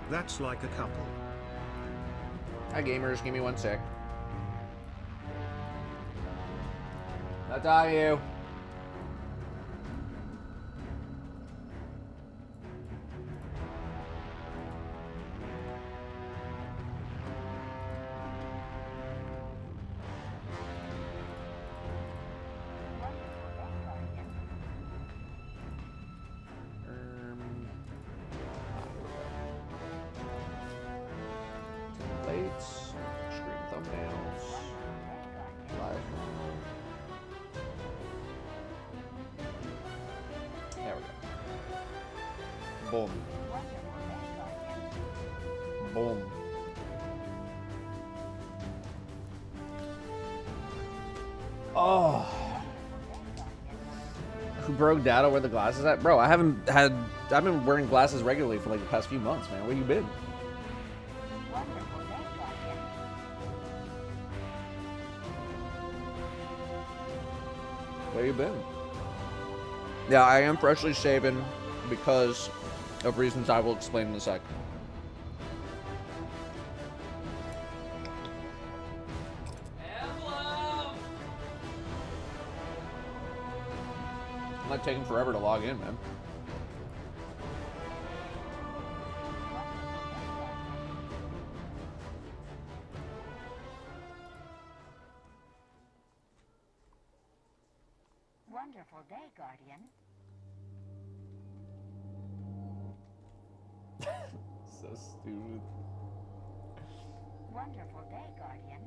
That's like a couple. Hi gamers, give me 1 sec. That's all you. Templates, screen thumbnails, live mode. There we go. Boom. Boom. Oh. Who broke Datto where the glasses at? Bro, I've been wearing glasses regularly for like the past few months, man. Where you been? Where you been? Yeah, I am freshly shaven because of reasons I will explain in a sec. It might take him forever to log in, man. Wonderful day, Guardian. So stupid. Wonderful day, Guardian.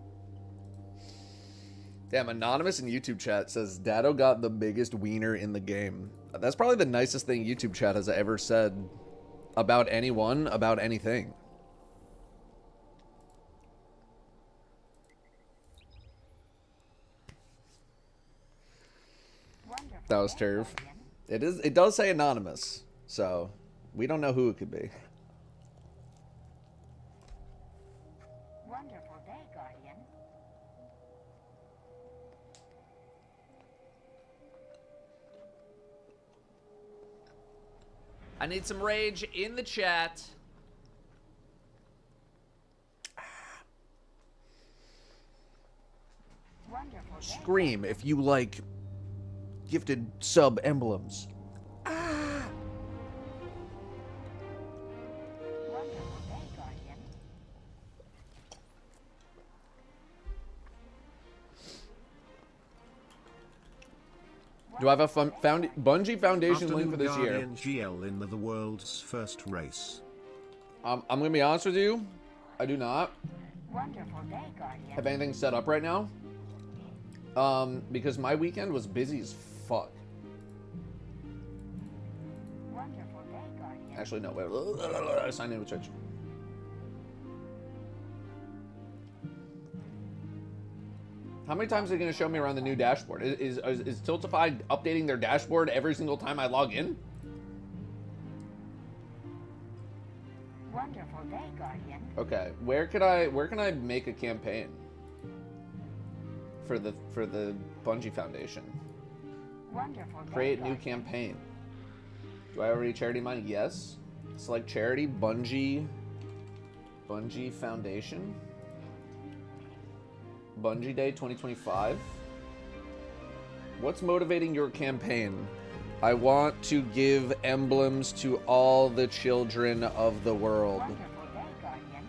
Damn, Anonymous in YouTube chat says Datto got the biggest wiener in the game. That's probably the nicest thing YouTube chat has ever said about anyone, about anything. That was Turv. It does say Anonymous, so we don't know who it could be. Wonderful day, Guardian. I need some rage in the chat. Scream if you like gifted sub emblems. Wonderful day, Guardian. Do I have a Bungie Foundation link for this year? Guardian GL in the world's first race. I'm gonna be honest with you, I do not Wonderful day, Guardian. have anything set up right now. Because my weekend was busy as fuck. Wonderful day, Guardian. Actually, no, wait. I signed in with Twitch. How many times are they going to show me around the new dashboard? Is Tiltify updating their dashboard every single time I log in? Wonderful day, Guardian. Okay, where can I make a campaign for the Bungie Foundation? Wonderful day, Create new Guardian. campaign. Do I already charity mine? Yes. Select charity, Bungie Foundation. Bungie Day 2025. What's motivating your campaign? I want to give emblems to all the children of the world. Wonderful day, Guardian.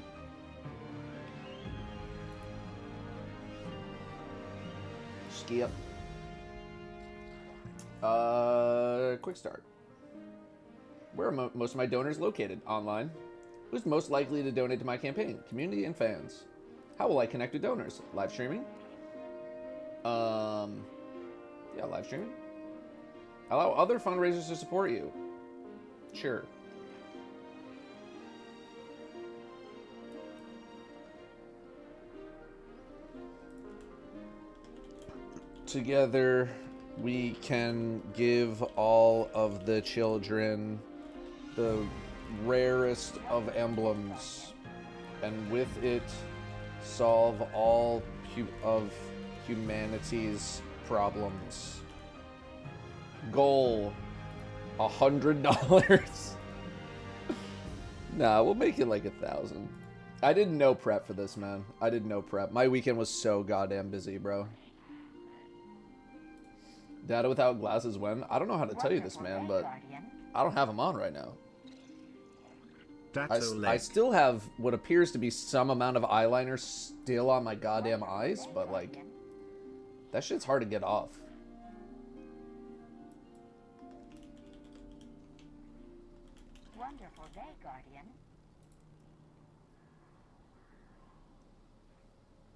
Skip. Quick start. Where are most of my donors located? Online. Who's most likely to donate to my campaign? Community and fans. How will I connect with donors? Live streaming? Yeah, live streaming. Allow other fundraisers to support you. Sure. Together, we can give all of the children the rarest of emblems, and with it, solve all of humanity's problems. Goal, $100. Nah, we'll make it like 1,000. I did no prep for this, man. I did no prep. My weekend was so goddamn busy, bro. Data without glasses when? I don't know how to tell you this, man, but I don't have them on right now. Datto I still have what appears to be some amount of eyeliner still on my goddamn eyes, but like, that shit's hard to get off. Wonderful day, Guardian.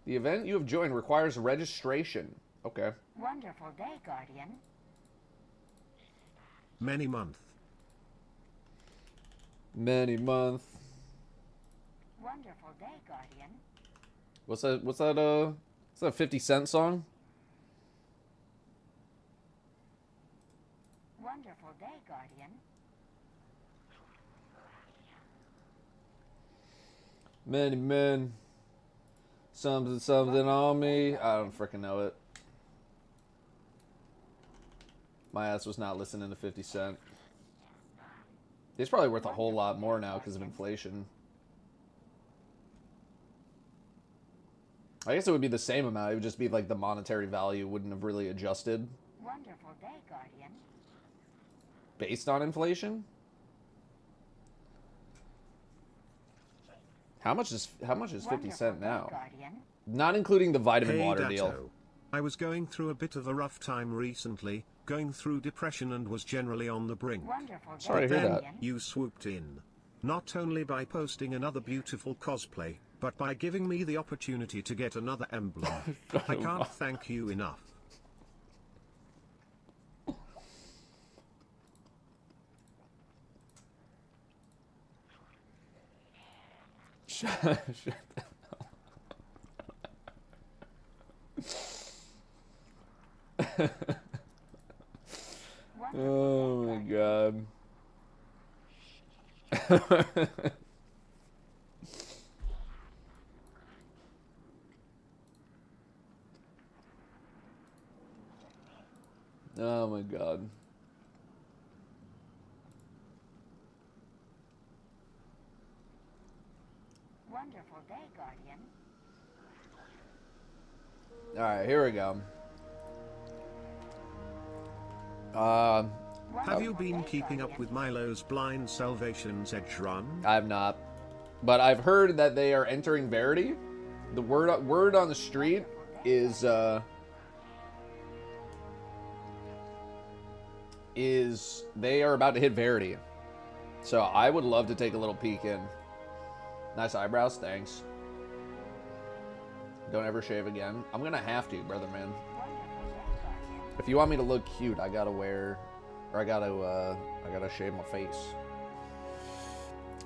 The event you have joined requires registration. Okay. Wonderful day, Guardian. Many month. Many month. Wonderful day, Guardian. What's that 50 Cent song? Wonderful day, Guardian. Many men. Something, something on me. I don't freaking know it. My ass was not listening to 50 Cent. It's probably worth a whole lot more now because of inflation. I guess it would be the same amount. It would just be like the monetary value wouldn't have really adjusted. Wonderful day, Guardian. Based on inflation? How much is 50 Cent now? Not including the vitamin water Datto. deal. I was going through a bit of a rough time recently, going through depression and was generally on the brink. Wonderful day, Sorry to hear that. Guardian. You swooped in. Not only by posting another beautiful cosplay, but by giving me the opportunity to get another emblem. I can't thank you enough. Oh my god. Oh my god. Wonderful day, Guardian. Alright, here we go. Have you been keeping up with Milo's Blind Salvation's Edge run? I have not. But I've heard that they are entering Verity. The word on the street is they are about to hit Verity. So I would love to take a little peek in. Nice eyebrows, thanks. Don't ever shave again. I'm gonna have to, brother man. If you want me to look cute, I gotta wear, or I gotta shave my face.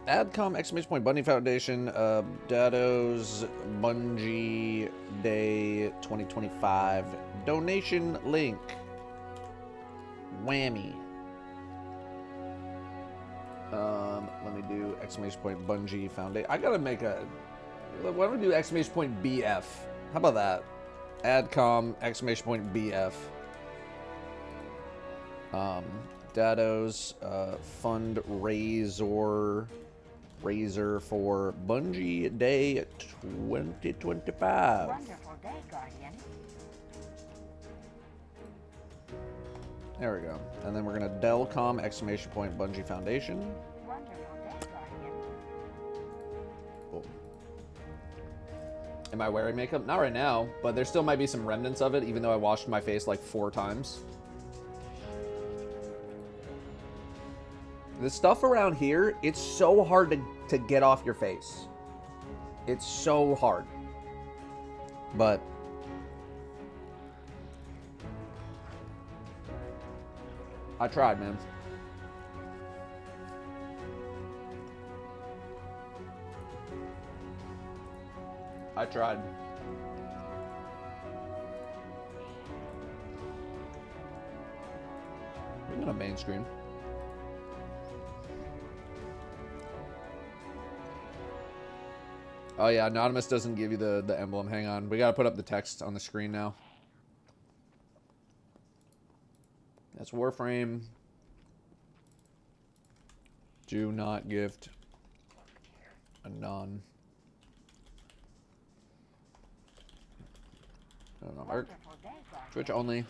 Adcom exclamation point Bungie Foundation, Datto's Bungie Day 2025 donation link. Whammy. Let me do exclamation point Bungie Foundation. I gotta make a. Why don't we do exclamation point BF? How about that? Adcom exclamation point BF. Datto's fundraiser for Bungie Day 2025. Wonderful day, Guardian. There we go. And then we're gonna Delcom exclamation point Bungie Foundation. Wonderful day, Guardian. Cool. Am I wearing makeup? Not right now, but there still might be some remnants of it, even though I washed my face like 4 times. The stuff around here, it's so hard to get off your face. It's so hard. But I tried, man. I tried. We're on a main screen. Oh yeah, Anonymous doesn't give you the emblem. Hang on. We gotta put up the text on the screen now. That's Warframe. Do not gift. Anon. I don't know, Mark. Wonderful day, guardian. Twitch only.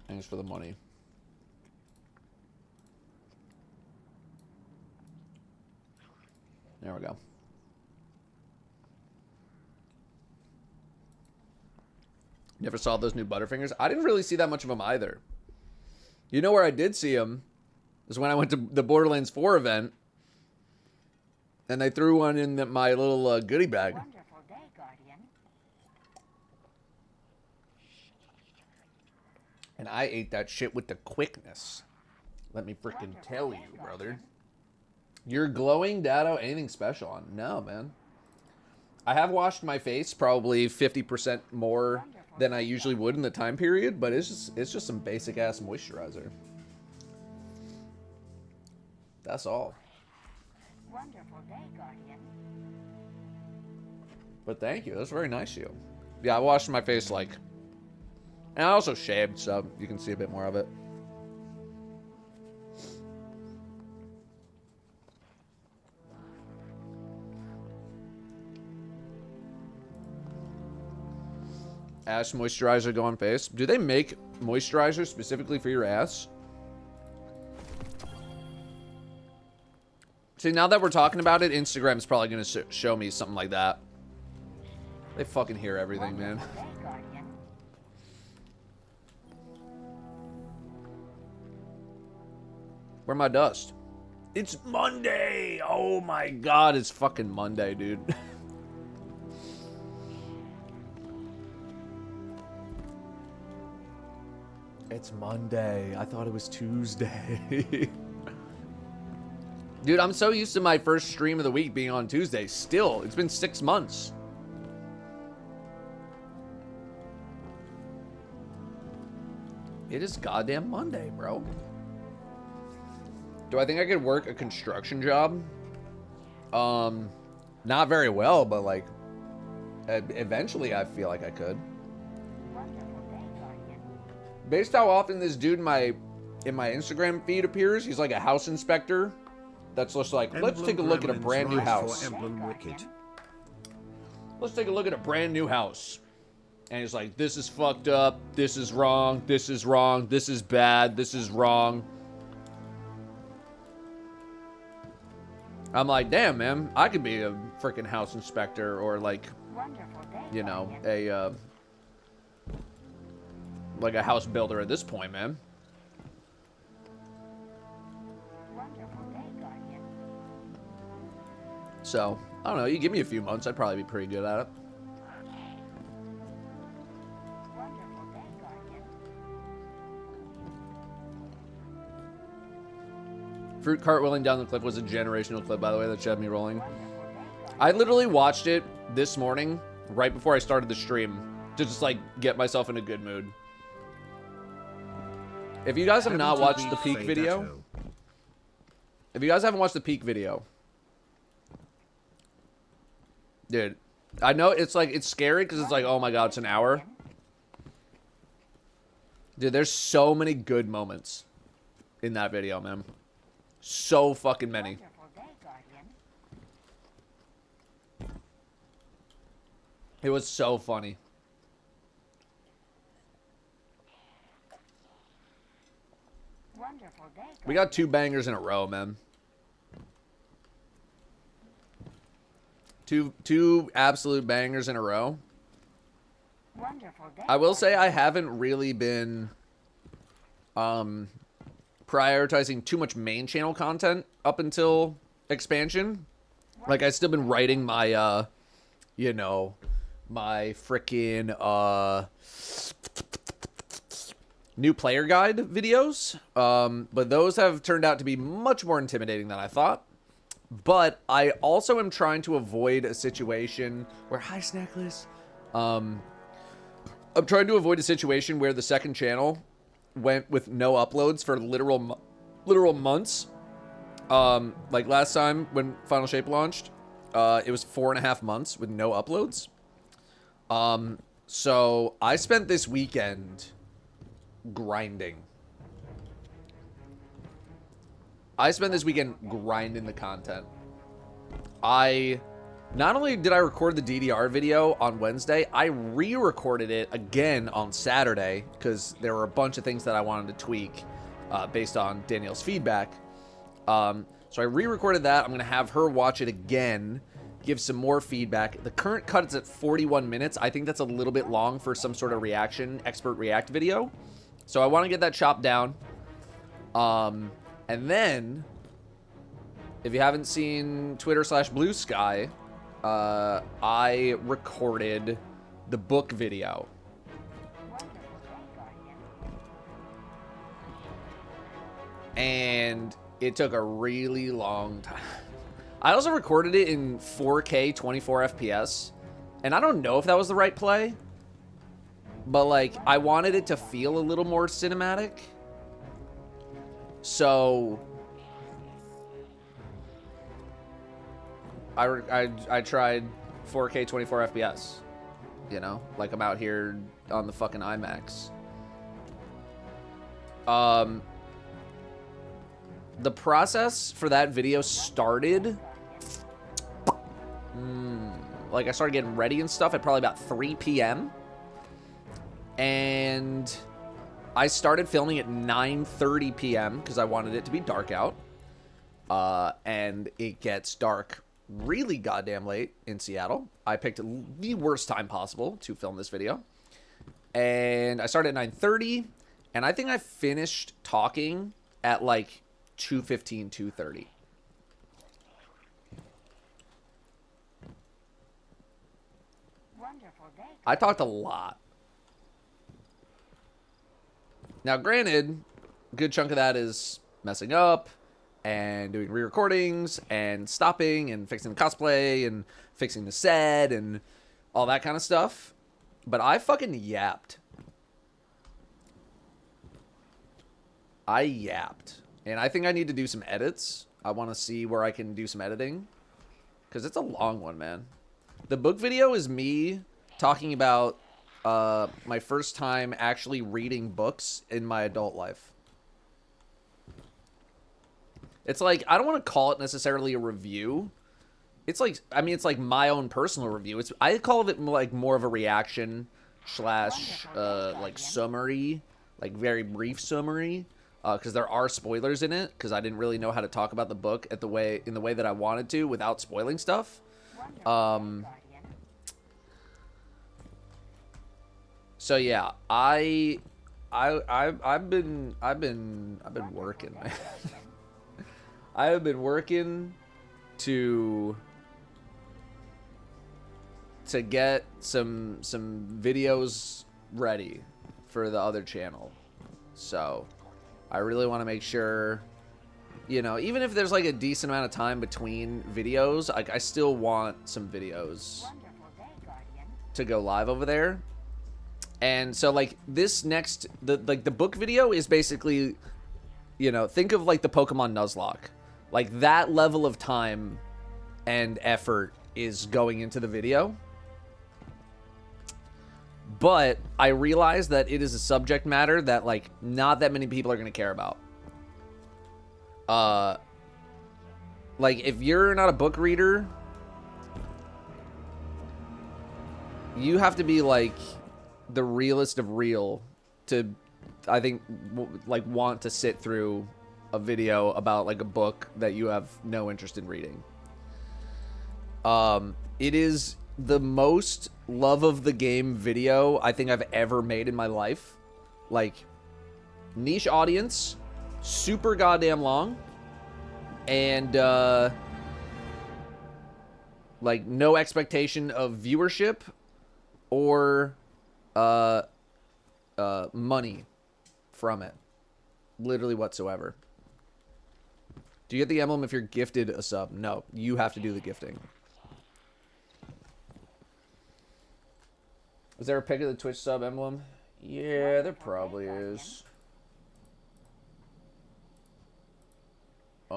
Thanks for the money. There we go. Never saw those new Butterfingers. I didn't really see that much of them either. You know where I did see them? Is when I went to the Borderlands 4 event. And they threw one in my little goodie bag. Wonderful day, guardian. And I ate that shit with the quickness. Let me freaking tell you, brother. You're glowing, Datto. Anything special on? No, man. I have washed my face probably 50% more than I usually would in the time period, but it's just some basic ass moisturizer. That's all. Wonderful day, guardian. But thank you. That's very nice of you. Yeah, I washed my face like... And I also shaved, so you can see a bit more of it. Ass moisturizer go on face. Do they make moisturizer specifically for your ass? See, now that we're talking about it, Instagram's probably going to show me something like that. They fucking hear everything, man. Wonderful day, guardian. Where my dust? It's Monday! Oh my god, it's fucking Monday, dude. It's Monday. I thought it was Tuesday. Dude, I'm so used to my first stream of the week being on Tuesday. Still, it's been 6 months. It is goddamn Monday, bro. Do I think I could work a construction job? Not very well, but like, eventually I feel like I could. Wonderful day, guardian. Based how often this dude in my Instagram feed appears, he's like a house inspector. That's just like, let's take a look at a brand new house. Emblem Wicked. Let's take a look at a brand new house. And he's like, this is fucked up. This is wrong. This is wrong. This is bad. This is wrong. I'm like, damn, man, I could be a freaking house inspector or like, Wonderful day, you know, guardian. like a house builder at this point, man. Wonderful day, guardian. So, I don't know. You give me a few months, I'd probably be pretty good at it. Wonderful day, guardian. Fruit cartwheeling down the cliff was a generational clip, by the way, that had me rolling. Wonderful day, guardian. I literally watched it this morning, right before I started the stream, to just, like, get myself in a good mood. If you guys have not watched the peak video, if you guys haven't watched the peak video, dude, I know it's like, it's scary because it's like, oh my god, it's an hour. Dude, there's so many good moments in that video, man. So fucking many. Wonderful day, guardian. It was so funny. Wonderful day, We got 2 bangers in a row, man. Two absolute bangers in a row. Wonderful day. I will say I haven't really been prioritizing too much main channel content up until expansion. Like, I've still been writing my you know, my freaking new player guide videos. But those have turned out to be much more intimidating than I thought. But I also am trying to avoid a situation where, hi, Snackless. I'm trying to avoid a situation where the second channel went with no uploads for literal months. Like last time when Final Shape launched, it was 4.5 months with no uploads. So I spent this weekend grinding. I spent this weekend grinding the content. Not only did I record the DDR video on Wednesday, I re-recorded it again on Saturday because there were a bunch of things that I wanted to tweak based on Danielle's feedback. So I re-recorded that. I'm going to have her watch it again, give some more feedback. The current cut is at 41 minutes. I think that's a little bit long for some sort of reaction, expert react video. So I want to get that chopped down. And then, if you haven't seen Twitter/Blue Sky, I recorded the book video. And it took a really long time. I also recorded it in 4K 24 FPS. And I don't know if that was the right play. But, like, I wanted it to feel a little more cinematic. So I tried 4K 24 FPS. You know? Like, I'm out here on the fucking IMAX. The process for that video started... like, I started getting ready and stuff at probably about 3 p.m. And I started filming at 9:30 p.m. because I wanted it to be dark out. And it gets dark really goddamn late in Seattle. I picked the worst time possible to film this video. And I started at 9:30. And I think I finished talking at like 2:15, 2:30. Wonderful day. I talked a lot. Now, granted, a good chunk of that is messing up and doing re-recordings and stopping and fixing the cosplay and fixing the set and all that kind of stuff. But I fucking yapped. I yapped. And I think I need to do some edits. I want to see where I can do some editing. Because it's a long one, man. The book video is me talking about my first time actually reading books in my adult life. It's like, I don't want to call it necessarily a review. It's like, I mean, it's like my own personal review. I call it like more of a reaction slash like summary, like very brief summary. Because there are spoilers in it, because I didn't really know how to talk about the book in the way that I wanted to without spoiling stuff. So yeah, I've been working, man. I have been working to get some videos ready for the other channel. So I really want to make sure, you know, even if there's like a decent amount of time between videos, like I still want some videos to go live over there. And so like this next, the book video is basically, you know, think of like the Pokemon Nuzlocke. Like that level of time and effort is going into the video. But I realize that it is a subject matter that like not that many people are going to care about. Like if you're not a book reader, you have to be like the realest of real to, I think, like want to sit through a video about like a book that you have no interest in reading. It is the most love of the game video I think I've ever made in my life. Like, niche audience, super goddamn long, and like no expectation of viewership or money from it, literally whatsoever. Do you get the emblem if you're gifted a sub? No, you have to do the gifting. Is there a pic of the Twitch sub emblem? Yeah, there probably is. I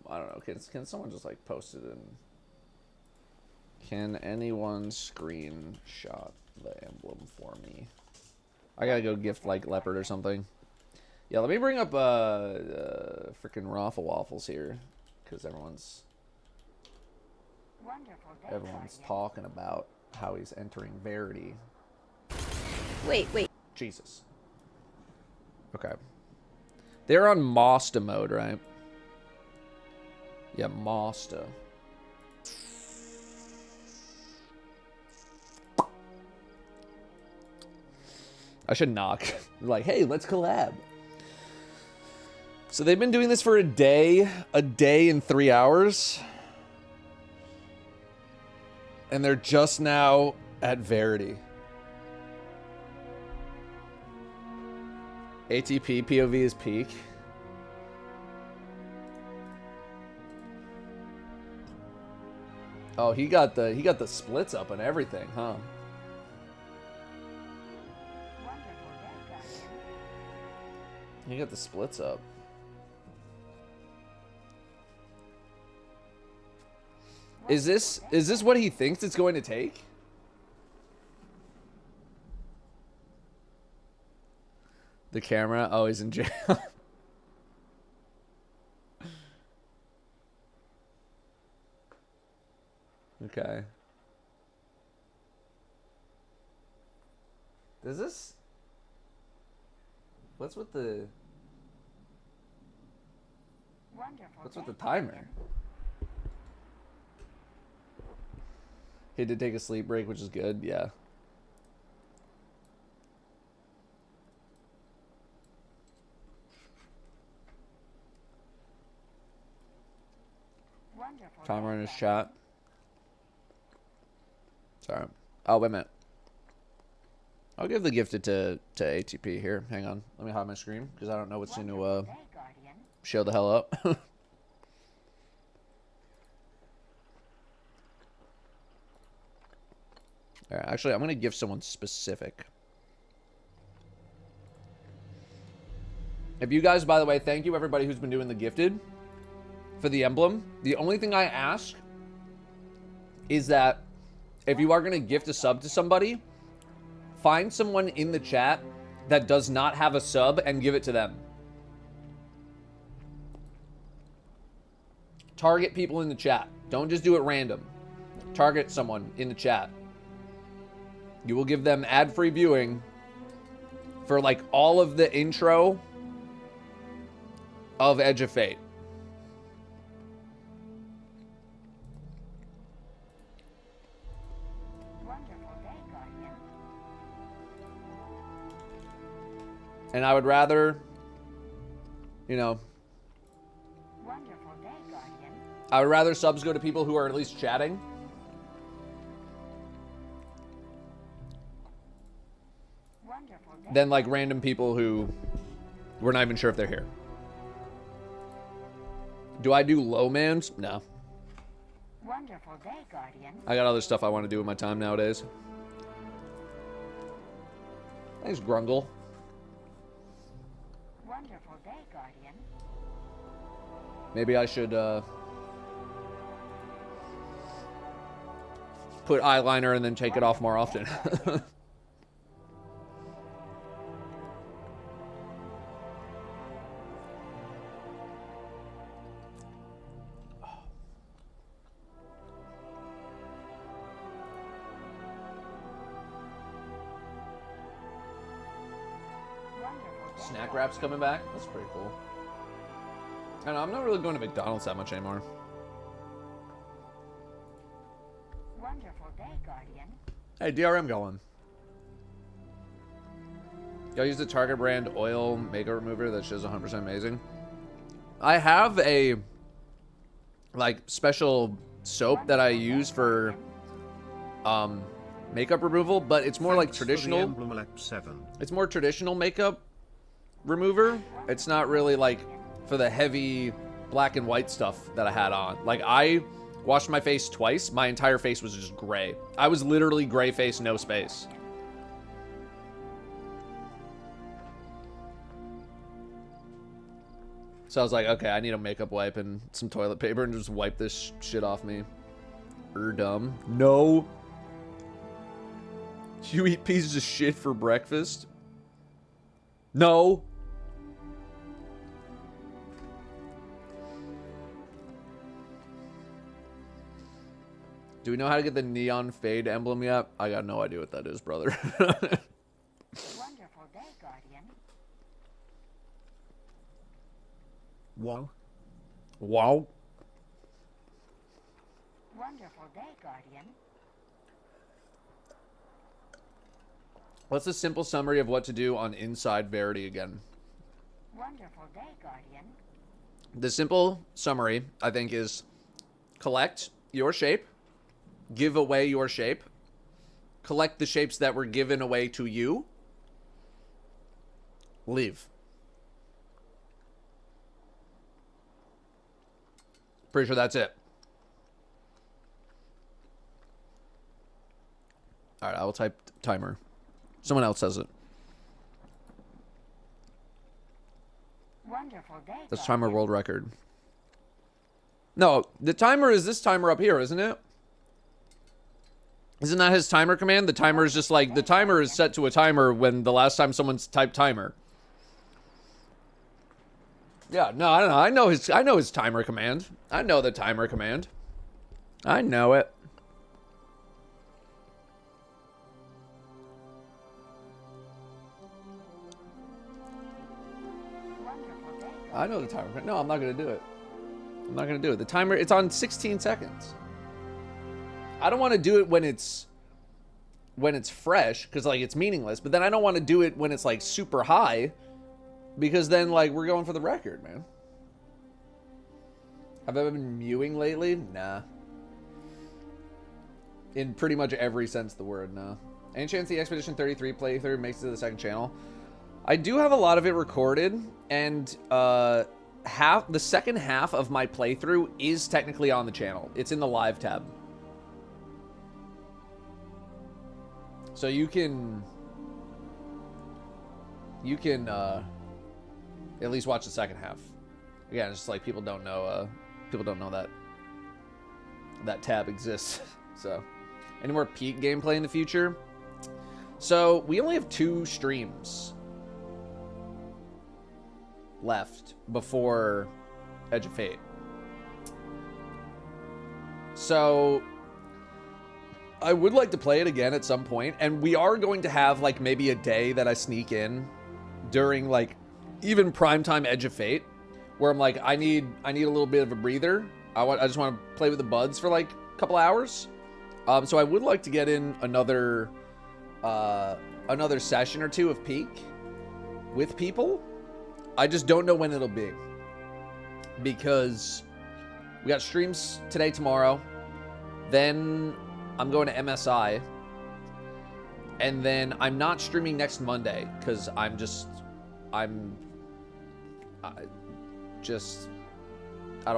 don't know. Can someone just like post it in? Can anyone screenshot the emblem for me? I gotta go gift like leopard or something. Yeah, let me bring up freaking Raffle Waffles here, because everyone's Wonderful day, Guardian. talking about how he's entering Verity. Wait. Jesus. Okay. They're on Mosta mode, right? Yeah, Mosta. I should knock. Like, hey, let's collab. So they've been doing this for a day and 3 hours. And they're just now at Verity. ATP POV is peak. Oh, he got the splits up and everything, huh? Wonderful day, Guardian. He got the splits up. Is this what he thinks it's going to take? The camera? Oh, he's in jail. Okay. Does this... What's with the... Wonderful What's day, with the timer? Guardian. He did take a sleep break, which is good, yeah. Wonderful Timer day, in his Guardian. chat. Sorry. Oh, wait a minute. I'll give the gifted to ATP here. Hang on. Let me hide my screen, because I don't know what's going to Wonderful day, Guardian. show the hell up. Alright, actually, I'm going to give someone specific. If you guys, by the way, thank you everybody who's been doing the gifted for the emblem. The only thing I ask is that if you are going to gift a sub to somebody, find someone in the chat that does not have a sub and give it to them. Target people in the chat. Don't just do it random. Target someone in the chat. You will give them ad-free viewing for like all of the intro of Edge of Fate. Wonderful day, Guardian. And I would rather, you know, Wonderful day, Guardian. I would rather subs go to people who are at least chatting. Wonderful day. Than like random people who we're not even sure if they're here. Do I do low mans? No. Wonderful day, Guardian. I got other stuff I want to do with my time nowadays. Thanks, Grungle. Wonderful day, Guardian. Maybe I should put eyeliner and then take it off more often. Wonderful day, Snack wraps coming back. That's pretty cool. I know, I'm not really going to McDonald's that much anymore. Wonderful day, Guardian. Hey, DRM going. Y'all use the Target brand oil makeup remover that shows 100% amazing. I have a like special soap that I use for makeup removal, but it's more like Thanks for the traditional. emblem Alep 7. It's more traditional makeup remover. It's not really like for the heavy black and white stuff that I had on. Like I washed my face twice. My entire face was just gray. I was literally gray face, no space. So I was like, okay, I need a makeup wipe and some toilet paper and just wipe this shit off me. Dumb. No. You eat pieces of shit for breakfast? No. Do we know how to get the neon fade emblem yet? I got no idea what that is, brother. Wonderful day, Guardian. Wow. Wow. Wonderful day, Guardian. What's the simple summary of what to do on Inside Verity again? Wonderful day, Guardian. The simple summary, I think, is collect your shape, give away your shape, collect the shapes that were given away to you, leave. Pretty sure that's it. All right, I will type timer. Someone else says it. Wonderful day, That's timer world record. No, the timer is this timer up here, isn't it? Isn't that his timer command? The timer is just like, the timer is set to a timer when the last time someone's typed timer. Yeah, no, I don't know. I know his timer command. I know the timer command. I know it. Wonderful day, Guardian. I know the timer. No, I'm not going to do it. I'm not going to do it. The timer, it's on 16 seconds. I don't want to do it when it's fresh, because, like, it's meaningless. But then I don't want to do it when it's, like, super high, because then, like, we're going for the record, man. Have I been mewing lately? Nah. In pretty much every sense of the word, nah. Any chance the Expedition 33 playthrough makes it to the second channel? I do have a lot of it recorded, and the second half of my playthrough is technically on the channel. It's in the live tab. So you can at least watch the second half. Again, it's just like people don't know that tab exists. So, any more peak gameplay in the future? So we only have 2 streams left before Edge of Fate. So I would like to play it again at some point, and we are going to have like maybe a day that I sneak in during like even primetime Edge of Fate, where I'm like, I need a little bit of a breather. I just want to play with the buds for like a couple hours. So I would like to get in another session or 2 of Peak with people. I just don't know when it'll be, because we got streams today, tomorrow, then I'm going to MSI, and then I'm not streaming next Monday because I don't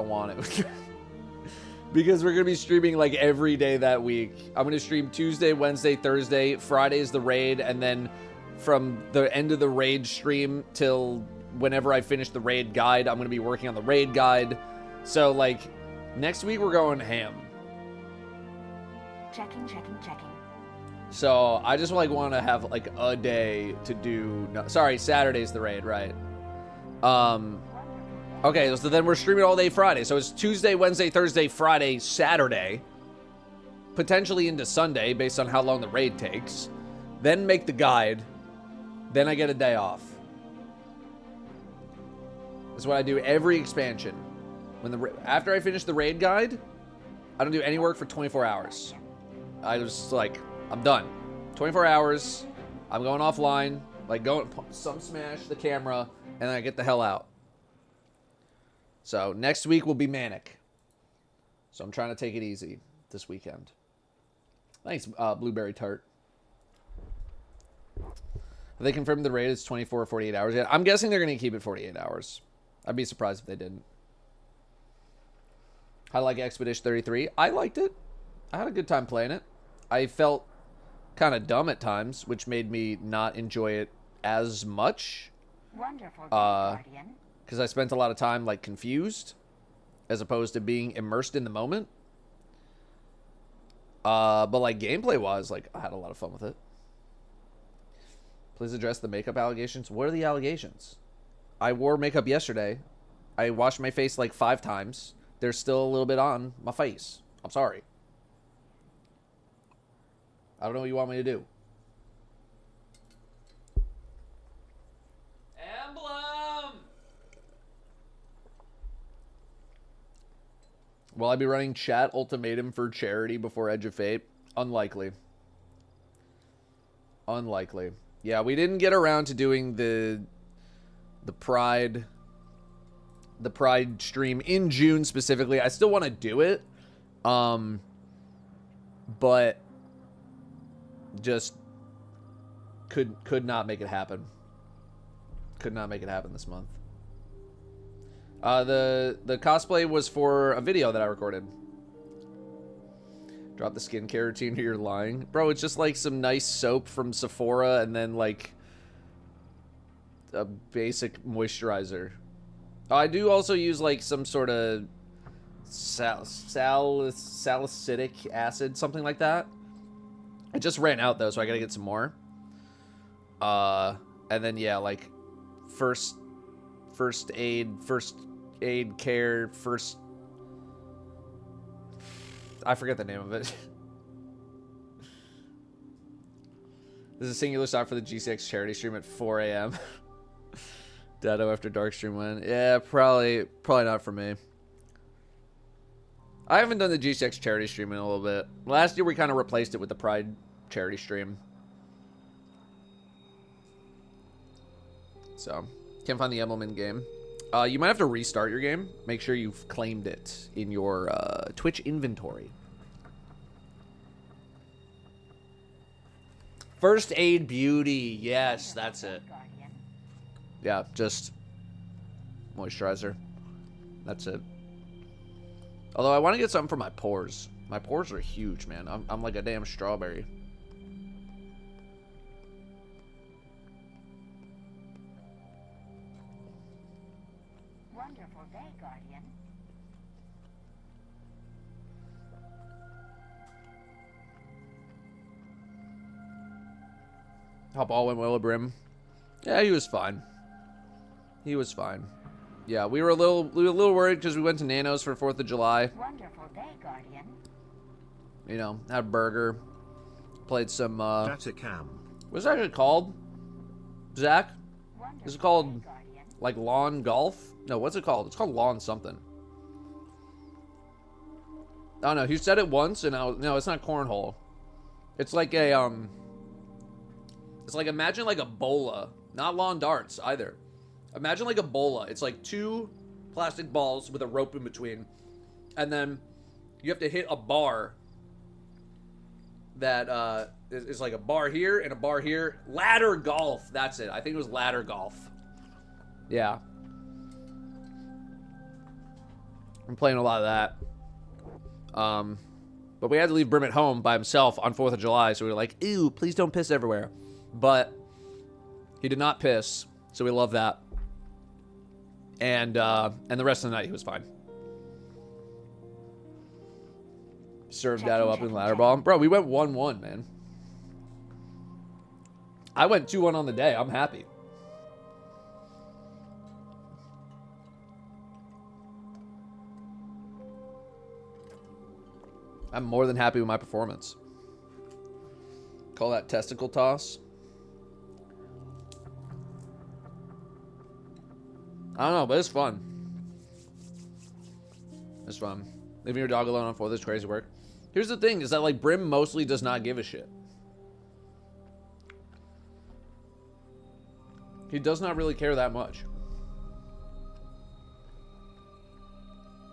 want it. Because we're going to be streaming like every day that week. I'm going to stream Tuesday, Wednesday, Thursday. Friday is the raid, and then from the end of the raid stream till whenever I finish the raid guide, I'm going to be working on the raid guide. So like next week we're going ham. Checking. So I just like want to have like a day to do. No, sorry, Saturday's the raid, right? Okay, so then we're streaming all day Friday. So it's Tuesday, Wednesday, Thursday, Friday, Saturday, potentially into Sunday based on how long the raid takes. Then make the guide. Then I get a day off. That's what I do every expansion. After I finish the raid guide, I don't do any work for 24 hours. I just like, I'm done. 24 hours, I'm going offline, like some smash the camera, and then I get the hell out. So next week will be manic. So I'm trying to take it easy this weekend. Thanks, Blueberry Tart. Have they confirmed the raid is 24 or 48 hours yet? I'm guessing they're going to keep it 48 hours. I'd be surprised if they didn't. I like Expedition 33. I liked it. I had a good time playing it. I felt kind of dumb at times, which made me not enjoy it as much. Wonderful day, Guardian. Because I spent a lot of time like confused, as opposed to being immersed in the moment. But like gameplay wise, like I had a lot of fun with it. Please address the makeup allegations. What are the allegations? I wore makeup yesterday. I washed my face like 5 times. There's still a little bit on my face. I'm sorry. I don't know what you want me to do. Emblem! Will I be running chat ultimatum for charity before Edge of Fate? Unlikely. Unlikely. Yeah, we didn't get around to doing the Pride stream in June specifically. I still want to do it. But just could not make it happen. Could not make it happen this month. The cosplay was for a video that I recorded. Drop the skincare routine, you're lying. Bro, it's just like some nice soap from Sephora and then like a basic moisturizer. I do also use like some sort of salicylic acid, something like that. I just ran out though, so I gotta get some more. And then yeah, like first aid care, I forget the name of it. This is a singular stop for the GCX charity stream at 4 a.m. Datto after dark stream when? Yeah, probably not for me. I haven't done the GCX charity stream in a little bit. Last year we kind of replaced it with the Pride charity stream. So, can't find the emblem in game. You might have to restart your game. Make sure you've claimed it in your Twitch inventory. First aid beauty. Yes, that's it. Yeah, just moisturizer. That's it. Although I want to get something for my pores. My pores are huge, man. I'm like a damn strawberry. Wonderful day, Guardian. How ball went well, Brim. Yeah, he was fine. He was fine. Yeah, we were a little worried because we went to Nano's for 4th of July. Wonderful day, Guardian. You know, had a burger. Played some, Datacam. what's it actually called? Zach? Wonderful Is it called, day, Guardian. like, lawn golf? No, what's it called? It's called lawn something. I don't know. He said it once, and no, it's not cornhole. It's like a, it's like, imagine like a bola. Not lawn darts, either. Imagine like a bola. It's like 2 plastic balls with a rope in between. And then you have to hit a bar that is like a bar here and a bar here. Ladder golf. That's it. I think it was ladder golf. Yeah. I'm playing a lot of that. But we had to leave Brim at home by himself on 4th of July. So we were like, ew, please don't piss everywhere. But he did not piss. So we love that. And the rest of the night, he was fine. Served Datto up in ladder ball. Bro, we went 1-1, man. I went 2-1 on the day. I'm happy. I'm more than happy with my performance. Call that testicle toss. I don't know, but it's fun. It's fun. Leaving your dog alone on 4th is crazy work. Here's the thing, is that, like, Brim mostly does not give a shit. He does not really care that much.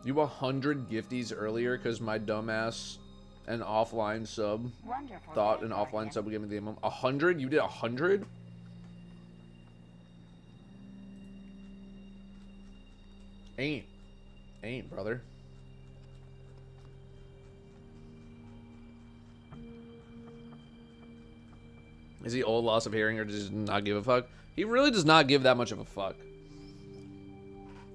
You 100 gifties earlier because my dumbass an offline sub Wonderful thought day, an Guardian. offline sub would give me the minimum. 100? You did 100? Ain't, brother. Is he old, loss of hearing, or does he not give a fuck? He really does not give that much of a fuck.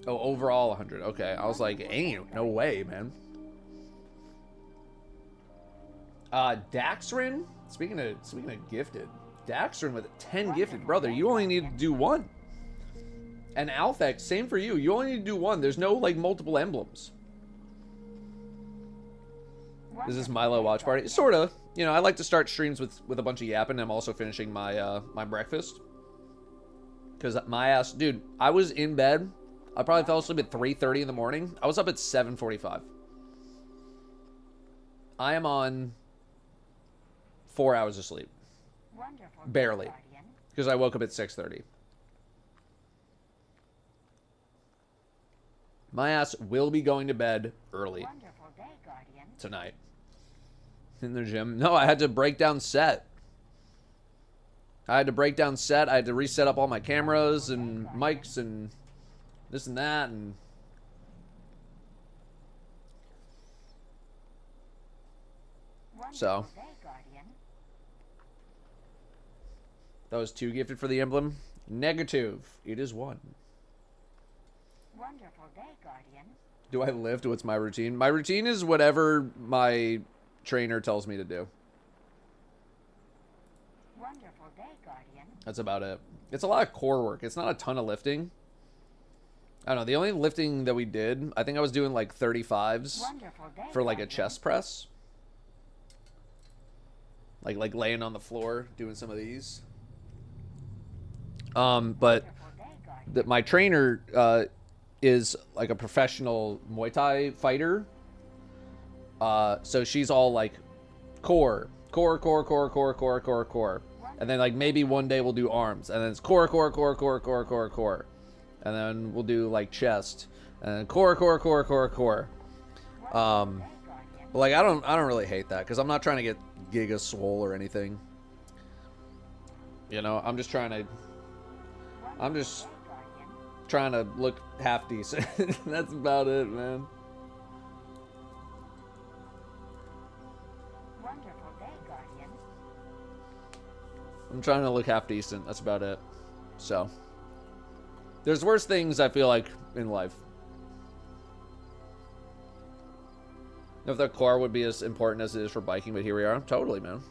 Oh, overall 100. Okay, I was like, ain't, no way, man. Daxrin. Speaking of gifted, Daxrin with 10 gifted, brother. You only need to do one. And Althex, same for you. You only need to do one. There's no like multiple emblems. Is this Milo watch party? Sorta. You know, I like to start streams with a bunch of yapping. I'm also finishing my my breakfast. Cause my ass, dude, I was in bed. I probably fell asleep at 3:30 in the morning. I was up at 7:45. I am on 4 hours of sleep. Wonderful day, Barely. Guardian. Because I woke up at 6:30. My ass will be going to bed early Wonderful day, Guardian. tonight. In the gym. No, I had to break down set. I had to break down set. I had to reset up all my cameras and mics and this and that. And so Wonderful day, Guardian. that was 2 gifted for the emblem. Negative. It is 1. Wonderful day, Guardian. Do I lift? What's my routine? My routine is whatever my trainer tells me to do. Wonderful day, Guardian. That's about it. It's a lot of core work. It's not a ton of lifting. I don't know. The only lifting that we did, I think I was doing like 35s Wonderful day, for like a Guardian. chest press. Like laying on the floor doing some of these. But Wonderful day, Guardian. my trainer is like a professional Muay Thai fighter. So she's all like core. And then like maybe one day we'll do arms. And then it's core. And then we'll do like chest. And then core. Wonderful day, Guardian. But like I don't really hate that because I'm not trying to get giga swole or anything. You know, I'm just Wonderful day, Guardian. trying to look half decent. That's about it, man. Wonderful day, Guardian. I'm trying to look half decent. That's about it. So, there's worse things I feel like in life. If the core would be as important as it is for biking, but here we are. Totally, man.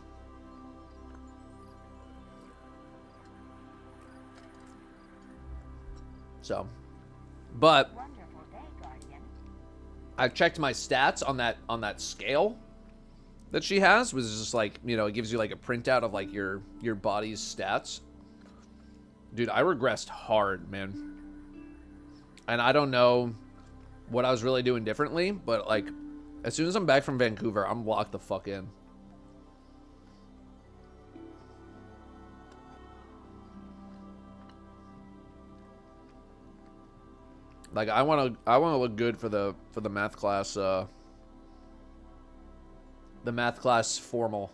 So, but Wonderful day, Guardian. I checked my stats on that scale that she has, was just like, you know, it gives you like a printout of like your body's stats. Dude, I regressed hard, man. And I don't know what I was really doing differently, but like as soon as I'm back from Vancouver, I'm locked the fuck in. Like I want to look good for the math class formal.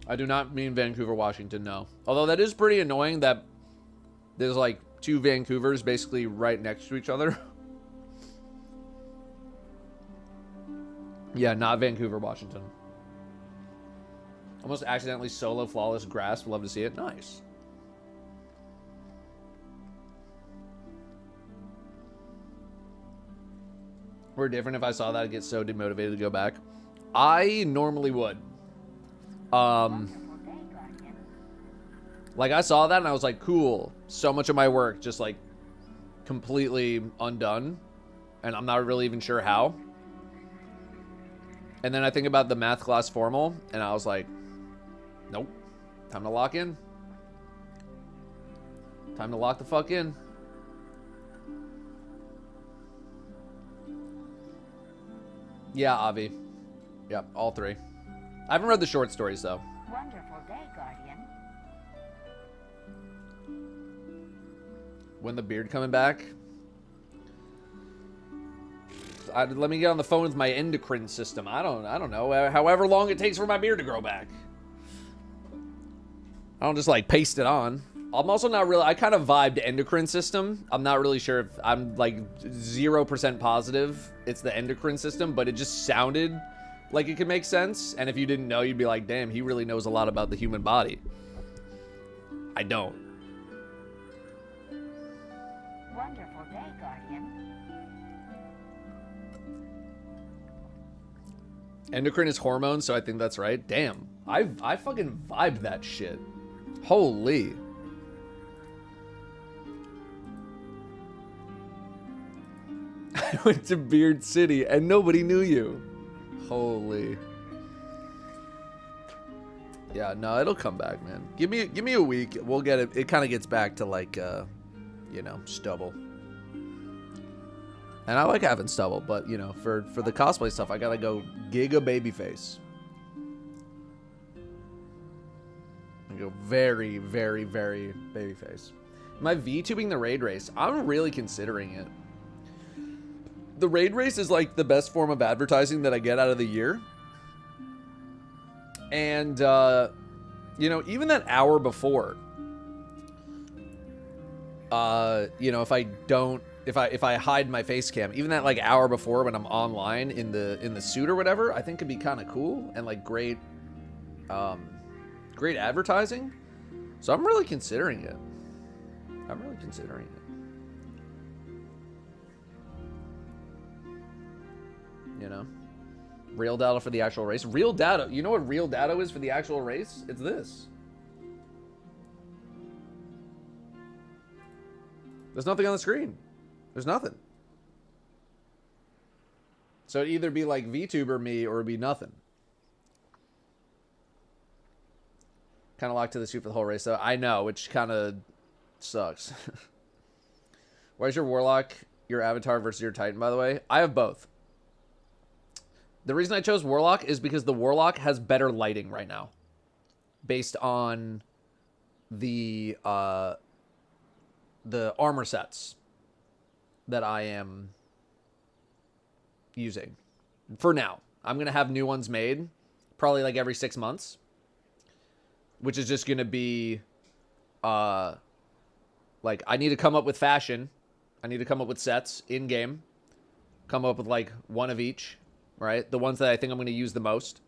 I do not mean Vancouver, Washington, no. Although that is pretty annoying that there's like 2 Vancouvers basically right next to each other. Yeah, not Vancouver, Washington. Almost accidentally solo flawless grasp. Love to see it. Nice. We're different. If I saw that, I'd get so demotivated to go back. I normally would. Wonderful day, Guardian. Like I saw that and I was like, cool. So much of my work just like completely undone. And I'm not really even sure how. And then I think about the math class formal and I was like, nope. Time to lock in. Time to lock the fuck in. Yeah, Avi. Yep, all 3. I haven't read the short stories though. Wonderful day, Guardian. When the beard coming back? Let me get on the phone with my endocrine system. I don't know. However long it takes for my beard to grow back. I don't just like paste it on. I'm also not really, I kind of vibed endocrine system. I'm not really sure if I'm like 0% positive it's the endocrine system, but it just sounded like it could make sense. And if you didn't know, you'd be like, damn, he really knows a lot about the human body. I don't. Wonderful day, Guardian. Endocrine is hormones, so I think that's right. Damn, I fucking vibed that shit. Holy. I went to Beard City and nobody knew you. Holy. Yeah, no, it'll come back, man. Give me a week. We'll get it. It kind of gets back to like, you know, stubble. And I like having stubble, but you know, for the cosplay stuff, I gotta go giga babyface. I go very, very, very babyface. Am I VTubing the raid race? I'm really considering it. The raid race is like the best form of advertising that I get out of the year. And, you know, even that hour before, you know, if I hide my face cam, even that like hour before when I'm online in the suit or whatever, I think could be kind of cool and like great, great advertising. So I'm really considering it. I'm really considering it. You know, real data for the actual race. Real data. You know what real data is for the actual race? It's this. There's nothing on the screen. There's nothing. So it'd either be like VTuber me or it'd be nothing. Kind of locked to the suit for the whole race, though. I know, which kind of sucks. Why is your Warlock your avatar versus your Titan, by the way? I have both. The reason I chose Warlock is because the Warlock has better lighting right now. Based on the armor sets that I am using. For now. I'm going to have new ones made. Probably like every 6 months. Which is just going to be... like, I need to come up with fashion. I need to come up with sets in-game. Come up with like one of each. Right? The ones that I think I'm going to use the most.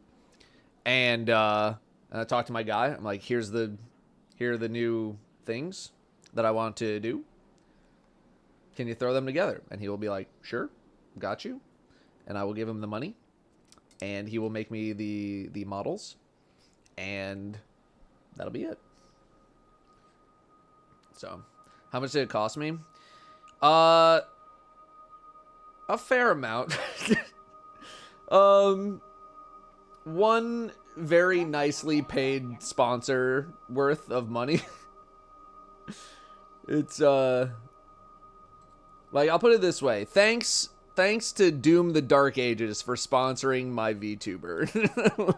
And I talk to my guy. I'm like, here are the new things that I want to do. Can you throw them together? And he will be like, sure, got you. And I will give him the money. And he will make me the models. And that'll be it. So, how much did it cost me? A fair amount. One very nicely paid sponsor worth of money. It's like, I'll put it this way. Thanks to Doom the Dark Ages for sponsoring my VTuber.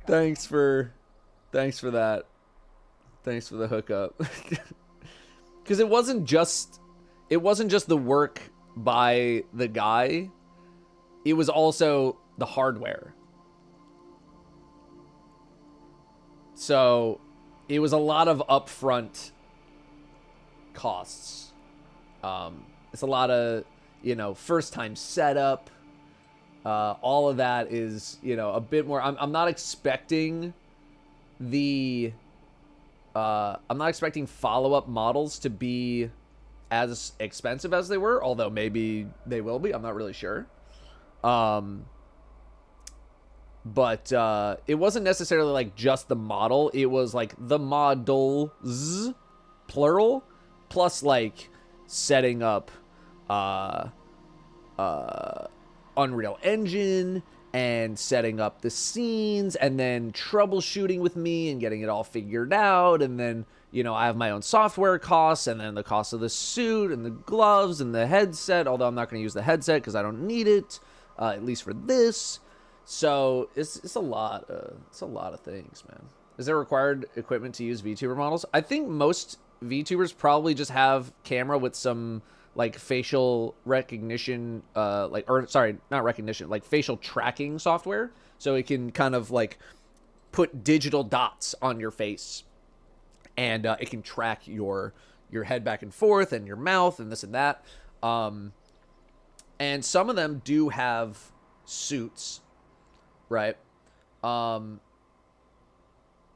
Thanks for that. Thanks for the hookup. Cuz it wasn't just the work by the guy. It was also the hardware. So, it was a lot of upfront costs. It's a lot of, you know, first time setup. All of that is, you know, a bit more. I'm not expecting I'm not expecting follow-up models to be as expensive as they were, although maybe they will be. I'm not really sure. But it wasn't necessarily like just the model. It was like the models, plural, plus like setting up Unreal Engine and setting up the scenes and then troubleshooting with me and getting it all figured out. And then, you know, I have my own software costs and then the cost of the suit and the gloves and the headset, although I'm not going to use the headset because I don't need it, at least for this. So it's a lot of things, man. Is there required equipment to use VTuber models? I think most VTubers probably just have camera with some like facial recognition, like facial tracking software. So it can kind of like put digital dots on your face and it can track your head back and forth and your mouth and this and that. And some of them do have suits. Right. I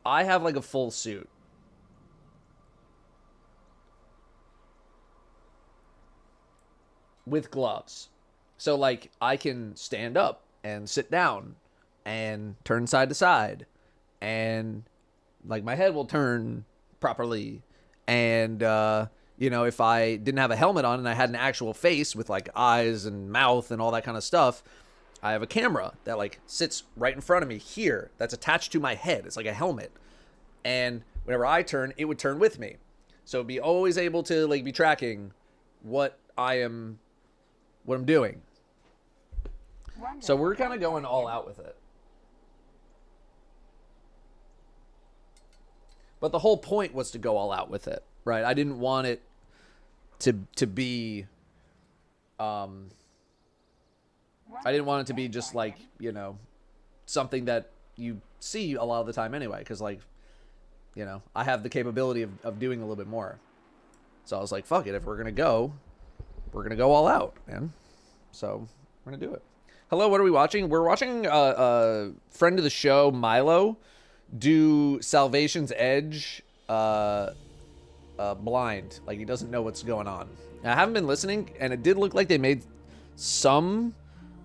have like a full suit. With gloves. So like I can stand up and sit down and turn side to side, and like my head will turn properly. And you know, if I didn't have a helmet on and I had an actual face with like eyes and mouth and all that kind of stuff, I have a camera that like sits right in front of me here that's attached to my head. It's like a helmet. And whenever I turn, it would turn with me. So be always able to like be tracking what I'm doing. So we're kind of going all out with it. But the whole point was to go all out with it, right? I didn't want it to be I didn't want it to be just like, you know, something that you see a lot of the time anyway, because like, you know, I have the capability of doing a little bit more. So I was like, fuck it, if we're gonna go all out, man. So we're gonna do it. Hello, what are we watching? We're watching a friend of the show, Milo, do Salvation's Edge blind. Like, he doesn't know what's going on. I haven't been listening, and it did look like they made some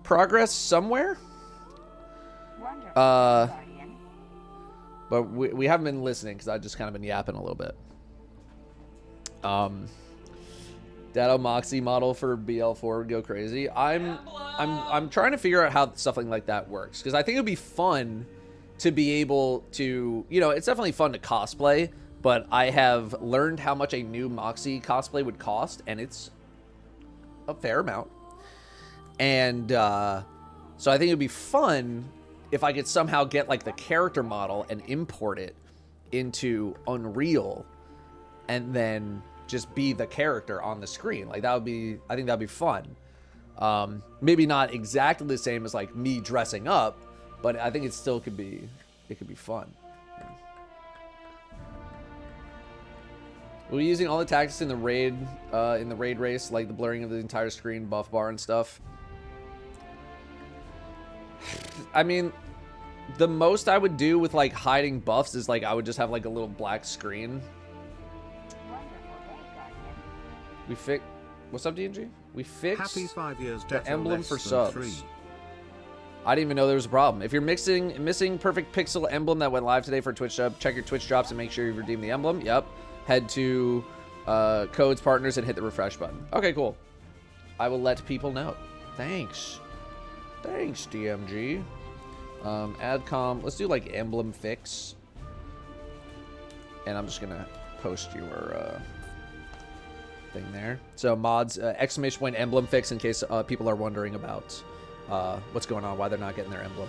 progress somewhere. But we haven't been listening because I've just kind of been yapping a little bit. Datto Moxie model for BL4 would go crazy. I'm trying to figure out how something like that works, because I think it would be fun to be able to, you know, it's definitely fun to cosplay, but I have learned how much a new Moxie cosplay would cost, and it's a fair amount. And so I think it would be fun if I could somehow get like the character model and import it into Unreal and then just be the character on the screen. Like, that would be, I think that'd be fun. Maybe not exactly the same as like me dressing up, but I think it still could be, it could be fun. We're using all the tactics in the raid race, like the blurring of the entire screen, buff bar and stuff. I mean, the most I would do with like hiding buffs is like I would just have like a little black screen. What's up, DNG? We fixed Happy 5 years, the emblem for less than subs. 3. I didn't even know there was a problem. If you're missing perfect pixel emblem that went live today for Twitch sub, check your Twitch drops and make sure you redeem the emblem. Yep. Head to codes, partners, and hit the refresh button. Okay, cool. I will let people know. Thanks. Thanks, DMG. Adcom. Let's do like emblem fix. And I'm just gonna post your thing there. So mods, exclamation point emblem fix, in case people are wondering about what's going on, why they're not getting their emblem.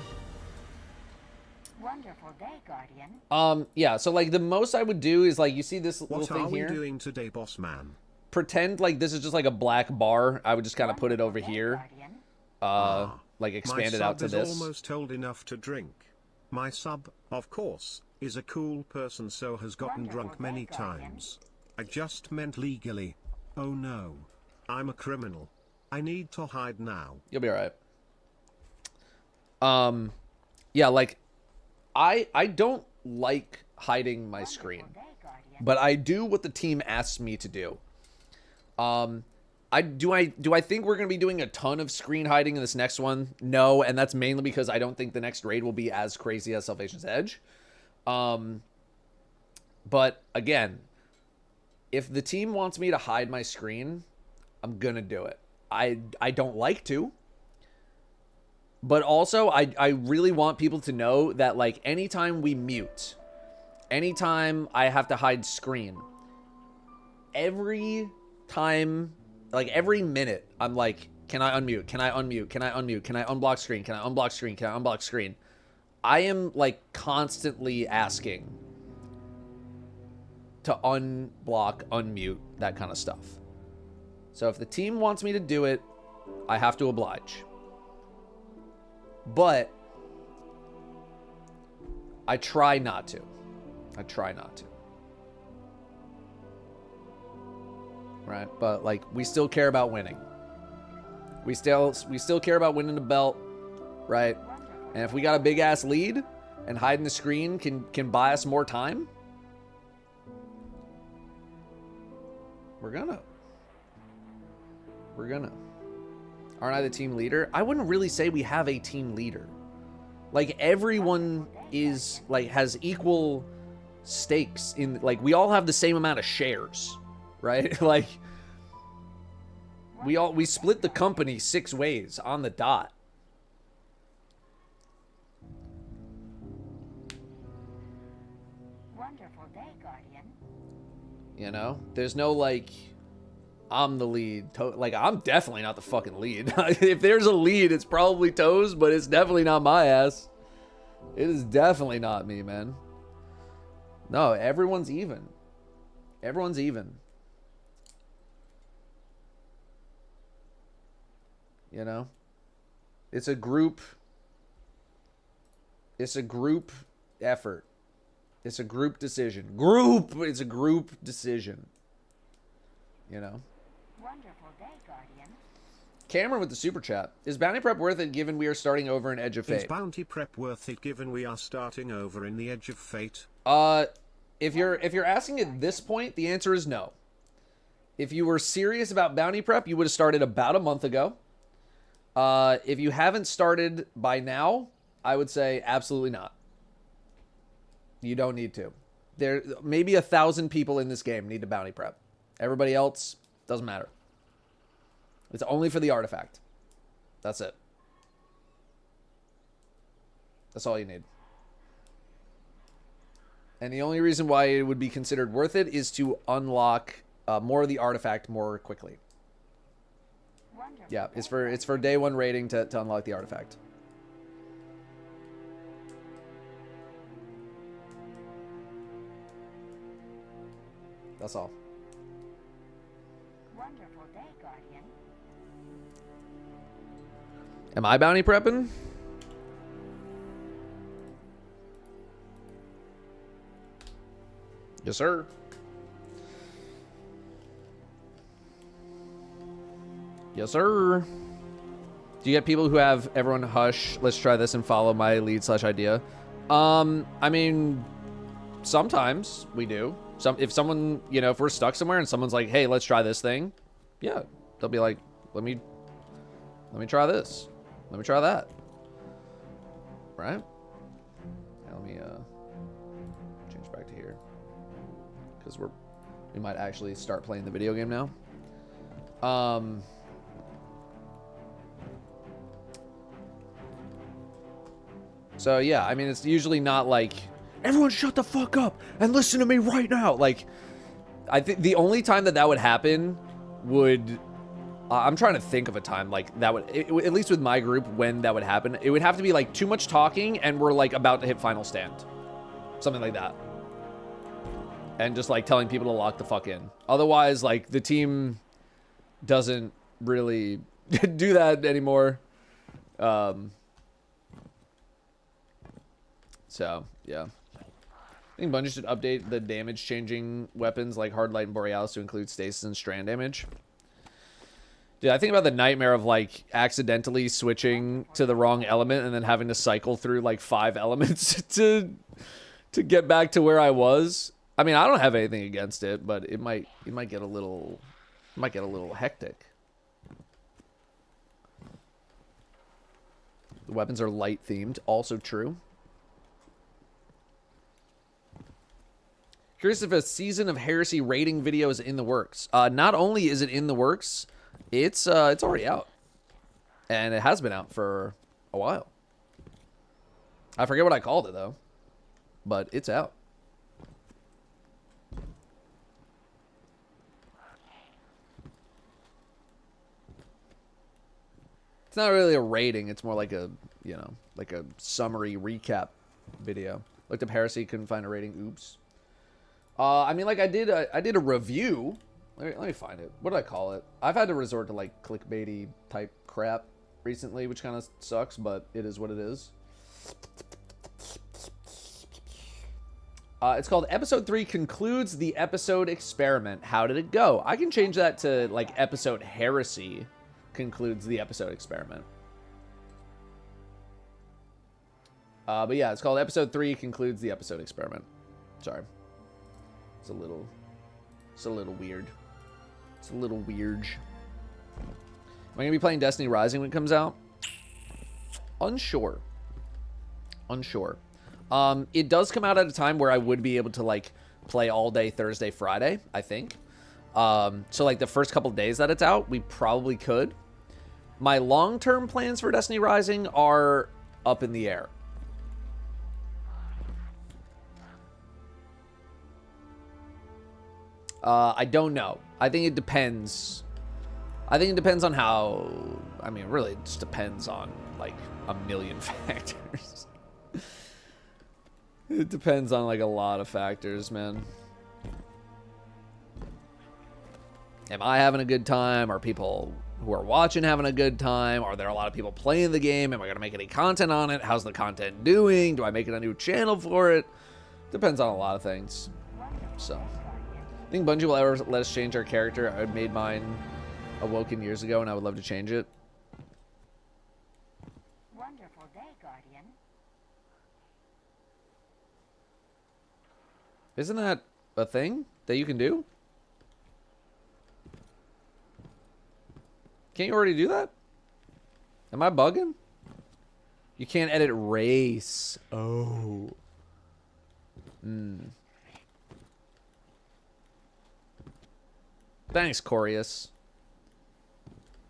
Wonderful day, Guardian. Yeah, so like the most I would do is like, you see this little What thing are we here? doing today, boss man? Pretend like this is just like a black bar. I would just kind of put it over here. Like expand it out to My this. sub is almost old enough to drink. My sub, of course, is a cool person, so has gotten drunk many times. I just meant legally. Oh no. I'm a criminal. I need to hide now. You'll be alright. Yeah, like I don't like hiding my screen, but I do what the team asks me to do. Do I think we're gonna be doing a ton of screen hiding in this next one? No, and that's mainly because I don't think the next raid will be as crazy as Salvation's Edge. But again, if the team wants me to hide my screen, I'm gonna do it. I don't like to. But also, I really want people to know that, like, anytime we mute, anytime I have to hide screen, every time, like, every minute, I'm like, can I unmute? Can I unmute? Can I unmute? Can I unblock screen? Can I unblock screen? Can I unblock screen? I am, like, constantly asking to unblock, unmute, that kind of stuff. So if the team wants me to do it, I have to oblige. But I try not to. I try not to. Right? But like, we still care about winning. We still care about winning the belt, right? And if we got a big ass lead and hiding the screen can buy us more time, we're gonna. Aren't I the team leader? I wouldn't really say we have a team leader. Like, everyone is, like, has equal stakes in, like, we all have the same amount of shares, right? Like, we split the company 6 ways on the dot. Wonderful day, Guardian. You know? There's no, like, I'm the lead. Like, I'm definitely not the fucking lead. If there's a lead, it's probably Toes, but it's definitely not my ass. It is definitely not me, man. No, everyone's even. Everyone's even. You know? It's a group. It's a group effort. It's a group decision. It's a group decision. You know? Wonderful day, Guardian. Cameron with the super chat. Is bounty prep worth it given we are starting over in Edge of Fate? Is bounty prep worth it given we are starting over in the Edge of Fate? If you're asking at this point, the answer is no. If you were serious about bounty prep, you would have started about a month ago. If you haven't started by now, I would say absolutely not. You don't need to. There maybe 1,000 people in this game need to bounty prep. Everybody else doesn't matter. It's only for the artifact. That's it. That's all you need. And the only reason why it would be considered worth it is to unlock more of the artifact more quickly. Wonderful Yeah, it's for day 1 rating to unlock the artifact. That's all. Wonderful day, Guardian. Am I bounty prepping? Yes, sir. Yes, sir. Do you get people who have everyone hush, let's try this and follow my lead/idea? I mean, sometimes we do. If someone, you know, if we're stuck somewhere and someone's like, hey, let's try this thing. Yeah, they'll be like, let me try this. Let me try that. Right? Now let me change back to here. Because we might actually start playing the video game now. So yeah, I mean, it's usually not like, everyone shut the fuck up and listen to me right now. Like, I think the only time that would happen would, I'm trying to think of a time like that would, at least with my group, when that would happen. It would have to be like too much talking and we're like about to hit final stand. Something like that. And just like telling people to lock the fuck in. Otherwise, like, the team doesn't really do that anymore. So, yeah. I think Bungie should update the damage-changing weapons like Hard Light and Borealis to include stasis and strand damage. Dude, I think about the nightmare of, like, accidentally switching to the wrong element and then having to cycle through, like, 5 elements to get back to where I was. I mean, I don't have anything against it, but it might get a little hectic. The weapons are light themed, also true. Curious if a season of Heresy rating video is in the works. Not only is it in the works, it's already out. And it has been out for a while. I forget what I called it though. But it's out. It's not really a rating, it's more like a, you know, like a summary recap video. Looked up Heresy, couldn't find a rating. Oops. I mean, like, I did a review. Let me find it. What did I call it? I've had to resort to, like, clickbaity type crap recently, which kind of sucks, but it is what it is. It's called Episode 3 Concludes the Episode Experiment. How did it go? I can change that to, like, Episode Heresy Concludes the Episode Experiment. But yeah, it's called Episode 3 Concludes the Episode Experiment. Sorry. It's a little weird. It's a little weird. I gonna be playing Destiny Rising when it comes out? Unsure. It does come out at a time where I would be able to like play all day Thursday, Friday, I think. So like the first couple days that it's out, we probably could. My long-term plans for Destiny Rising are up in the air. I don't know. I think it depends. I think it depends on how... I mean, really, it just depends on, like, a million factors. It depends on, like, a lot of factors, man. Am I having a good time? Are people who are watching having a good time? Are there a lot of people playing the game? Am I going to make any content on it? How's the content doing? Do I make it a new channel for it? Depends on a lot of things. So, I think Bungie will ever let us change our character. I made mine Awoken years ago, and I would love to change it. Wonderful day, Guardian. Isn't that a thing that you can do? Can't you already do that? Am I bugging? You can't edit race. Oh. Thanks, Corius.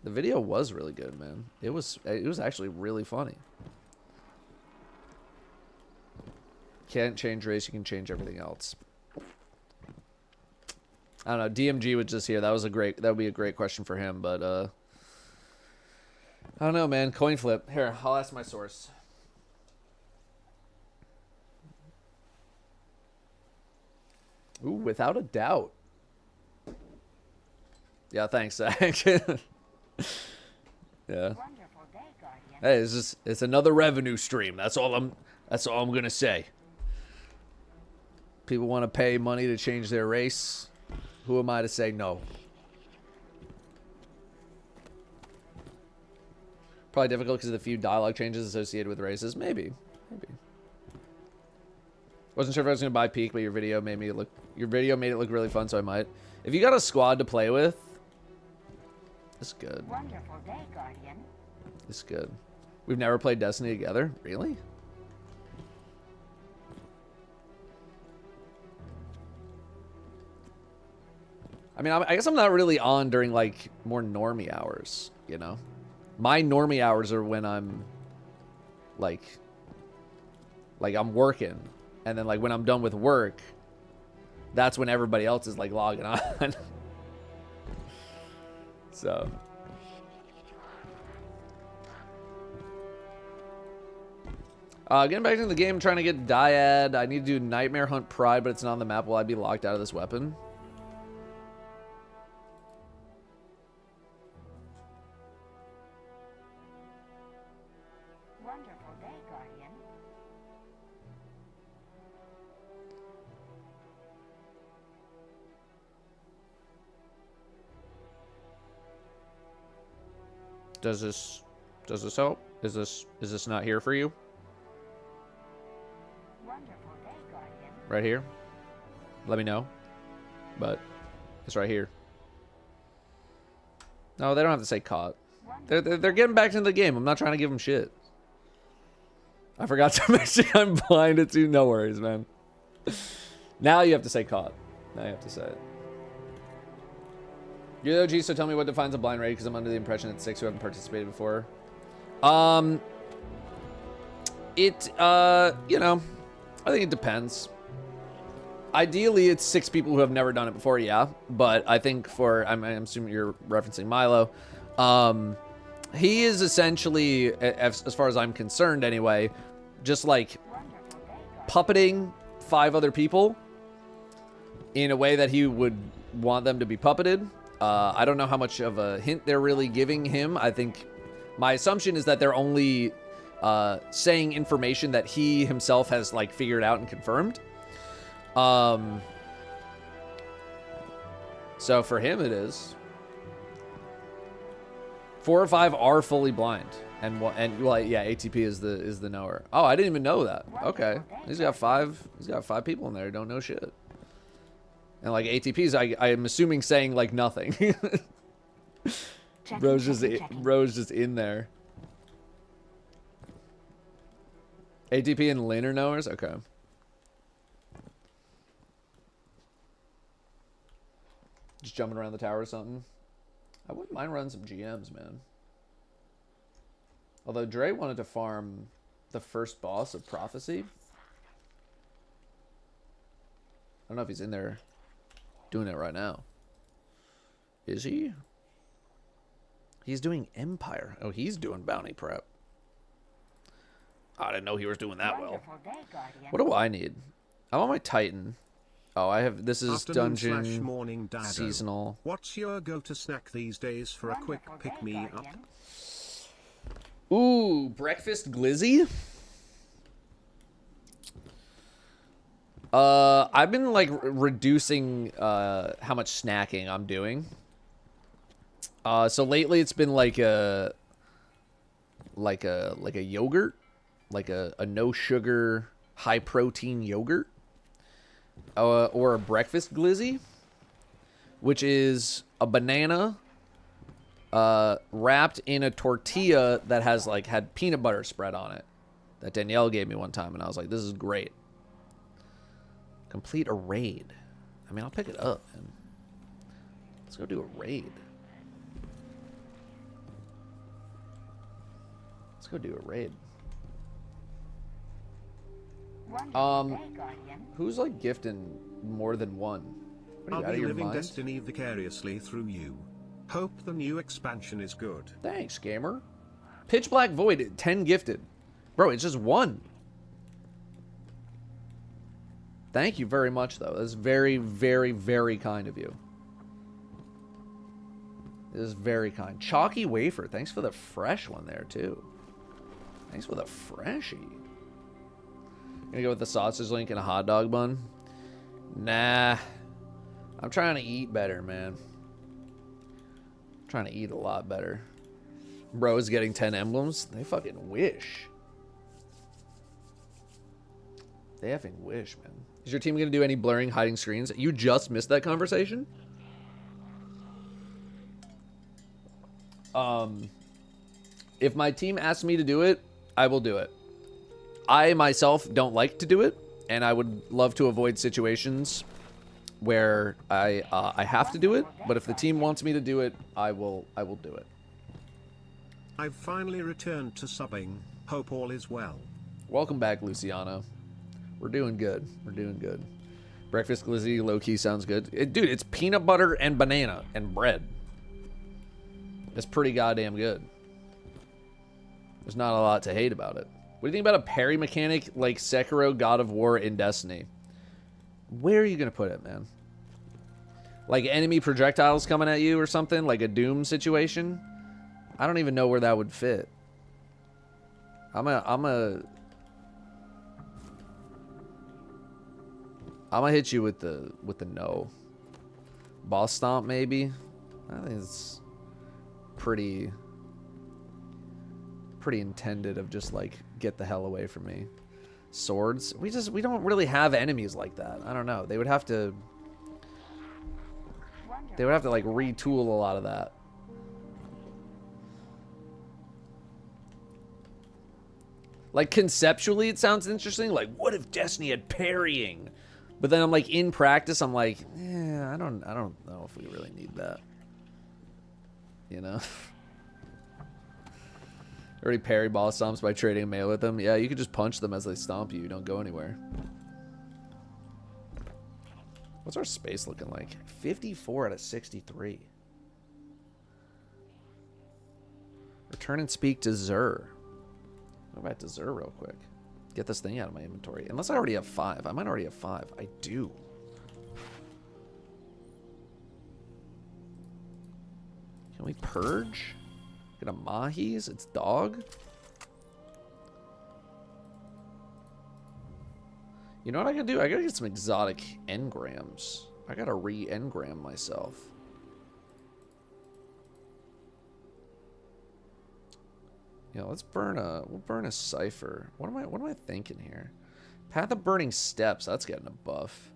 The video was really good, man. It was actually really funny. Can't change race, you can change everything else. I don't know, DMG was just here. That would be a great question for him, but I don't know, man. Coin flip. Here, I'll ask my source. Ooh, without a doubt. Yeah, thanks, Zach. Yeah. Wonderful day, Guardian. Hey, it's another revenue stream. That's all I'm gonna say. People want to pay money to change their race. Who am I to say no? Probably difficult because of the few dialogue changes associated with races. Maybe. Wasn't sure if I was gonna buy Peak, but your video made it look really fun, so I might. If you got a squad to play with, it's good. Wonderful day, Guardian. It's good. We've never played Destiny together? Really? I mean, I guess I'm not really on during, like, more normie hours, you know? My normie hours are when I'm, like I'm working. And then, like, when I'm done with work, that's when everybody else is, like, logging on. So. Getting back into the game, trying to get Dyad. I need to do Nightmare Hunt Pride, but it's not on the map. Will I be locked out of this weapon? Wonderful day, Guardian. Does this help? Is this not here for you? Wonderful day, Guardian. Right here? Let me know. But it's right here. No, they don't have to say caught. They're getting back into the game. I'm not trying to give them shit. I forgot to mention I'm blinded too. No worries, man. Now you have to say caught. Now you have to say it. You're the OG, so tell me what defines a blind raid, because I'm under the impression it's 6 who haven't participated before. You know, I think it depends. Ideally, it's 6 people who have never done it before, yeah. But I think I'm assuming you're referencing Milo. He is essentially, as far as I'm concerned anyway, just like puppeting 5 other people in a way that he would want them to be puppeted. I don't know how much of a hint they're really giving him. I think my assumption is that they're only saying information that he himself has like figured out and confirmed. So for him it is. 4 or 5 are fully blind, and well, yeah, ATP is the knower. Oh, I didn't even know that. Okay, he's got 5 people in there who don't know shit. And like ATP's, I am assuming saying like nothing. Bro's just in there. ATP and laner knowers? Okay. Just jumping around the tower or something. I wouldn't mind running some GMs, man. Although Dre wanted to farm the first boss of Prophecy. I don't know if he's in there doing it right now. Is he? He's doing Empire. Oh, he's doing bounty prep. I didn't know he was doing that well. What do I need? I'm on my Titan. Oh, I have. This is dungeon Morning, Datto. seasonal. What's your go-to snack these days for a quick pick-me-up? Ooh, breakfast glizzy. I've been like reducing how much snacking I'm doing. So lately it's been like a yogurt, like a no sugar, high protein yogurt, or a breakfast glizzy, which is a banana wrapped in a tortilla that has like had peanut butter spread on it, that Danielle gave me one time, and I was like, this is great. Complete a raid. I mean, I'll pick it up, man. Let's go do a raid. Let's go do a raid. Who's like gifting more than one? What are you, I'll out of be your living mind? Destiny vicariously through you. Hope the new expansion is good. Thanks, gamer. Pitch Black Void, 10 gifted. Bro, it's just one. Thank you very much, though. That's very, very, very kind of you. It is very kind. Chalky Wafer, thanks for the fresh one there, too. Thanks for the freshie. Gonna go with the sausage link and a hot dog bun? Nah. I'm trying to eat better, man. I'm trying to eat a lot better. Bro is getting 10 emblems? They fucking wish. They effing wish, man. Is your team gonna do any blurring, hiding screens? You just missed that conversation? If my team asks me to do it, I will do it. I myself don't like to do it, and I would love to avoid situations where I have to do it. But if the team wants me to do it, I will do it. I've finally returned to subbing. Hope all is well. Welcome back, Luciano. We're doing good. We're doing good. Breakfast glizzy, low key sounds good. Dude, it's peanut butter and banana and bread. It's pretty goddamn good. There's not a lot to hate about it. What do you think about a parry mechanic like Sekiro God of War in Destiny? Where are you going to put it, man? Like enemy projectiles coming at you or something? Like a Doom situation? I don't even know where that would fit. I'm gonna hit you with the no. Boss stomp maybe? I think it's pretty intended of just like get the hell away from me. Swords? We don't really have enemies like that. I don't know. They would have to like retool a lot of that. Like conceptually it sounds interesting. Like what if Destiny had parrying? But then I'm like in practice I'm like, I don't know if we really need that. You know? Already parry boss stomps by trading a melee with them. Yeah, you could just punch them as they stomp you. You don't go anywhere. What's our space looking like? 54 out of 63. Return and speak to Zur. Go back to Zur real quick. Get this thing out of my inventory. Unless I already have 5. I might already have 5. I do. Can we purge? Get a Mahis? It's dog? You know what I gotta do? I gotta get some exotic engrams. I gotta re-engram myself. Yeah, we'll burn a cipher. What am I thinking here? Path of Burning Steps, that's getting a buff.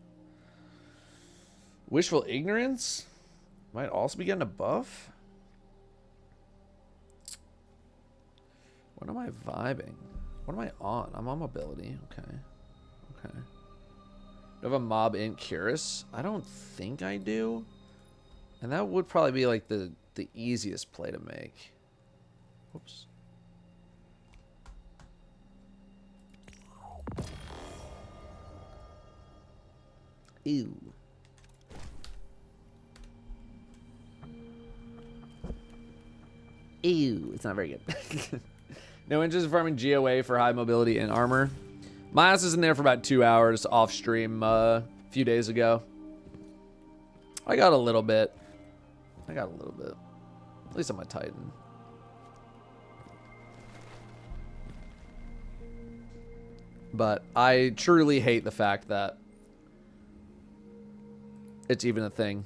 Wishful Ignorance might also be getting a buff. What am I vibing? What am I on? I'm on mobility. Okay. Okay. Do I have a mob in Curious? I don't think I do. And that would probably be like the easiest play to make. Whoops. Ew. Ew. It's not very good. No interest in farming GOA for high mobility and armor. My ass is in there for about 2 hours off stream a few days ago. I got a little bit. At least on my Titan. But I truly hate the fact that it's even a thing.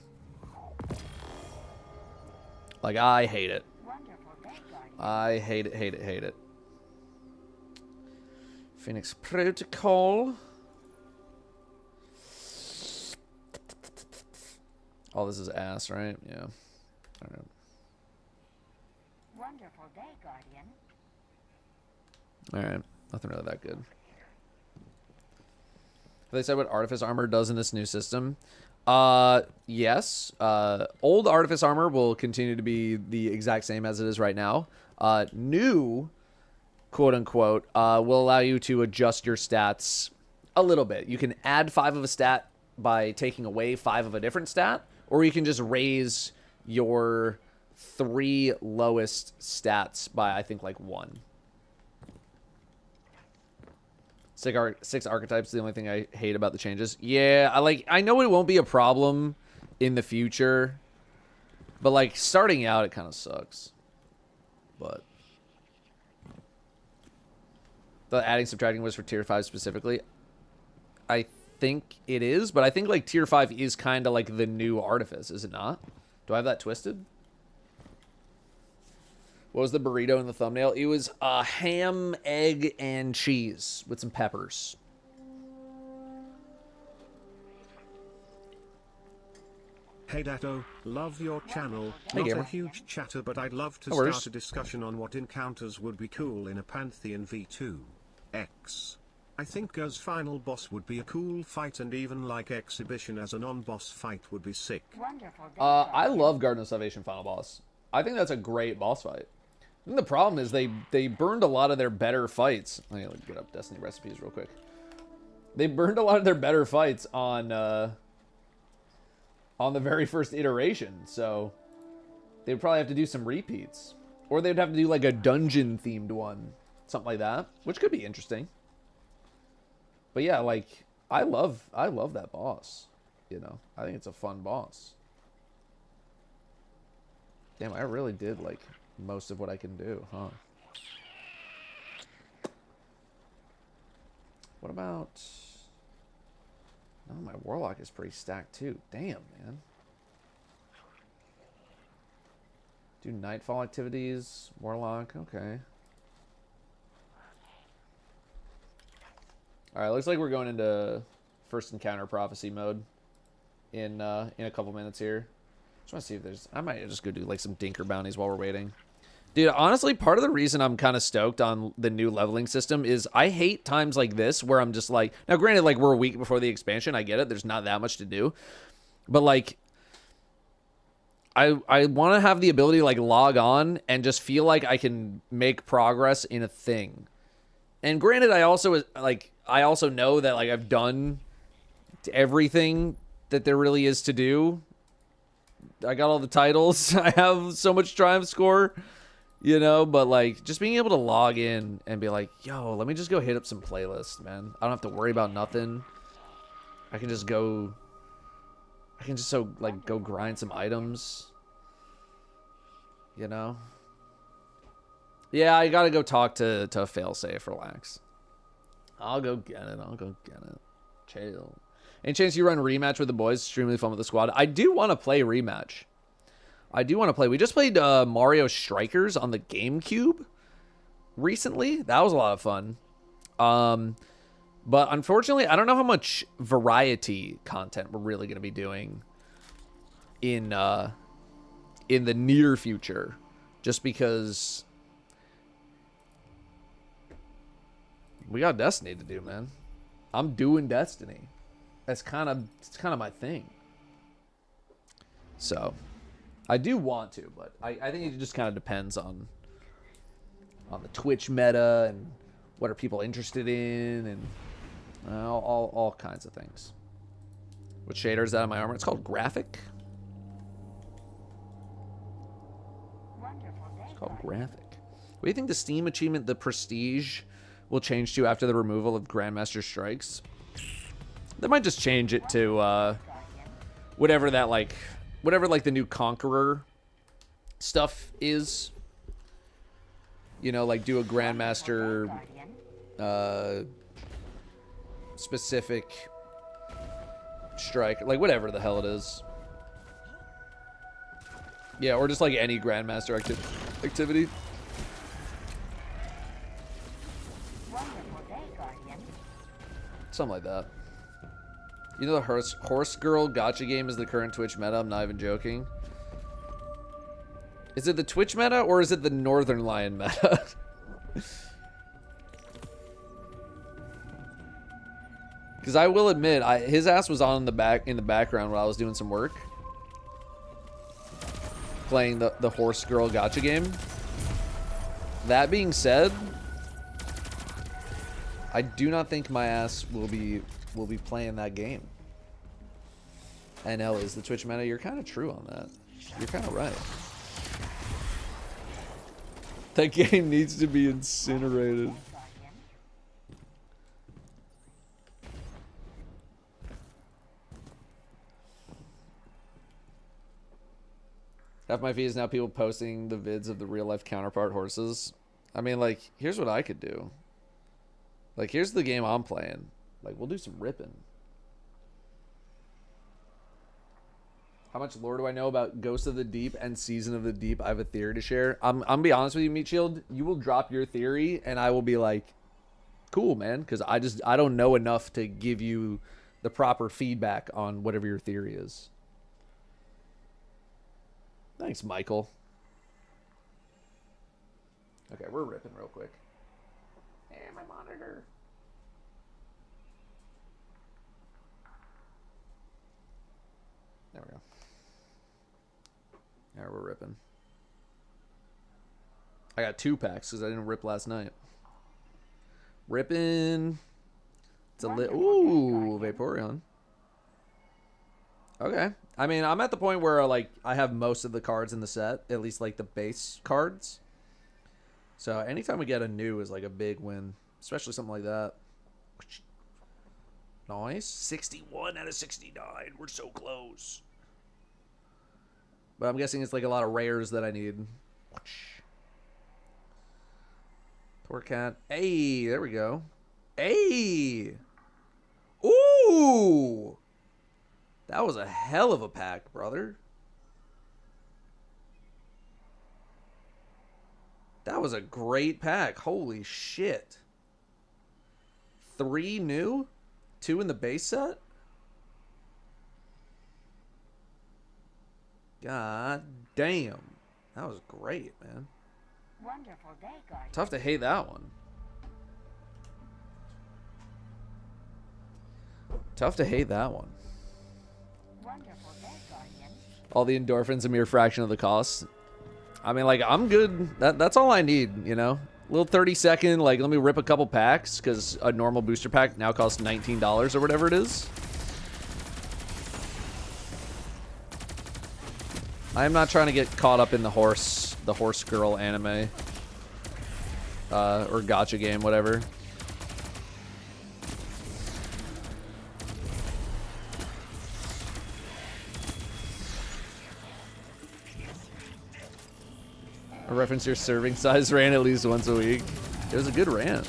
Like, I hate it. I hate it, hate it, hate it. Phoenix Protocol. Oh, this is ass, right? Yeah. All right. Wonderful day, Guardian. All right. Nothing really that good. Have they said what Artifice Armor does in this new system? Yes. Old Artifice Armor will continue to be the exact same as it is right now. New, quote unquote, will allow you to adjust your stats a little bit. You can add 5 of a stat by taking away 5 of a different stat, or you can just raise your 3 lowest stats by, I think, like 1. 6 archetypes is the only thing I hate about the changes. Yeah, I know it won't be a problem in the future, but like starting out, it kind of sucks. But the adding subtracting was for tier 5 specifically. I think it is, but I think like tier 5 is kind of like the new Artifice, is it not? Do I have that twisted? What was the burrito in the thumbnail? It was ham, egg, and cheese with some peppers. Hey Datto, love your channel. Hey, Not gamer. a huge chatter, but I'd love to No worries. start a discussion on what encounters would be cool in a Pantheon V2X. I think as final boss would be a cool fight, and even like exhibition as a non-boss fight would be sick. Wonderful day, I love Garden of Salvation final boss. I think that's a great boss fight. I think the problem is they burned a lot of their better fights. Let me get up Destiny recipes real quick. They burned a lot of their better fights on the very first iteration, so they'd probably have to do some repeats, or they'd have to do like a dungeon themed one, something like that, which could be interesting. But yeah, like I love that boss. You know, I think it's a fun boss. Damn, I really did like most of what I can do, huh? What about... Oh, my Warlock is pretty stacked too. Damn, man. Do Nightfall activities. Warlock, okay. Alright, looks like we're going into first encounter prophecy mode in a couple minutes here. Just want to see if there's... I might just go do like some dinker bounties while we're waiting. Dude, honestly, part of the reason I'm kind of stoked on the new leveling system is I hate times like this where I'm just like... Now, granted, like, we're a week before the expansion. I get it. There's not that much to do. But, like... I want to have the ability to, like, log on and just feel like I can make progress in a thing. And granted, I also know that, like, I've done everything that there really is to do. I got all the titles. I have so much triumph score, you know, but like just being able to log in and be like, yo, let me just go hit up some playlists, man. I don't have to worry about nothing. I can just go go grind some items, you know? Yeah, I gotta go talk to Failsafe. Relax. I'll go get it. Chill. Any chance you run rematch with the boys? Extremely fun with the squad. I do want to play rematch. We just played Mario Strikers on the GameCube recently. That was a lot of fun. But unfortunately, I don't know how much variety content we're really going to be doing in the near future. Just because We got Destiny to do, man. I'm doing Destiny. It's kind of my thing. So, I do want to, but I think it just kind of depends on the Twitch meta and what are people interested in and all kinds of things. What shader is that on my armor? It's called Graphic. It's called Graphic. What do you think the Steam achievement, the Prestige, will change to after the removal of Grandmaster Strikes? They might just change it to whatever the new Conqueror stuff is. You know, like do a Grandmaster specific strike, like whatever the hell it is. Yeah, or just like any Grandmaster activity. Something like that. You know the horse girl gacha game is the current Twitch meta? I'm not even joking. Is it the Twitch meta or is it the Northern Lion meta? Because I will admit, his ass was on in the background while I was doing some work, playing the horse girl gacha game. That being said, I do not think my ass will be playing that game. NL is the Twitch meta. You're kind of true on that. You're kind of right. That game needs to be incinerated. Half my feed is now people posting the vids of the real life counterpart horses. I mean, like, here's what I could do. Like, here's the game I'm playing. Like, we'll do some ripping. How much lore do I know about Ghost of the Deep and Season of the Deep? I have a theory to share. I'm gonna be honest with you, Meat Shield. You will drop your theory, and I will be like, cool, man. Because I don't know enough to give you the proper feedback on whatever your theory is. Thanks, Michael. Okay, we're ripping real quick. Hey, my monitor. There we go. There, we're ripping. I got 2 packs because I didn't rip last night. Ripping. It's a ooh, Vaporeon. Okay. I mean, I'm at the point where like I have most of the cards in the set, at least like the base cards. So anytime we get a new is like a big win, especially something like that. Nice. 61 out of 69. We're so close. But I'm guessing it's like a lot of rares that I need. Torcat. Hey, there we go. Hey. Ooh. That was a hell of a pack, brother. That was a great pack. Holy shit. 3 new? 2 in the base set? God damn. That was great, man. Wonderful day, Guardian. Tough to hate that one. Tough to hate that one. Wonderful day, Guardian. All the endorphins, a mere fraction of the cost. I mean, like, I'm good. That's all I need, you know? Little 30-second, like, let me rip a couple packs, because a normal booster pack now costs $19 or whatever it is. I'm not trying to get caught up in the horse girl anime. Or gacha game, whatever. A reference to your serving size ran at least once a week. It was a good rant.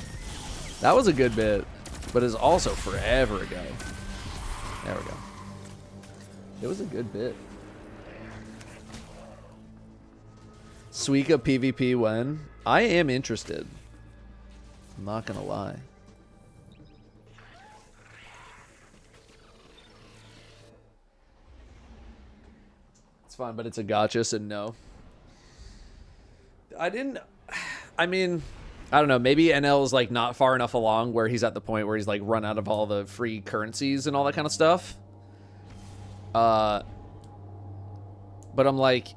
That was a good bit, but it's also forever ago. There we go. It was a good bit. Suika PvP when? I am interested. I'm not gonna lie. It's fun, but it's a gotcha, so no. I mean, I don't know, maybe NL is like not far enough along where he's at the point where he's like run out of all the free currencies and all that kind of stuff. But I'm like,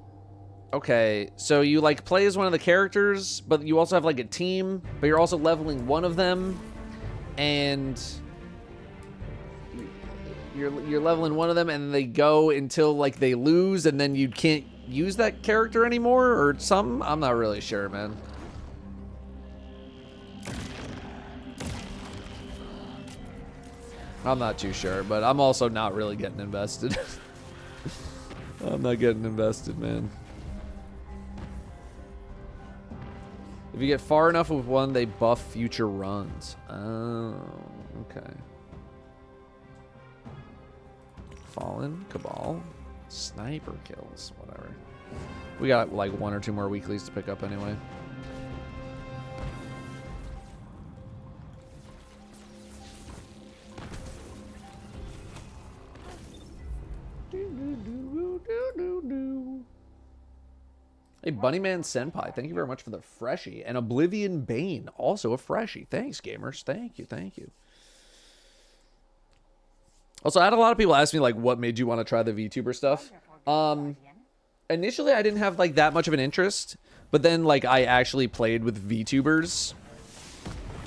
okay, so you like play as one of the characters, but you also have like a team, but you're also leveling one of them, and you're leveling one of them, and they go until like they lose, and then you can't use that character anymore, or something. I'm not really sure, man. I'm not too sure, but I'm also not really getting invested. I'm not getting invested, man. If you get far enough with one, they buff future runs. Oh, okay. Fallen, Cabal, Sniper kills, whatever. We got like 1 or 2 more weeklies to pick up anyway. Hey, Bunnyman Senpai, thank you very much for the freshie. And Oblivion Bane, also a freshie. Thanks, gamers. Thank you, thank you. Also, I had a lot of people ask me, like, what made you want to try the VTuber stuff? Initially, I didn't have, like, that much of an interest. But then, like, I actually played with VTubers.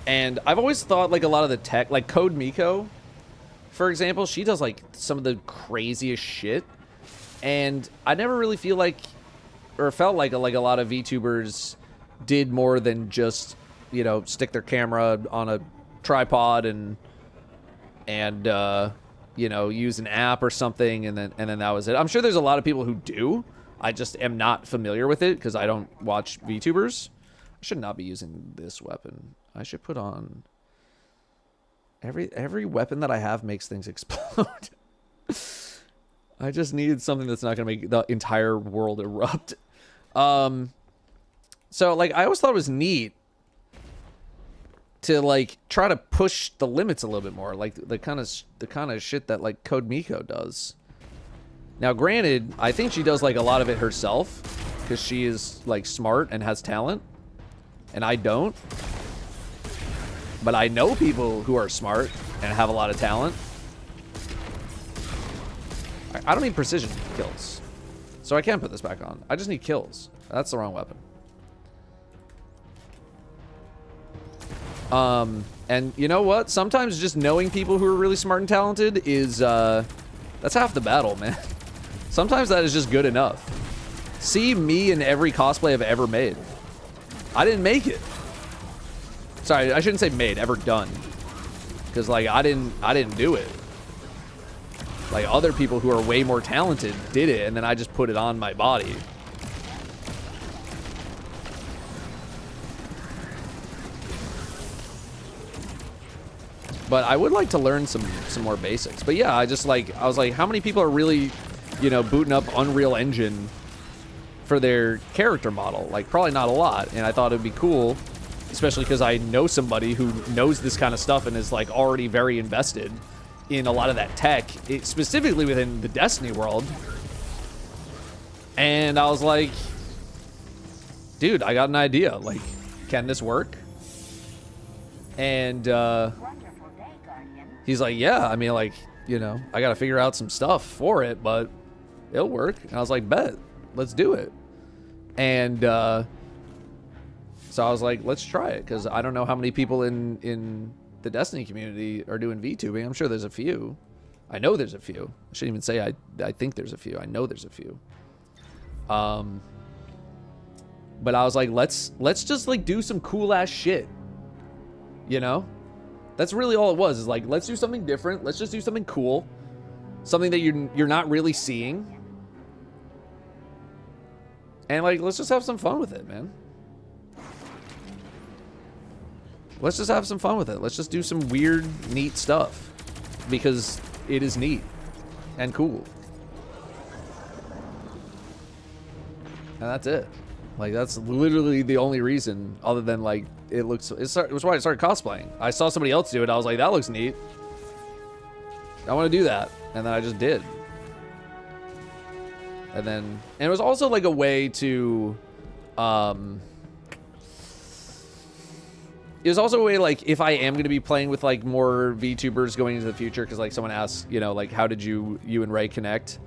And I've always thought, like, a lot of the tech, like Code Miko, for example, she does, like, some of the craziest shit. And I never really feel like, or felt like a lot of VTubers did more than just, you know, stick their camera on a tripod and you know, use an app or something, and then that was it. I'm sure there's a lot of people who do. I just am not familiar with it because I don't watch VTubers. I should not be using this weapon. I should put on every weapon that I have makes things explode. I just needed something that's not going to make the entire world erupt. So, like, I always thought it was neat to, like, try to push the limits a little bit more. Like, the kind of shit that, like, Code Miko does. Now, granted, I think she does, like, a lot of it herself. Because she is, like, smart and has talent. And I don't. But I know people who are smart and have a lot of talent. I don't need precision kills. So I can put this back on. I just need kills. That's the wrong weapon. And you know what? Sometimes just knowing people who are really smart and talented is, that's half the battle, man. Sometimes that is just good enough. See me in every cosplay I've ever made. I didn't make it. Sorry, I shouldn't say made, ever done. Because, like, I didn't do it. Like, other people who are way more talented did it, and then I just put it on my body. But I would like to learn some more basics. But yeah, I was like, how many people are really, you know, booting up Unreal Engine for their character model? Like, probably not a lot. And I thought it'd be cool, especially because I know somebody who knows this kind of stuff and is, like, already very invested in a lot of that tech, specifically within the Destiny world. And I was like, dude, I got an idea. Like, can this work? And he's like, yeah, I mean, like, you know, I gotta figure out some stuff for it, but it'll work. And I was like, bet, let's do it. And so I was like, let's try it, because I don't know how many people in the Destiny community are doing VTubing. I'm sure there's a few. I know there's a few. I shouldn't even say I think there's a few. I know there's a few. But I was like, let's just, like, do some cool ass shit. You know? That's really all it was, is like, let's do something different. Let's just do something cool. Something that you're not really seeing. And, like, let's just have some fun with it, man. Let's just have some fun with it. Let's just do some weird, neat stuff. Because it is neat. And cool. And that's it. Like, that's literally the only reason, other than, like, it was why I started cosplaying. I saw somebody else do it. I was like, that looks neat. I want to do that. And then I just did. And it was also, like, a way to, it was also a way, like, if I am going to be playing with, like, more VTubers going into the future, because, like, someone asked, you know, like, how did you and Ray connect?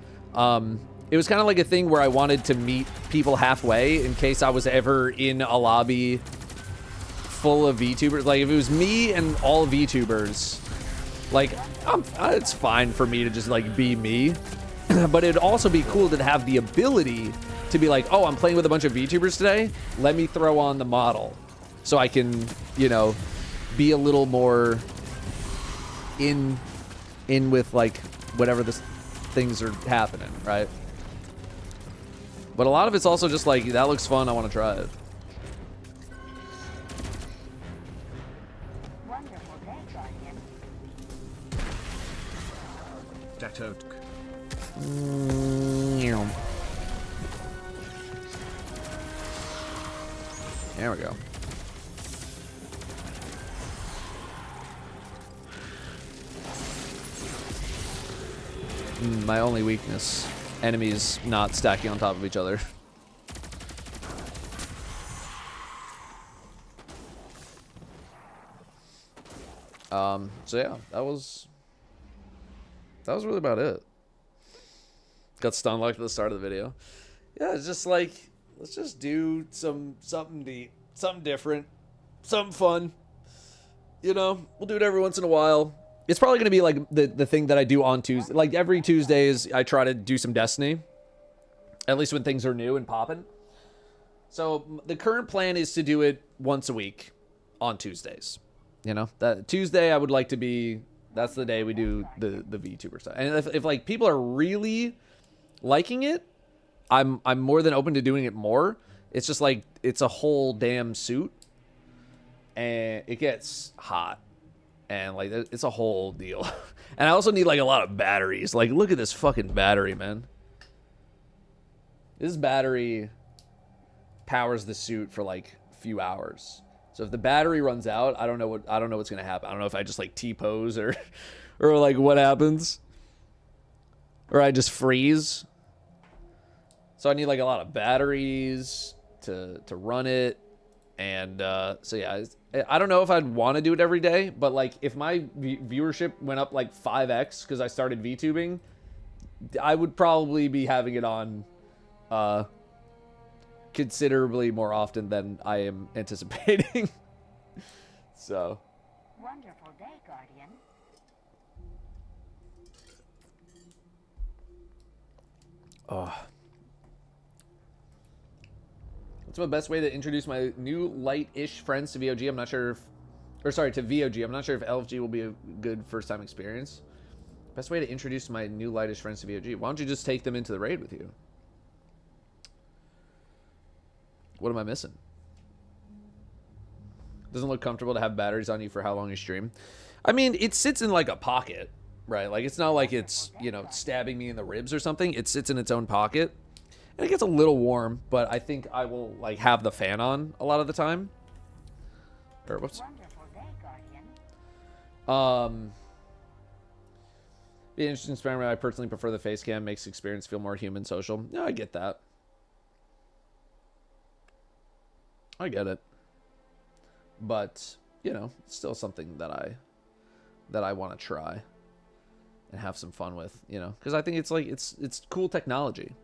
It was kind of like a thing where I wanted to meet people halfway in case I was ever in a lobby full of VTubers. Like, if it was me and all VTubers, like, it's fine for me to just, like, be me. But it'd also be cool to have the ability to be like, oh, I'm playing with a bunch of VTubers today. Let me throw on the model so I can, you know, be a little more in with, like, whatever the things are happening, right? But a lot of it's also just like, that looks fun, I want to try it. Wonderful day, Guardian. Datto. There we go. My only weakness. Enemies not stacking on top of each other. So yeah, that was really about it. Got stun locked at the start of the video. Yeah, it's just like, let's just do something different, something fun. You know, we'll do it every once in a while. It's probably going to be like the thing that I do on Tuesday. Like every Tuesdays, I try to do some Destiny. At least when things are new and popping. So the current plan is to do it once a week on Tuesdays. You know, that Tuesday I would like to be, that's the day we do the VTuber stuff. And if like people are really liking it, I'm more than open to doing it more. It's just like, it's a whole damn suit. And it gets hot. And like, it's a whole deal. And I also need like a lot of batteries. Like, look at this fucking battery, man. This battery powers the suit for like a few hours. So if the battery runs out, I don't know what's gonna happen. I don't know if I just like T-pose or like what happens. Or I just freeze. So I need like a lot of batteries to run it. And so yeah, I don't know if I'd want to do it every day, but like if my viewership went up like 5x because I started VTubing, I would probably be having it on considerably more often than I am anticipating. So. Wonderful day, Guardian. Oh. What's my best way to introduce my new light-ish friends to VOG? I'm not sure if, or sorry, to VOG. I'm not sure if LFG will be a good first-time experience. Best way to introduce my new light-ish friends to VOG. Why don't you just take them into the raid with you? What am I missing? Doesn't look comfortable to have batteries on you for how long you stream. I mean, it sits in like a pocket, right? Like it's not like it's, you know, stabbing me in the ribs or something. It sits in its own pocket. And it gets a little warm, but I think I will like have the fan on a lot of the time. Or whoops. Wonderful day, Guardian. Be an interesting experiment. I personally prefer the face cam. Makes the experience feel more human, social. No, I get that. I get it. But, you know, it's still something that I want to try and have some fun with, you know, because I think it's like it's cool technology.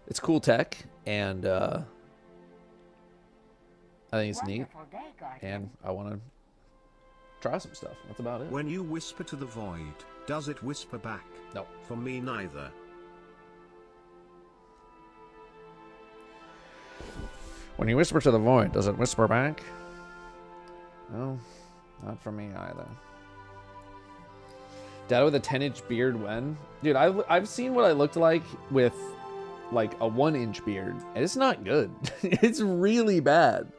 It's cool tech, and I think it's neat, Wonderful day, Guardian. and I want to try some stuff. That's about it. When you whisper to the void, does it whisper back? No. For me neither. When you whisper to the void, does it whisper back? No, not for me either. Dad with a 10-inch beard when? Dude, I've seen what I looked like with like a 1-inch beard, and it's not good. It's really bad.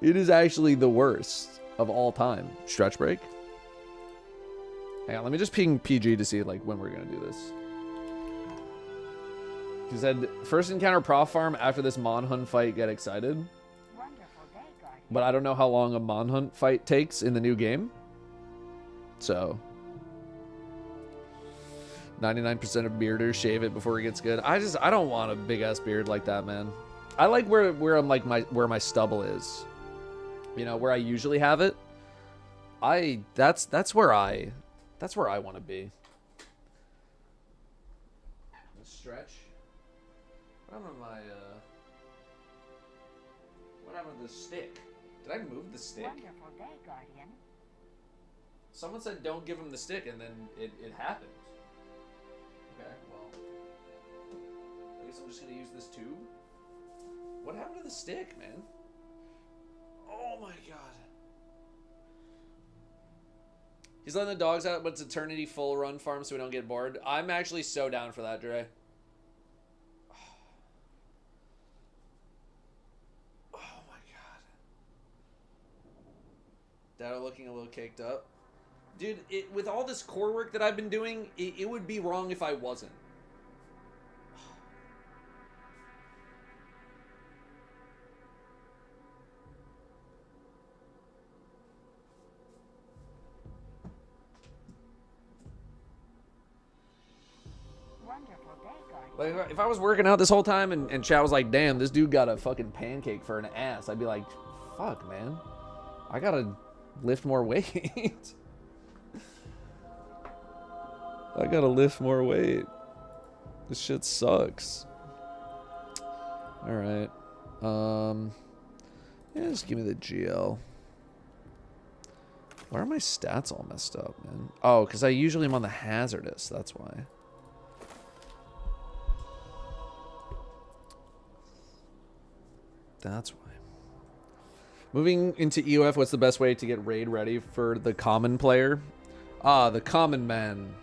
It is actually the worst of all time. Stretch break. Hang on, let me just ping PG to see like when we're gonna do this. He said, first encounter Prof Farm after this Monhunt fight, get excited. Wonderful day, Guardian. But I don't know how long a Monhunt fight takes in the new game. So 99% of bearders shave it before it gets good. I don't want a big ass beard like that, man. I like where I'm like where my stubble is. you know, where I usually have it, that's where I want to be. Stretch. What happened to my what happened to the stick? Did I move the stick? Wonderful day, Guardian. Someone said don't give him the stick, and then it happened. Okay, well, I guess I'm just gonna use this tube. What happened to the stick, man? Oh my god. He's letting the dogs out, but it's Eternity full run farm so we don't get bored. I'm actually so down for that, Dre. Oh my god. Datto looking a little caked up. Dude, with all this core work that I've been doing, it would be wrong if I wasn't. Wonderful day, Guardian. Like, if I was working out this whole time and chat was like, damn, this dude got a fucking pancake for an ass, I'd be like, fuck, man. I gotta lift more weight. I gotta lift more weight. This shit sucks. Alright. Yeah, just give me the GL. Why are my stats all messed up, man? Oh, because I usually am on the hazardous, that's why. That's why. Moving into EOF, what's the best way to get raid ready for the common player? Ah, the common man.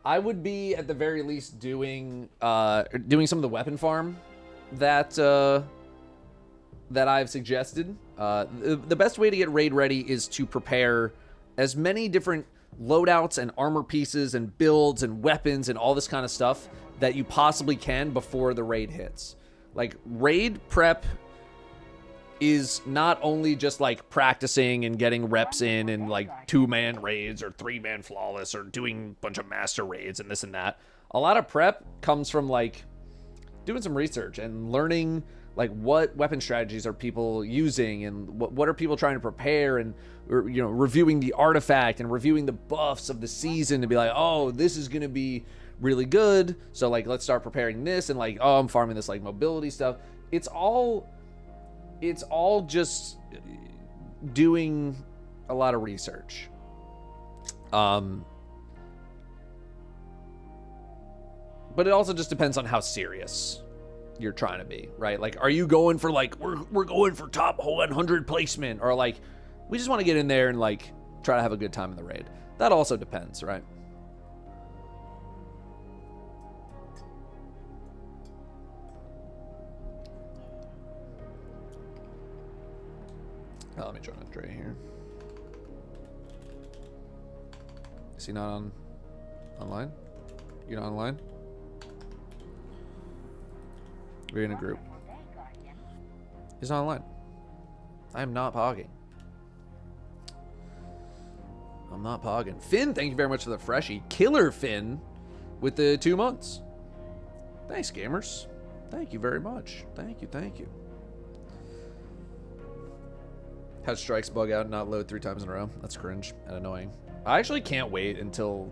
I would be at the very least doing some of the weapon farm that that I've suggested. The best way to get raid ready is to prepare as many different loadouts and armor pieces and builds and weapons and all this kind of stuff that you possibly can before the raid hits. Like, raid prep is not only just like practicing and getting reps in and like 2-man raids or 3-man flawless or doing a bunch of master raids and this and that. A lot of prep comes from like doing some research and learning like what weapon strategies are people using and what are people trying to prepare, and, you know, reviewing the artifact and reviewing the buffs of the season to be like, oh, this is going to be really good, so like let's start preparing this, and like, oh, I'm farming this like mobility stuff. It's all just doing a lot of research. But it also just depends on how serious you're trying to be, right? Like, are you going for like, we're going for top 100 placement, or like, we just want to get in there and like try to have a good time in the raid? That also depends, right? Oh, let me join Dre here. Is he not online? You're not online? We're in a group. He's not online. I am not pogging. I'm not pogging. Finn, thank you very much for the freshie. Killer Finn with the 2 months. Thanks, gamers. Thank you very much. Thank you, thank you. Had strikes bug out and not load 3 times in a row. That's cringe and annoying. I actually can't wait until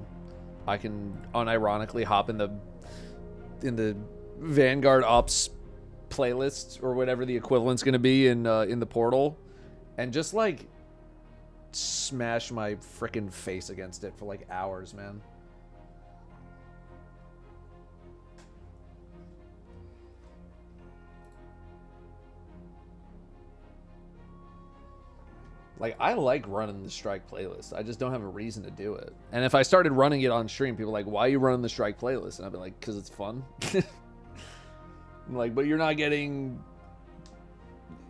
I can unironically hop in the Vanguard Ops playlist or whatever the equivalent's gonna be in the portal, and just like smash my frickin' face against it for like hours, man. Like, I like running the Strike playlist. I just don't have a reason to do it. And if I started running it on stream, people are like, why are you running the Strike playlist? And I'd be like, because it's fun. I'm like, but you're not getting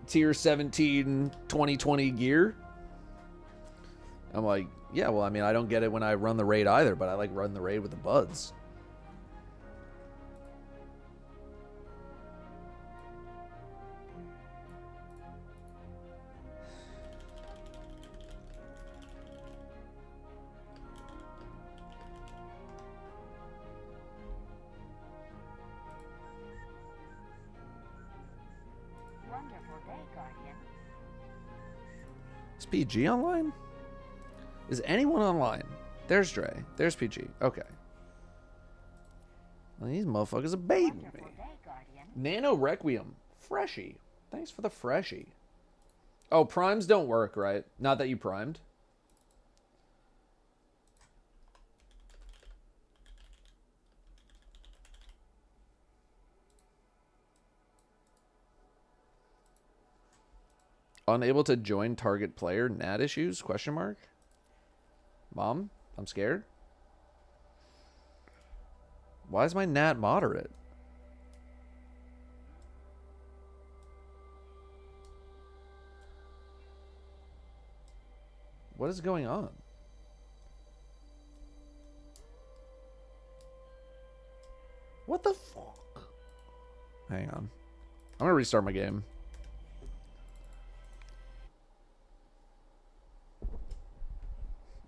tier 17 2020 gear? I'm like, yeah, well, I mean, I don't get it when I run the raid either, but I like running the raid with the buds. PG online? Is anyone online? There's Dre. There's PG. Okay. Well, these motherfuckers are baiting me. Nano Requiem. Freshie. Thanks for the freshie. Oh, primes don't work, right? Not that you primed. Unable to join target player. NAT issues? Question mark. Mom, I'm scared. Why is my NAT moderate? What is going on? What the fuck? Hang on. I'm gonna restart my game.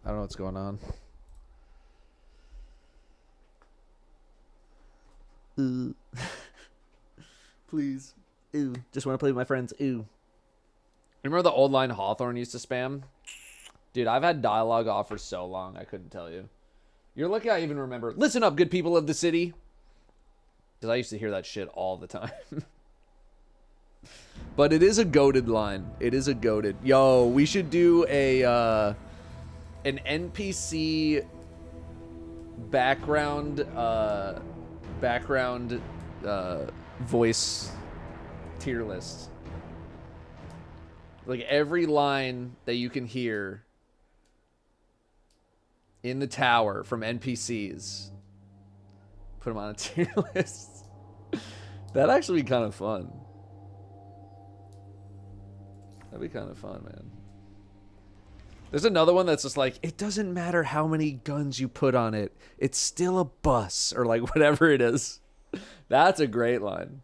I don't know what's going on. Please. Ooh. Just want to play with my friends. Ooh. Remember the old line Hawthorne used to spam? Dude, I've had dialogue off for so long, I couldn't tell you. You're lucky I even remember. Listen up, good people of the city. Because I used to hear that shit all the time. But it is a goated line. It is a goated. Yo, we should do a an NPC background voice tier list. Like every line that you can hear in the tower from NPCs, put them on a tier list. That'd actually be kind of fun. That'd be kind of fun, man. There's another one that's just like, it doesn't matter how many guns you put on it, it's still a bus, or like whatever it is. That's a great line.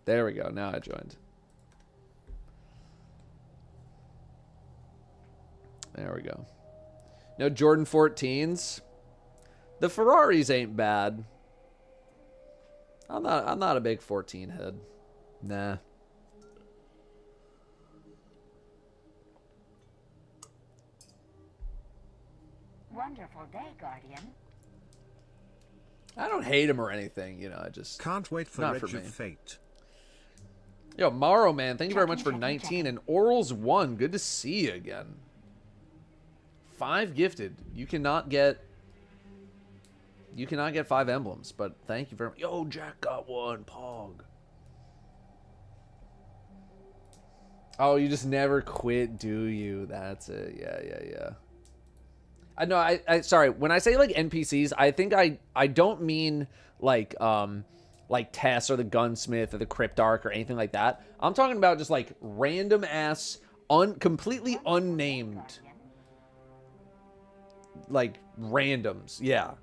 There we go. Now I joined. There we go. No Jordan 14s. The Ferraris ain't bad. I'm not a big 14 head. Nah. Wonderful day, Guardian. I don't hate him or anything, you know. I just can't wait for not Edge for me. of Fate. Yo, Morrow, man, thank you very much for 19 and Orals 1. Good to see you again. 5 gifted. You cannot get 5 emblems, but thank you very much. Yo, Jack got 1. Pog. Oh, you just never quit, do you? That's it. Yeah. I know. I sorry. When I say like NPCs, I think I don't mean like Tess or the Gunsmith or the Cryptarch or anything like that. I'm talking about just like random ass, completely unnamed, like randoms. Yeah,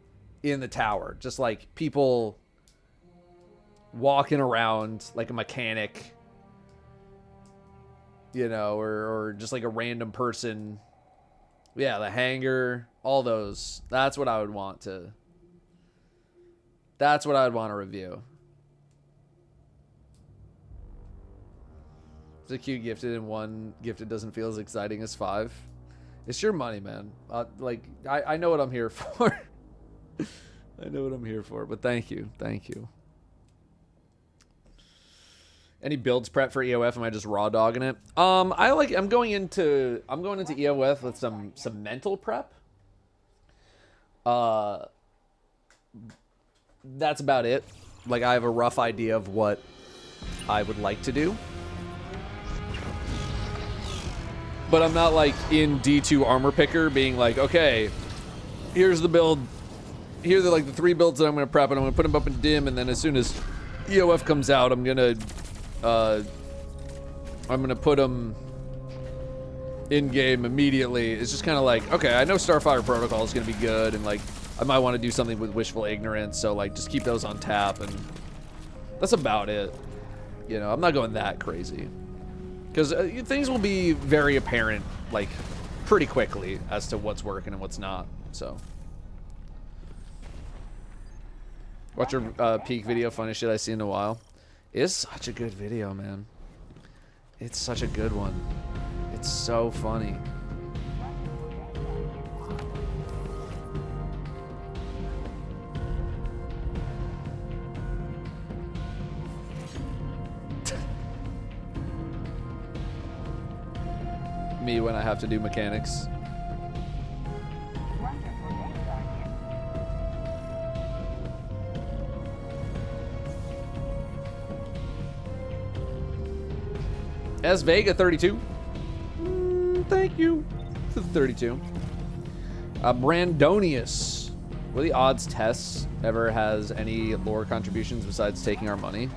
in the tower, just like people walking around like a mechanic, you know, or just like a random person. Yeah, the hangar, all those. That's what I would want to. That's what I would want to review. It's a cute gifted and 1 gifted doesn't feel as exciting as 5. It's your money, man. Like I know what I'm here for. I know what I'm here for. But thank you. Any builds prep for EOF? Am I just raw dogging it? I'm going into EOF with some mental prep. That's about it. Like I have a rough idea of what I would like to do. But I'm not like in D2 armor picker being like, okay, here's the build. Here are like the 3 builds that I'm going to prep, and I'm going to put them up in dim, and then as soon as EOF comes out, I'm going to put them in game immediately. It's just kind of like, okay, I know Starfire Protocol is going to be good, and like I might want to do something with Wishful Ignorance, so like just keep those on tap, and that's about it. You know, I'm not going that crazy because things will be very apparent like pretty quickly as to what's working and what's not. So watch your peak video, funniest shit I see in a while. It's such a good video, man. It's such a good one. It's so funny. Me when I have to do mechanics. Wonderful day, Guardian. S Vega 32. Thank you for the 32. Brandonius. What are the odds Tess ever has any lore contributions besides taking our money?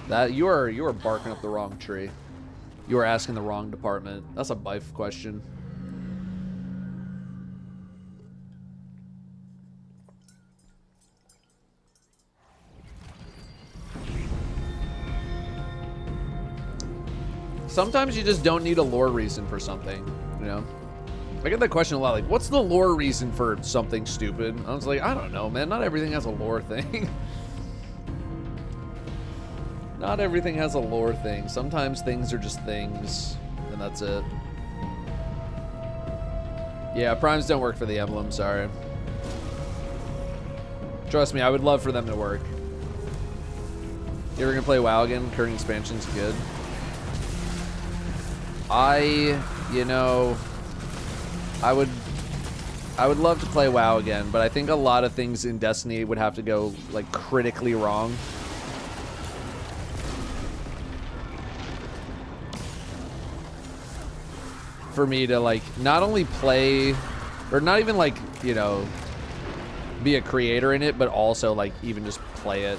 That you are barking up the wrong tree. You are asking the wrong department. That's a bife question. Sometimes you just don't need a lore reason for something, you know? I get that question a lot, like, what's the lore reason for something stupid? I was like, I don't know, man. Not everything has a lore thing. Not everything has a lore thing. Sometimes things are just things, and that's it. Yeah, primes don't work for the emblem, sorry. Trust me, I would love for them to work. You ever gonna play WoW again? Current expansion's good. You know, I would love to play WoW again, but I think a lot of things in Destiny would have to go, like, critically wrong. For me to, like, not only play, or not even, like, you know, be a creator in it, but also, like, even just play it.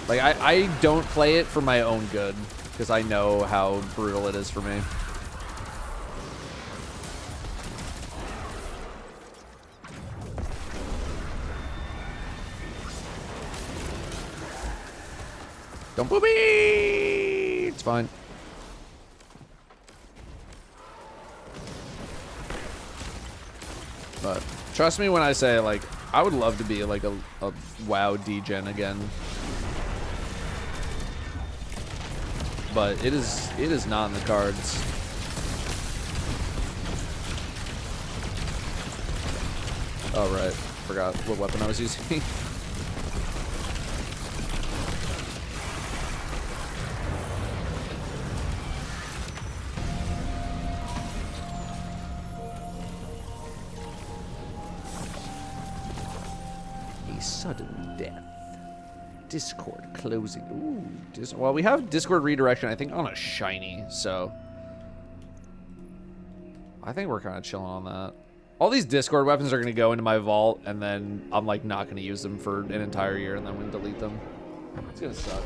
Like, I don't play it for my own good, because I know how brutal it is for me. Don't booby! It's fine. But trust me when I say, like, I would love to be like a WoW degen again. But it is not in the cards. Oh right, forgot what weapon I was using. Sudden death. Discord closing. Ooh. Well, we have Discord redirection, I think, on a shiny, so I think we're kind of chilling on that. All these Discord weapons are going to go into my vault, and then I'm, like, not going to use them for an entire year, and then we delete them. It's going to suck.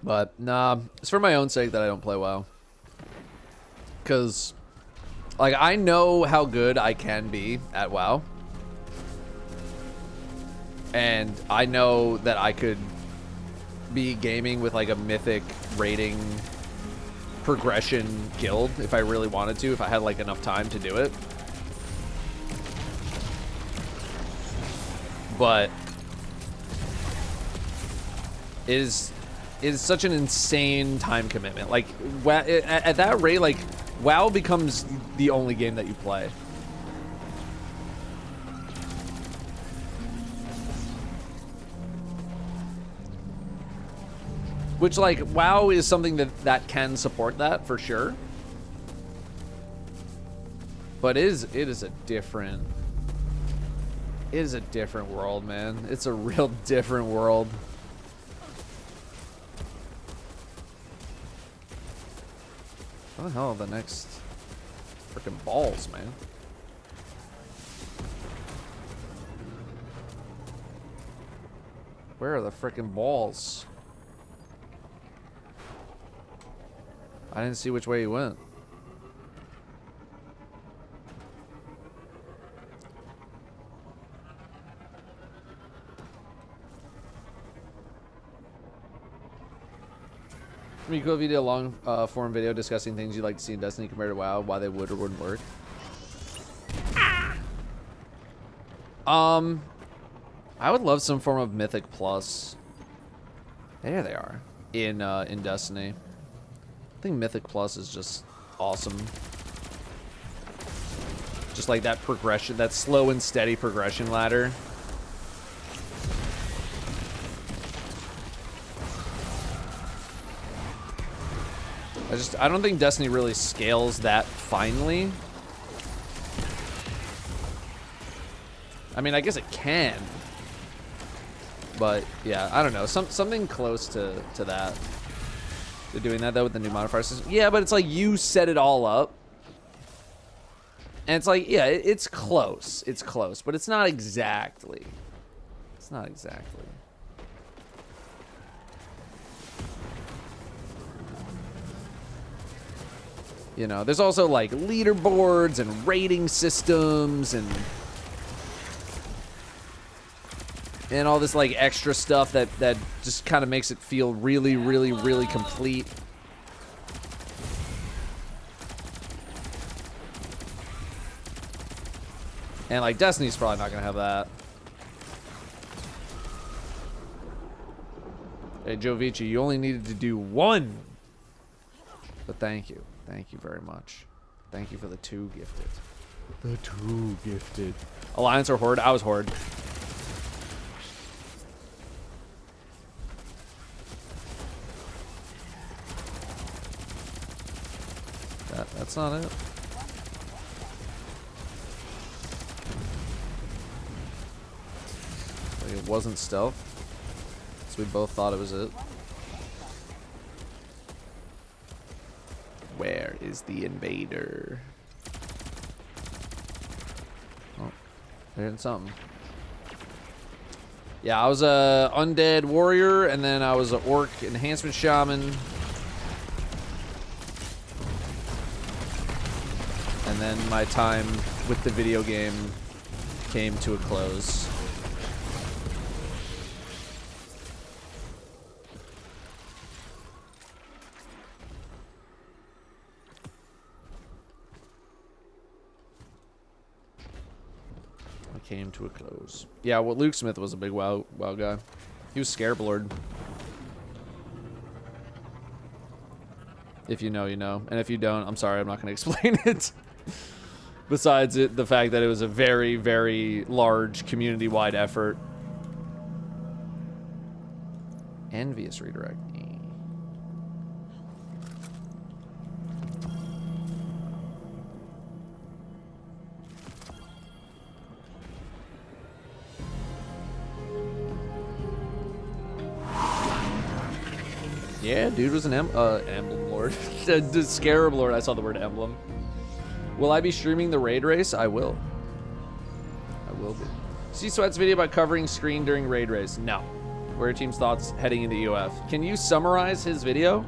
But, nah, it's for my own sake that I don't play WoW. Because, like, I know how good I can be at WoW. And I know that I could be gaming with, like, a mythic rating progression guild if I really wanted to, if I had, like, enough time to do it. But it is such an insane time commitment. Like, at that rate, like, WoW becomes the only game that you play. Which, like, WoW is something that can support that, for sure. But it is a different world, man. It's a real different world. What the hell are the next freaking balls, man? Where are the freaking balls? I didn't see which way he went. It'd be cool if you did a long form video discussing things you'd like to see in Destiny compared to WoW, why they would or wouldn't work. I would love some form of Mythic Plus. There they are in Destiny. I think Mythic Plus is just awesome. Just like that progression, that slow and steady progression ladder. I don't think Destiny really scales that finely. I mean, I guess it can. But yeah, I don't know. Something close to that. They're doing that though with the new modifier system. Yeah, but it's like you set it all up. And it's like, yeah, it's close. It's close, but it's not exactly. It's not exactly. You know, there's also like leaderboards and rating systems and all this like extra stuff that just kind of makes it feel really, really, really complete. And like Destiny's probably not gonna have that. Hey, Joe Vici, you only needed to do one. But thank you. Thank you very much. Thank you for the 2 gifted. The 2 gifted. Alliance or Horde? I was Horde. That's not it. Like it wasn't stealth. So we both thought it was it. Where is the invader? Oh, they're hitting something. Yeah, I was a undead warrior, and then I was an orc enhancement shaman. And then my time with the video game came to a close. Came to a close. Yeah, well, Luke Smith was a big WoW guy. He was Scarab. If you know, you know. And if you don't, I'm sorry, I'm not going to explain it. Besides the fact that it was a very, very large community-wide effort. Envious redirect. Yeah, dude was an emblem lord. The Scarab Lord, I saw the word emblem. Will I be streaming the raid race? I will. I will be. See Sweat's video about covering screen during raid race? No. What are your team's thoughts heading into UF? Can you summarize his video?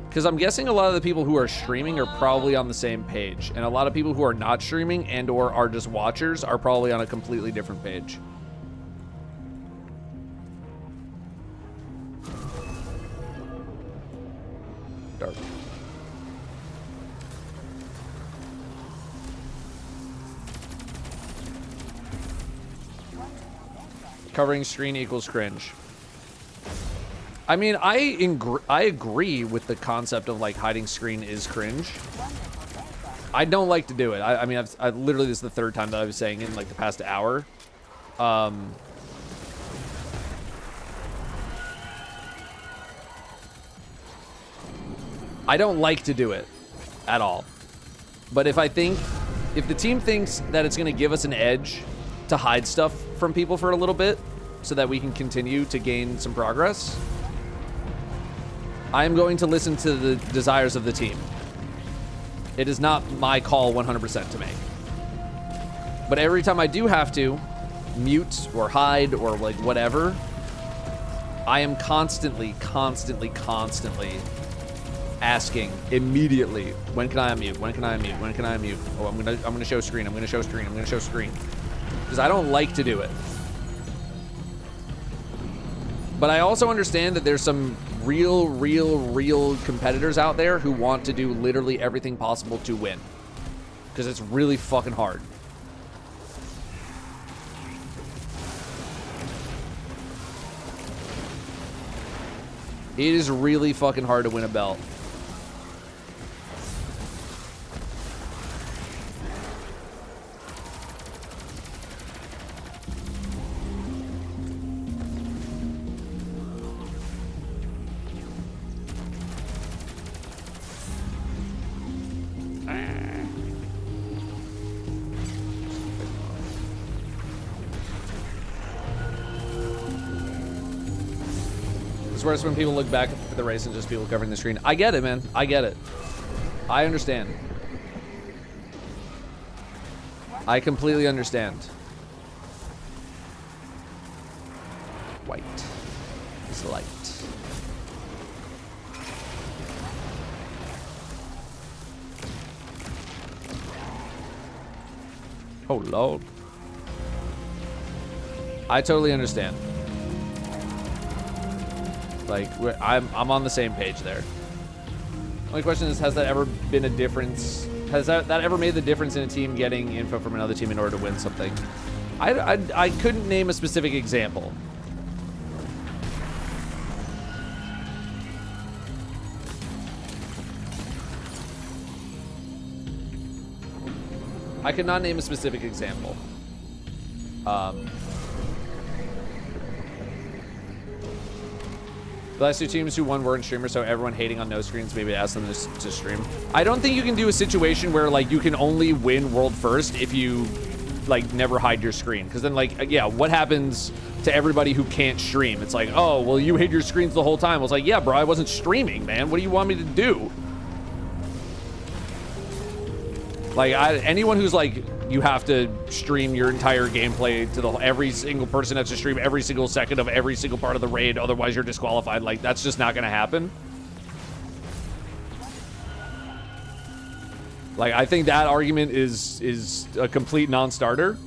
Because I'm guessing a lot of the people who are streaming are probably on the same page. And a lot of people who are not streaming and or are just watchers are probably on a completely different page. Dark. Covering screen equals cringe. I mean, I agree with the concept of like hiding screen is cringe. I don't like to do it. I mean, I've literally, this is the 3rd time that I was saying it in like the past hour. I don't like to do it at all. But if the team thinks that it's going to give us an edge to hide stuff from people for a little bit so that we can continue to gain some progress, I am going to listen to the desires of the team. It is not my call 100% to make. But every time I do have to mute or hide or like whatever, I am constantly asking immediately, when can I unmute? When can I unmute? When can I unmute? Oh, I'm gonna show screen. I'm gonna show screen. I'm gonna show screen. Because I don't like to do it. But I also understand that there's some real competitors out there who want to do literally everything possible to win. Because it's really fucking hard. It is really fucking hard to win a belt. It's worse when people look back at the race and just people covering the screen. I get it, man. I get it. I understand. I completely understand. White is light. Oh, Lord. I totally understand. Like, I'm on the same page there. Only question is, has that ever been a difference? Has that ever made the difference in a team getting info from another team in order to win something? I couldn't name a specific example. I could not name a specific example. The last two teams who won weren't streamers, so everyone hating on no screens, maybe ask them to stream. I don't think you can do a situation where, like, you can only win world first if you, like, never hide your screen. Because then, like, yeah, what happens to everybody who can't stream? It's like, oh, well, you hid your screens the whole time. I was like, yeah, bro, I wasn't streaming, man. What do you want me to do? Like, anyone who's like, you have to stream your entire gameplay to every single person has to stream every single second of every single part of the raid, otherwise you're disqualified. Like, that's just not gonna happen. Like, I think that argument is a complete non-starter.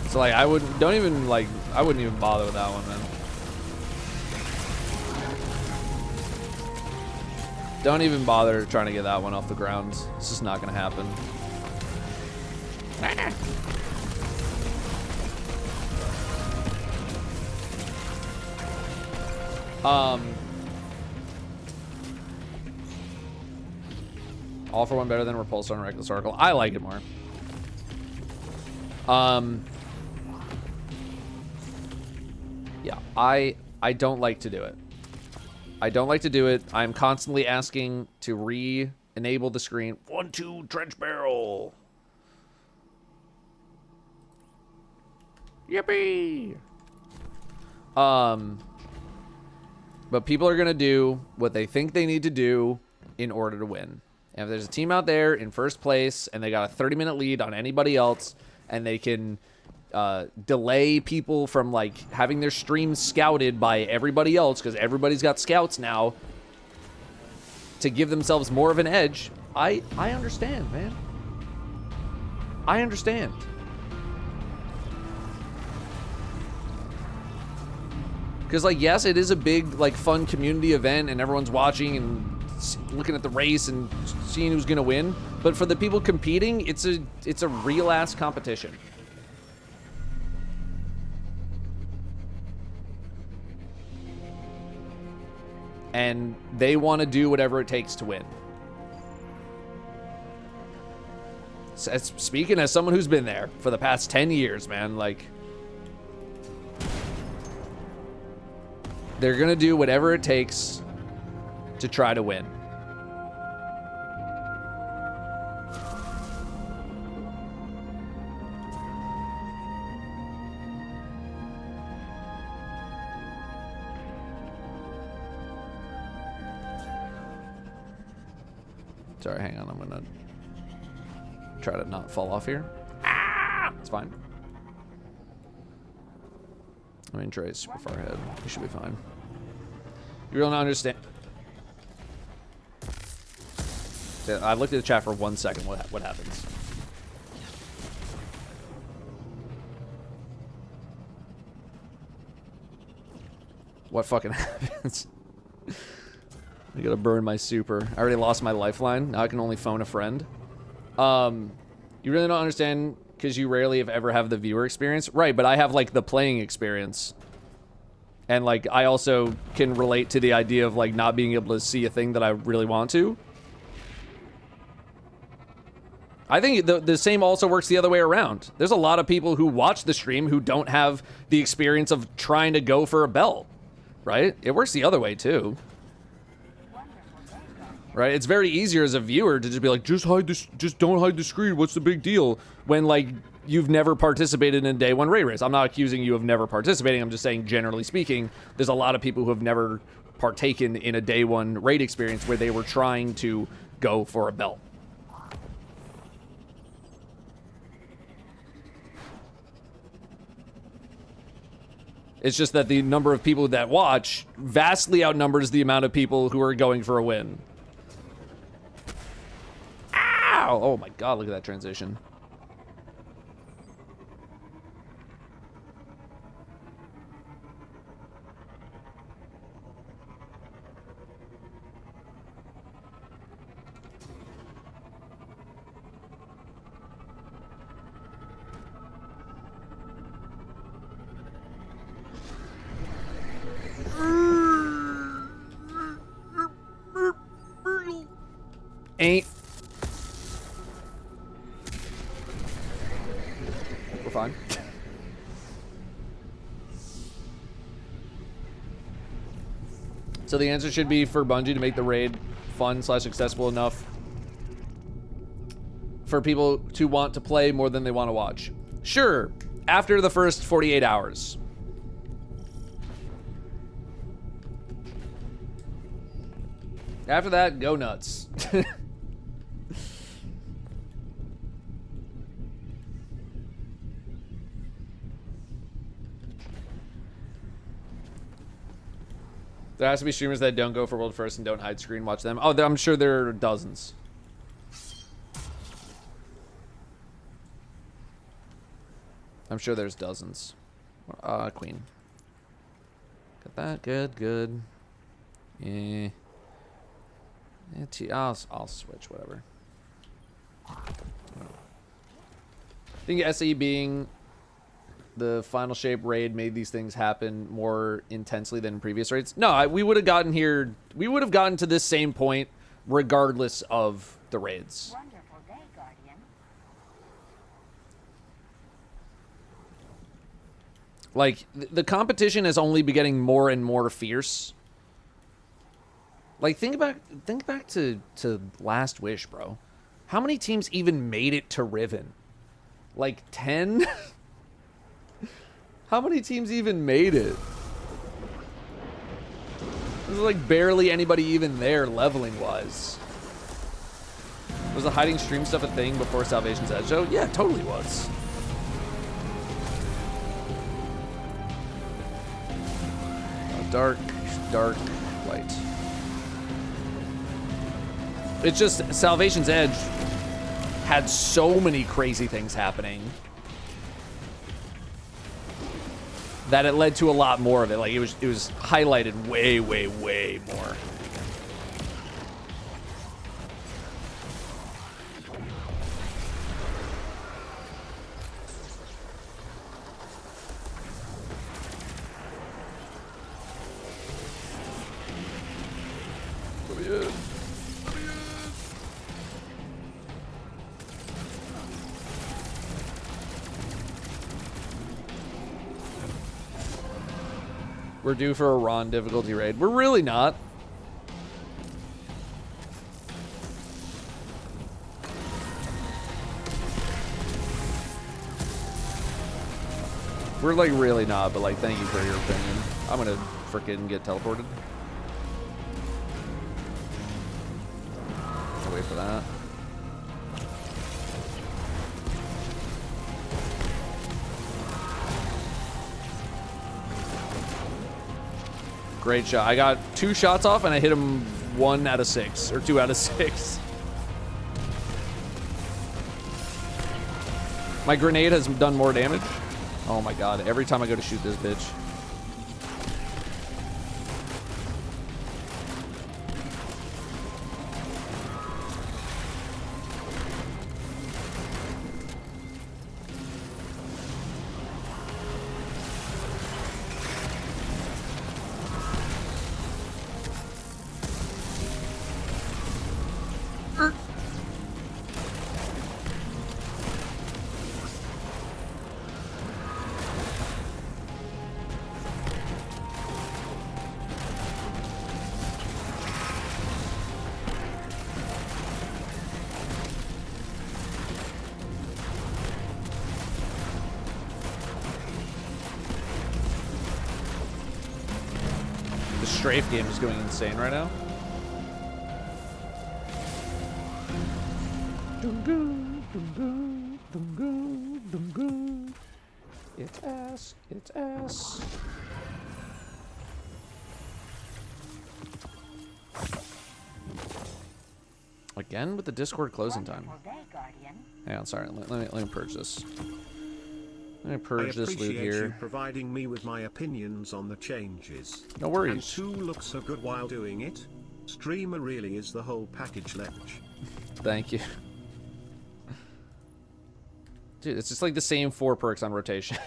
So, like, I wouldn't even bother with that one, man. Don't even bother trying to get that one off the ground. It's just not gonna happen. All for One better than Repulsor on Reckless Oracle. I like it more. Yeah, I don't like to do it. I don't like to do it. I'm constantly asking to re-enable the screen. 1-2 trench barrel. Yippee. But people are gonna do what they think they need to do in order to win. And if there's a team out there in first place and they got a 30-minute lead on anybody else, and they can delay people from, like, having their streams scouted by everybody else, because everybody's got scouts now, to give themselves more of an edge, I understand, man. I understand. Because, like, yes, it is a big, like, fun community event, and everyone's watching and looking at the race and seeing who's gonna win. But for the people competing, it's a real-ass competition. And they want to do whatever it takes to win. So, speaking as someone who's been there for the past 10 years, man, like, they're gonna do whatever it takes to try to win. Sorry, hang on. I'm gonna try to not fall off here. Ah! It's fine. I mean, Trey's super far ahead. He should be fine. You really don't understand. Yeah, I looked at the chat for 1 second. What happens? What fucking happens? I gotta burn my super. I already lost my lifeline. Now I can only phone a friend. You really don't understand because you rarely, if ever, have the viewer experience. Right, but I have, like, the playing experience. And, like, I also can relate to the idea of, like, not being able to see a thing that I really want to. I think the same also works the other way around. There's a lot of people who watch the stream who don't have the experience of trying to go for a belt. Right? It works the other way, too. Right? It's very easier as a viewer to just be like, just don't hide the screen. What's the big deal? When, like, you've never participated in a day one raid race. I'm not accusing you of never participating. I'm just saying, generally speaking, there's a lot of people who have never partaken in a day one raid experience where they were trying to go for a belt. It's just that the number of people that watch vastly outnumbers the amount of people who are going for a win. Ow! Oh my god, look at that transition. Ain't. We're fine. So the answer should be for Bungie to make the raid fun / accessible enough for people to want to play more than they want to watch. Sure, after the first 48 hours. After that, go nuts. There has to be streamers that don't go for world first and don't hide screen watch them. Oh, I'm sure there are dozens. I'm sure there's dozens. Queen. Got that. Good, good. Yeah. I'll switch, whatever. I think SE being the final shape raid made these things happen more intensely than previous raids. No, we would have gotten here. We would have gotten to this same point regardless of the raids. Wonderful day, Guardian. Like, the competition is only be getting more and more fierce. Like, think back to Last Wish, bro. How many teams even made it to Riven? Like 10? How many teams even made it? There's like barely anybody even there leveling wise. Was the hiding stream stuff a thing before Salvation's Edge show? Yeah, it totally was. Dark, light. It's just Salvation's Edge had so many crazy things happening that it led to a lot more of it. Like it was highlighted way more. We're due for a Ron difficulty raid. We're really not. We're like really not, but like thank you for your opinion. I'm gonna frickin' get teleported. I'll wait for that. Great shot. I got 2 shots off and I hit him 1 out of 6 or 2 out of 6. My grenade has done more damage. Oh my god, every time I go to shoot this bitch. Strafe game is going insane right now. It's ass. It's ass. Again with the Discord closing time. Hang on, sorry. Let me purge this. Let me purge this loot here. You providing me with my opinions on the changes. No worries. And 2 look so good while doing it. Streamer really is the whole package, Lech. Thank you. Dude, it's just like the same 4 perks on rotation.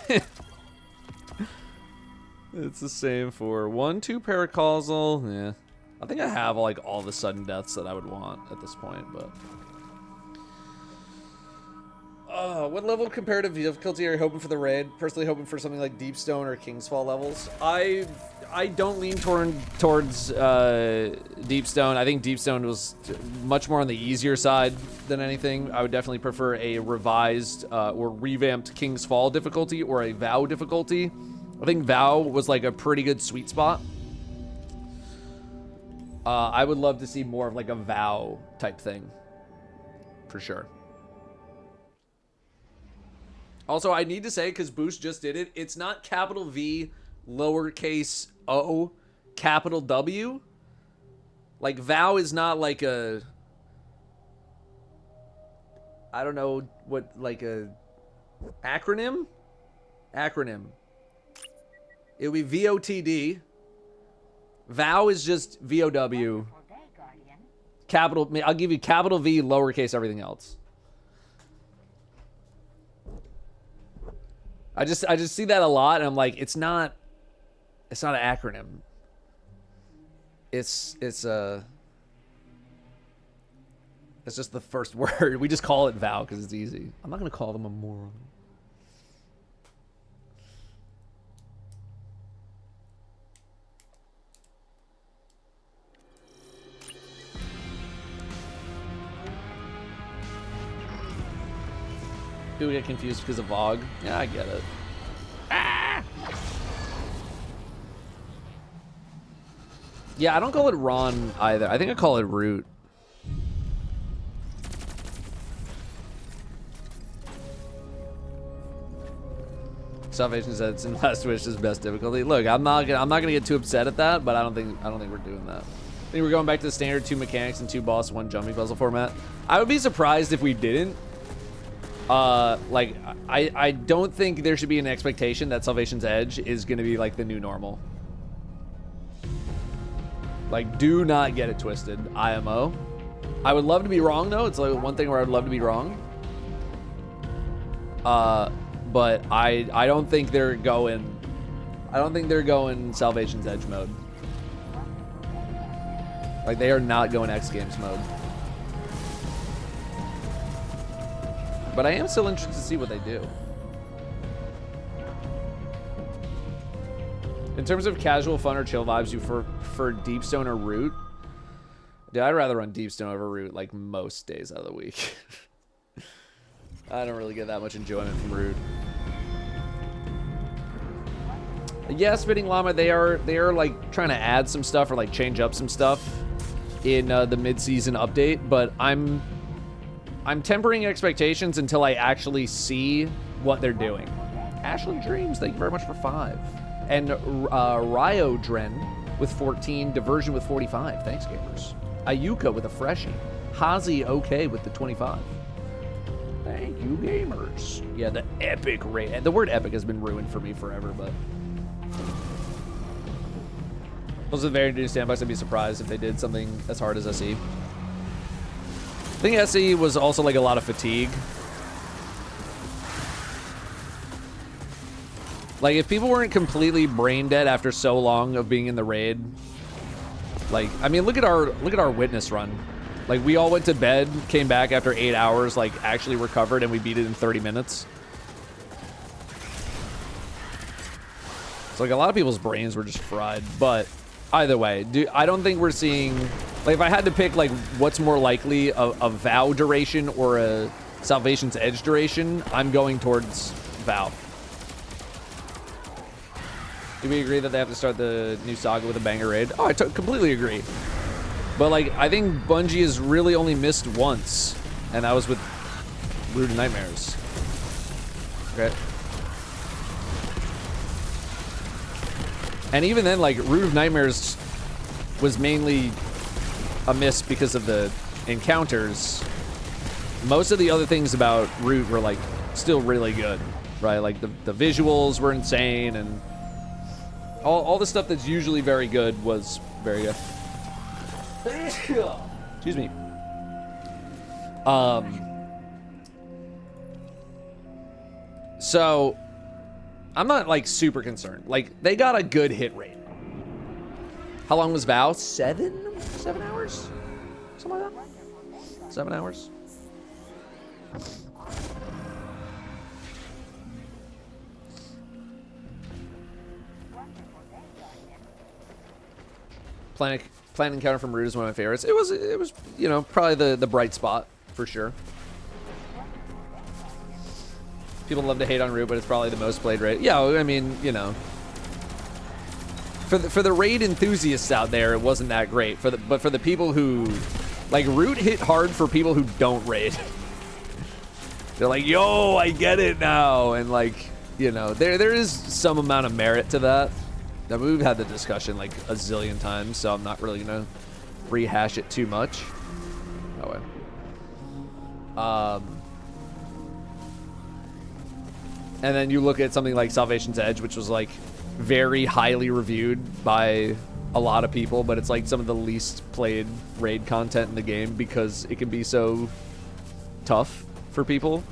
It's the same 4. 1, 2 paracausal. Yeah. I think I have like all the sudden deaths that I would want at this point, but... what level of comparative difficulty are you hoping for the raid? Personally hoping for something like Deepstone or Kingsfall levels. I don't lean towards Deepstone. I think Deepstone was much more on the easier side than anything. I would definitely prefer a revised or revamped Kingsfall difficulty or a Vow difficulty. I think Vow was like a pretty good sweet spot. I would love to see more of like a Vow type thing, for sure. Also, I need to say, because Boost just did it, it's not capital V, lowercase o, capital W. Like, Vow is not like a... I don't know what, like a... Acronym? Acronym. It would be VOTD. Vow is just VOW. Capital... I'll give you capital V, lowercase everything else. I just see that a lot, and I'm like, it's not an acronym. It's just the first word. We just call it Vow because it's easy. I'm not gonna call them a moron. People get confused because of VOG. Yeah, I get it. Ah! Yeah, I don't call it Ron either. I think I call it Root. Salvation said it's in Last Wish's best difficulty. Look, I'm not gonna get too upset at that, but I don't think we're doing that. I think we're going back to the standard 2 mechanics and 2 boss, 1 jumping puzzle format. I would be surprised if we didn't. Like, I don't think there should be an expectation that Salvation's Edge is going to be, like, the new normal. Like, do not get it twisted, IMO. I would love to be wrong, though. It's, like, one thing where I would love to be wrong. But I don't think they're going... I don't think they're going Salvation's Edge mode. Like, they are not going X Games mode. But I am still interested to see what they do. In terms of casual fun or chill vibes, you prefer Deepstone or Root? Dude, I'd rather run Deepstone over Root like most days out of the week. I don't really get that much enjoyment from Root. Yeah, Spitting Llama, they are like trying to add some stuff or like change up some stuff in the mid-season update, but I'm tempering expectations until I actually see what they're doing. Ashley Dreams, thank you very much for 5. And Ryodren, with 14. Diversion with 45. Thanks, gamers. Ayuka with a freshie. Hazi okay with the 25. Thank you, gamers. Yeah, the epic raid. The word epic has been ruined for me forever, but... Those are very new sandbox. I'd be surprised if they did something as hard as SE. I think SE was also like a lot of fatigue. Like, if people weren't completely brain dead after so long of being in the raid, like, I mean, look at our witness run. Like, we all went to bed, came back after 8 hours, like, actually recovered, and we beat it in 30 minutes. So, like, a lot of people's brains were just fried. But either way, I don't think we're seeing... Like, if I had to pick, like, what's more likely, a Vow duration or a Salvation's Edge duration, I'm going towards Vow. Do we agree that they have to start the new saga with a banger raid? Oh, I completely agree. But, like, I think Bungie has really only missed once, and that was with Brood of Nightmares. Okay. And even then, like, Root of Nightmares was mainly a miss because of the encounters. Most of the other things about Root were, like, still really good, right? Like, the visuals were insane, and all the stuff that's usually very good was very good. Excuse me. So, I'm not, like, super concerned. Like, they got a good hit rate. How long was Vow? 7 hours? Something like that? 7 hours? Planet Encounter from Root is one of my favorites. It was, you know, probably the bright spot for sure. People love to hate on Root, but it's probably the most played raid. Yeah, I mean, you know, for the raid enthusiasts out there, it wasn't that great. But for the people who, like, Root hit hard for people who don't raid. They're like, yo, I get it now, and, like, you know, there is some amount of merit to that. I mean, we've had the discussion like a zillion times, so I'm not really gonna rehash it too much. Oh well. And then you look at something like Salvation's Edge, which was like very highly reviewed by a lot of people, but it's like some of the least played raid content in the game because it can be so tough for people.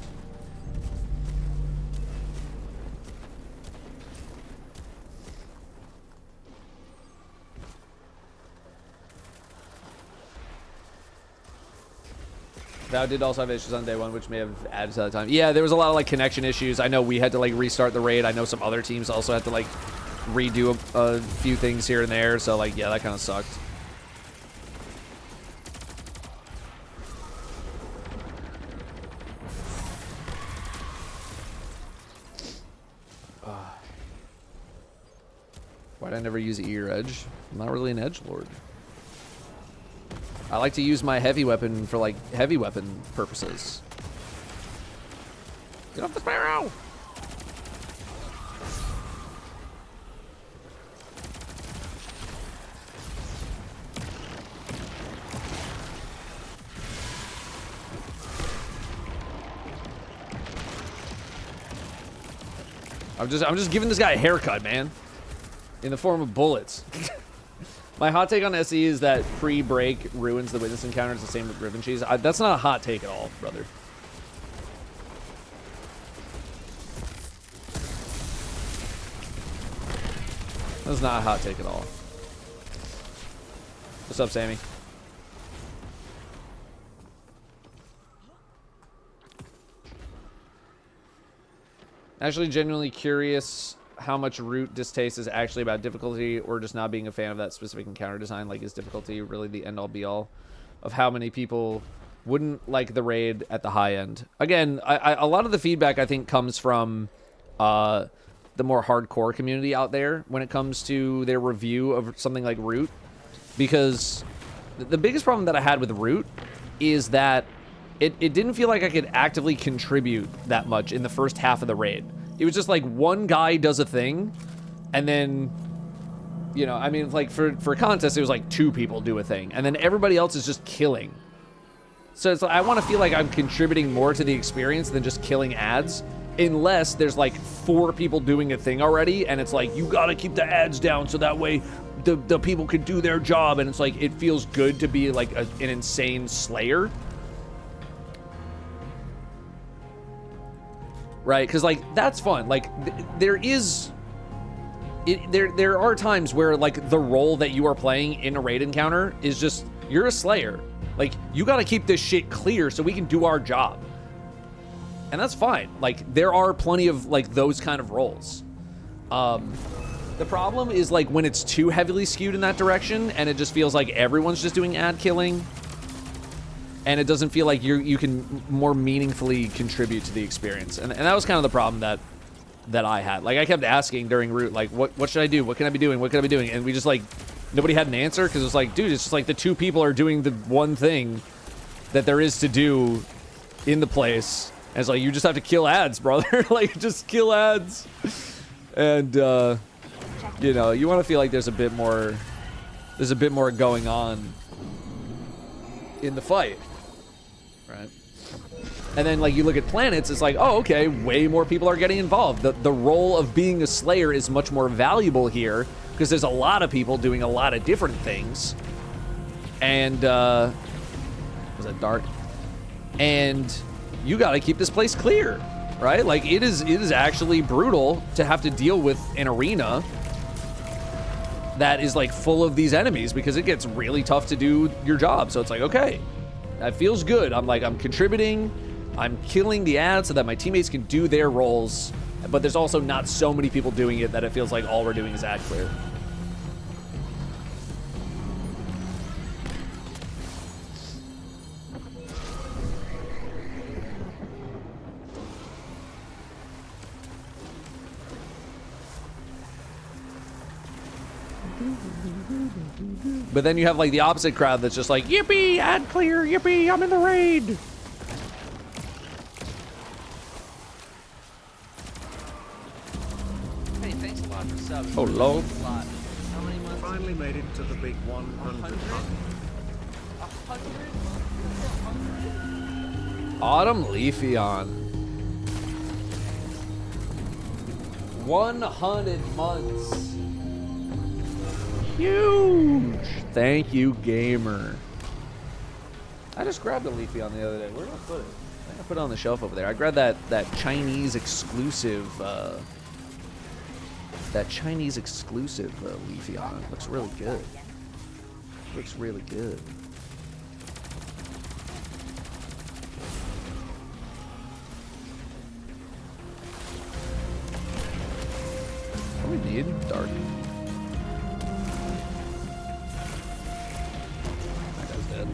Vow did also have issues on day one, which may have added to that time. Yeah, there was a lot of, like, connection issues. I know we had to, like, restart the raid. I know some other teams also had to, like, redo a few things here and there. So, like, yeah, that kind of sucked. Why'd I never use ear edge? I'm not really an edgelord. I like to use my heavy weapon for, like, heavy weapon purposes. Get off the sparrow! I'm just giving this guy a haircut, man. In the form of bullets. My hot take on SE is that pre-break ruins the witness encounter. It's the same with Ribbon Cheese. That's not a hot take at all, brother. That's not a hot take at all. What's up, Sammy? Actually, genuinely curious how much Root distaste is actually about difficulty or just not being a fan of that specific encounter design. Like, is difficulty really the end-all be-all of how many people wouldn't like the raid at the high end? Again, a lot of the feedback, I think, comes from the more hardcore community out there when it comes to their review of something like Root. Because the biggest problem that I had with Root is that it didn't feel like I could actively contribute that much in the first half of the raid. It was just like one guy does a thing, and then, You know, I mean, like for contests, it was like 2 people do a thing, and then everybody else is just killing. So it's like, I want to feel like I'm contributing more to the experience than just killing ads, unless there's like 4 people doing a thing already, and it's like, you gotta keep the ads down so that way the people can do their job, and it's like, it feels good to be like an insane slayer. Right? Because like, that's fun. Like, there are times where like the role that you are playing in a raid encounter is just, you're a slayer. Like, you gotta keep this shit clear so we can do our job. And that's fine. Like, there are plenty of like those kind of roles. The problem is like when it's too heavily skewed in that direction and it just feels like everyone's just doing ad killing, and it doesn't feel like you can more meaningfully contribute to the experience. And that was kind of the problem that I had. Like, I kept asking during route, like, what should I do? What can I be doing? What can I be doing? And we just like, nobody had an answer, because it was like, dude, it's just like the 2 people are doing the one thing that there is to do in the place. And it's like, you just have to kill ads, brother. Like, just kill ads. And, you know, you want to feel like there's a bit more going on in the fight, right? And then, like, you look at planets, it's like, oh, okay, way more people are getting involved. The role of being a slayer is much more valuable here, because there's a lot of people doing a lot of different things. And, was that dark? And you gotta keep this place clear, right? Like, it is actually brutal to have to deal with an arena that is like full of these enemies, because it gets really tough to do your job. So it's like, okay, that feels good. I'm contributing, I'm killing the ads so that my teammates can do their roles, but there's also not so many people doing it that it feels like all we're doing is ad clear. But then you have like the opposite crowd that's just like, yippee, ad clear, yippee, I'm in the raid. Hey, thanks a lot for subs. Oh, Lord. Thanks a lot. How many months? Finally made it to the big 100. 100? Autumn Leafeon. 100 months. Huge. Thank you, gamer. I just grabbed a Leafeon the other day. Where did I put it? I think I put it on the shelf over there. I grabbed that Chinese exclusive Leafeon. Looks really good. Looks really good. What do we need? Dark. That guy's dead.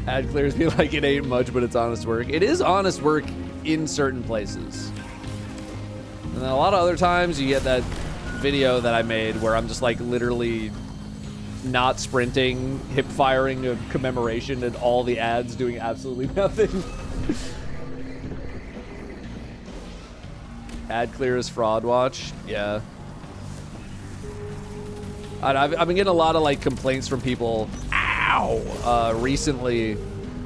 Ad clears be like it ain't much, but it's honest work. It is honest work in certain places. And then a lot of other times you get that video that I made where I'm just like literally not sprinting, hip firing a commemoration, and all the ads doing absolutely nothing. Ad clear is fraud watch. Yeah. I've been getting a lot of like complaints from people, recently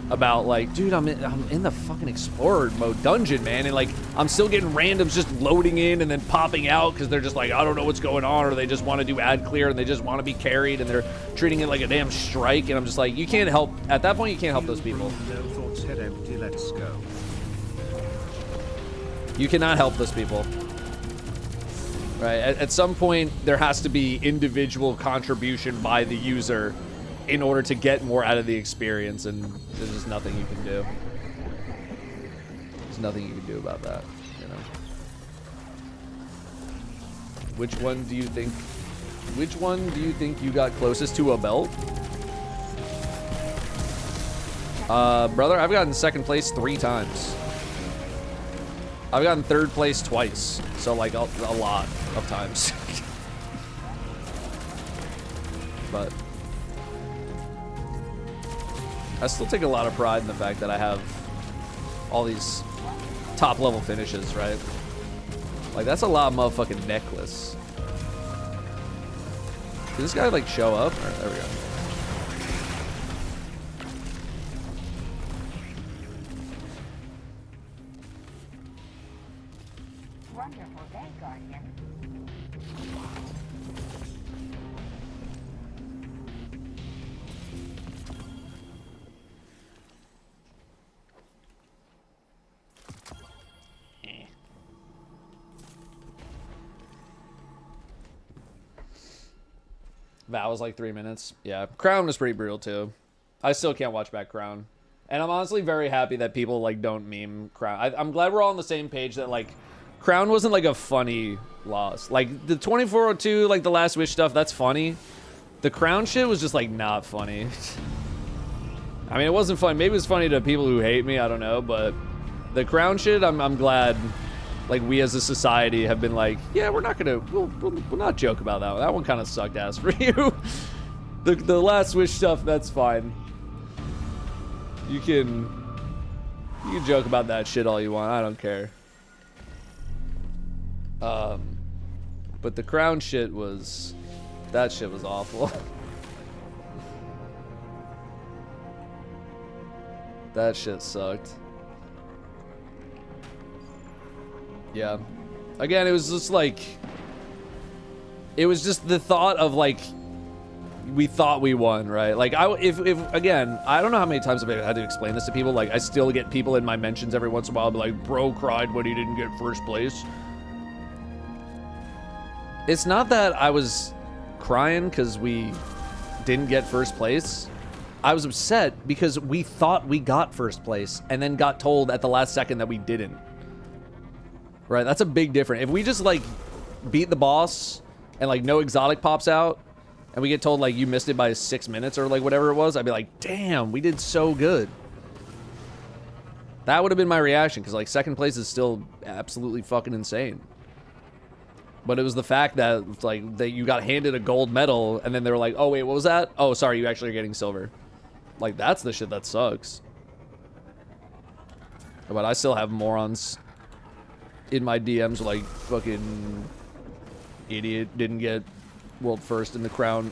about like, dude, I'm in the fucking explorer mode dungeon, man, and like I'm still getting randoms just loading in and then popping out because they're just like, I don't know what's going on, or they just want to do ad clear and they just want to be carried and they're treating it like a damn strike, and I'm just like, you can't help at that point. You can't help those people. No thoughts, head empty, let's go. You cannot help those people. Right? At some point, there has to be individual contribution by the user in order to get more out of the experience, and there's just nothing you can do. There's nothing you can do about that, you know? Which one do you think you got closest to a belt? Brother, I've gotten second place 3 times. I've gotten third place twice, so like a lot of times. But I still take a lot of pride in the fact that I have all these top level finishes, right? Like, that's a lot of motherfucking necklace. Did this guy like show up? Or, there we go. Wonderful day, Guardian. That was like 3 minutes. Yeah, Crown was pretty brutal too. I still can't watch back Crown. And I'm honestly very happy that people like don't meme Crown. I'm glad we're all on the same page that like Crown wasn't like a funny loss. Like the 2402, like the Last Wish stuff, that's funny. The Crown shit was just like not funny. I mean, it wasn't funny. Maybe it was funny to people who hate me. I don't know, but the Crown shit, I'm glad. Like we as a society have been like, yeah, we're not gonna, we'll not joke about that one. That one kind of sucked ass for you. The Last Wish stuff, that's fine. You can joke about that shit all you want. I don't care. But the Crown shit was, that shit was awful. That shit sucked. Yeah. Again, it was just like, it was just the thought of like, we thought we won, right? Like, if again, I don't know how many times I've had to explain this to people. Like, I still get people in my mentions every once in a while be like, bro cried when he didn't get first place. It's not that I was crying because we didn't get first place. I was upset because we thought we got first place and then got told at the last second that we didn't. Right, that's a big difference. If we just like beat the boss and like no exotic pops out and we get told like you missed it by 6 minutes or like whatever it was, I'd be like, damn, we did so good. That would have been my reaction because like second place is still absolutely fucking insane. But it was the fact that like that you got handed a gold medal and then they were like, oh wait, what was that? Oh, sorry, you actually are getting silver. Like that's the shit that sucks. But I still have morons in my DMs like fucking idiot didn't get world first in the Crown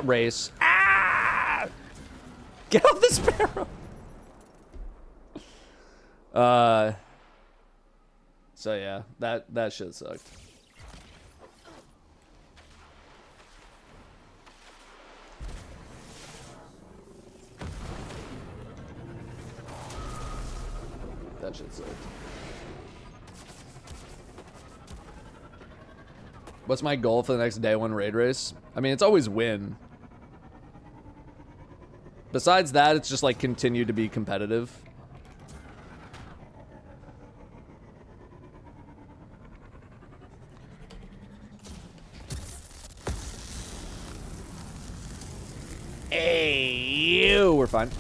race. Get off the sparrow. So yeah, that shit sucked. That shit sucked. What's my goal for the next day one raid race? I mean, it's always win. Besides that, it's just like continue to be competitive. Hey, you. We're fine.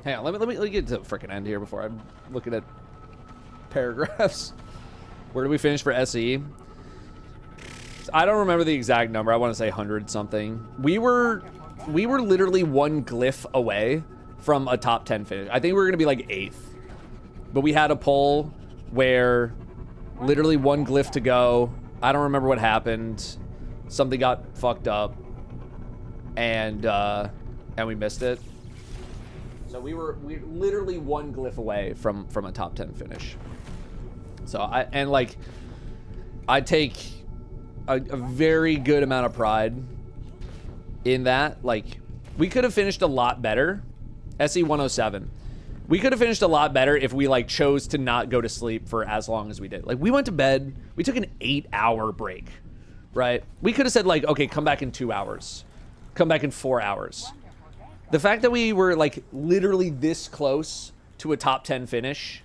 Hang on, let me get to the frickin' end here before I'm looking at paragraphs. Where do we finish for SE? I don't remember the exact number. I want to say 100 something. We were literally one glyph away from a top 10 finish. I think we were gonna be like 8th, but we had a poll where literally one glyph to go. I don't remember what happened. Something got fucked up, and we missed it. So we literally one glyph away from a top 10 finish. So I take a very good amount of pride in that. Like, we could have finished a lot better. SE 107. We could have finished a lot better if we like chose to not go to sleep for as long as we did. Like, we went to bed, we took an 8-hour break, right? We could have said like, okay, come back in 2 hours, come back in 4 hours. The fact that we were like literally this close to a top 10 finish,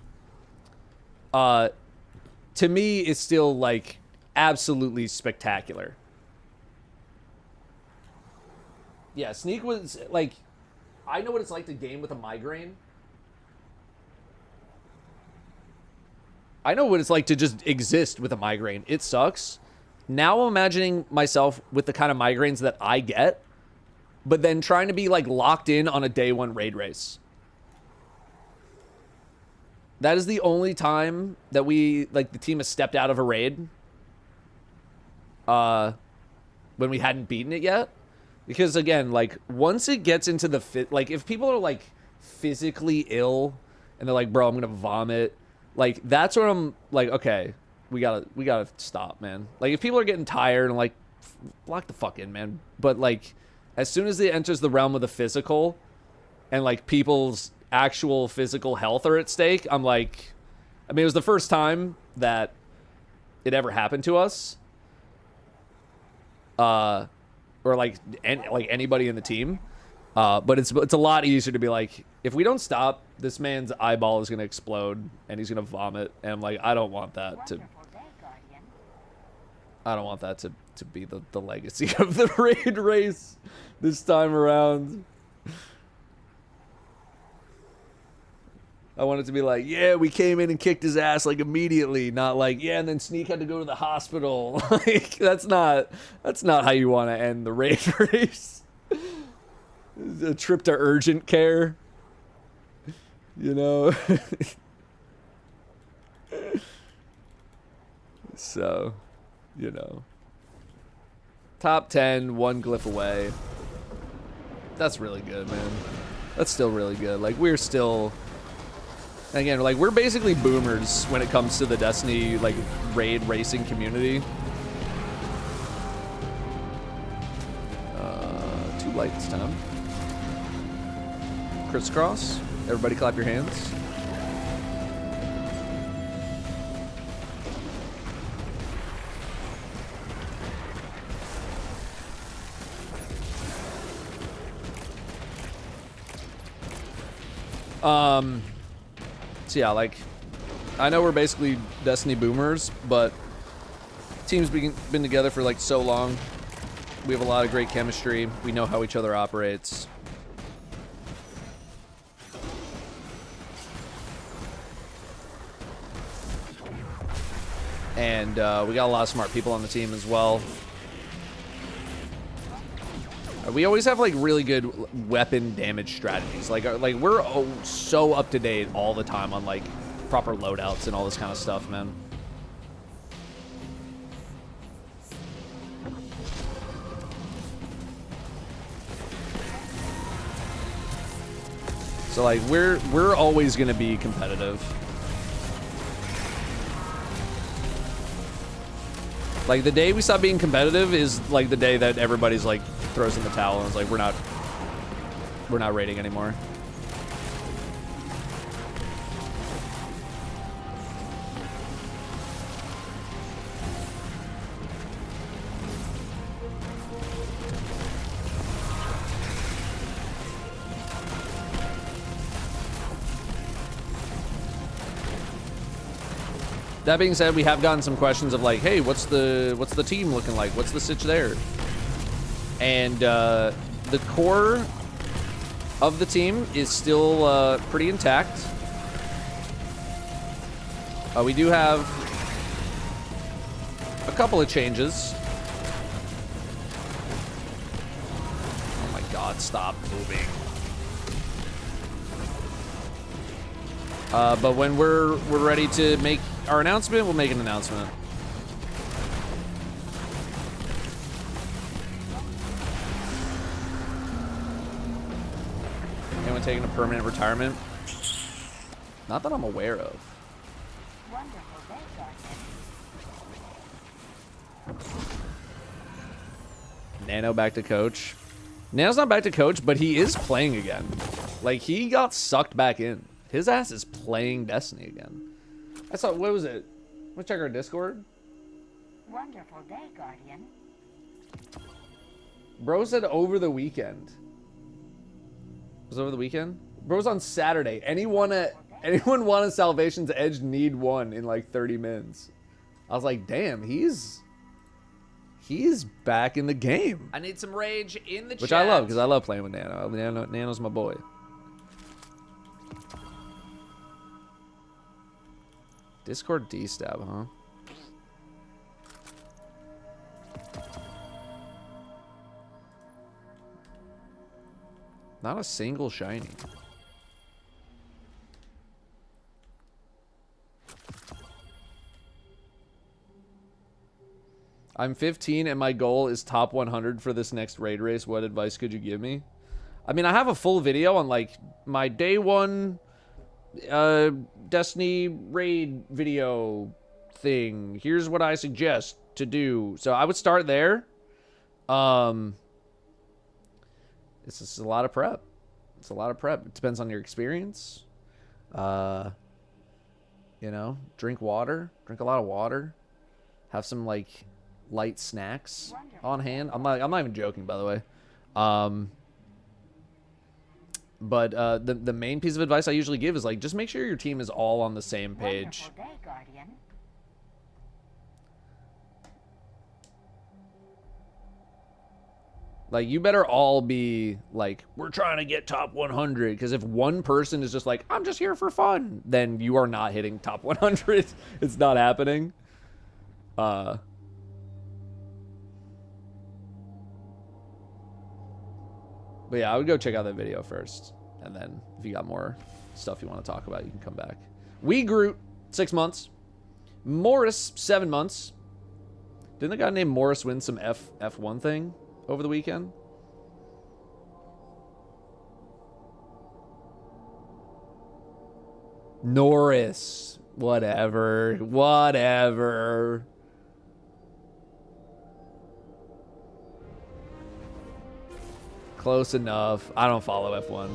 to me is still like absolutely spectacular. Yeah, Sneak was like, I know what it's like to game with a migraine. I know what it's like to just exist with a migraine. It sucks. Now I'm imagining myself with the kind of migraines that I get, but then trying to be like locked in on a day one raid race. That is the only time that we, like, the team has stepped out of a raid when we hadn't beaten it yet. Because again, like once it gets into the like if people are like physically ill and they're like, bro, I'm gonna vomit, like that's where I'm like, okay, we gotta stop, man. Like if people are getting tired and like lock the fuck in, man. But like as soon as it enters the realm of the physical and like people's actual physical health are at stake, I'm like, I mean, it was the first time that it ever happened to us. Or like anybody in the team. But it's a lot easier to be like, if we don't stop, this man's eyeball is gonna explode and he's gonna vomit. And I'm like, I don't want that to be the legacy of the raid race this time around. I want it to be like, yeah, we came in and kicked his ass like immediately, not like, yeah, and then Sneak had to go to the hospital. Like that's not how you want to end the raid race. A trip to urgent care, you know. So, you know, top 10, 1 glyph away. That's really good, man. That's still really good. Like we're still. Again, like we're basically boomers when it comes to the Destiny like raid racing community. Too light this time. Crisscross. Everybody clap your hands. So yeah, like, I know we're basically Destiny boomers, but team's been together for like so long. We have a lot of great chemistry. We know how each other operates. And we got a lot of smart people on the team as well. We always have like really good weapon damage strategies. Like we're so up to date all the time on like proper loadouts and all this kind of stuff, man. So like we're always gonna be competitive. Like the day we stop being competitive is like the day that everybody's like throws in the towel and is like, we're not raiding anymore. That being said, we have gotten some questions of like, hey, what's the team looking like? What's the sitch there? And the core of the team is still pretty intact. We do have a couple of changes. Oh my God, stop moving. But when we're ready to make our announcement, we'll make an announcement. Anyone taking a permanent retirement? Not that I'm aware of. Nano back to coach. Nano's not back to coach, but he is playing again. Like, he got sucked back in. His ass is playing Destiny again. I saw, what was it? Let's check our Discord. Wonderful day, Guardian. Bro said over the weekend. Was it over the weekend? Bro's on Saturday. Anyone wanted Salvation's Edge need one in like 30 minutes. I was like, damn, he's back in the game. I need some rage in the chat. Which I love, because I love playing with Nano. Nano's my boy. Discord D-stab, huh? Not a single shiny. I'm 15 and my goal is top 100 for this next raid race. What advice could you give me? I mean, I have a full video on like my day one Destiny raid video thing. Here's what I suggest to do. So I would start there. It's just a lot of prep. It's a lot of prep. It depends on your experience. You know, drink water. Drink a lot of water. Have some like light snacks on hand. I'm not even joking, by the way. But the main piece of advice I usually give is like just make sure your team is all on the same page. Wonderful day, Guardian. Like, you better all be like, we're trying to get top 100. Because if one person is just like, I'm just here for fun, then you are not hitting top 100. It's not happening. But yeah, I would go check out that video first. And then if you got more stuff you want to talk about, you can come back. We Groot, 6 months. Morris, 7 months. Didn't the guy named Morris win some F1 thing over the weekend? Norris. Whatever. Whatever. Close enough. I don't follow F1.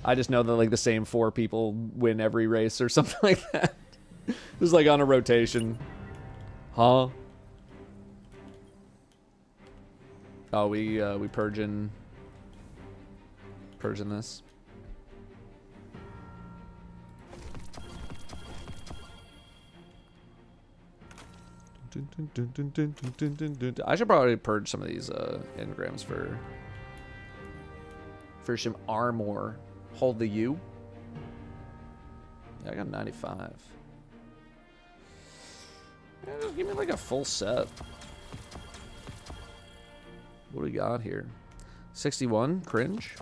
I just know that like the same 4 people win every race or something like that. Just like on a rotation. Huh? Oh, we purging this. I should probably purge some of these engrams for some armor. Hold the U. Yeah, I got 95. Yeah, just give me like a full set. What do we got here? 61, cringe.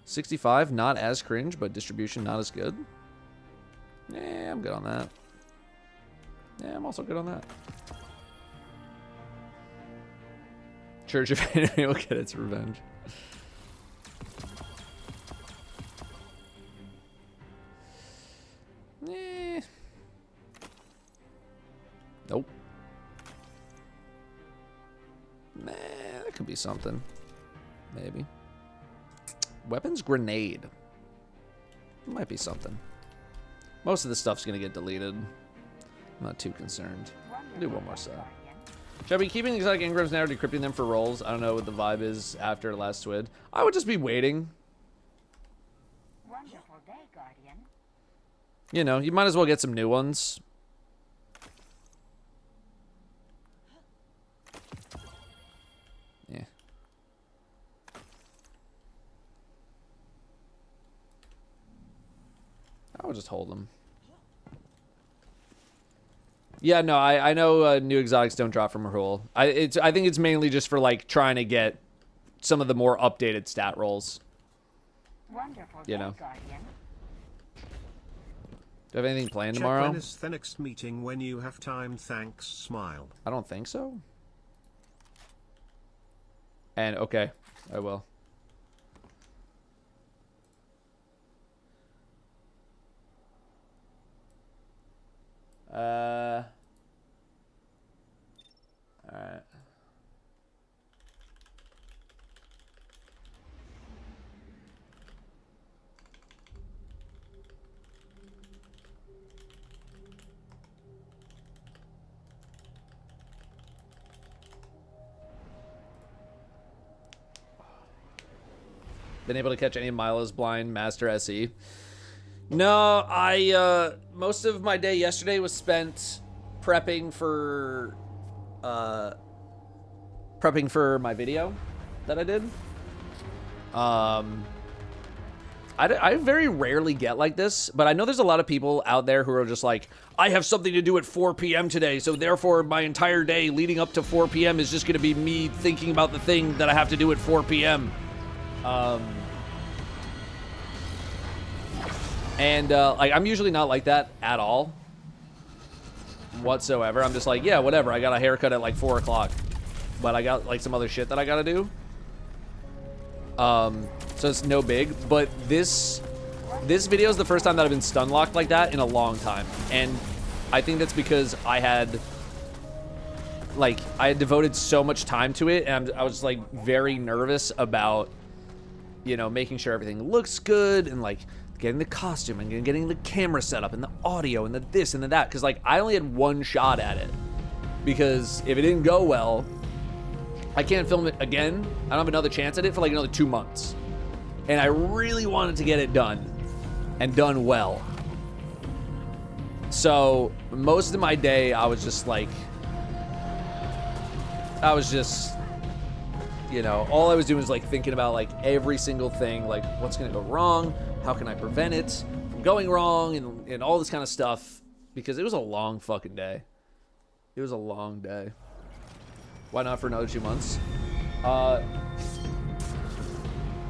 65, not as cringe, but distribution not as good. Yeah, I'm good on that. Yeah, I'm also good on that. Church of Enemy will get its revenge. Nope. Nah, that could be something. Maybe. Weapons grenade. Might be something. Most of this stuff's gonna get deleted. I'm not too concerned. I'll do one more set. Should I be keeping exotic engrams now or decrypting them for rolls? I don't know what the vibe is after last SWID. I would just be waiting. Wonderful day, Guardian. You know, you might as well get some new ones. Yeah. I would just hold them. Yeah, no, I know new exotics don't drop from Rahul. I think it's mainly just for like trying to get some of the more updated stat rolls. Wonderful You day, know. Guardian. Do you have anything planned Check tomorrow? when is the next meeting when you have time, thanks, smile. I don't think so. And okay, I will. All right. Been able to catch any of Milo's blind master SE? No, I most of my day yesterday was spent prepping for my video that I did. I very rarely get like this, but I know there's a lot of people out there who are just like, I have something to do at 4 p.m. today, so therefore my entire day leading up to 4 p.m. is just going to be me thinking about the thing that I have to do at 4 p.m. And like I'm usually not like that at all. whatsoever. I'm just like, yeah, whatever. I got a haircut at like 4 o'clock, but I got like some other shit that I gotta do. So it's no big. But this video is the first time that I've been stun locked like that in a long time, and I think that's because I had devoted so much time to it, and I was like very nervous about, you know, making sure everything looks good and like getting the costume and getting the camera set up and the audio and the this and the that, because like I only had one shot at it, because if it didn't go well, I can't film it again. I don't have another chance at it for like another 2 months, and I really wanted to get it done and done well. So most of my day I was just, you know, all I was doing was like thinking about like every single thing, like what's gonna go wrong, how can I prevent it from going wrong, and all this kind of stuff, because it was a long fucking day. It was a long day. Why not for another 2 months?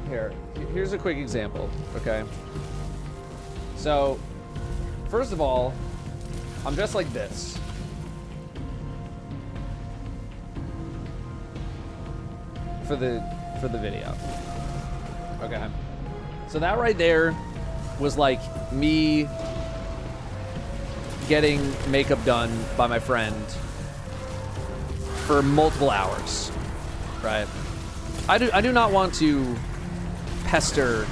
Here's a quick example, okay? So, first of all, I'm dressed like this. For the video. Okay. So that right there was like me getting makeup done by my friend for multiple hours, right? I do not want to pester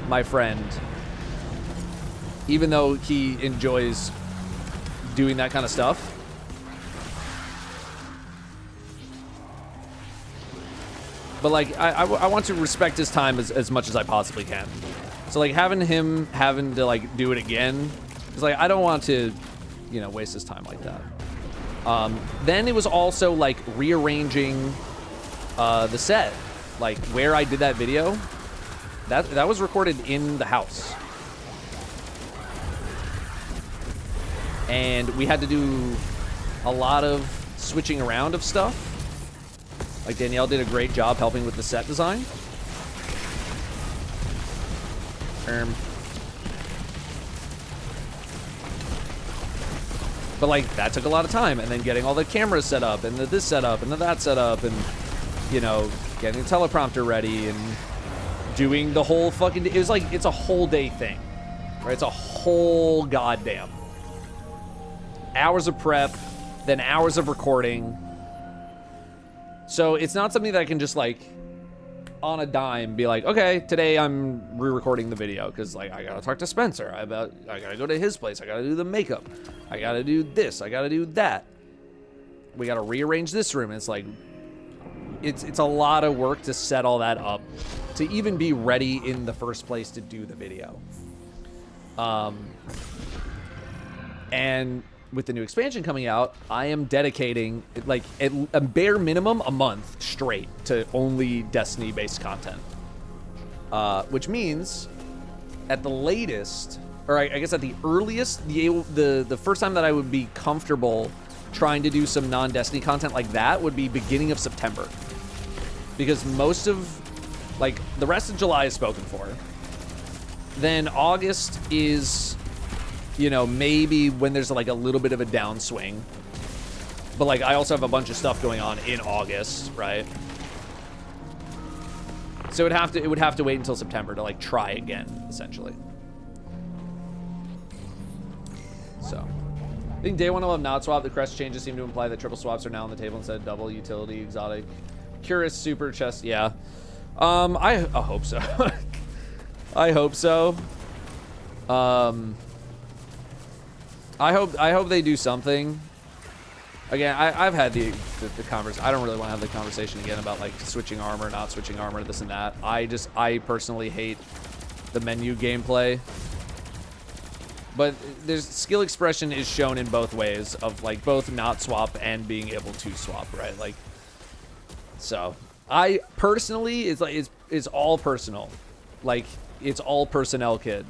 my friend, even though he enjoys doing that kind of stuff. But like, I want to respect his time as much as I possibly can. So like having to like do it again is like, I don't want to, you know, waste his time like that. Then it was also like rearranging the set, like where I did that video. That was recorded in the house, and we had to do a lot of switching around of stuff. Like Danielle did a great job helping with the set design. But like that took a lot of time, and then getting all the cameras set up, and the this set up, and the that set up, and you know, getting the teleprompter ready, and doing the whole fucking day. It was like, it's a whole day thing, right? It's a whole goddamn hours of prep, then hours of recording. So it's not something that I can just like on a dime be like, okay, today I'm re-recording the video, because like I gotta talk to Spencer I gotta go to his place, I gotta do the makeup, I gotta do this, I gotta do that, we gotta rearrange this room. It's like it's a lot of work to set all that up to even be ready in the first place to do the video. And with the new expansion coming out, I am dedicating like a bare minimum a month straight to only Destiny-based content. Which means at the latest, or I guess at the earliest, the first time that I would be comfortable trying to do some non-Destiny content like that would be beginning of September. Because most of, like, the rest of July is spoken for. Then August is, you know, maybe when there's like a little bit of a downswing. But like I also have a bunch of stuff going on in August, right? So it would have to wait until September to like try again, essentially. So I think day one will have not swap. The crest changes seem to imply that triple swaps are now on the table instead of double. Utility, exotic, curious, super chest. Yeah. I hope so. I hope so. I hope they do something. Again, I've had the conversation. I don't really want to have the conversation again about like switching armor, not switching armor, this and that. I personally hate the menu gameplay. But there's skill expression is shown in both ways of like both not swap and being able to swap, right? Like, so I personally, it's all personal. Like, it's all personnel, kid.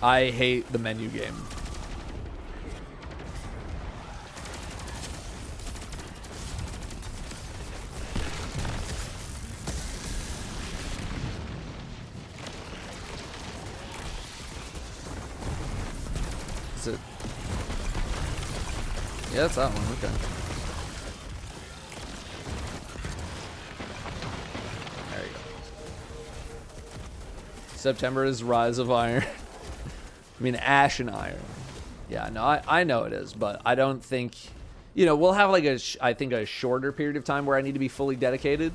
I hate the menu game. Yeah, that's that one. Okay. There you go. September is Rise of Iron. I mean, Ash and Iron. Yeah, no, I know it is, but I don't think, you know, we'll have like I think a shorter period of time where I need to be fully dedicated.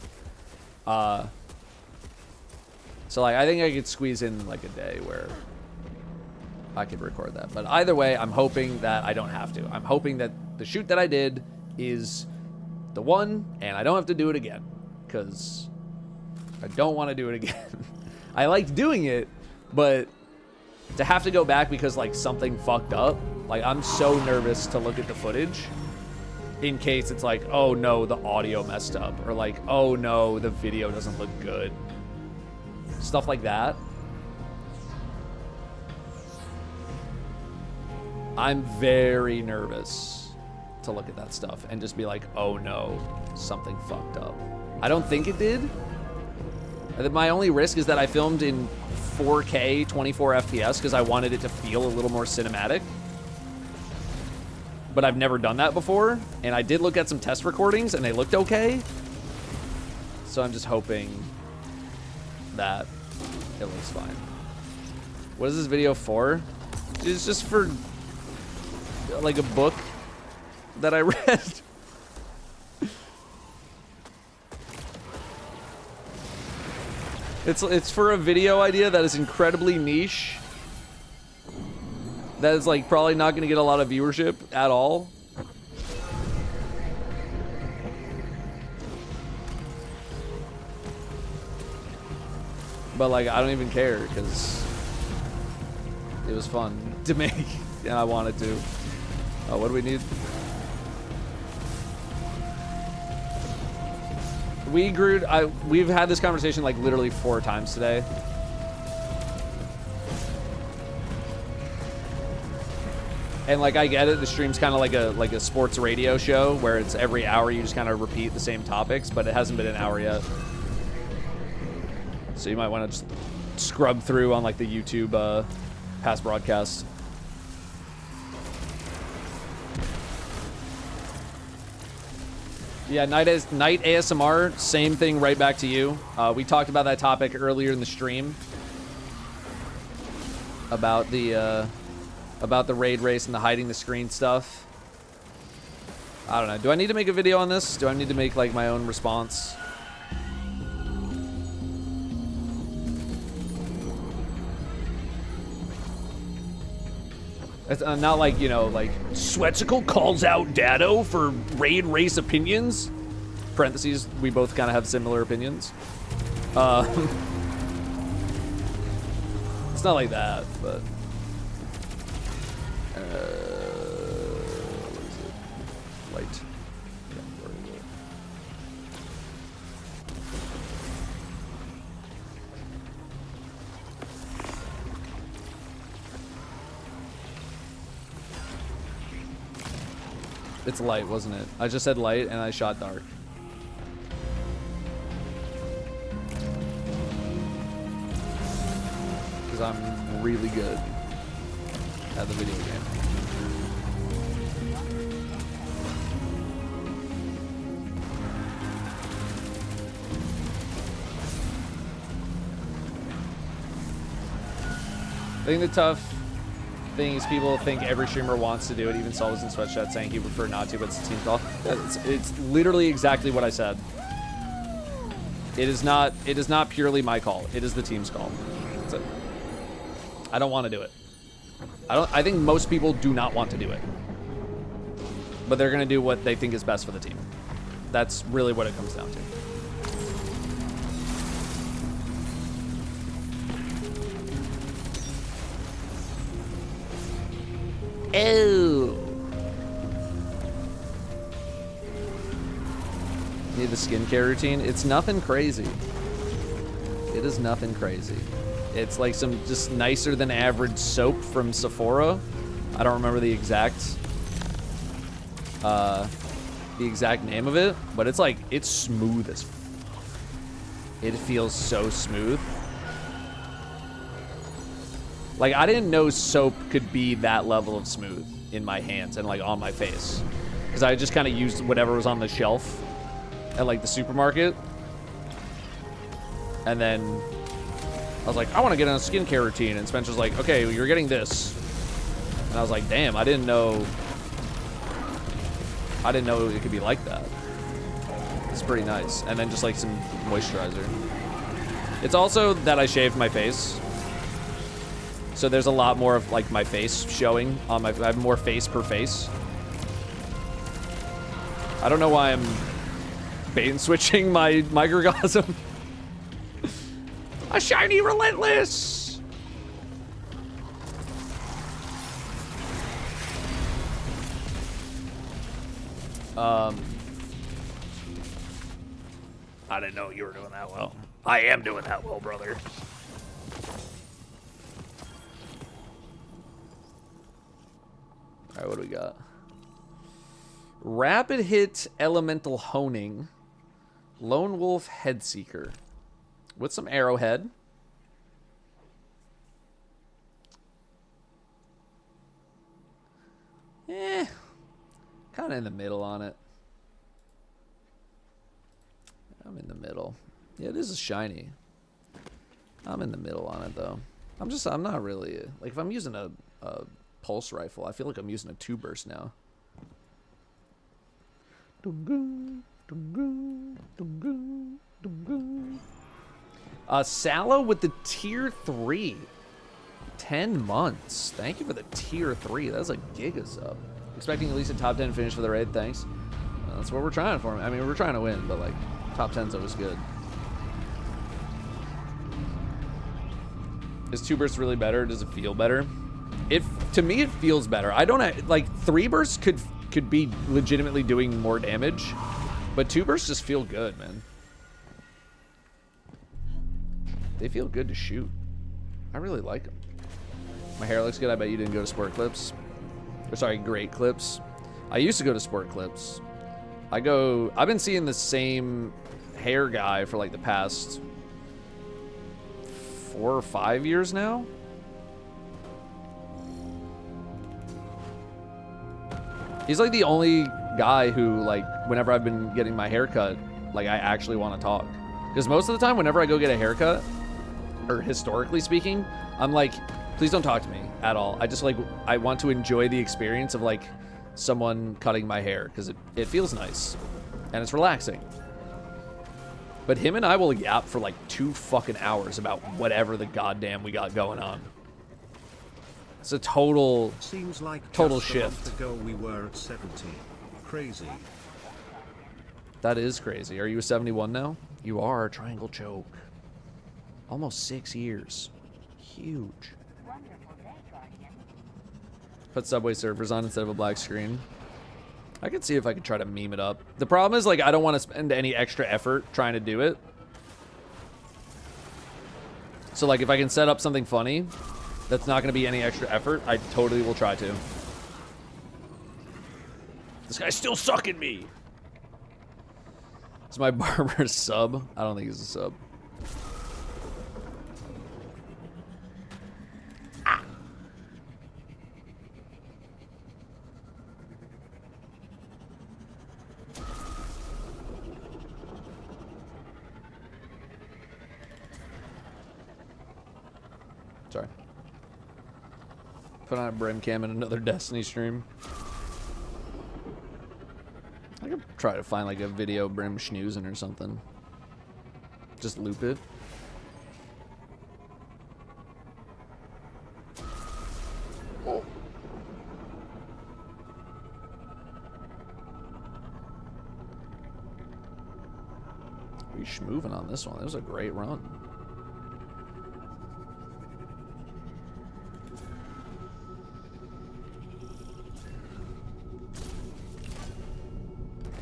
So like, I think I could squeeze in like a day where I could record that. But either way, I'm hoping that I don't have to. I'm hoping that the shoot that I did is the one, and I don't have to do it again, because I don't want to do it again. I liked doing it, but to have to go back because like something fucked up, like I'm so nervous to look at the footage in case it's like, oh no, the audio messed up, or like, oh no, the video doesn't look good. Stuff like that. I'm very nervous to look at that stuff and just be like, oh no, something fucked up. I don't think it did. My only risk is that I filmed in 4K 24 FPS because I wanted it to feel a little more cinematic. But I've never done that before, and I did look at some test recordings and they looked okay. So I'm just hoping that it looks fine. What is this video for? It's just for like a book that I read. It's for a video idea that is incredibly niche. That is like probably not going to get a lot of viewership at all. But like, I don't even care because it was fun to make and I wanted to. What do we need? We've had this conversation like literally 4 times today. And like, I get it, the stream's kind of like a sports radio show where it's every hour you just kind of repeat the same topics, but it hasn't been an hour yet. So you might want to just scrub through on like the YouTube past broadcasts. Yeah, night ASMR, same thing right back to you. We talked about that topic earlier in the stream. About the raid race and the hiding the screen stuff. I don't know. Do I need to make a video on this? Do I need to make like my own response? It's not like, you know, like Swetsicle calls out Datto for raid race opinions. Parentheses, we both kind of have similar opinions. It's not like that, but what is it? Light. Yeah, where is it? It's light, wasn't it? I just said light and I shot dark. Because I'm really good at the video game. I think the tough thing is people think every streamer wants to do it. Even Saul was in sweatshirt saying he would prefer not to, but it's a team call. It's literally exactly what I said. It is not purely my call. It is the team's call. That's it. I don't want to do it. I think most people do not want to do it. But they're going to do what they think is best for the team. That's really what it comes down to. Oh. Need the skincare routine? It's nothing crazy. It is nothing crazy. It's like some just nicer than average soap from Sephora. I don't remember the exact name of it, but it's like, it's smooth as fuck. It feels so smooth. Like, I didn't know soap could be that level of smooth in my hands and like on my face. because I just kind of used whatever was on the shelf at like the supermarket. And then I was like, I want to get on a skincare routine. And Spencer's like, okay, well, you're getting this. And I was like, damn, I didn't know it could be like that. It's pretty nice. And then just like some moisturizer. It's also that I shaved my face. So there's a lot more of like my face showing on my, I have more face per face. I don't know why I'm bait and switching my microcosm. A shiny relentless. I didn't know you were doing that well. I am doing that well, brother. All right, what do we got? Rapid hit elemental honing. Lone wolf head seeker. With some arrowhead. Kind of in the middle on it. I'm in the middle. Yeah, it is a shiny. I'm in the middle on it, though. I'm not really... Like, if I'm using a pulse rifle, I feel like I'm using a 2-burst now. Sallow with the tier 3. 10 months. Thank you for the tier 3. That's a giga sub. Expecting at least a top 10 finish for the raid. Thanks. That's what we're trying for. I mean, we're trying to win, but like, top 10's always good. Is 2 bursts really better? Does it feel better? To me, it feels better. I don't like 3 bursts could be legitimately doing more damage, but 2 bursts just feel good, man. They feel good to shoot. I really like them. My hair looks good. I bet you didn't go to Sport Clips. Or sorry, Great Clips. I used to go to Sport Clips. I've been seeing the same hair guy for like the past 4 or 5 years now. He's like the only guy who, like, whenever I've been getting my haircut, like, I actually want to talk. Because most of the time, whenever I go get a haircut, or historically speaking, I'm like, please don't talk to me at all. I just, like, I want to enjoy the experience of, like, someone cutting my hair, because it feels nice. And it's relaxing. But him and I will yap for, like, 2 fucking hours about whatever the goddamn we got going on. It's a total Seems like total just shift. A month ago we were at 70. Crazy. That is crazy. Are you a 71 now? You are. Triangle choke. Almost 6 years. Huge. Wonderful day, Guardian. Put Subway Surfers on instead of a black screen. I could see if I could try to meme it up. The problem is, like, I don't want to spend any extra effort trying to do it. So, like, if I can set up something funny that's not going to be any extra effort, I totally will try to. This guy's still sucking me. Is my barber a sub? I don't think he's a sub. Ah. Sorry. Put on a brim cam in another Destiny stream. I could try to find like a video brim schnoozing or something. Just loop it. Oh. We schmooving on this one. It was a great run.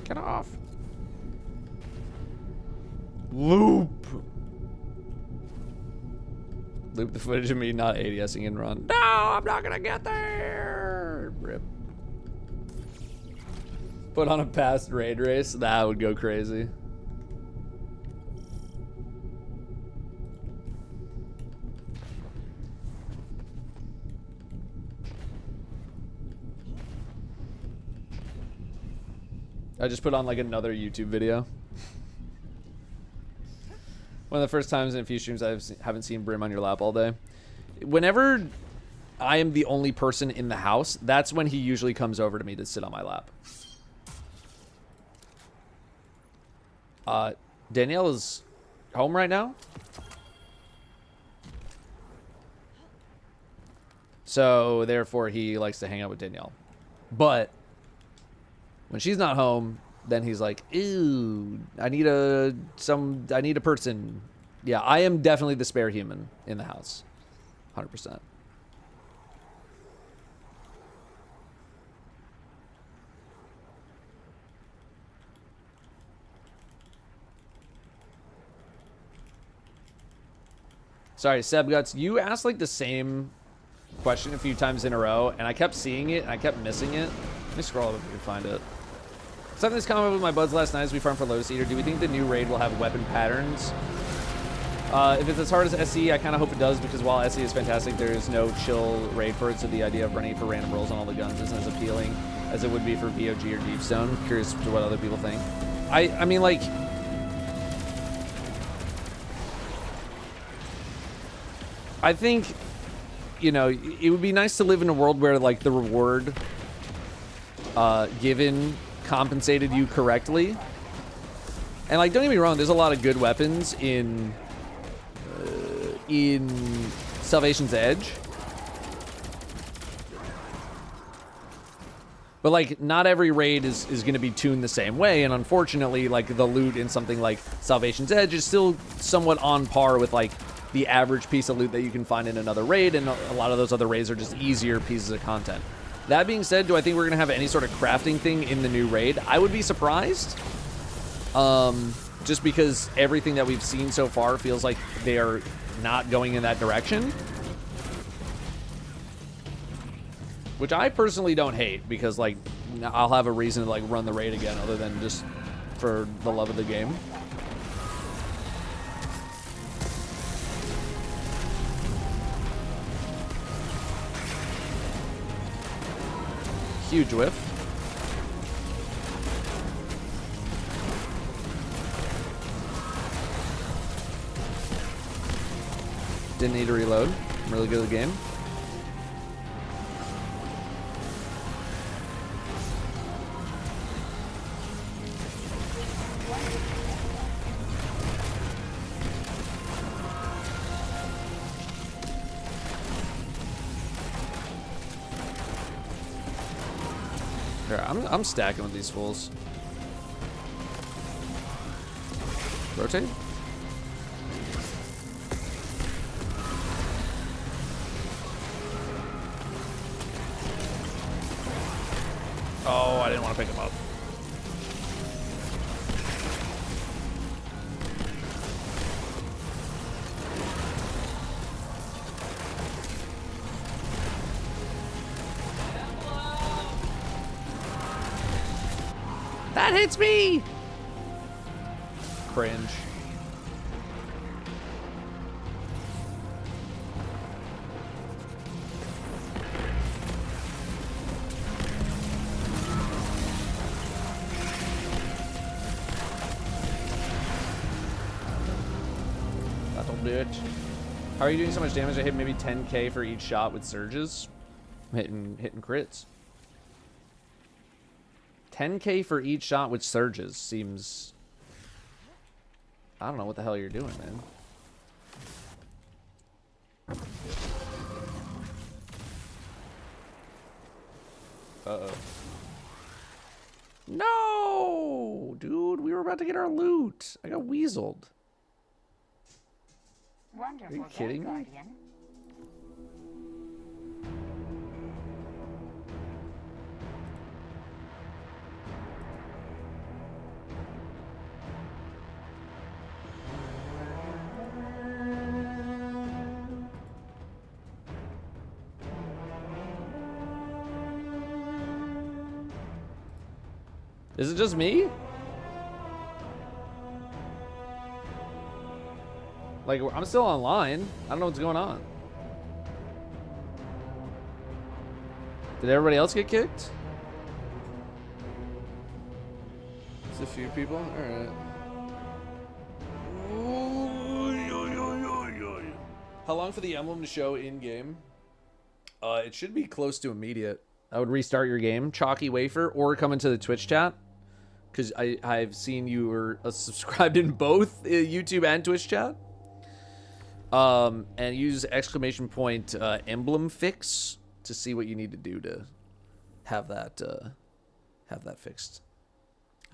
Get off. Loop. Loop the footage of me not ADSing and run. No, I'm not gonna get there. Rip. Put on a past raid race. That would go crazy. I just put on like another YouTube video. One of the first times in a few streams haven't seen Brim on your lap all day. Whenever I am the only person in the house, that's when he usually comes over to me to sit on my lap. Danielle is home right now. So, therefore, he likes to hang out with Danielle. But when she's not home, then he's like, ew, I need a person. Yeah, I am definitely the spare human in the house. 100%. Sorry, Seb Guts, you asked like the same question a few times in a row, and I kept seeing it, and I kept missing it. Let me scroll up if we can find it. Something that's come up with my buds last night as we farm for Lotus Eater. Do we think the new raid will have weapon patterns? If it's as hard as SE, I kind of hope it does, because while SE is fantastic, there is no chill raid for it, so the idea of running for random rolls on all the guns isn't as appealing as it would be for VOG or Deepstone. Curious to what other people think. I mean, like... I think, you know, it would be nice to live in a world where, like, the reward given compensated you correctly. And, like, don't get me wrong, there's a lot of good weapons in Salvation's Edge. But, like, not every raid is going to be tuned the same way, and unfortunately, like, the loot in something like Salvation's Edge is still somewhat on par with, like, the average piece of loot that you can find in another raid, and a lot of those other raids are just easier pieces of content. That being said, do I think we're going to have any sort of crafting thing in the new raid? I would be surprised. Just because everything that we've seen so far feels like they are not going in that direction. Which I personally don't hate, because, like, I'll have a reason to, like, run the raid again other than just for the love of the game. Huge whiff. Didn't need to reload. I'm really good at the game. I'm stacking with these fools. Rotate. Oh, I didn't want to pick him up. That hits me! Cringe. That'll do it. How are you doing so much damage? I hit maybe 10k for each shot with surges. I'm hitting crits. 10k for each shot with surges seems... I don't know what the hell you're doing, man. Uh-oh. No! Dude, we were about to get our loot. I got weaseled. Wonderful. Are you kidding me? Guardian. Is it just me? Like, I'm still online. I don't know what's going on. Did everybody else get kicked? a few people. All right. How long for the emblem to show in game? It should be close to immediate. I would restart your game, Chalky Wafer, or come into the Twitch chat, because I've seen you were subscribed in both YouTube and Twitch chat. And use exclamation point emblem fix to see what you need to do to have that fixed.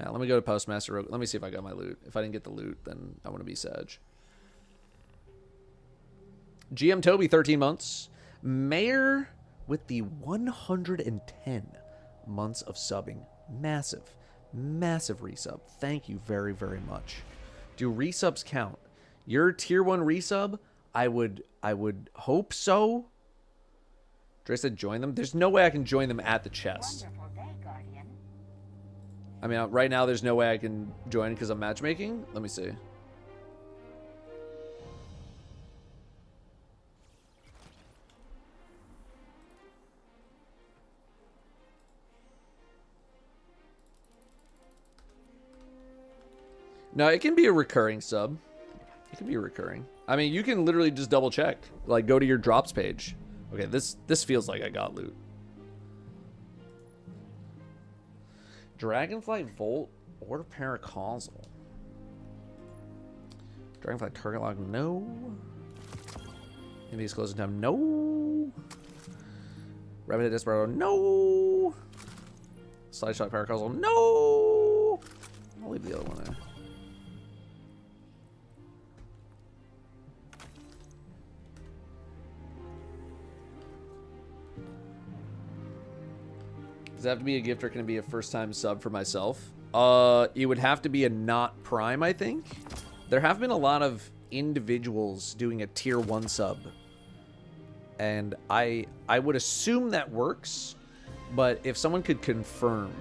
Yeah, let me go to Postmaster. Let me see if I got my loot. If I didn't get the loot, then I want to be Sag. GM Toby, 13 months. Mayor with the 110 months of subbing. Massive, massive resub. Thank you very, very much. Do resubs count? Your tier 1 resub? I would hope so. Dre said join them. There's no way I can join them at the chest. Wonderful day, Guardian. I mean, right now there's no way I can join because I'm matchmaking. Let me see. No, it can be a recurring sub. It can be recurring. I mean, you can literally just double check. Like, go to your drops page. Okay, this feels like I got loot. Dragonflight Volt or Paracausal. Dragonflight target lock, no. Envious closing time, no. Rabbit Desperado, no. Slide shot Paracausal, no. I'll leave the other one there. Does it have to be a gift or can it be a first-time sub for myself? It would have to be a not prime, I think. There have been a lot of individuals doing a tier 1 sub. And I would assume that works. But if someone could confirm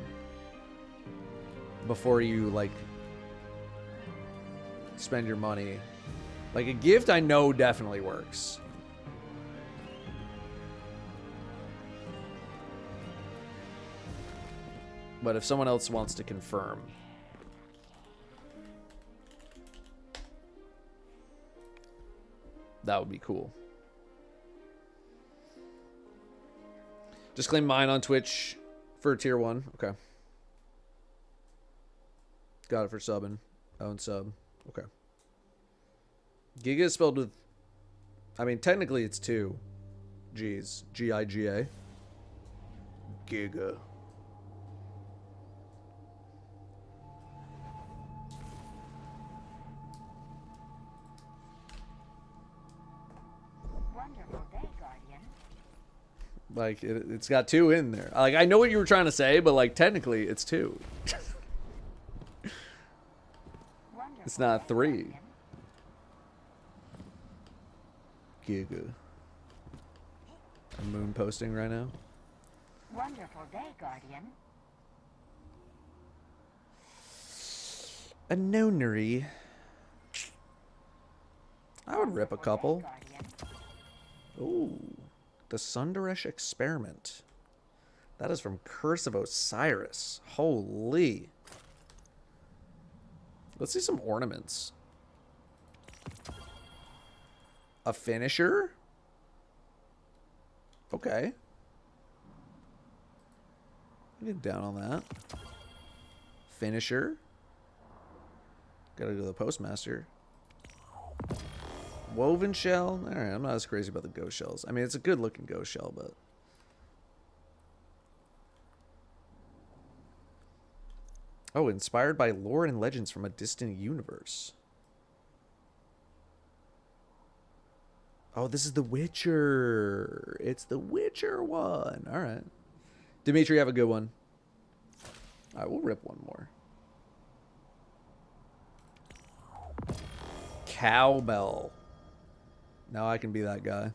before you, like, spend your money. Like, a gift I know definitely works. But if someone else wants to confirm. That would be cool. Just claim mine on Twitch for tier 1. Okay. Got it for subbing. Own sub. Okay. Giga is spelled with... I mean, technically it's 2 G's. G-I-G-A. Giga. Wonderful day, Guardian. Like, it's got 2 in there. Like, I know what you were trying to say, but, like, technically it's 2. Wonderful It's not day, 3. Guardian. Giga. I'm moon posting right now. Wonderful day, Guardian. A nonery. I would rip a couple. Guardian. Ooh. The Sundaresh Experiment. That is from Curse of Osiris. Holy. Let's see some ornaments. A finisher? Okay. I'll get down on that. Finisher. Gotta go to the postmaster. Woven shell? Alright, I'm not as crazy about the ghost shells. I mean, it's a good looking ghost shell, but... Oh, inspired by lore and legends from a distant universe. Oh, this is The Witcher. It's The Witcher one. Alright. Dimitri, have a good one. Alright, we'll rip one more. Cowbell. Now I can be that guy.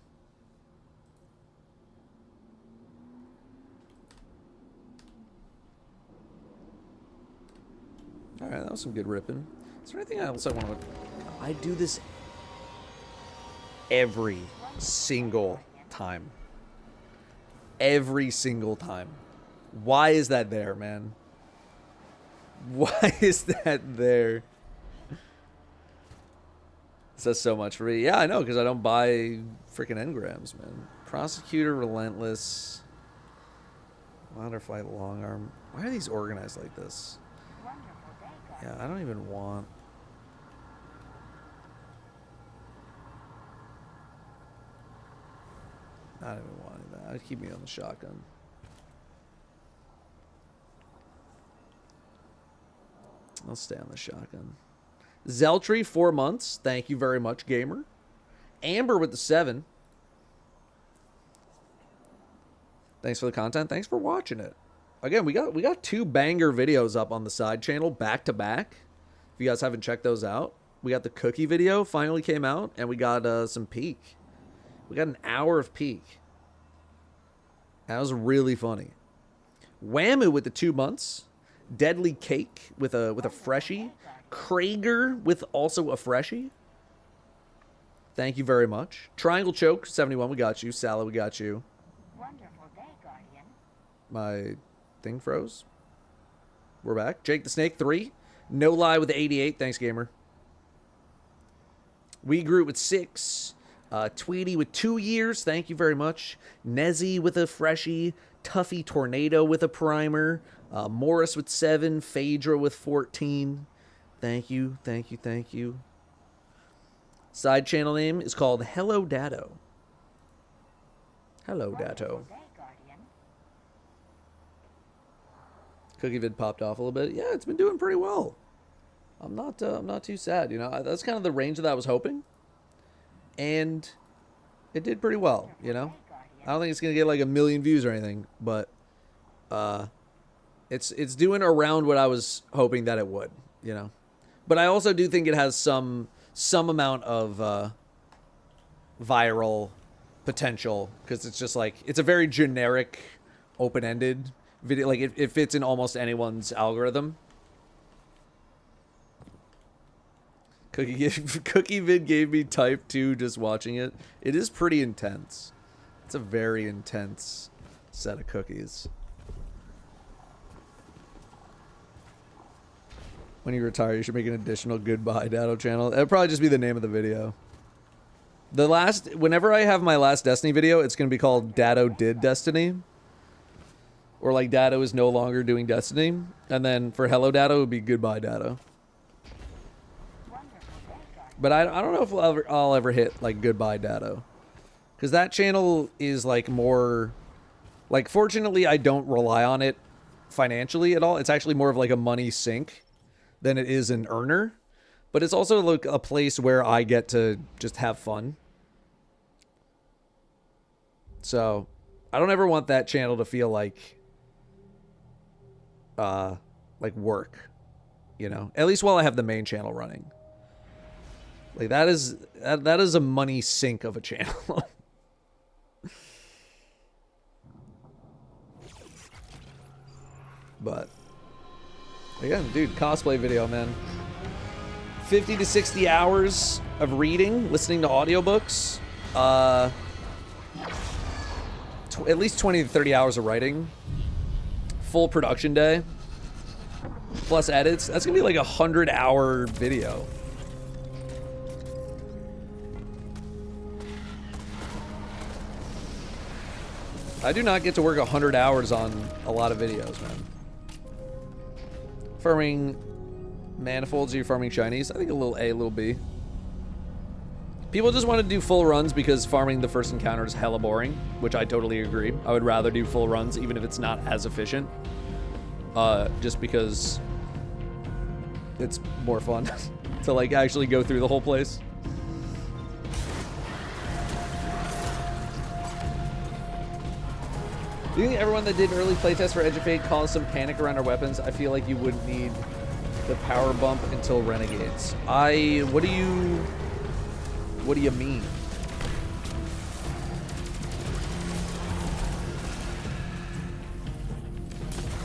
Alright, that was some good ripping. Is there anything else I want to... I do this every single time. Every single time. Why is that there, man? Why is that there? Says so much for me. Yeah, I know, because I don't buy freaking engrams, man. Prosecutor, Relentless. Butterfly, Long Arm. Why are these organized like this? Yeah, I don't even want... I don't even want that. I'd keep me on the shotgun. I'll stay on the shotgun. Zeltry, 4 months. Thank you very much, gamer. Amber with the 7. Thanks for the content. Thanks for watching it. Again, we got 2 banger videos up on the side channel back to back. If you guys haven't checked those out, we got the cookie video finally came out, and we got some Peak. We got an hour of Peak. That was really funny. Whammoo with the 2 months. Deadly Cake with a freshie. Krager with also a freshie. Thank you very much. Triangle Choke 71, we got you. Sala, we got you. Wonderful day, Guardian. My thing froze. We're back. Jake the Snake 3. No Lie with the 88. Thanks, gamer. We Groot with 6. Tweety with 2 years. Thank you very much. Nezzy with a freshie. Tuffy Tornado with a primer. Morris with 7. Phaedra with 14. Thank you, thank you, thank you. Side channel name is called HelloDatto. HelloDatto. Cookie vid popped off a little bit. Yeah, it's been doing pretty well. I'm not too sad. You know, that's kind of the range that I was hoping, and it did pretty well. You know, I don't think it's gonna get like 1 million views or anything, but it's doing around what I was hoping that it would. You know. But I also do think it has some amount of viral potential, because it's just like, it's a very generic, open-ended video. Like, it fits in almost anyone's algorithm. Cookie vid gave me type 2 just watching it. It is pretty intense. It's a very intense set of cookies. When you retire, you should make an additional Goodbye Datto channel. It'll probably just be the name of the video. Whenever I have my last Destiny video, it's going to be called Datto Did Destiny. Or like Datto is no longer doing Destiny. And then for HelloDatto, it would be Goodbye Datto. But I don't know if I'll ever hit like Goodbye Datto. Because that channel is like more... Like, fortunately, I don't rely on it financially at all. It's actually more of like a money sink than it is an earner, but it's also like a place where I get to just have fun. So I don't ever want that channel to feel like work, you know, at least while I have the main channel running. Like that is a money sink of a channel. But again, dude, cosplay video, man. 50 to 60 hours of reading, listening to audiobooks. At least 20 to 30 hours of writing. Full production day. Plus edits. That's gonna be like a 100-hour video. I do not get to work 100 hours on a lot of videos, man. Farming manifolds, are you farming shinies? I think a little A, a little B. People just want to do full runs because farming the first encounter is hella boring, which I totally agree. I would rather do full runs even if it's not as efficient. Just because it's more fun to like actually go through the whole place. Do you think everyone that did early playtests for Edge of Fate caused some panic around our weapons? I feel like you wouldn't need the power bump until Renegades. What do you mean?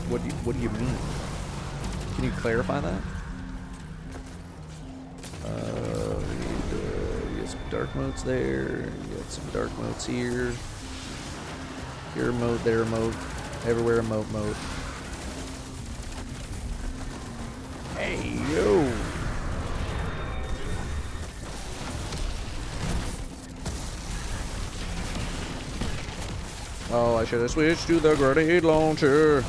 What do you mean? Can you clarify that? You got some dark motes there. You got some dark motes here. Here emote, there emote, everywhere emote mode. Oh, I should have switched to the grenade launcher.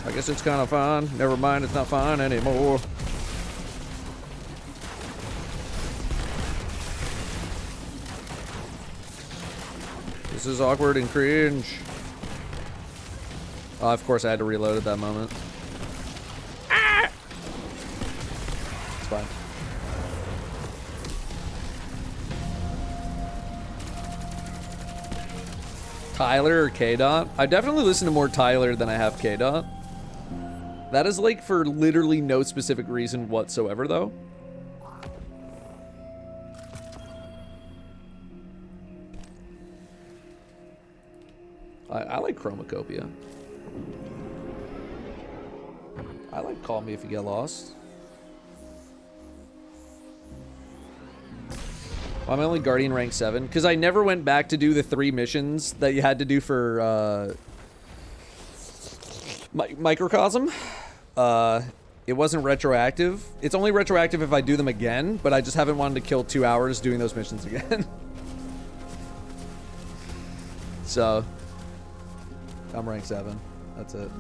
I guess it's kind of fine. Never mind, it's not fine anymore. This is awkward and cringe. Oh, of course I had to reload at that moment. Ah! It's fine. Tyler or K-Dot? I definitely listen to more Tyler than I have K-Dot. That is like for literally no specific reason whatsoever though. I like Chromacopia. I like Call Me If You Get Lost. I'm only Guardian rank 7 because I never went back to do the 3 missions that you had to do for Microcosm. It wasn't retroactive. It's only retroactive if I do them again, but I just haven't wanted to kill 2 hours doing those missions again. So, I'm rank 7. That's it.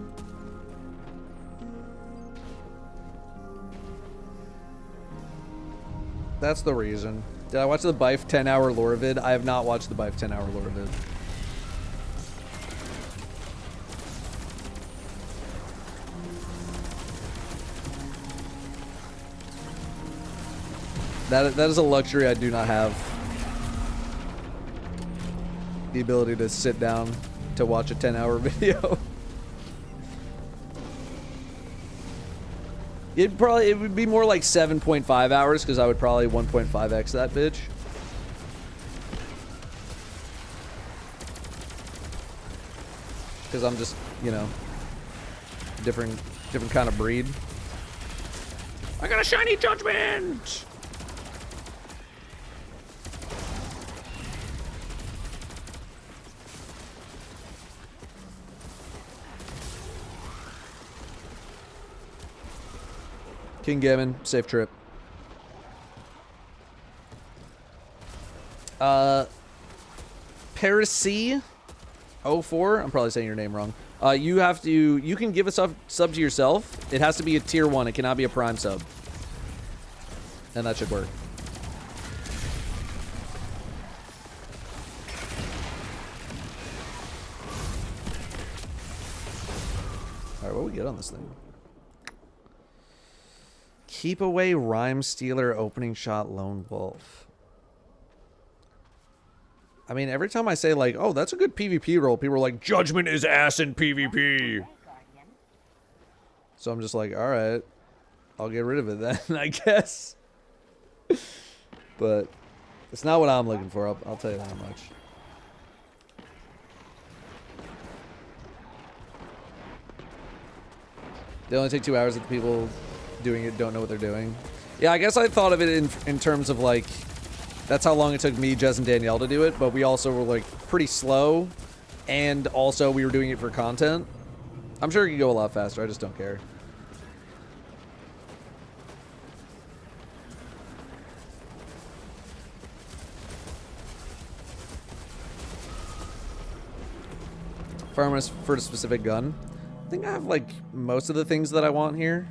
That's the reason. Did I watch the Bife 10-hour lore vid? I have not watched the Bife 10-hour lore vid. That is a luxury I do not have. The ability to sit down to watch a 10-hour video. It would be more like 7.5 hours because I would probably 1.5x that bitch. Because I'm just, you know, different kind of breed. I got a shiny judgment. King Gammon, safe trip. Parisi 04, I'm probably saying your name wrong. You can give a sub to yourself. It has to be a tier 1. It cannot be a prime sub. And that should work. Alright, what do we get on this thing? Keep away Rhyme Stealer opening shot lone wolf. I mean, every time I say like, oh, that's a good PvP role, people are like, Judgment is ass in PvP. So I'm just like, alright, I'll get rid of it then, I guess. But it's not what I'm looking for, I'll tell you that much. They only take 2 hours if the people doing it don't know what they're doing. Yeah, I guess I thought of it in terms of like, that's how long it took me, Jez, and Danielle to do it, but we also were like pretty slow, and also we were doing it for content. I'm sure it could go a lot faster, I just don't care. Farmers for a specific gun. I think I have like most of the things that I want here.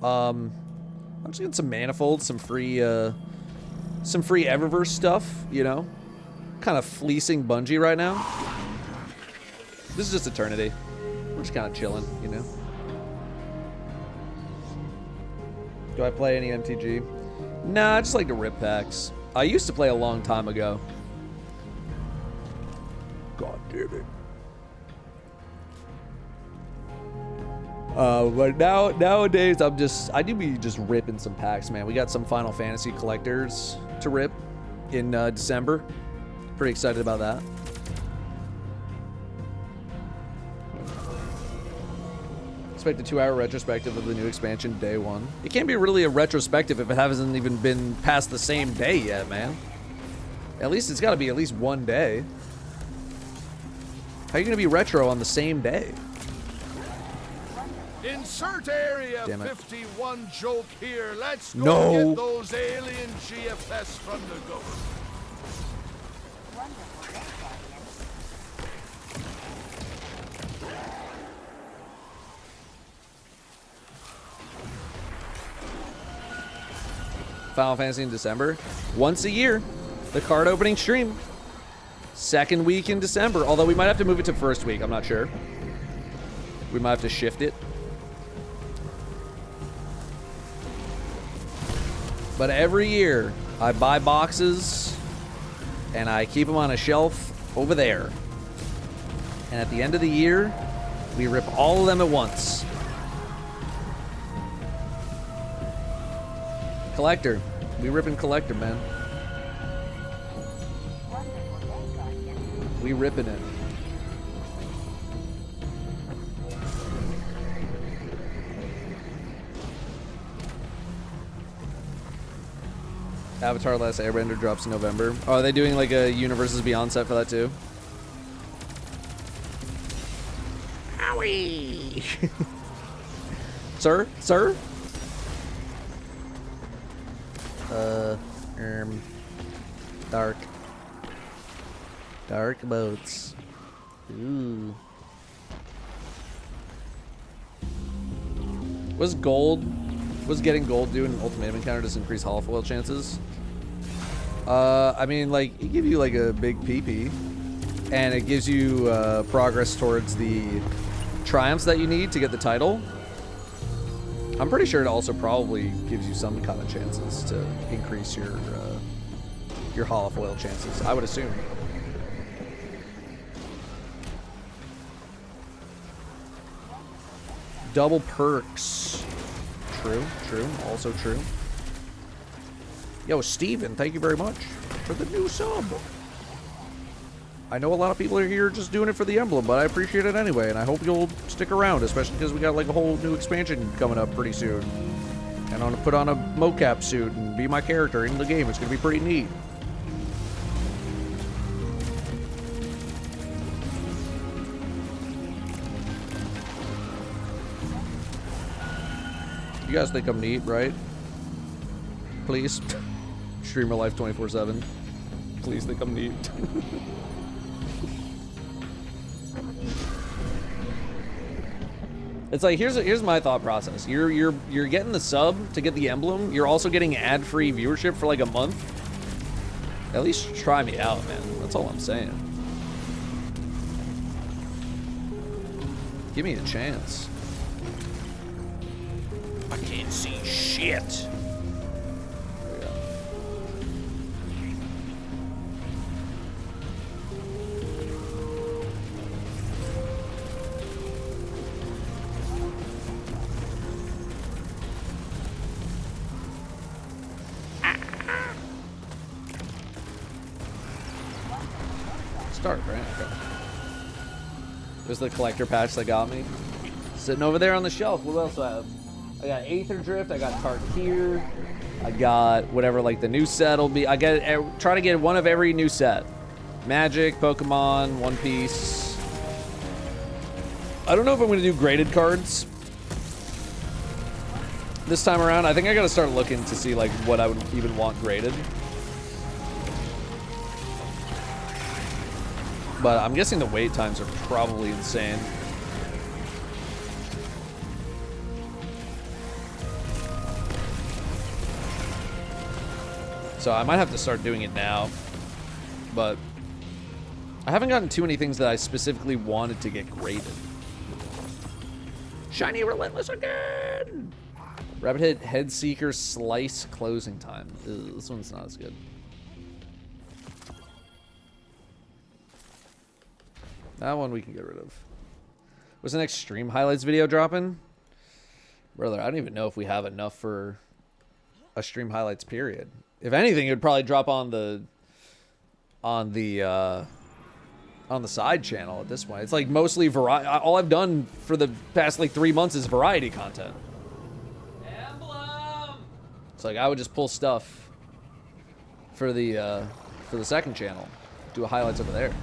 I'm just getting some manifolds, some free Eververse stuff, you know? Kind of fleecing Bungie right now. This is just Eternity. We're just kind of chilling, you know? Do I play any MTG? Nah, I just like to rip packs. I used to play a long time ago. God damn it. But nowadays I do be just ripping some packs, man. We got some Final Fantasy collectors to rip in December. Pretty excited about that. Expect a 2-hour retrospective of the new expansion day 1. It can't be really a retrospective if it hasn't even been past the same day yet, man. At least it's got to be at least 1 day. How are you going to be retro on the same day? Insert area Damn it. 51 joke here. Let's go No. get those alien GFS from the government. Wonderful day, Guardian. Final Fantasy in December? Once a year, the card opening stream. Second week in December, although we might have to move it to first week. I'm not sure. We might have to shift it. But every year, I buy boxes and I keep them on a shelf over there. And at the end of the year, we rip all of them at once. Collector. We ripping collector, man. Wonderful day, Guardian. We ripping it. Avatar Last Airbender drops in November. Oh, are they doing like a Universes Beyond set for that too? Owie! Sir? Sir? Dark. Dark boats. Ooh. Was getting gold do an ultimatum encounter to increase holofoil chances? I mean, like, it gives you like a big PP, and it gives you progress towards the triumphs that you need to get the title. I'm pretty sure it also probably gives you some kind of chances to increase your holofoil chances, I would assume. Double perks. True, true, also true. Yo, Steven, thank you very much for the new sub. I know a lot of people are here just doing it for the emblem, but I appreciate it anyway, and I hope you'll stick around, especially because we got like a whole new expansion coming up pretty soon. And I'm gonna put on a mocap suit and be my character in the game. It's gonna be pretty neat. You guys think I'm neat, right? Please. Streamer life 24/7. Please think I'm neat. It's like here's my thought process. You're getting the sub to get the emblem. You're also getting ad-free viewership for like a month. At least try me out, man. That's all I'm saying. Give me a chance. I can't see shit. There we go. Start, right? Okay. There's the collector patch that got me. Sitting over there on the shelf. What else do I have? I got Aether Drift, I got Tarkir, I got whatever like the new set will be. I try to get one of every new set. Magic, Pokemon, One Piece. I don't know if I'm gonna do graded cards this time around. I think I gotta start looking to see like what I would even want graded. But I'm guessing the wait times are probably insane. So I might have to start doing it now. But I haven't gotten too many things that I specifically wanted to get graded. Shiny Relentless again! Rabbit Hit Head Seeker Slice closing time. Ew, this one's not as good. That one we can get rid of. What's the next stream highlights video dropping? Brother, I don't even know if we have enough for a stream highlights period. If anything, it would probably drop on the side channel at this point. It's like mostly variety. All I've done for the past like 3 months is variety content. Emblem. It's like I would just pull stuff for the second channel, do a highlights over there.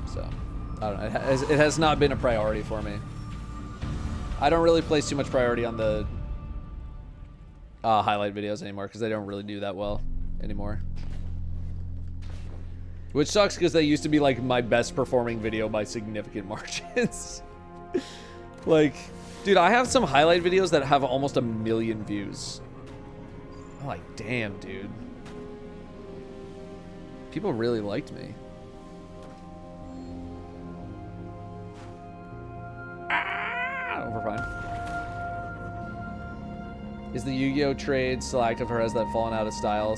So, I don't know. It has not been a priority for me. I don't really place too much priority on the highlight videos anymore because they don't really do that well anymore. Which sucks because they used to be like my best performing video by significant margins. Like, dude, I have some highlight videos that have almost 1 million views. I'm like, damn, dude. People really liked me. Ah, we're fine. Is the Yu-Gi-Oh trade still active, or has that fallen out of style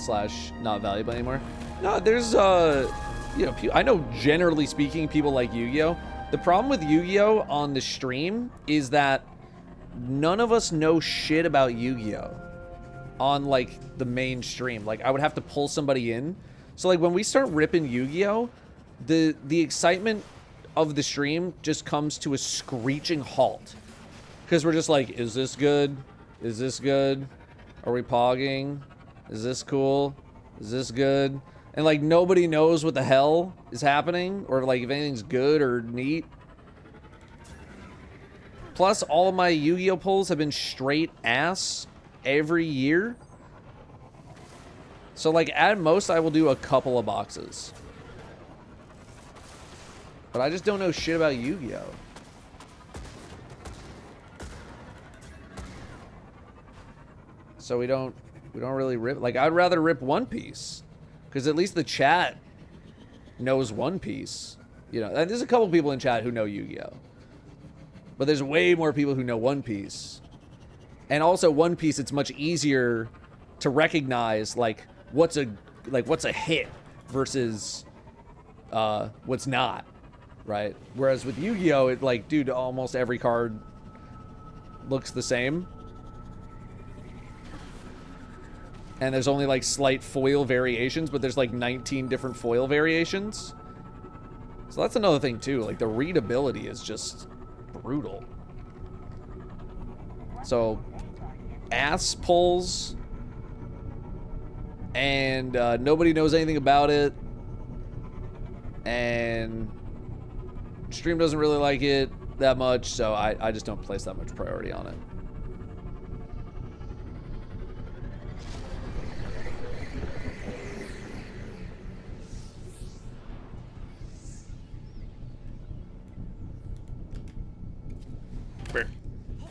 / not valuable anymore? No, there's you know, I know generally speaking people like Yu-Gi-Oh. The problem with Yu-Gi-Oh on the stream is that none of us know shit about Yu-Gi-Oh on like the mainstream. Like I would have to pull somebody in. So like when we start ripping Yu-Gi-Oh, the excitement of the stream just comes to a screeching halt. Because we're just like, is this good? Is this good? Are we pogging? Is this cool? Is this good? And like nobody knows what the hell is happening or like if anything's good or neat. Plus all of my Yu-Gi-Oh pulls have been straight ass every year. So like at most I will do a couple of boxes. But I just don't know shit about Yu-Gi-Oh. So we don't really rip. Like I'd rather rip One Piece. Because at least the chat knows One Piece. You know, and there's a couple people in chat who know Yu-Gi-Oh. But there's way more people who know One Piece. And also One Piece, it's much easier to recognize like what's a hit versus what's not, right? Whereas with Yu-Gi-Oh, it like, dude, almost every card looks the same. And there's only like slight foil variations, but there's like 19 different foil variations. So that's another thing too. Like the readability is just brutal. So ass pulls and nobody knows anything about it. And stream doesn't really like it that much. So I just don't place that much priority on it.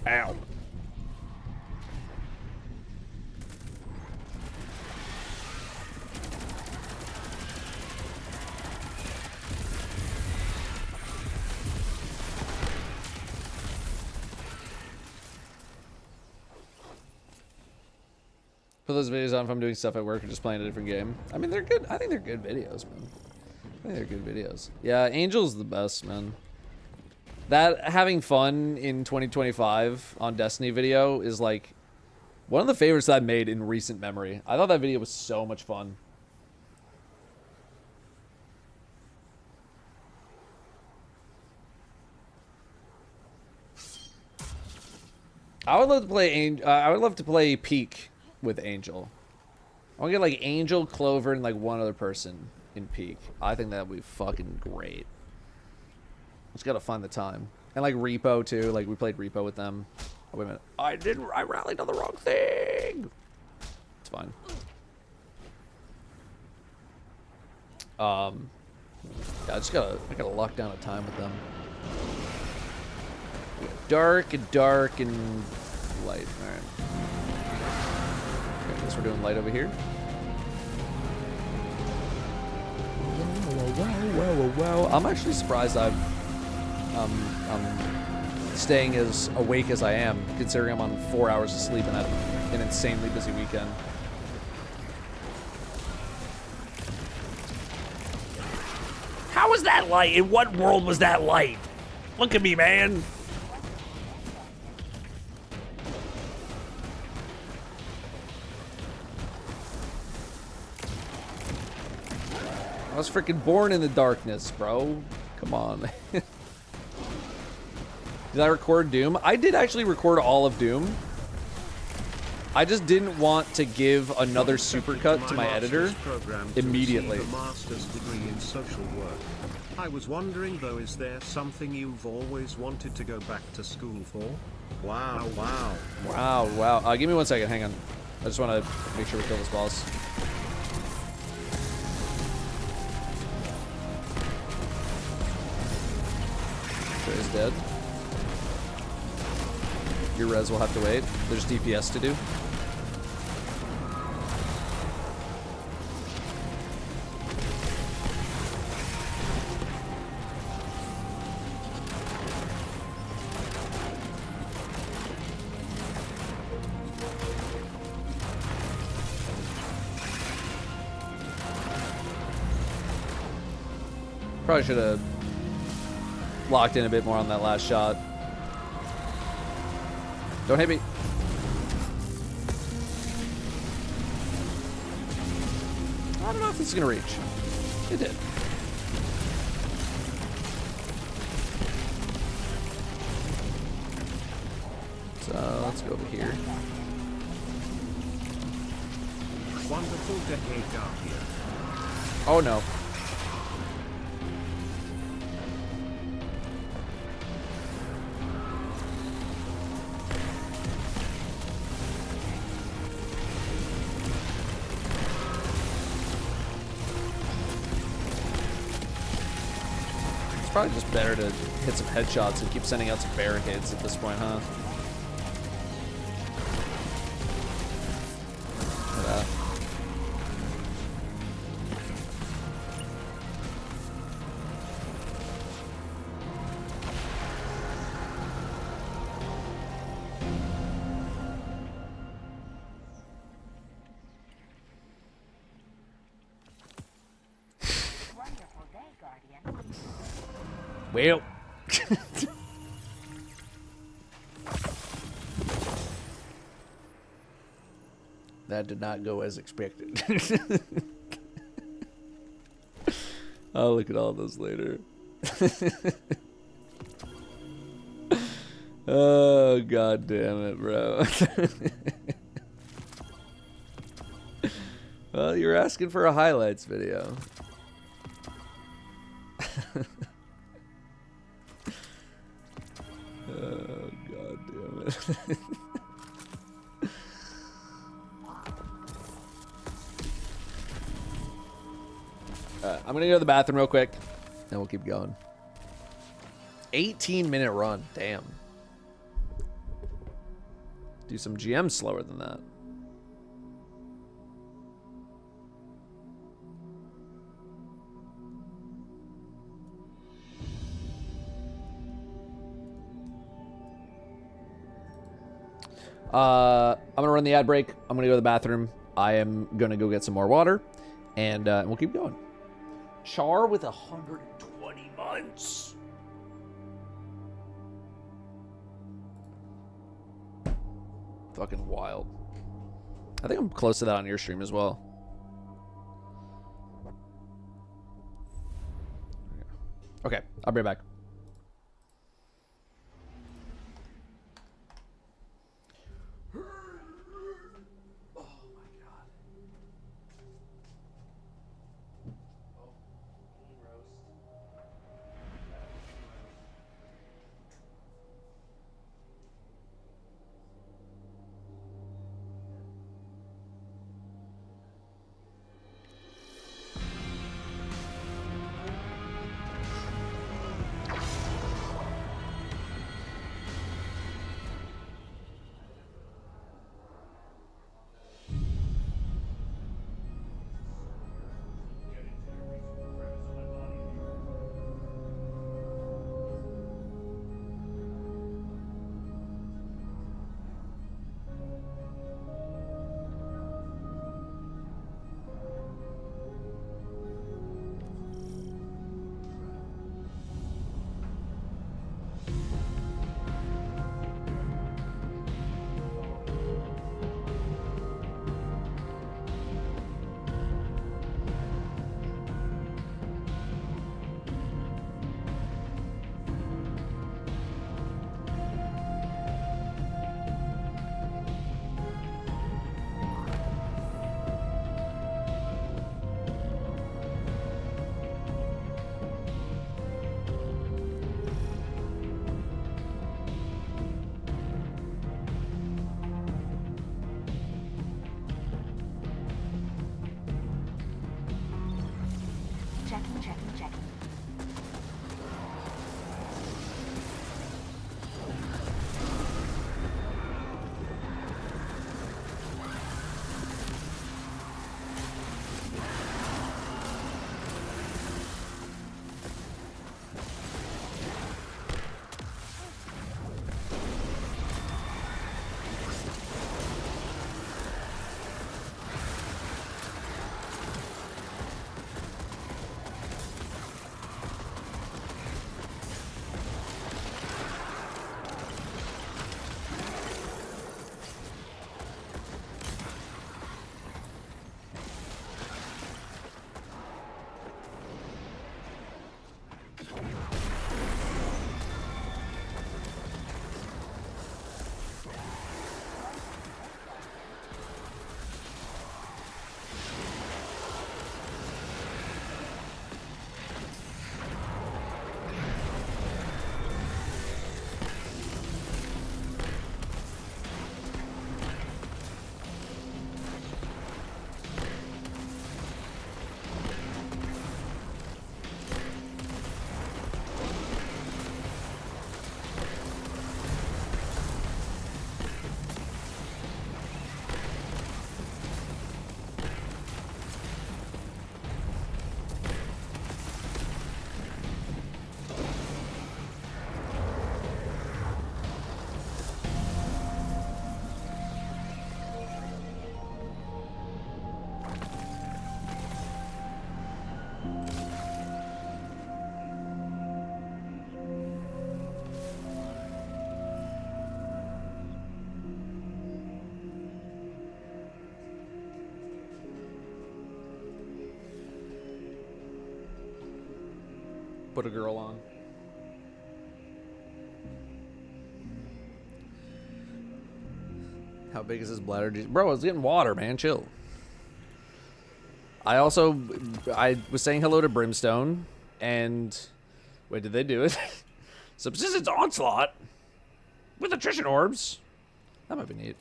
Ow. Put those videos on if I'm doing stuff at work or just playing a different game. I mean, they're good. I think they're good videos, man. I think they're good videos. Yeah, Angel's the best, man. That having fun in 2025 on Destiny video is like one of the favorites I've made in recent memory. I thought that video was so much fun. I would love to play I would love to play Peak with Angel. I want to get like Angel, Clover, and like one other person in Peak. I think that would be fucking great. Just gotta find the time. And like Repo too. Like we played Repo with them. Oh, wait a minute. I rallied on the wrong thing. It's fine. Yeah, I gotta lock down a time with them. Dark and light. Alright. Okay, I guess we're doing light over here. Wow. I'm actually surprised I'm staying as awake as I am, considering I'm on 4 hours of sleep and an insanely busy weekend. How was that light? In what world was that light? Look at me, man. I was freaking born in the darkness, bro. Come on, man. Did I record Doom? I did actually record all of Doom. I just didn't want to give another supercut to my editor immediately. Master's degree in social work. I was wondering though, is there something you've always wanted to go back to school for? Wow. Give me 1 second, hang on. I just want to make sure we kill this boss. dead. Your res will have to wait. There's DPS to do. Probably should have locked in a bit more on that last shot. Don't hit me. I don't know if this is gonna reach. It did. So let's go over here. Wonderful decade Guardian. Oh no. Probably just better to hit some headshots and keep sending out some barricades at this point, huh? Look at that. Wonderful day, Guardian. Well. That did not go as expected. I'll look at all those later. Oh, god damn it, bro. Well, you're asking for a highlights video. Oh, god damn it. I'm gonna go to the bathroom real quick, and we'll keep going. 18-minute run, damn. Do some GM slower than that. I'm gonna run the ad break. I'm gonna go to the bathroom. I am gonna go get some more water, and we'll keep going. Char with 120 months. Fucking wild. I think I'm close to that on your stream as well. Okay, I'll be right back. Checking. Put a girl on. How big is his bladder? Bro, I was getting water, man. Chill. I was saying hello to Brimstone, and wait, did they do it? Subsistence Onslaught with attrition orbs. That might be neat.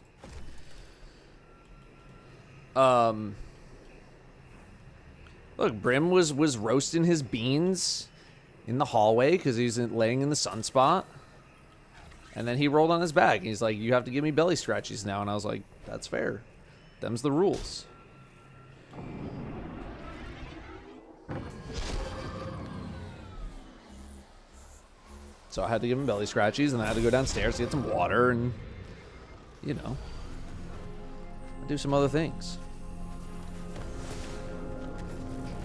Look, Brim was roasting his beans in the hallway because he's laying in the sunspot. And then he rolled on his back. He's like, you have to give me belly scratchies now. And I was like, that's fair. Them's the rules. So I had to give him belly scratchies, and I had to go downstairs to get some water and, you know, do some other things.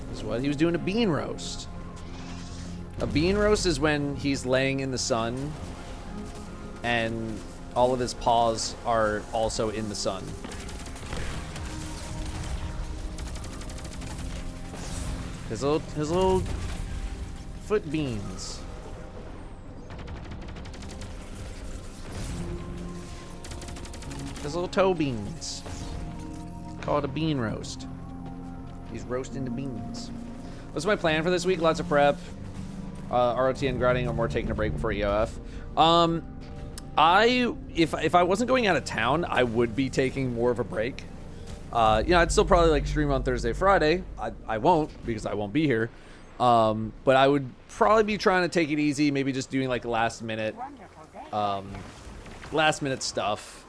That's what he was doing, a bean roast. A bean roast is when he's laying in the sun and all of his paws are also in the sun. His little foot beans. His little toe beans. Call it a bean roast. He's roasting the beans. What's my plan for this week? Lots of prep. ROTN grinding or more, taking a break before EOF. If I wasn't going out of town, I would be taking more of a break. I'd still probably like stream on Thursday, Friday. I won't because I won't be here. But I would probably be trying to take it easy, maybe just doing like last minute stuff.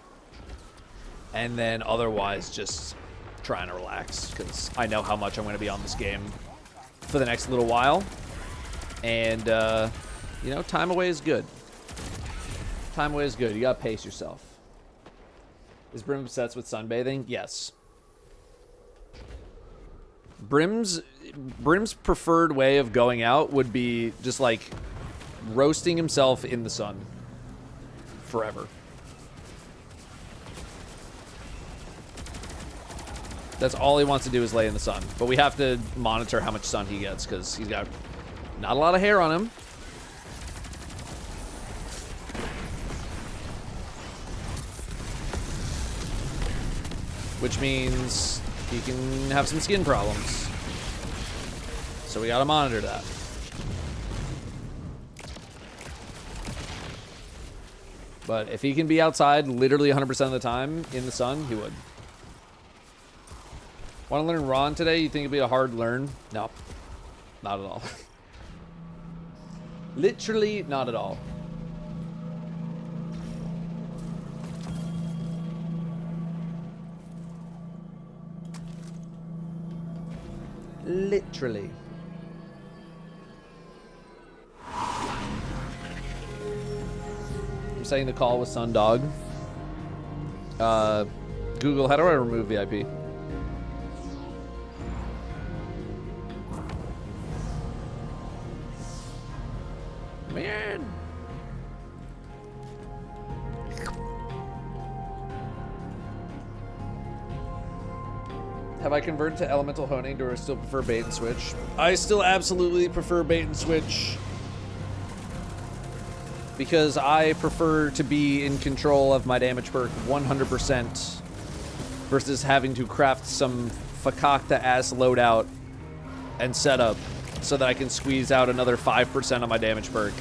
And then otherwise just trying to relax because I know how much I'm going to be on this game for the next little while. And, time away is good. Time away is good. You gotta pace yourself. Is Brim obsessed with sunbathing? Yes. Brim's preferred way of going out would be just like roasting himself in the sun forever. That's all he wants to do is lay in the sun. But we have to monitor how much sun he gets because he's got not a lot of hair on him. Which means he can have some skin problems. So we gotta monitor that. But if he can be outside literally 100% of the time in the sun, he would. Want to learn Ron today? You think it'd be a hard learn? No. Not at all. Literally not at all. Literally. I'm saying the call with Sundog. Google, how do I remove VIP? Man. Have I converted to elemental honing? Do I still prefer bait and switch? I still absolutely prefer bait and switch. because I prefer to be in control of my damage perk 100% versus having to craft some fakakta-ass loadout and setup so that I can squeeze out another 5% of my damage perk.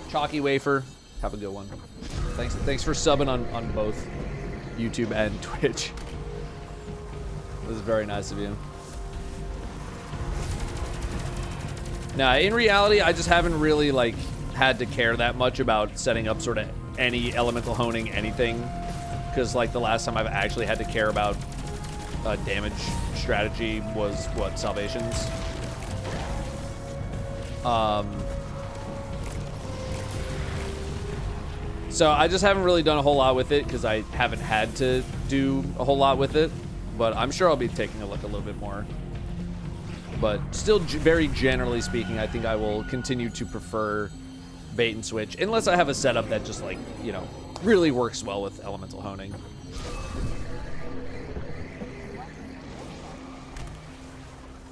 Chalky Wafer, have a good one. Thanks for subbing on both YouTube and Twitch. This is very nice of you. Now, in reality, I just haven't really like had to care that much about setting up sort of any elemental honing anything, because like the last time I've actually had to care about damage strategy was what, Salvations. So I just haven't really done a whole lot with it because I haven't had to do a whole lot with it, but I'm sure I'll be taking a look a little bit more. But still, very generally speaking, I think I will continue to prefer bait and switch, unless I have a setup that just like, you know, really works well with elemental honing.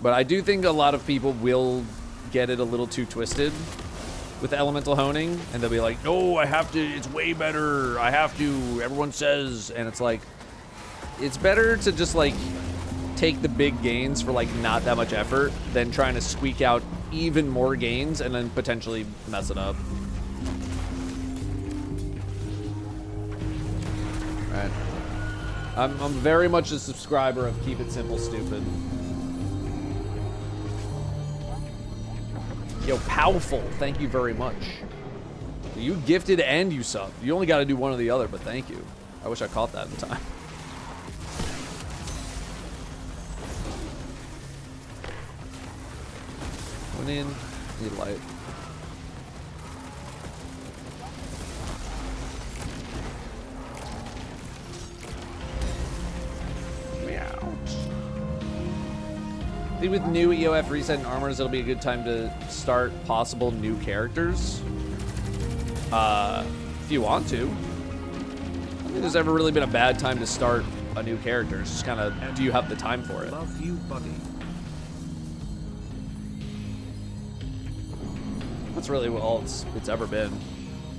But I do think a lot of people will get it a little too twisted with elemental honing, and they'll be like, no, I have to, it's way better, I have to, everyone says, and it's like, it's better to just like take the big gains for like not that much effort than trying to squeak out even more gains and then potentially mess it up. Alright. I'm very much a subscriber of Keep It Simple Stupid. Yo, Powerful, thank you very much. You gifted and you subbed. You only got to do one or the other, but thank you. I wish I caught that in time. Went in, need light. I think with new EOF reset and armors, it'll be a good time to start possible new characters. If you want to. I don't think there's ever really been a bad time to start a new character. It's just kind of, do you have the time for it? Love you, buddy. That's really all it's ever been.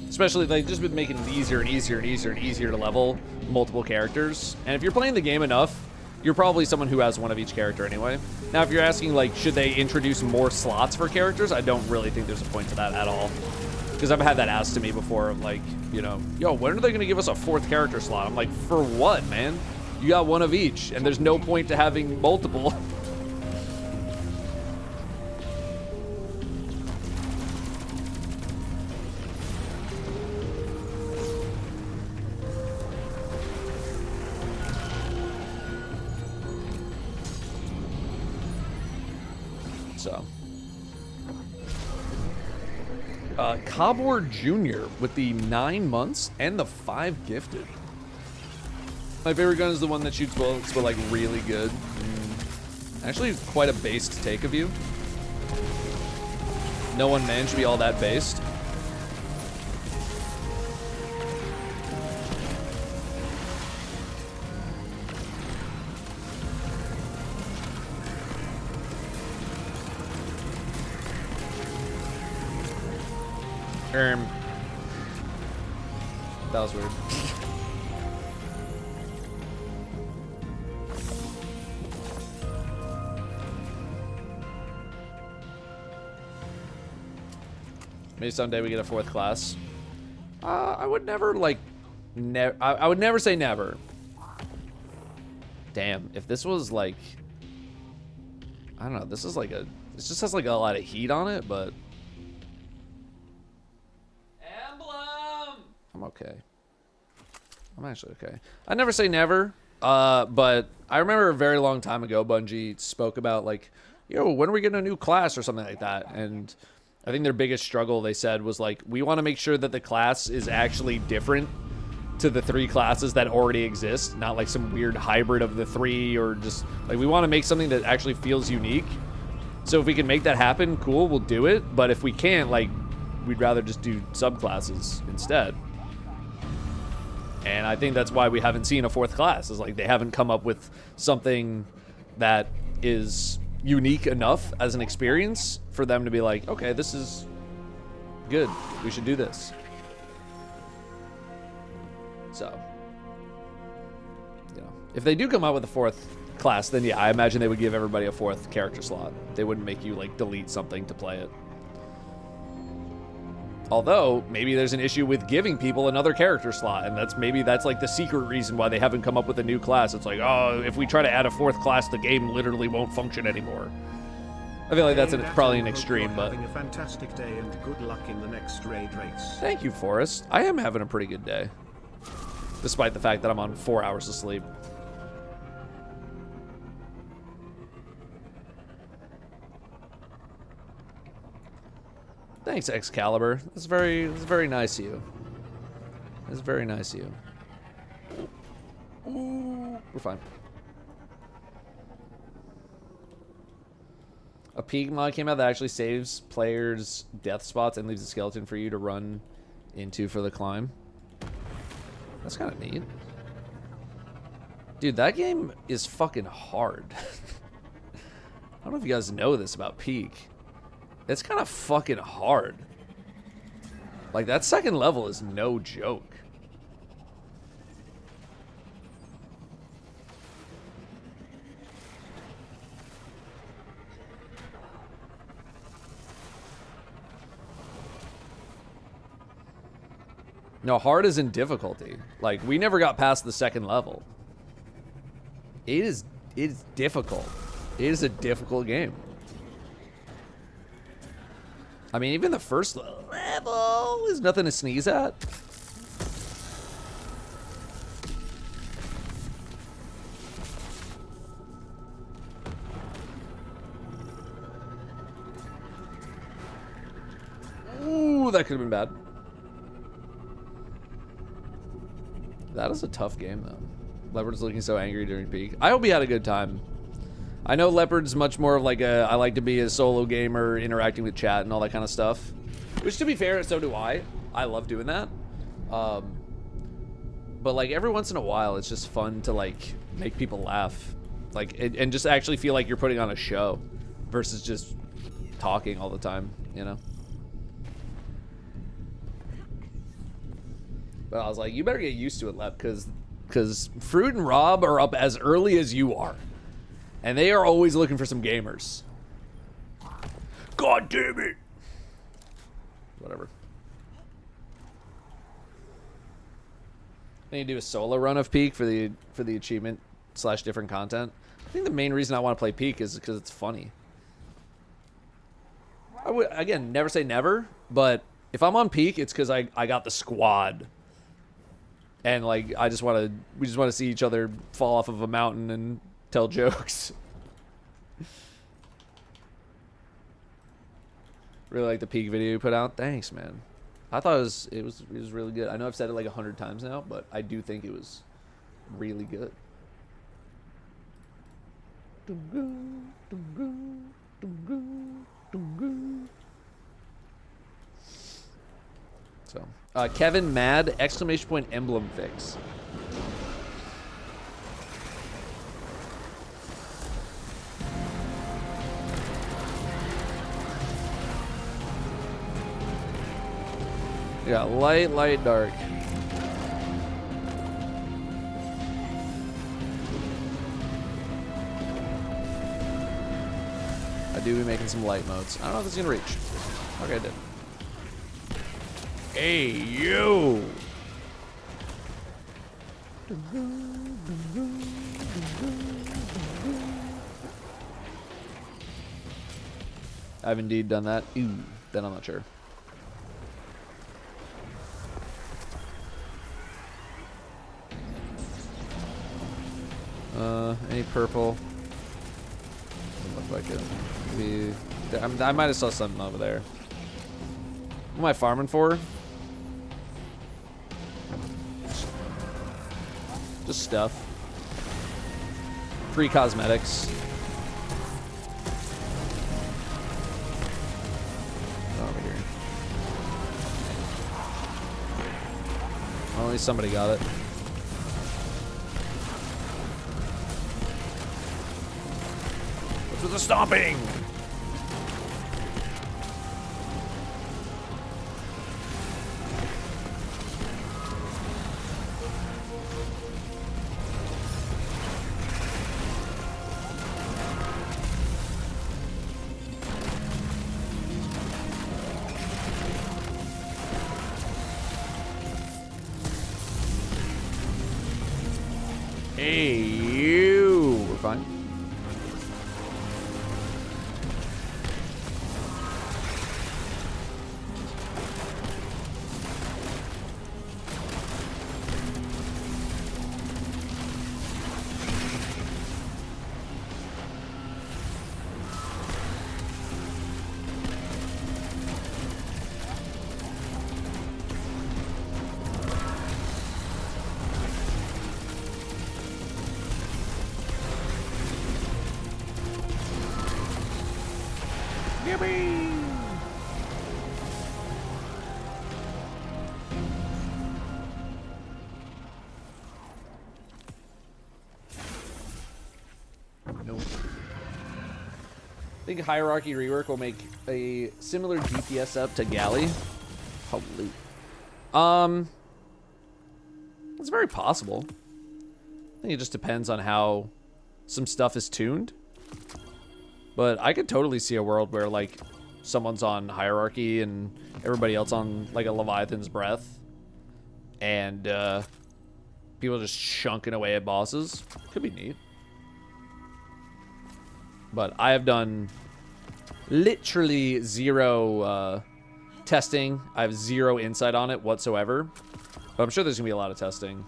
Especially, they've just been making it easier and easier and easier and easier to level multiple characters. And if you're playing the game enough, you're probably someone who has one of each character anyway. Now, if you're asking, like, should they introduce more slots for characters? I don't really think there's a point to that at all. Because I've had that asked to me before of, like, you know, yo, when are they going to give us a 4th character slot? I'm like, for what, man? You got one of each, and there's no point to having multiple. So, Cobwar Jr. with the 9 months and the 5 gifted. My favorite gun is the one that shoots bullets, but like really good. Actually, quite a based take of you. No one man should be all that based. That was weird. Maybe someday we get a 4th class. I would never like, I would never say never. Damn, if this was like, I don't know, this is like this just has like a lot of heat on it, but I'm okay. I'm actually okay. I never say never, but I remember a very long time ago, Bungie spoke about like, yo, when are we getting a new class or something like that? And I think their biggest struggle, they said, was like, we want to make sure that the class is actually different to the 3 classes that already exist, not like some weird hybrid of the 3, or just like, we want to make something that actually feels unique. So if we can make that happen, cool, we'll do it. But if we can't, like, we'd rather just do subclasses instead. And I think that's why we haven't seen a 4th class. Is like they haven't come up with something that is unique enough as an experience for them to be like, okay, this is good. We should do this. So, you know, if they do come out with a 4th class, then yeah, I imagine they would give everybody a 4th character slot. They wouldn't make you like delete something to play it. Although, maybe there's an issue with giving people another character slot, and maybe that's like the secret reason why they haven't come up with a new class. It's like, oh, if we try to add a 4th class, the game literally won't function anymore. I feel like that's probably an extreme, but... Having a fantastic day and good luck in the next raid race. Thank you, Forrest. I am having a pretty good day. Despite the fact that I'm on 4 hours of sleep. Thanks, Excalibur. That's very nice of you. That's very nice of you. Ooh, we're fine. A Peak mod came out that actually saves players' death spots and leaves a skeleton for you to run into for the climb. That's kind of neat. Dude, that game is fucking hard. I don't know if you guys know this about Peak. It's kind of fucking hard. Like, that 2nd level is no joke. No, hard is in difficulty. Like, we never got past the 2nd level. It is difficult. It is a difficult game. I mean, even the 1st level is nothing to sneeze at. Ooh, that could have been bad. That is a tough game, though. Leopard's looking so angry during Peak. I hope he had a good time. I know Leopard's much more of like I like to be a solo gamer, interacting with chat and all that kind of stuff. Which, to be fair, so do I. I love doing that. But like every once in a while, it's just fun to like make people laugh, like and just actually feel like you're putting on a show, versus just talking all the time, you know. But I was like, you better get used to it, Lep, because Fruit and Rob are up as early as you are. And they are always looking for some gamers. God damn it! Whatever. I need to do a solo run of Peak for the achievement / different content. I think the main reason I want to play Peak is because it's funny. I would, again, never say never, but if I'm on Peak, it's because I got the squad. And like we just want to see each other fall off of a mountain and tell jokes. Really like the Peak video you put out. Thanks, man. I thought it was really good. I know I've said it like 100 times now, but I do think it was really good. So, Kevin Mad, exclamation point emblem fix. Yeah, light, light, dark. I do be making some light modes. I don't know if it's gonna reach. Okay, I did. Hey, you! I've indeed done that. Ooh, then I'm not sure. Any purple? Doesn't look like it. Maybe, I might have saw something over there. What am I farming for? Just stuff. Free cosmetics. Over here. Well, at least somebody got it. the stomping. Hey, you. We're fine. Nope. I think Hierarchy rework will make a similar DPS up to Galley. Holy. It's very possible. I think it just depends on how some stuff is tuned. But I could totally see a world where, like, someone's on Hierarchy and everybody else on, like, a Leviathan's Breath. And, people just chunking away at bosses. Could be neat. But I have done literally zero, testing. I have zero insight on it whatsoever. But I'm sure there's gonna be a lot of testing.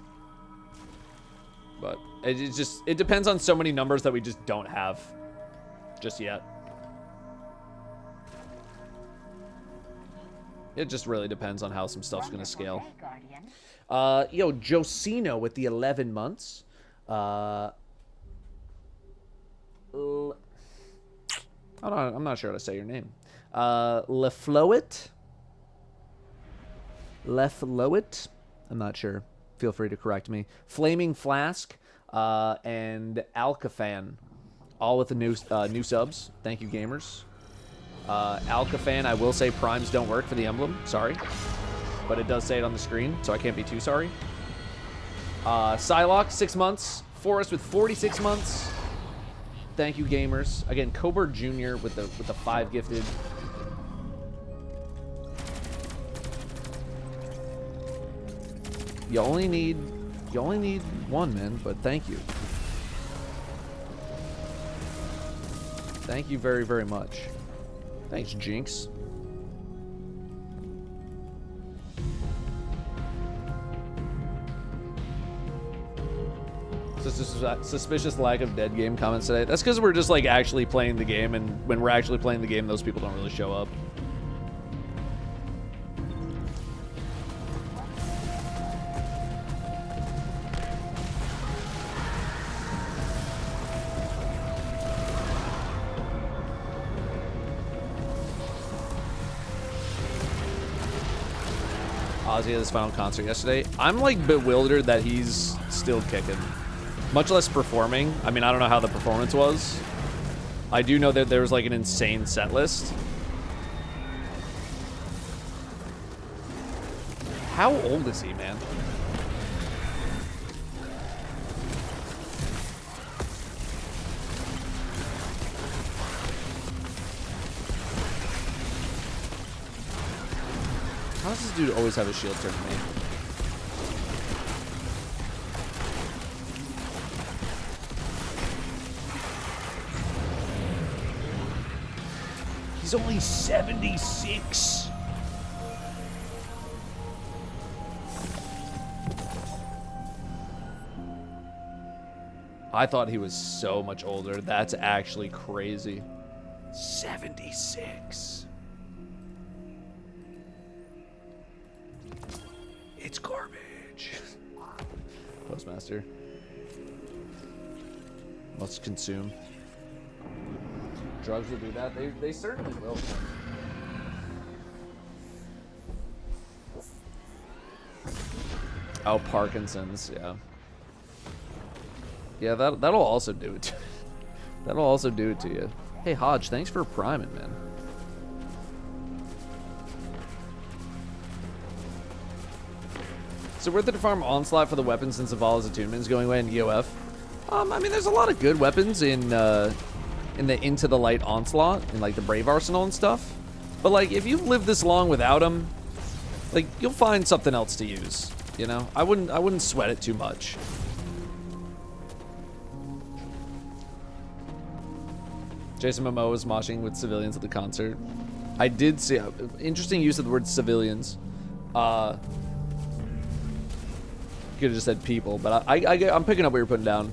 But it depends on so many numbers that we just don't have just yet. It just really depends on how some stuff's gonna scale. Yo, Josino with the 11 months. I'm not sure how to say your name. Lefloit? Lefloit? I'm not sure. Feel free to correct me. Flaming Flask and Alcafan. All with the new subs. Thank you, gamers. Alcafan, I will say primes don't work for the emblem. Sorry. But it does say it on the screen, so I can't be too sorry. Psylocke, 6 months. Forrest with 46 months. Thank you, gamers. Again, Coburg Jr. with the 5 gifted. You only need one, man, but thank you. Thank you very, very much. Thanks, Jinx. Suspicious lack of dead game comments today. That's because we're just like actually playing the game, and when we're actually playing the game, those people don't really show up. Ozzy had his final concert yesterday. I'm like bewildered that he's still kicking. Much less performing. I mean, I don't know how the performance was. I do know that there was like an insane set list. How old is he, man? How does this dude always have a shield turn to me? He's only 76. I thought he was so much older. That's actually crazy. 76. It's garbage. Postmaster. Let's consume. Drugs will do that. They certainly will. Oh, Parkinson's, yeah. Yeah, that'll also do it. That'll also do it to you. Hey, Hodge, thanks for priming, man. So worth it to farm Onslaught for the weapons since the Val's attunement is going away in EOF? I mean, there's a lot of good weapons in the Into the Light Onslaught, in like the Brave Arsenal and stuff. But like, if you've lived this long without them, like, you'll find something else to use, you know? I wouldn't sweat it too much. Jason Momoa was moshing with civilians at the concert. I did see, interesting use of the word civilians. Could have just said people, but I'm picking up what you're putting down.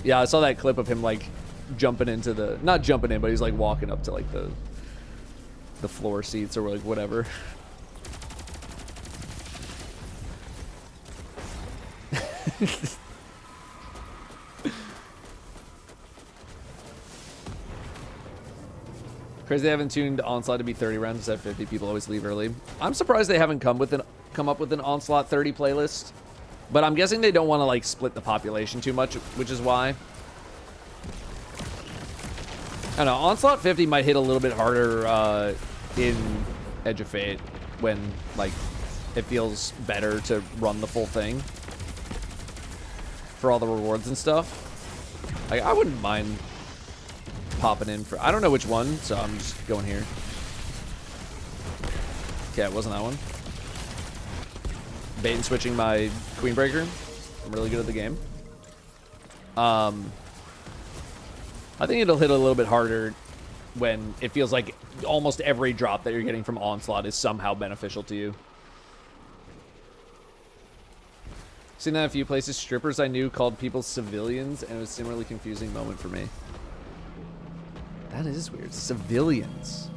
Yeah, I saw that clip of him like jumping into the, not jumping in, but he's like walking up to like the floor seats or like whatever. Crazy they haven't tuned Onslaught to be 30 rounds instead of 50. People always leave early. I'm surprised they haven't come up with an Onslaught 30 playlist. But I'm guessing they don't want to like split the population too much, which is why. I don't know, Onslaught 50 might hit a little bit harder in Edge of Fate when like it feels better to run the full thing for all the rewards and stuff. Like, I wouldn't mind popping in for, I don't know which one, so I'm just going here. Yeah, it wasn't that one. Bait and switching my Queen Breaker. I'm really good at the game. I think it'll hit a little bit harder when it feels like almost every drop that you're getting from Onslaught is somehow beneficial to you. Seen that in a few places. Strippers I knew called people civilians, and it was a similarly confusing moment for me. That is weird. Civilians.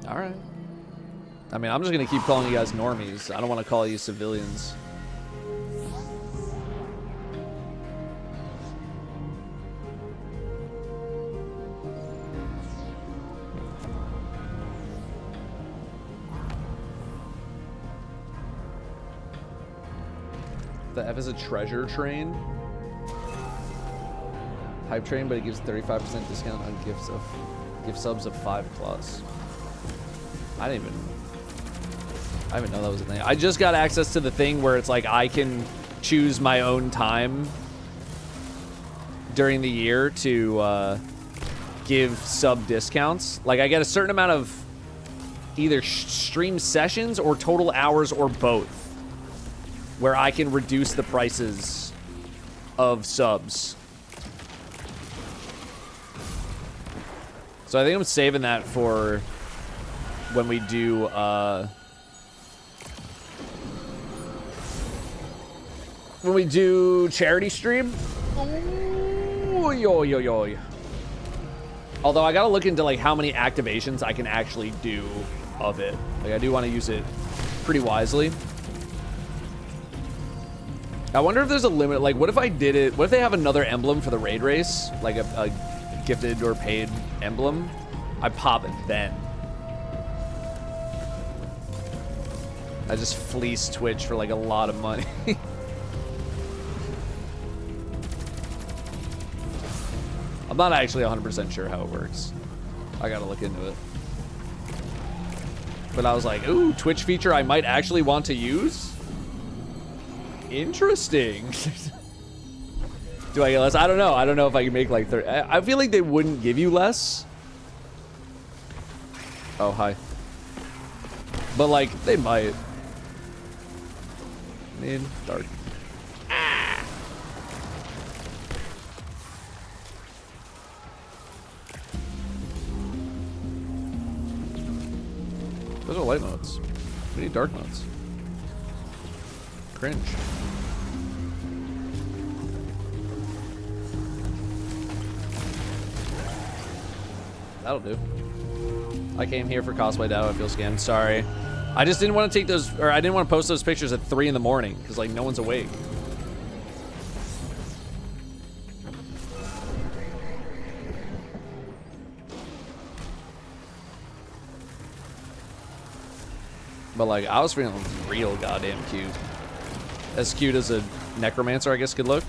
All right. I mean, I'm just going to keep calling you guys normies. I don't want to call you civilians. The F is a treasure train. Hype train, but it gives 35% discount on gift subs of 5+. I didn't even know that was a thing. I just got access to the thing where it's like I can choose my own time during the year to give sub discounts. Like I get a certain amount of either stream sessions or total hours or both, where I can reduce the prices of subs. So I think I'm saving that for when we do charity stream. Ooh, yo, yo, yo. Although I gotta look into like how many activations I can actually do of it. Like I do want to use it pretty wisely. I wonder if there's a limit. Like, what if I did it? What if they have another emblem for the raid race, like a gifted or paid emblem? I pop it then. I just fleece Twitch for like a lot of money. I'm not actually 100% sure how it works. I gotta look into it. But I was like, ooh, Twitch feature I might actually want to use? Interesting. Do I get less? I don't know. I don't know if I can make like 30. I feel like they wouldn't give you less. Oh, hi. But like, they might. Mid, dark. Ah. Those are light modes. We need dark modes. Cringe. That'll do. I came here for cosplay Datto. I feel scammed. Sorry. I just didn't want to take those, or I didn't want to post those pictures at 3 in the morning because like no one's awake. But like I was feeling real goddamn cute. as cute as a necromancer, I guess, could look.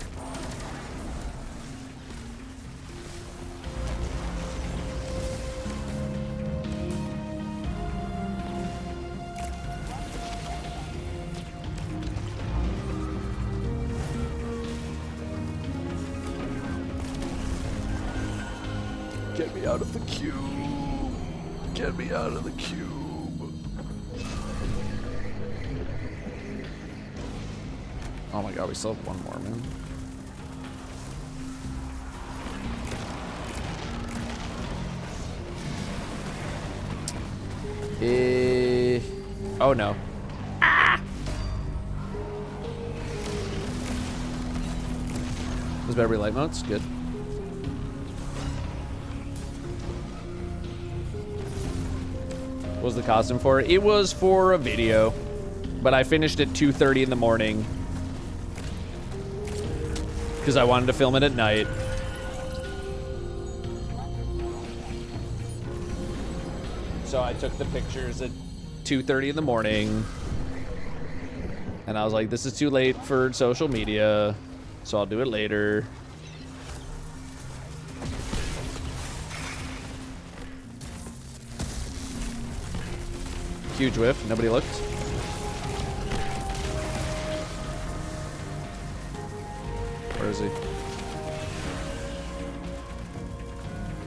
Get me out of the cube. Get me out of the cube. Oh my god, we still have one more, man. Oh no. Ah! Those better be light modes? Good. What was the costume for? It was for a video, but I finished at 2:30 in the morning because I wanted to film it at night. So I took the pictures at 2:30 in the morning, and I was like, this is too late for social media, so I'll do it later. Huge whiff. Nobody looked. Where is he?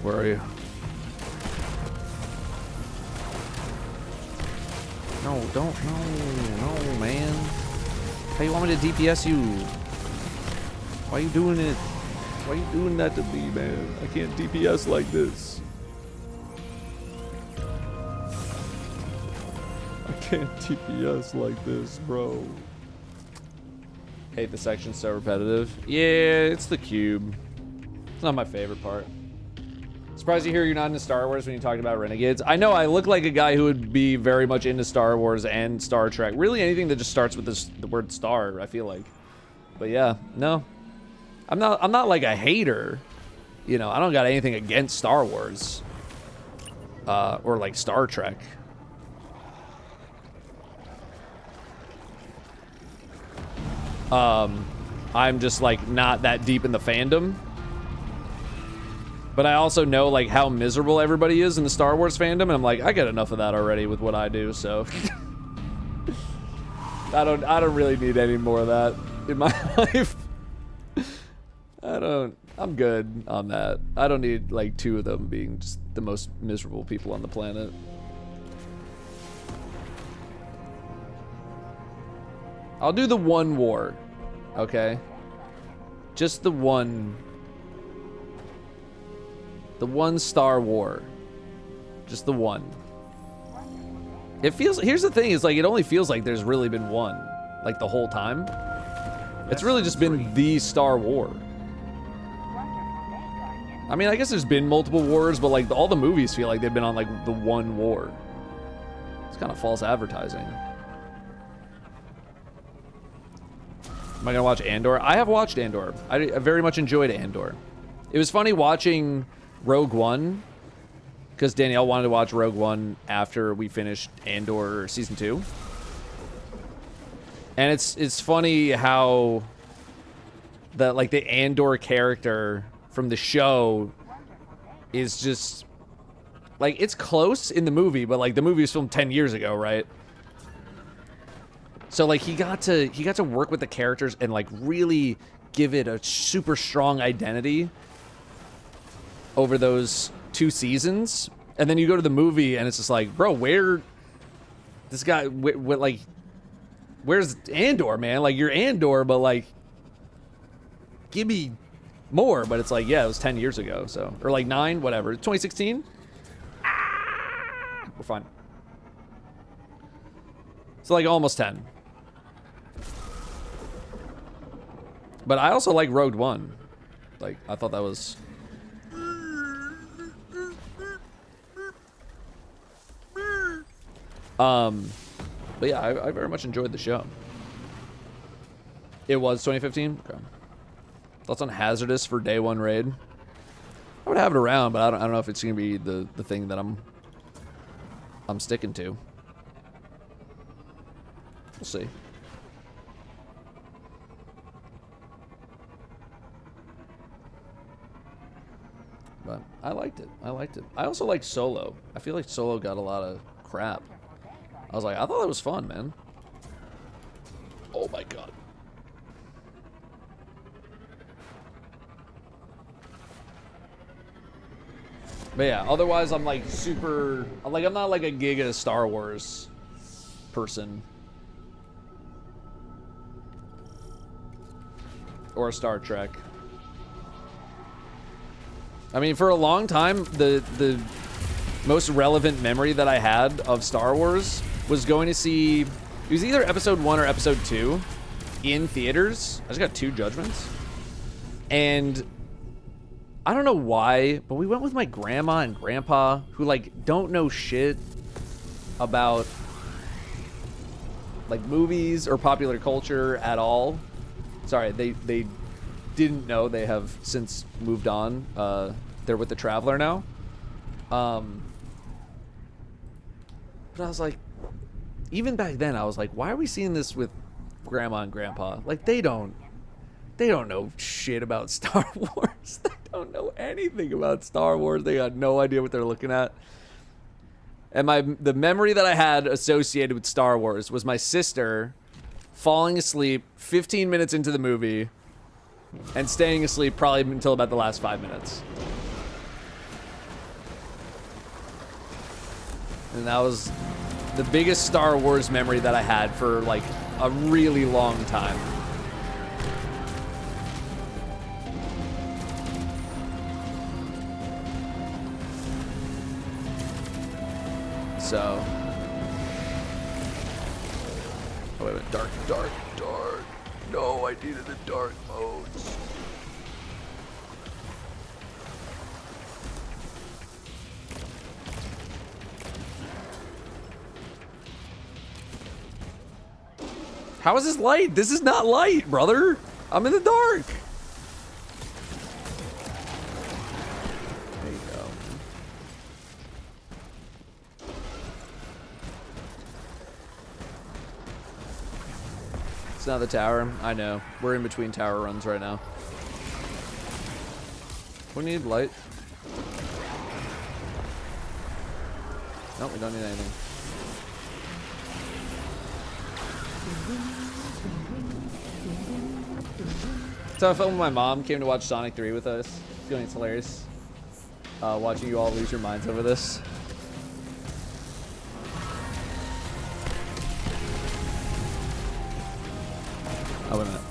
Where are you? No, don't. No, man. How you want me to DPS you? Why are you doing it? Why are you doing that to me, man? I can't DPS like this. Can't TPS like this, bro. Hate the section, so repetitive. Yeah, it's the cube. It's not my favorite part. Surprised to hear you're not into Star Wars when you talked about Renegades. I know I look like a guy who would be very much into Star Wars and Star Trek. Really anything that just starts with the word star, I feel like. But yeah, no. I'm not like a hater. You know, I don't got anything against Star Wars. Or like Star Trek. I'm just like not that deep in the fandom, but I also know like how miserable everybody is in the Star Wars fandom, and I'm like, I get enough of that already with what I do, so I don't really need any more of that in my life. I'm good on that. I don't need like two of them being just the most miserable people on the planet. I'll do the one war, okay? Just the one Star War. Just the one. It feels, here's the thing, is like, it only feels like there's really been one, like the whole time. It's really just been the Star War. I mean, I guess there's been multiple wars, but like all the movies feel like they've been on like the one war. It's kind of false advertising. Am I gonna watch Andor? I have watched Andor. I very much enjoyed Andor. It was funny watching Rogue One, because Danielle wanted to watch Rogue One after we finished Andor Season 2. And it's funny how the Andor character from the show is just like, it's close in the movie, but like the movie was filmed 10 years ago, right? So like he got to work with the characters and like really give it a super strong identity over those 2 seasons. And then you go to the movie and it's just like, bro, where this guy like where's Andor, man? Like, you're Andor, but like give me more. But it's like, yeah, it was 10 years ago, so, or like 9, whatever. 2016. We're fine. So like almost 10. But I also like Rogue One. Like, I thought that was... But yeah, I very much enjoyed the show. It was 2015? Okay. Thoughts on Hazardous for day 1 raid? I would have it around, but I don't know if it's going to be the thing that I'm sticking to. We'll see. But I liked it. I liked it. I also liked Solo. I feel like Solo got a lot of crap. I was like, I thought it was fun, man. Oh my god. But yeah, otherwise I'm like super, like I'm not like a giga Star Wars person. Or Star Trek. I mean, for a long time, the most relevant memory that I had of Star Wars was going to see, it was either episode 1 or episode 2 in theaters. I just got 2 judgments. And I don't know why, but we went with my grandma and grandpa who like don't know shit about like movies or popular culture at all. Sorry, they didn't know. They have since moved on. They're with the Traveler now. But I was like, even back then, I was like, why are we seeing this with grandma and grandpa? Like, they don't know shit about Star Wars. They don't know anything about Star Wars. They got no idea what they're looking at. And the memory that I had associated with Star Wars was my sister falling asleep 15 minutes into the movie and staying asleep probably until about the last 5 minutes. And that was the biggest Star Wars memory that I had for like a really long time. So, oh wait a minute, dark. No, I needed the dark modes. How is this light? This is not light, brother. I'm in the dark. There you go. It's not the tower. I know. We're in between tower runs right now. We need light. No, we don't need anything. So I filmed with my mom, came to watch Sonic 3 with us. Feeling it's hilarious. Watching you all lose your minds over this. Oh, wait a minute.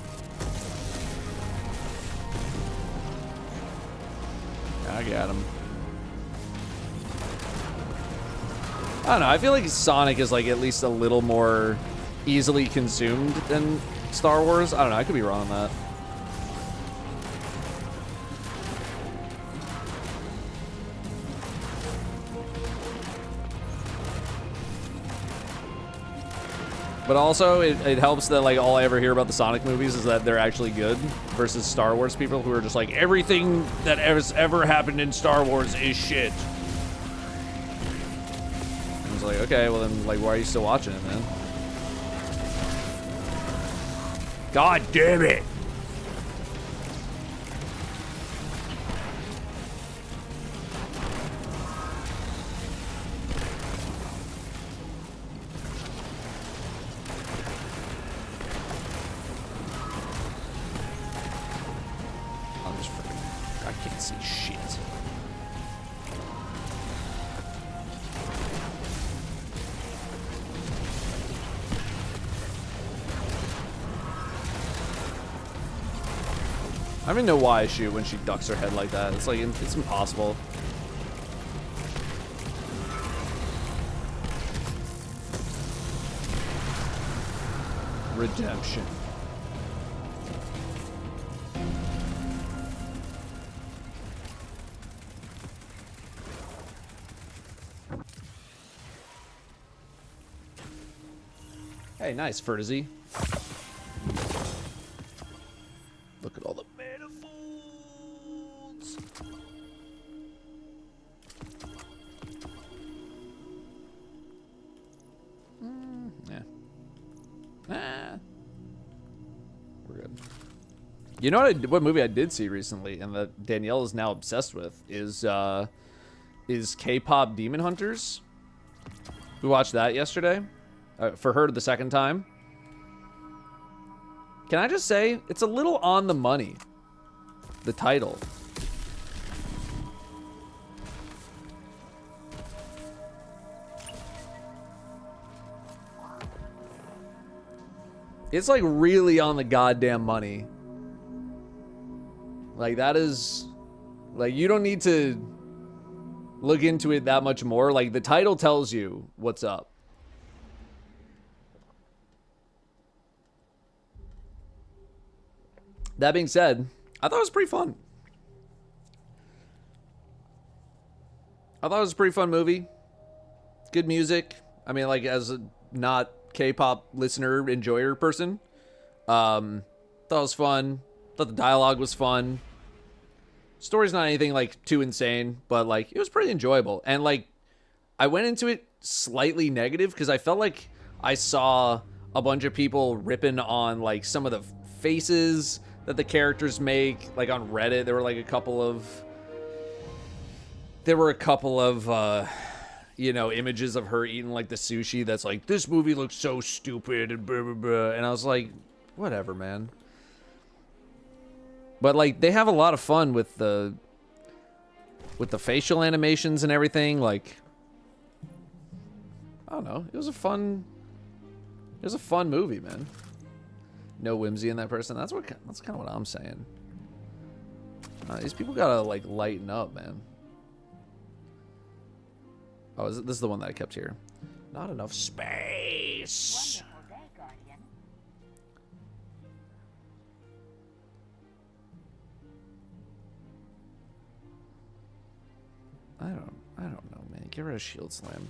I got him. I don't know, I feel like Sonic is like at least a little more easily consumed than Star Wars. I don't know, I could be wrong on that. But also, it helps that like all I ever hear about the Sonic movies is that they're actually good, versus Star Wars people who are just like, everything that has ever happened in Star Wars is shit. I was like, okay, well then, like, why are you still watching it, man? God damn it! I can't see shit. I don't even know why I shoot when she ducks her head like that. It's like, it's impossible. Redemption. Hey, nice, Fertizzy. Look at all the manifolds. Yeah. Ah. We're good. You know what movie I did see recently, and that Danielle is now obsessed with, is K-pop Demon Hunters. We watched that yesterday, for her the second time. Can I just say, it's a little on the money, the title. It's like really on the goddamn money. Like that is, like you don't need to look into it that much more. Like the title tells you what's up. That being said, I thought it was pretty fun. I thought it was a pretty fun movie. Good music. I mean, like as a not K-pop listener, enjoyer person, thought it was fun. Thought the dialogue was fun. Story's not anything like too insane, but like it was pretty enjoyable. And like I went into it slightly negative because I felt like I saw a bunch of people ripping on like some of the faces that the characters make. Like on Reddit, there were a couple of you know, images of her eating like the sushi that's like, this movie looks so stupid and blah, blah, blah. And I was like, whatever, man. But like they have a lot of fun with the facial animations and everything. Like, I don't know. It was a fun movie, man. No whimsy in that person. That's kind of what I'm saying. These people gotta like lighten up, man. Oh, this is the one that I kept here. Not enough space. Wonderful day, Guardian. I don't know, man. Get rid of Shield Slam.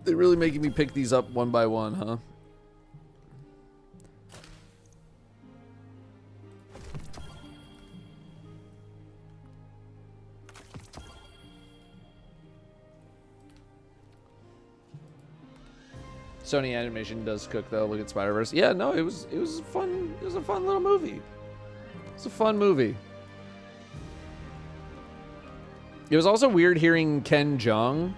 They're really making me pick these up one by one, huh? Sony Animation does cook though. Look at Spider-Verse. Yeah, no, it was fun. It was a fun little movie. It's a fun movie. It was also weird hearing Ken Jeong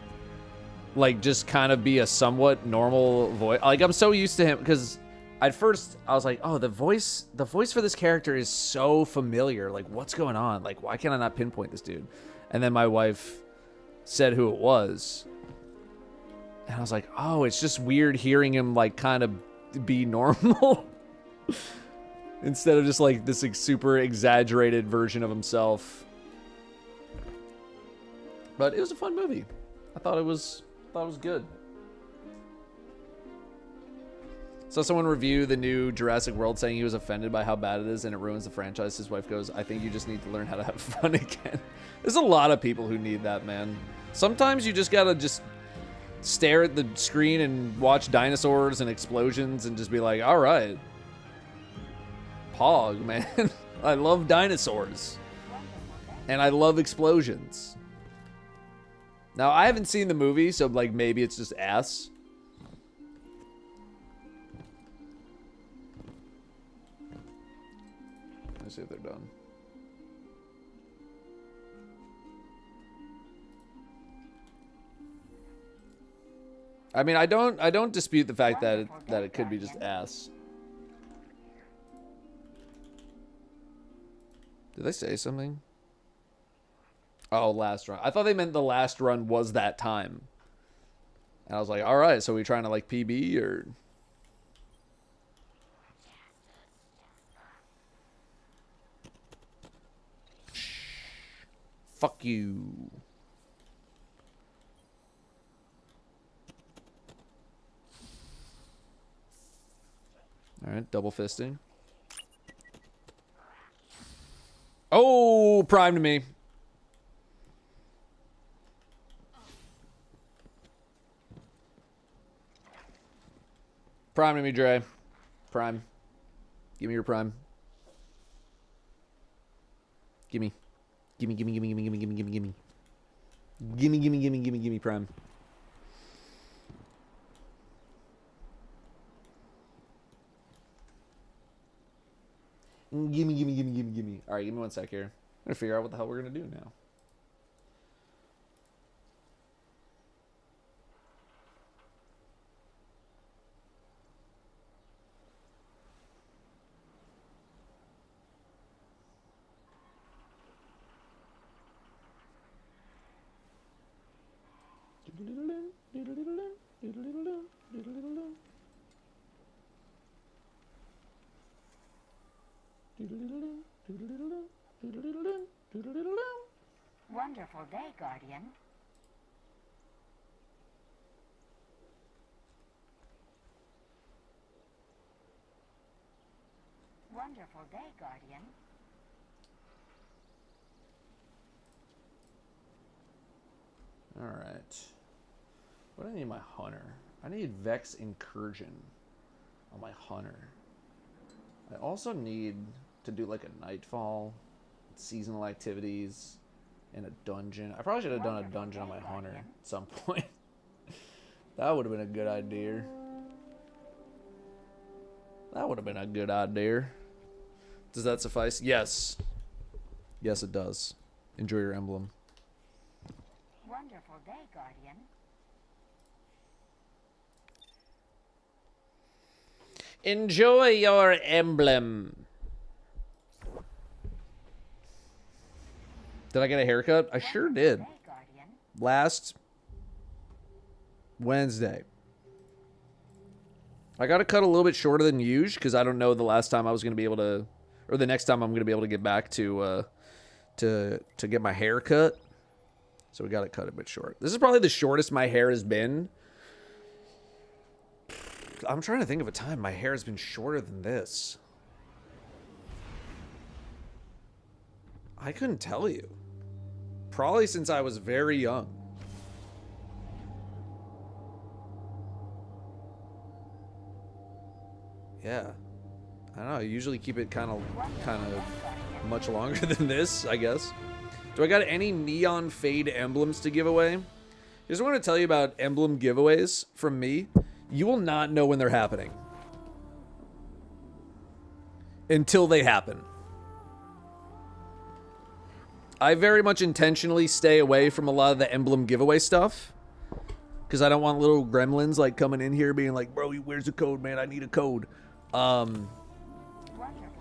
like just kind of be a somewhat normal voice. Like I'm so used to him because at first I was like, oh, the voice for this character is so familiar. Like what's going on? Like why can't I not pinpoint this dude? And then my wife said who it was. And I was like, oh, it's just weird hearing him like kind of be normal instead of just like this like, super exaggerated version of himself. But it was a fun movie. I thought it was good. Saw someone review the new Jurassic World saying he was offended by how bad it is and it ruins the franchise. His wife goes, I think you just need to learn how to have fun again. There's a lot of people who need that, man. Sometimes you just gotta just stare at the screen and watch dinosaurs and explosions and just be like, all right. Pog, man. I love dinosaurs. And I love explosions. Now, I haven't seen the movie, so like maybe it's just ass. Let's see if they're done. I mean, I don't dispute the fact that it could be just ass. Did they say something? Oh, last run. I thought they meant the last run was that time. And I was like, all right, so are we trying to like PB or? Fuck you. All right, double fisting. Oh, prime to me. Prime to me, Dre. Prime. Give me your prime. Gimme. Gimme, gimme, gimme, gimme, gimme, gimme, gimme, gimme. Gimme, gimme, gimme, gimme, gimme, prime. Gimme. All right, give me 1 sec here. I'm gonna figure out what the hell we're gonna do now. Wonderful day, Guardian. Wonderful day, Guardian. All right. What do I need my hunter? I need Vex Incursion on my hunter. I also need to do like a Nightfall, seasonal activities, and a dungeon. I probably should have done a dungeon on my hunter at some point. That would have been a good idea. That would have been a good idea. Does that suffice? Yes. Yes, it does. Enjoy your emblem. Wonderful day, Guardian. Enjoy your emblem. Did I get a haircut? I sure did. Day, Guardian. Last Wednesday. I got to cut a little bit shorter than usual because I don't know the last time I was going to be able to, or the next time I'm going to be able to get back to get my hair cut. So we got to cut it a bit short. This is probably the shortest my hair has been. I'm trying to think of a time my hair has been shorter than this. I couldn't tell you. Probably since I was very young. Yeah. I don't know. I usually keep it kind of much longer than this, I guess. Do I got any neon fade emblems to give away? Just want to tell you about emblem giveaways from me. You will not know when they're happening until they happen. I very much intentionally stay away from a lot of the emblem giveaway stuff because I don't want little gremlins like coming in here being like, bro, where's the code, man? I need a code. So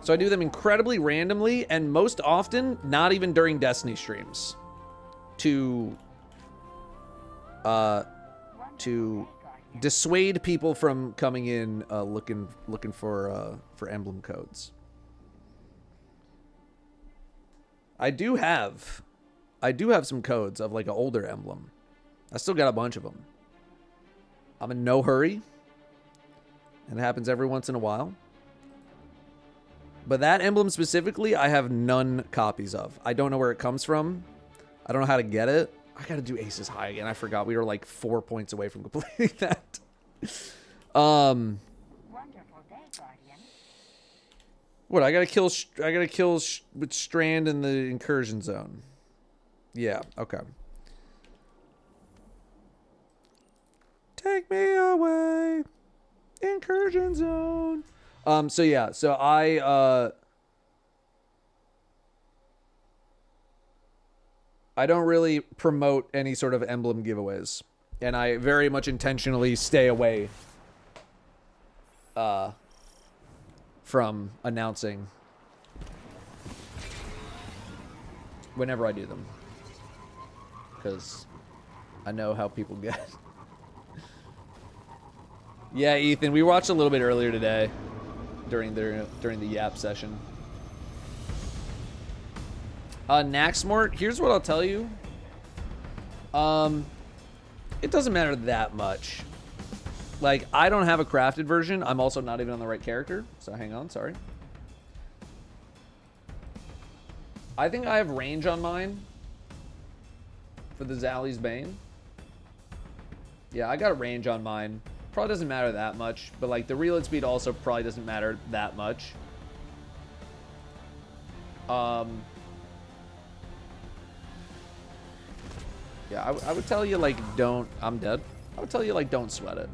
I do them incredibly randomly and most often not even during Destiny streams to dissuade people from coming in looking for emblem codes. I do have some codes of like an older emblem. I still got a bunch of them. I'm in no hurry. And it happens every once in a while. But that emblem specifically, I have none copies of. I don't know where it comes from. I don't know how to get it. I gotta do Aces High again. I forgot we were like 4 points away from completing that. Wonderful day, Guardian. What? I gotta kill with Strand in the incursion zone. Yeah. Okay. Take me away, incursion zone. So yeah. So I don't really promote any sort of emblem giveaways. And I very much intentionally stay away from announcing whenever I do them. Because I know how people get. Yeah, Ethan, we watched a little bit earlier today during the Yap session. Naxmort, here's what I'll tell you. It doesn't matter that much. Like, I don't have a crafted version. I'm also not even on the right character. So hang on, sorry. I think I have range on mine for the Zali's Bane. Yeah, I got a range on mine. Probably doesn't matter that much. But, like, the reload speed also probably doesn't matter that much. Yeah, I would tell you, like, don't... I'm dead. I would tell you, like, don't sweat it.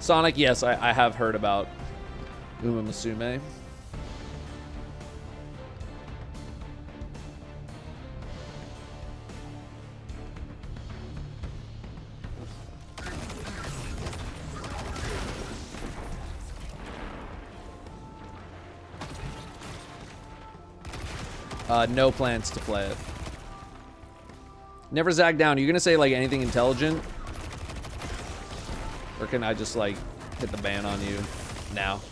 Sonic, yes, I have heard about Uma Musume. No plans to play it. Never zag down. Are you gonna say like anything intelligent? Or can I just like hit the ban on you now?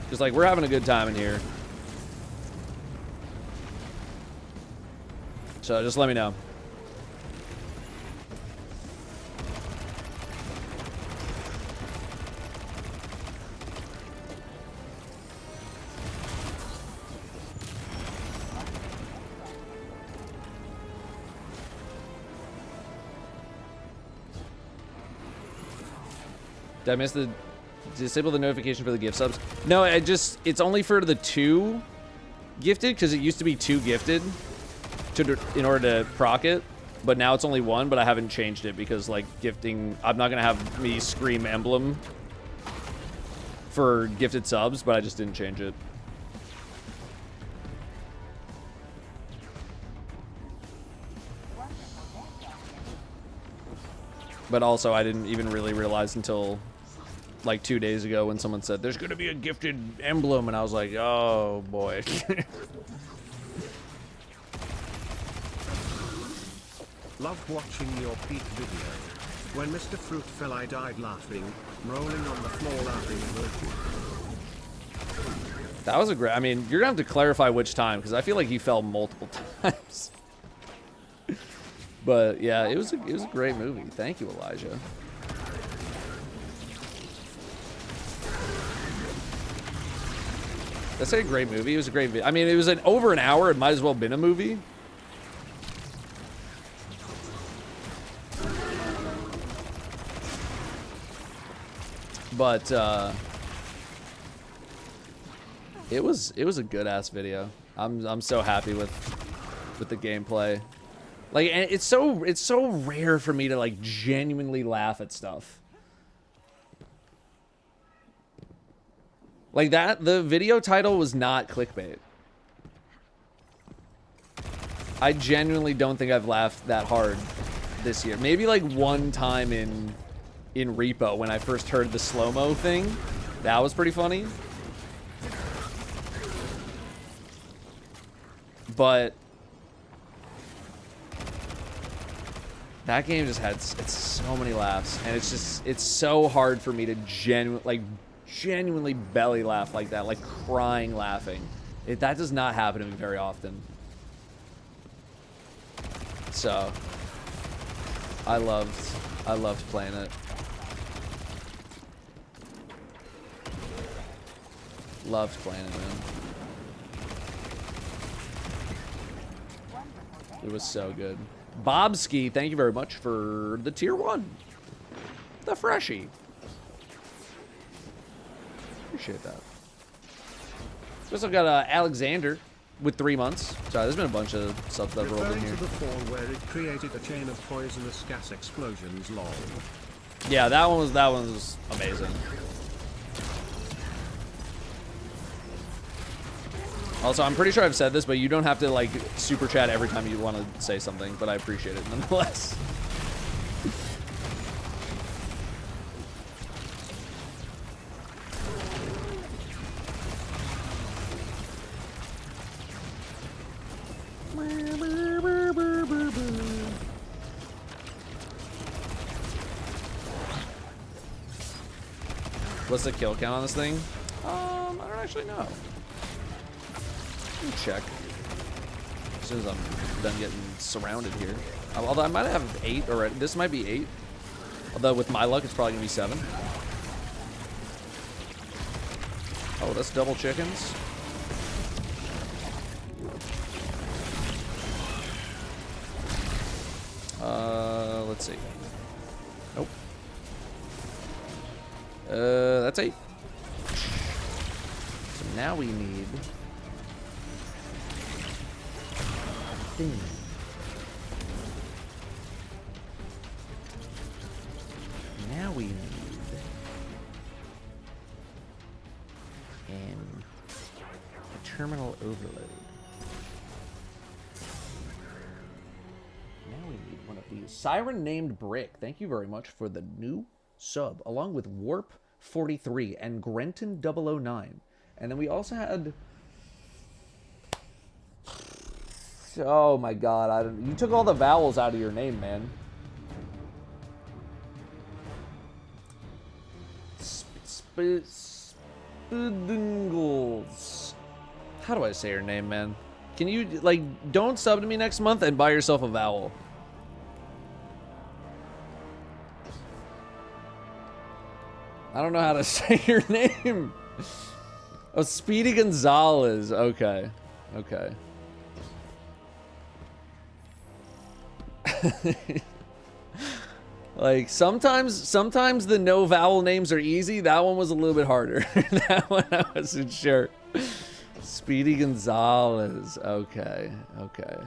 Just like, we're having a good time in here. So just let me know. Did I miss the disable the notification for the gift subs? No, it's only for the 2 gifted, because it used to be 2 gifted in order to proc it, but now it's only 1, but I haven't changed it because like gifting, I'm not gonna have me scream emblem for gifted subs, but I just didn't change it. But also, I didn't even really realize until like 2 days ago when someone said, there's gonna be a gifted emblem, and I was like, oh boy. Loved watching your peak video. When Mr. Fruit fell, I died laughing, rolling on the floor laughing emoji. That was a great, I mean, you're gonna have to clarify which time, because I feel like he fell multiple times. But yeah, it was a great movie. Thank you, Elijah. That's a great movie. It was a great video. I mean, it was over an hour. It might as well have been a movie. But it was a good ass video. I'm so happy with the gameplay. Like, and it's so rare for me to like genuinely laugh at stuff. Like that, the video title was not clickbait. I genuinely don't think I've laughed that hard this year. Maybe like one time in Repo when I first heard the slow-mo thing. That was pretty funny. But that game just had so many laughs, and it's so hard for me to genuinely belly laugh like that, like crying laughing. That does not happen to me very often. So I loved playing it. Loved playing it, man. It was so good. Bobski, thank you very much for the tier 1. The freshie. Appreciate that. We also got Alexander with 3 months. Sorry, there's been a bunch of subs that rolled in here. To the fall where it created a chain of poisonous gas explosions, lol. Yeah, that one was amazing. Also, I'm pretty sure I've said this, but you don't have to like super chat every time you want to say something, but I appreciate it nonetheless. What's the kill count on this thing? I don't actually know. Let me check. As soon as I'm done getting surrounded here. Although I might have 8 already. This might be 8. Although with my luck, it's probably gonna be 7. Oh, that's double chickens. Let's see. Nope. That's 8. So now we need... overlaid. Now we need one of these. Siren named Brick. Thank you very much for the new sub, along with Warp 43 and Grenton 009. And then we also had. Oh my god, you took all the vowels out of your name, man. Spudingles. How do I say your name, man? Can you, like, don't sub to me next month and buy yourself a vowel. I don't know how to say your name. Oh, Speedy Gonzalez. Okay. Okay. Like sometimes the no vowel names are easy. That one was a little bit harder. That one I wasn't sure. Speedy Gonzalez. Okay, okay.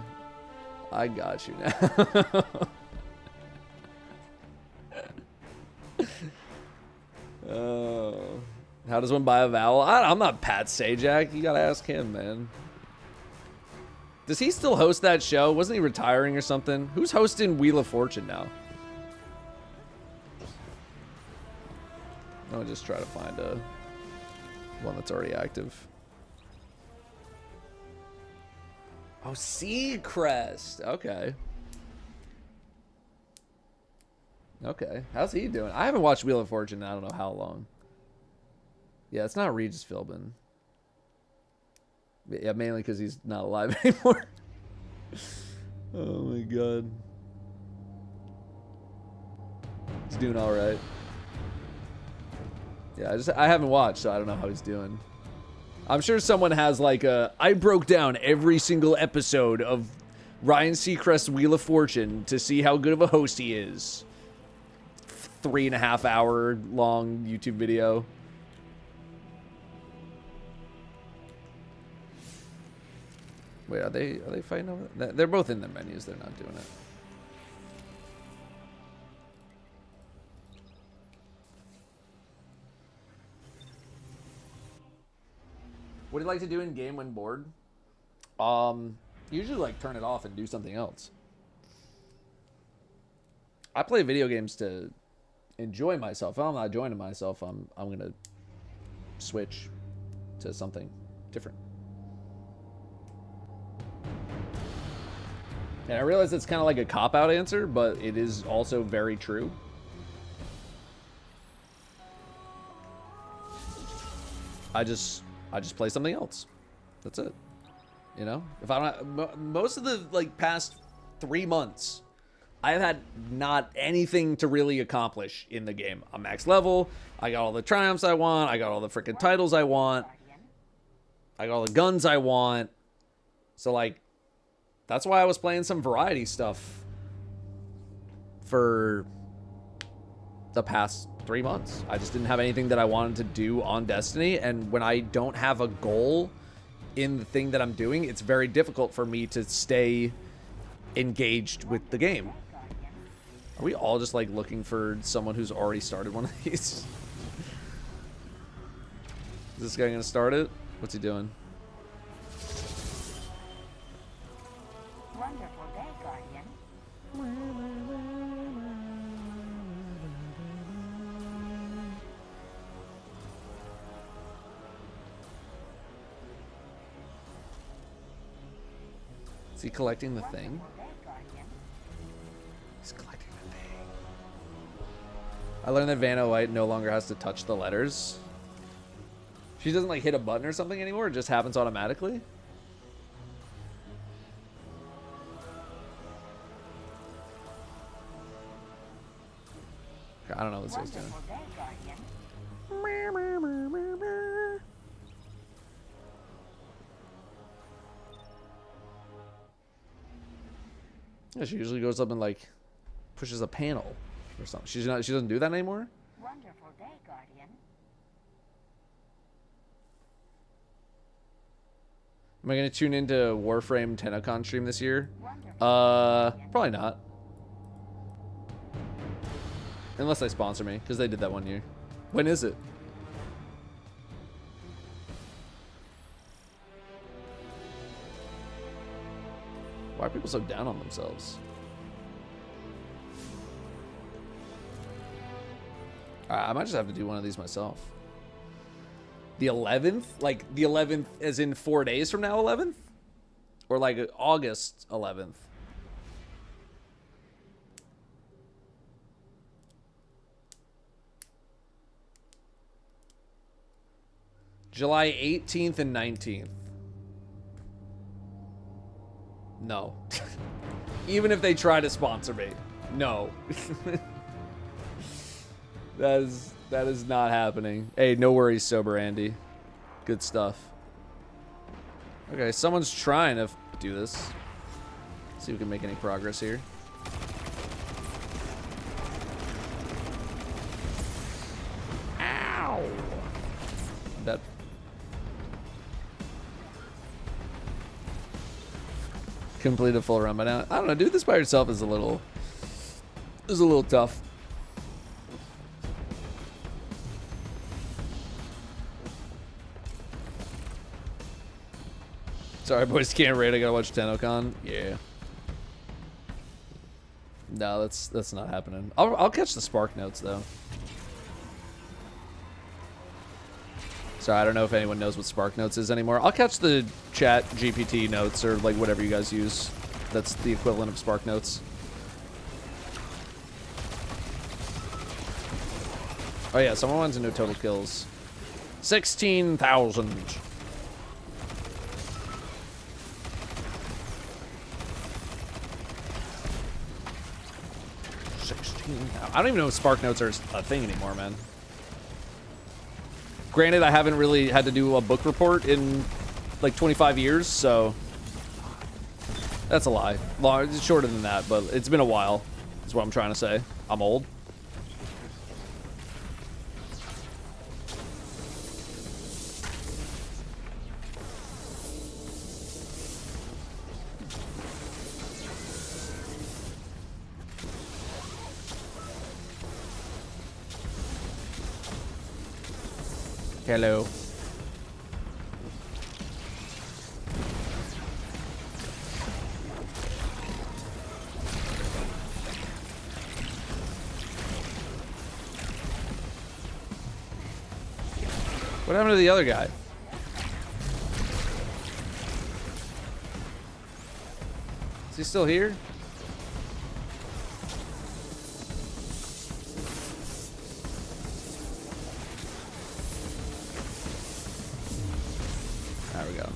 I got you now. Oh, how does one buy a vowel? I'm not Pat Sajak. You gotta ask him, man. Does he still host that show? Wasn't he retiring or something? Who's hosting Wheel of Fortune now? I'll just try to find a one that's already active. Oh, Seacrest. Okay. Okay. How's he doing? I haven't watched Wheel of Fortune in I don't know how long. Yeah, it's not Regis Philbin. Yeah, mainly because he's not alive anymore. Oh my god. He's doing alright. Yeah, I haven't watched, so I don't know how he's doing. I'm sure someone has like I broke down every single episode of Ryan Seacrest's Wheel of Fortune to see how good of a host he is. 3.5 hour long YouTube video. Wait, are they fighting over that? They're both in their menus. They're not doing it. What do you like to do in game when bored? Usually like turn it off and do something else. I play video games to enjoy myself. If I'm not enjoying myself, I'm gonna switch to something different. And I realize it's kind of like a cop-out answer, but it is also very true. I just play something else. That's it. You know? If I don't, most of the like past 3 months, I've had not anything to really accomplish in the game. I'm max level. I got all the triumphs I want. I got all the freaking titles I want. I got all the guns I want. So like, that's why I was playing some variety stuff for the past 3 months. I just didn't have anything that I wanted to do on Destiny, and when I don't have a goal in the thing that I'm doing, it's very difficult for me to stay engaged with the game. Are we all just like looking for someone who's already started one of these? Is this guy gonna start it? What's he doing? Wonderful day, Guardian. Is he collecting the thing? Wonderful day, Guardian. He's collecting the thing. I learned that Vanna White no longer has to touch the letters. She doesn't like hit a button or something anymore. It just happens automatically. I don't know what this guy's doing. Wonderful day, Guardian. Yeah, she usually goes up and like pushes a panel or something. She doesn't do that anymore. Wonderful day, Guardian. Am I gonna tune into Warframe TennoCon stream this year? Wonderful. Probably not. Unless they sponsor me, because they did that one year. When is it? Why are people so down on themselves? Alright, I might just have to do one of these myself. The 11th? Like, the 11th as in 4 days from now 11th? Or like August 11th? July 18th and 19th. No. Even if they try to sponsor me. No. That is not happening. Hey, no worries, Sober Andy. Good stuff. Okay, someone's trying to do this. See if we can make any progress here. Ow! That. Complete a full run by now. I don't know, dude. This by yourself is a little tough. Sorry, boys, can't rate. I gotta watch TennoCon. Yeah. No, that's not happening. I'll catch the Spark Notes though. Sorry, I don't know if anyone knows what Spark Notes is anymore. I'll catch the Chat GPT notes or like whatever you guys use. That's the equivalent of Spark Notes. Oh yeah, someone wants to know total kills. 16,000. 16. I don't even know if Spark Notes are a thing anymore, man. Granted, I haven't really had to do a book report in like 25 years, so that's a lie. It's shorter than that, but it's been a while, is what I'm trying to say. I'm old. Hello. What happened to the other guy? Is he still here? There we go.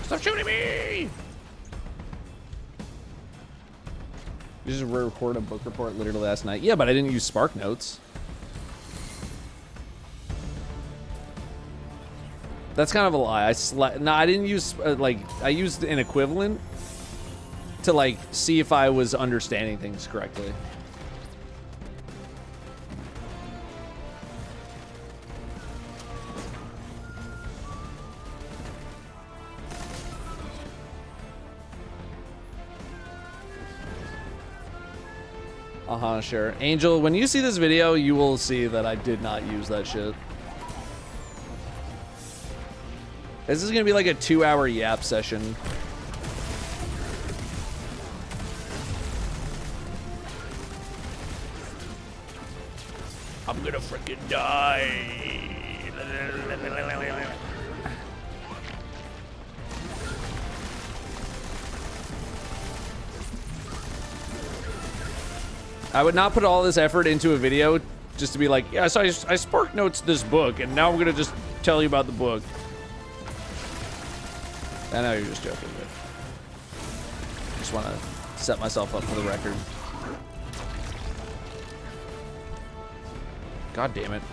Stop shooting me! You just recorded a book report literally last night. Yeah, but I didn't use Spark Notes. That's kind of a lie. No, I didn't use like I used an equivalent to like see if I was understanding things correctly. Sure. Angel, when you see this video, you will see that I did not use that shit. This is gonna be like a 2-hour yap session. I'm gonna freaking die. I would not put all this effort into a video just to be like, yes, I Spark Notes this book, and now I'm gonna just tell you about the book. I know you're just joking, but just want to set myself up for the record. God damn it.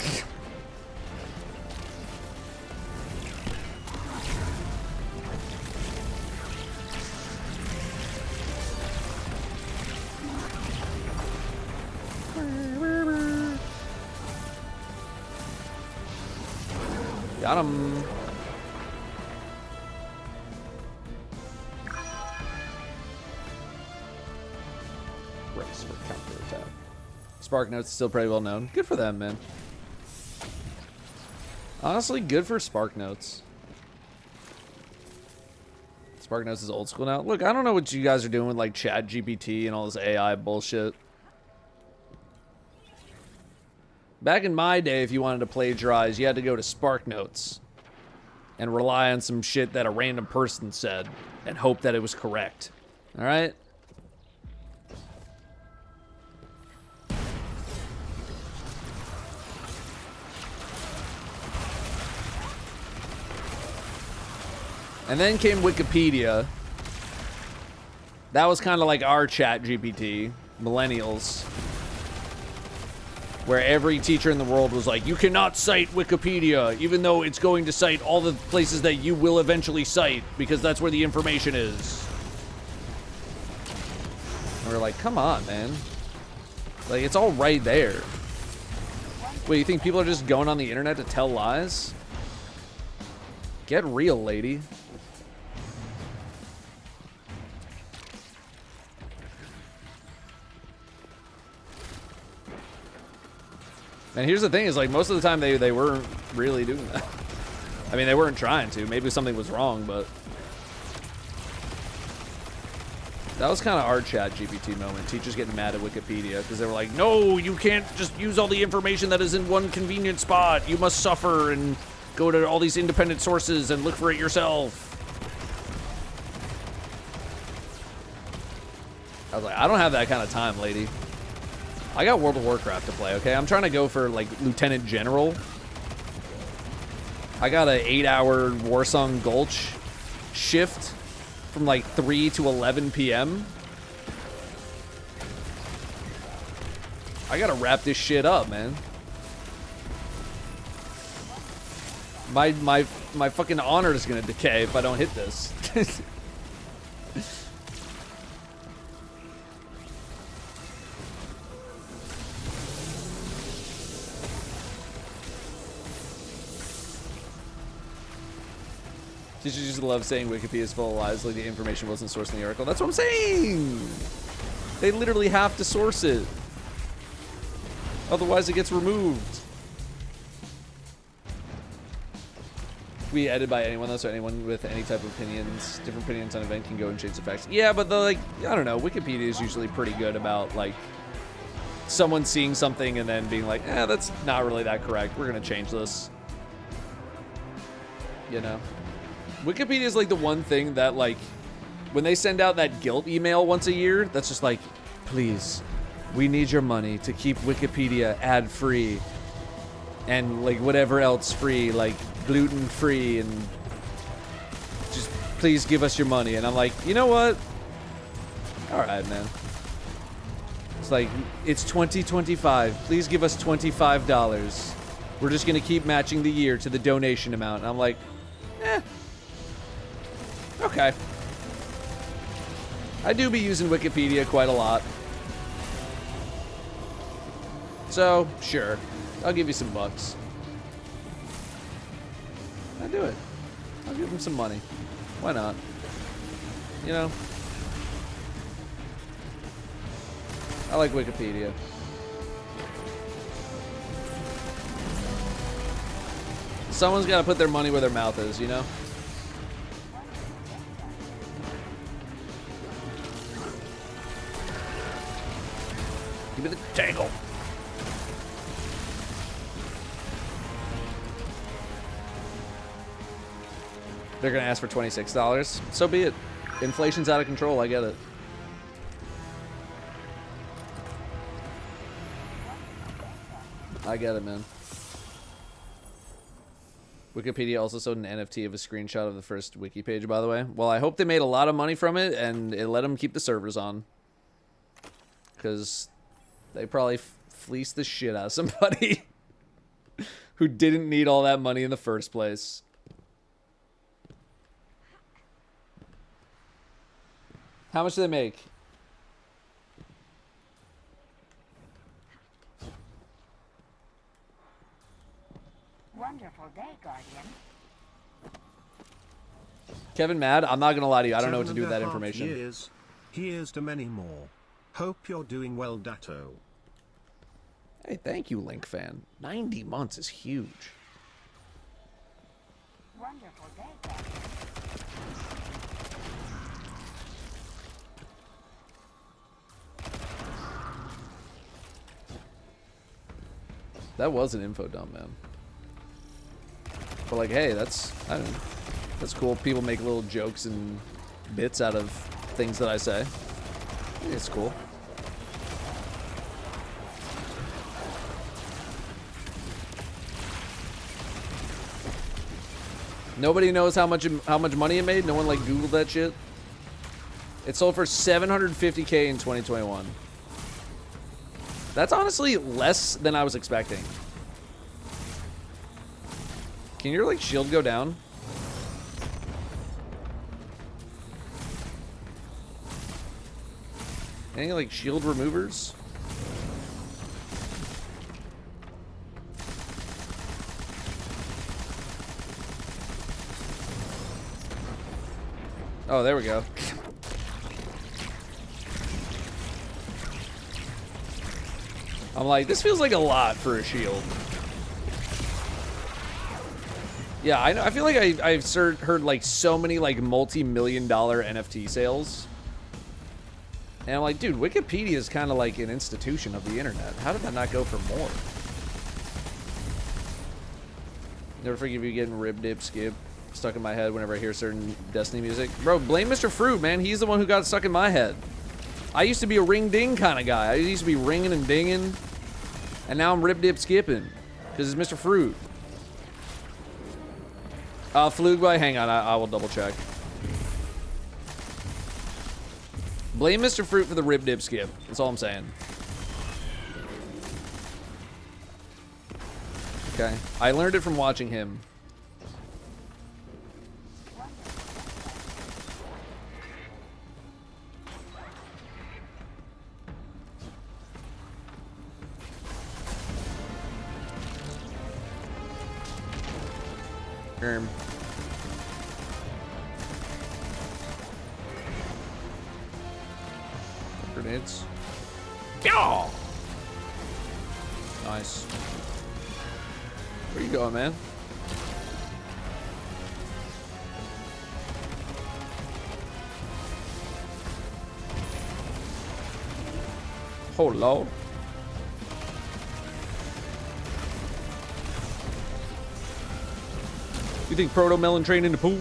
Got him. Race for counterattack. Spark Notes is still pretty well known. Good for them, man. Honestly, good for Spark Notes. It's Spark Notes is old school now. Look, I don't know what you guys are doing with like Chat GPT and all this AI bullshit. Back in my day, if you wanted to plagiarize, you had to go to Spark Notes and rely on some shit that a random person said and hope that it was correct. All right? And then came Wikipedia. That was kind of like our Chat GPT, millennials. Where every teacher in the world was like, you cannot cite Wikipedia, even though it's going to cite all the places that you will eventually cite, because that's where the information is. And we're like, come on, man. Like, it's all right there. Wait, you think people are just going on the internet to tell lies? Get real, lady. And here's the thing is, like, most of the time they weren't really doing that. I mean, they weren't trying to. Maybe something was wrong, but that was kind of our Chat GPT moment. Teachers getting mad at Wikipedia because they were like, no, you can't just use all the information that is in one convenient spot. You must suffer and go to all these independent sources and look for it yourself. I was like, I don't have that kind of time, lady. I got World of Warcraft to play, okay? I'm trying to go for, like, Lieutenant General. I got an 8-hour Warsong Gulch shift from, like, 3 to 11 p.m. I gotta wrap this shit up, man. My fucking honor is gonna decay if I don't hit this. Teachers used to love saying Wikipedia is full of lies, like the information wasn't sourced in the article. That's what I'm saying! They literally have to source it. Otherwise it gets removed. We edited by anyone though, so anyone with any type of opinions, different opinions on an event can go and change the facts. Yeah, but the, like, I don't know, Wikipedia is usually pretty good about, like, someone seeing something and then being like, that's not really that correct. We're gonna change this. You know? Wikipedia is like the one thing that, like, when they send out that guilt email once a year, that's just like, please, we need your money to keep Wikipedia ad-free and, like, whatever else free, like gluten-free, and just please give us your money. And I'm like, you know what? All right, man. It's like, it's 2025. Please give us $25. We're just going to keep matching the year to the donation amount. And I'm like, okay. I do be using Wikipedia quite a lot. So, sure. I'll give you some bucks. I'll do it. I'll give them some money. Why not? You know? I like Wikipedia. Someone's got to put their money where their mouth is, you know? Give me the tangle. They're gonna ask for $26. So be it. Inflation's out of control. I get it. I get it, man. Wikipedia also sold an NFT of a screenshot of the first wiki page, by the way. Well, I hope they made a lot of money from it and it let them keep the servers on. Because they probably fleeced the shit out of somebody who didn't need all that money in the first place. How much do they make? Wonderful day, Guardian. Kevin Mad, I'm not gonna lie to you. I don't know what to do with that 7.5 information. Years. Here's to many more. Hope you're doing well, Datto. Hey, thank you, Link fan. 90 months is huge. Wonderful day, Guardian. That was an info dump, man. But like, hey, that's, I don't know, that's cool. People make little jokes and bits out of things that I say. It's cool. Nobody knows how much money it made. No one like Googled that shit. It sold for $750K in 2021. That's honestly less than I was expecting. Can your like shield go down? Any like shield removers? Oh, there we go. I'm like, this feels like a lot for a shield. Yeah, I know. I feel like I've heard like so many like multi-million-dollar NFT sales. And I'm like, dude, Wikipedia is kind of like an institution of the internet. How did that not go for more? Never forgive you getting rib dip skip stuck in my head whenever I hear certain Destiny music. Bro, blame Mr. Fruit, man. He's the one who got stuck in my head. I used to be a ring ding kind of guy. I used to be ringing and dinging. And now I'm rib dip skipping. Because it's Mr. Fruit. Flugby, hang on. I will double check. Blame Mr. Fruit for the rib dip skip. That's all I'm saying. Okay. I learned it from watching him. Grenades. Yeah. Nice. Where you going, man? Oh, Lord. You think Proto Melon trained in the pool?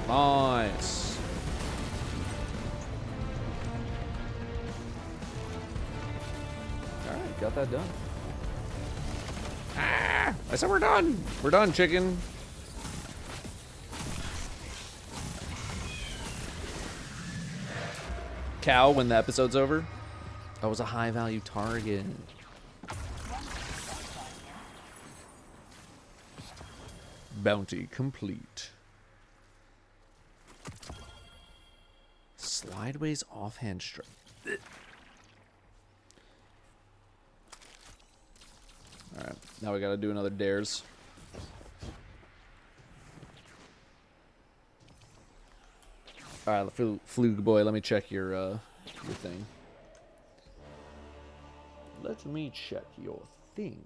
Nice. Alright, got that done. Ah! I said we're done. We're done, chicken. Cow when the episode's over. That was a high value target. Bounty complete. Slideways offhand strike. Alright, now we gotta do another dares. Alright, Flug boy, let me check your thing. Let me check your thing.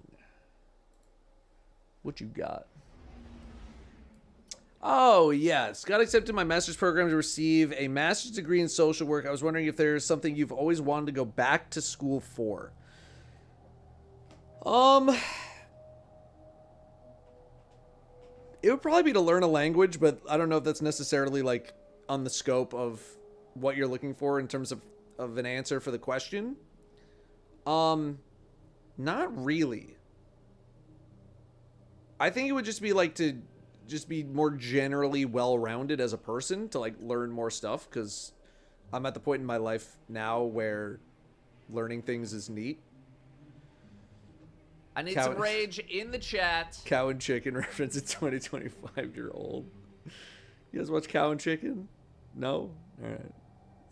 What you got? Oh, yes. Got accepted in my master's program to receive a master's degree in social work. I was wondering if there's something you've always wanted to go back to school for. It would probably be to learn a language, but I don't know if that's necessarily like on the scope of what you're looking for in terms of an answer for the question. Not really. I think it would just be like to just be more generally well-rounded as a person, to like learn more stuff, because I'm at the point in my life now where learning things is neat. I need some rage in the chat. Cow and Chicken reference a 20-25-year-old. You guys watch Cow and Chicken? No? Alright.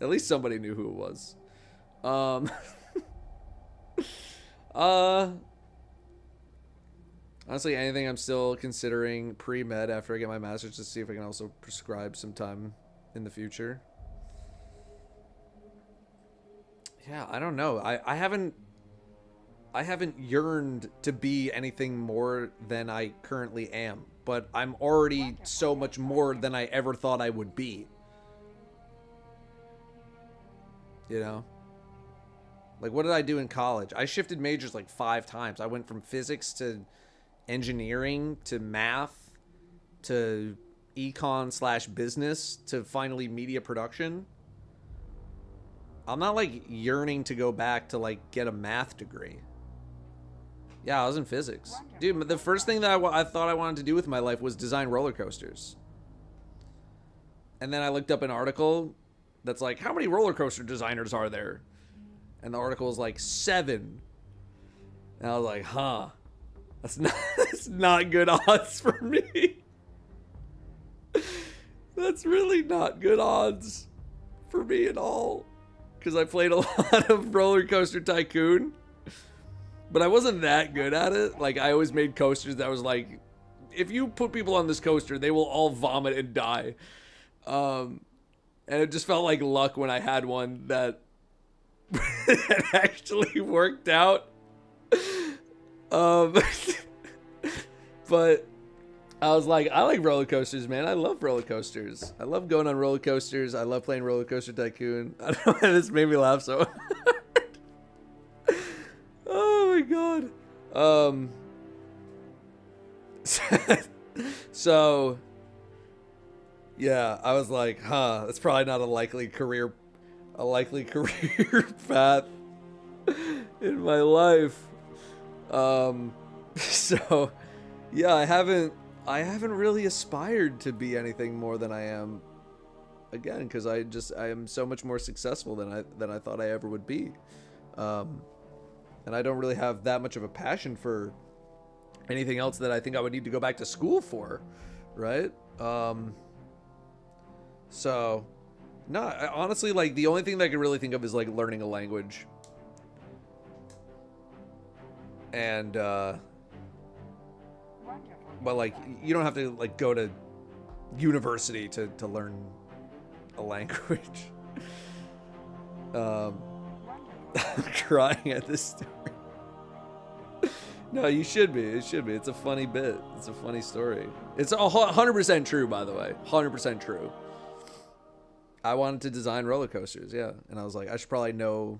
At least somebody knew who it was. Honestly, anything. I'm still considering pre-med after I get my master's to see if I can also prescribe sometime in the future. Yeah, I don't know. I haven't yearned to be anything more than I currently am, but I'm already so much more than I ever thought I would be. You know? Like, what did I do in college? I shifted majors like 5 times. I went from physics to engineering to math to econ/business to finally media production. I'm not like yearning to go back to like get a math degree. Yeah, I was in physics. Dude, the first thing that I thought I wanted to do with my life was design roller coasters. And then I looked up an article that's like, how many roller coaster designers are there? And the article was like 7. And I was like, huh. That's not good odds for me. That's really not good odds for me at all. Because I played a lot of Roller Coaster Tycoon. But I wasn't that good at it. Like, I always made coasters that was like, if you put people on this coaster, they will all vomit and die. And it just felt like luck when I had one that actually worked out. But I was like, I like roller coasters, man. I love roller coasters. I love going on roller coasters. I love playing Roller Coaster Tycoon. I don't know why this made me laugh so hard. Oh my god. So yeah, I was like, huh, that's probably not a likely career path in my life. So yeah, I haven't really aspired to be anything more than I am, again, because I am so much more successful than I thought I ever would be. And I don't really have that much of a passion for anything else that I think I would need to go back to school for, right? So, no, honestly, like, the only thing that I can really think of is, like, learning a language. And, but, like, you don't have to, like, go to university to learn a language. I'm crying at this story. No, you should be. It should be. It's a funny bit. It's a funny story. It's 100% true, by the way. 100% true. I wanted to design roller coasters, yeah. And I was like, I should probably know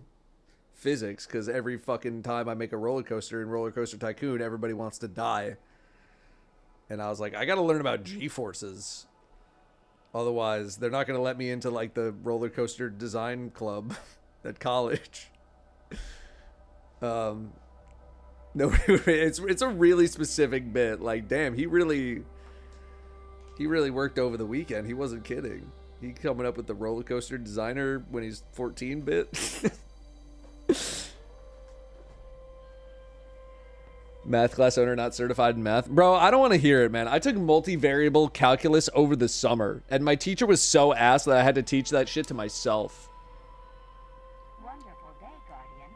physics, because every fucking time I make a roller coaster in Roller Coaster Tycoon, everybody wants to die. And I was like, I gotta learn about G-forces. Otherwise, they're not gonna let me into, like, the roller coaster design club at college. Nobody. It's a really specific bit. Like, damn, he really worked over the weekend. He wasn't kidding. He coming up with the roller coaster designer when he's 14-bit. Math class owner not certified in math. Bro, I don't want to hear it, man. I took multivariable calculus over the summer, and my teacher was so ass that I had to teach that shit to myself. Wonderful day, Guardian.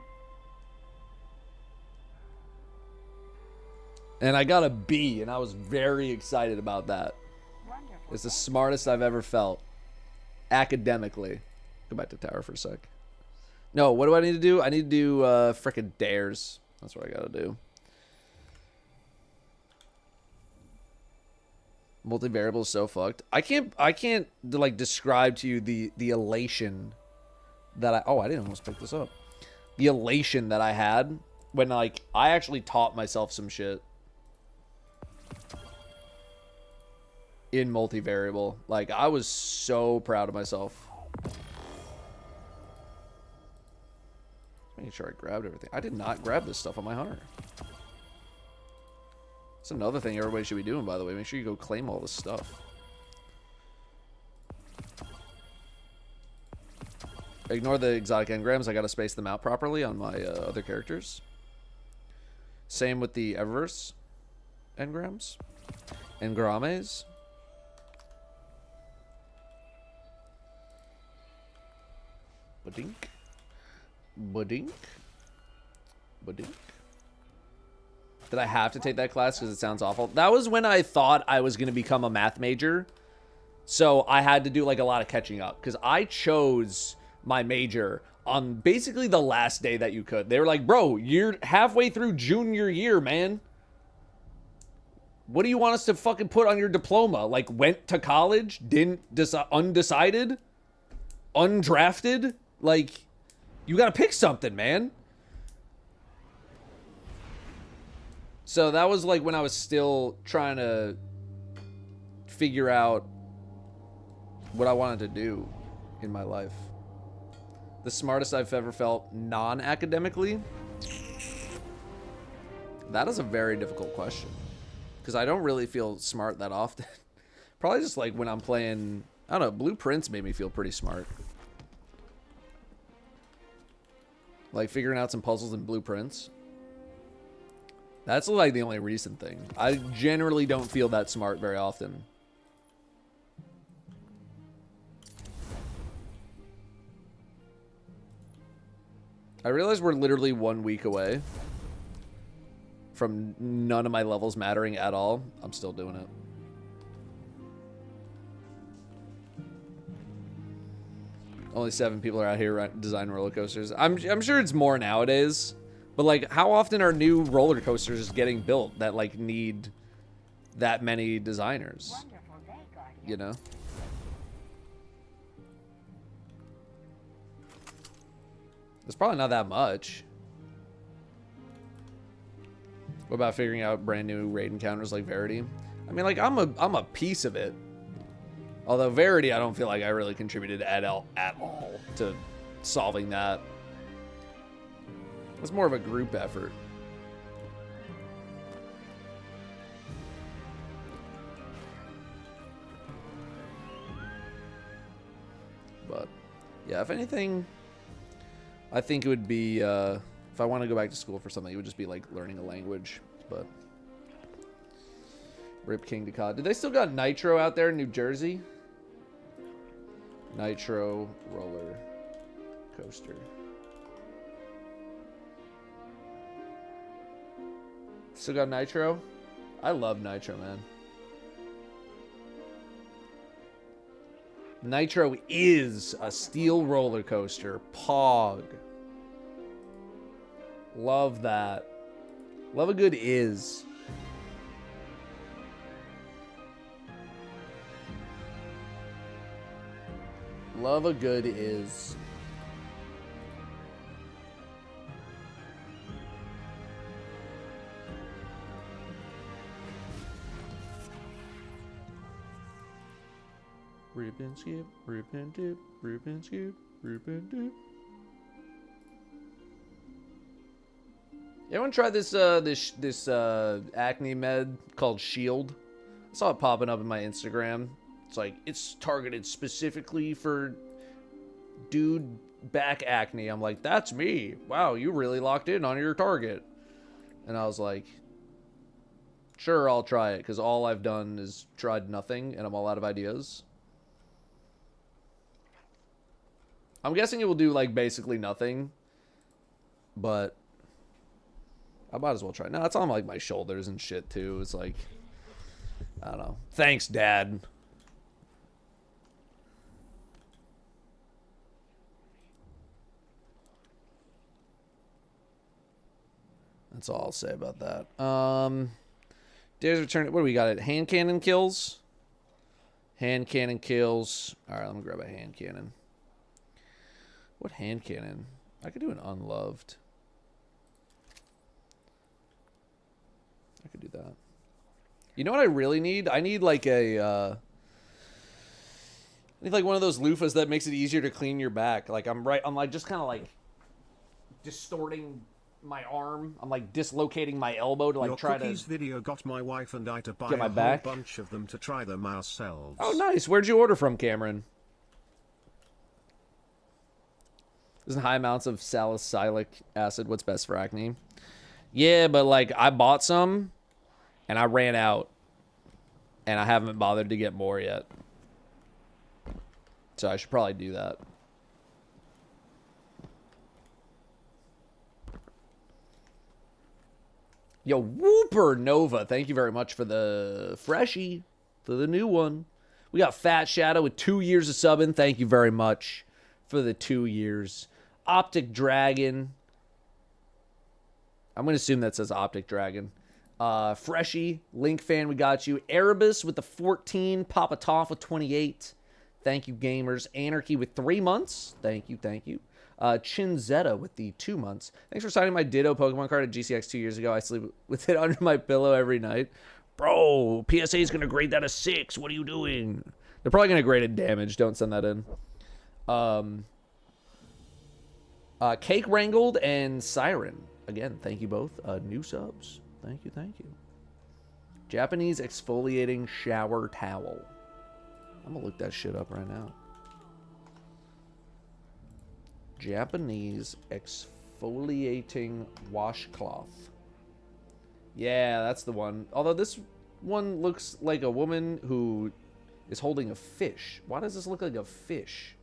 And I got a B, and I was very excited about that. Wonderful. It's the smartest I've ever felt. Academically. Go back to tower for a sec. No, what do I need to do? I need to do frickin' dares. That's what I gotta do. Multivariable is so fucked. I can't like describe to you the elation that I didn't almost pick this up. The elation that I had when, like, I actually taught myself some shit in multivariable. Like, I was so proud of myself. Making sure I grabbed everything. I did not grab this stuff on my hunter. That's another thing everybody should be doing, by the way. Make sure you go claim all this stuff. Ignore the exotic engrams. I gotta space them out properly on my other characters. Same with the Eververse engrams. Engrames. Badink. Badink. Badink. Did I have to take that class because it sounds awful? That was when I thought I was going to become a math major. So I had to do, like, a lot of catching up. Because I chose my major on basically the last day that you could. They were like, bro, you're halfway through junior year, man. What do you want us to fucking put on your diploma? Like, went to college, didn't undecided, undrafted? Like, You gotta pick something, man. So that was like when I was still trying to figure out what I wanted to do in my life. The smartest I've ever felt non-academically? That is a very difficult question. Because I don't really feel smart that often. Probably just like when I'm playing, I don't know, Blueprints made me feel pretty smart. Like figuring out some puzzles in Blueprints. That's like the only recent thing. I generally don't feel that smart very often. I realize we're literally 1 week away from none of my levels mattering at all. I'm still doing it. Only 7 people are out here designing roller coasters. I'm sure it's more nowadays. But like, how often are new roller coasters getting built that like need that many designers? Wonderful day, Guardian. You know? It's probably not that much. What about figuring out brand new raid encounters like Verity? I mean, like, I'm a piece of it. Although Verity, I don't feel like I really contributed at all to solving that. It's more of a group effort. But yeah, if anything, I think it would be if I want to go back to school for something, it would just be like learning a language. But rip King to COD. Did they still got Nitro out there in New Jersey? Nitro roller coaster. Still got Nitro? I love Nitro, man. Nitro is a steel roller coaster. Pog. Love that. Love a good is. Love a good is. Rip and skip, rip and dip, rip and skip, rip and dip. Anyone try this this acne med called Shield? I saw it popping up in my Instagram. It's like it's targeted specifically for dude back acne. I'm like, that's me. Wow, you really locked in on your target. And I was like, sure, I'll try it, because all I've done is tried nothing, and I'm all out of ideas. I'm guessing it will do, like, basically nothing. But I might as well try. No, it's on, like, my shoulders and shit, too. It's like, I don't know. Thanks, Dad. That's all I'll say about that. Days Return. What do we got? Hand cannon kills? Hand cannon kills. Alright, let me grab a hand cannon. What hand cannon? I could do an unloved. I could do that. You know what I really need? I need like a I need like one of those loofahs that makes it easier to clean your back. Like I'm like just kind of like distorting my arm. I'm like dislocating my elbow to like Your try cookies to video got my wife and I to buy get my a whole back. bunch of them to try them ourselves. Oh, nice. Where'd you order from, Cameron? Isn't high amounts of salicylic acid what's best for acne? Yeah, but like I bought some and I ran out and I haven't bothered to get more yet. So I should probably do that. Yo, Whooper Nova, thank you very much for the freshie, for the new one. We got Fat Shadow with 2 years of subbing. Thank you very much for the 2 years. Optic Dragon. I'm going to assume that says Optic Dragon. Freshie, Link fan, we got you. Erebus with the 14. Papa Toff with 28. Thank you, gamers. Anarchy with 3 months. Thank you, thank you. Chinzetta with the 2 months. Thanks for signing my Ditto Pokemon card at GCX 2 years ago. I sleep with it under my pillow every night. Bro, PSA is going to grade that a 6. What are you doing? They're probably going to grade it damage. Don't send that in. Cake Wrangled and Siren. Again, thank you both. New subs. Thank you, thank you. Japanese exfoliating shower towel. I'm going to look that shit up right now. Japanese exfoliating washcloth. Yeah, that's the one. Although this one looks like a woman who is holding a fish. Why does this look like a fish?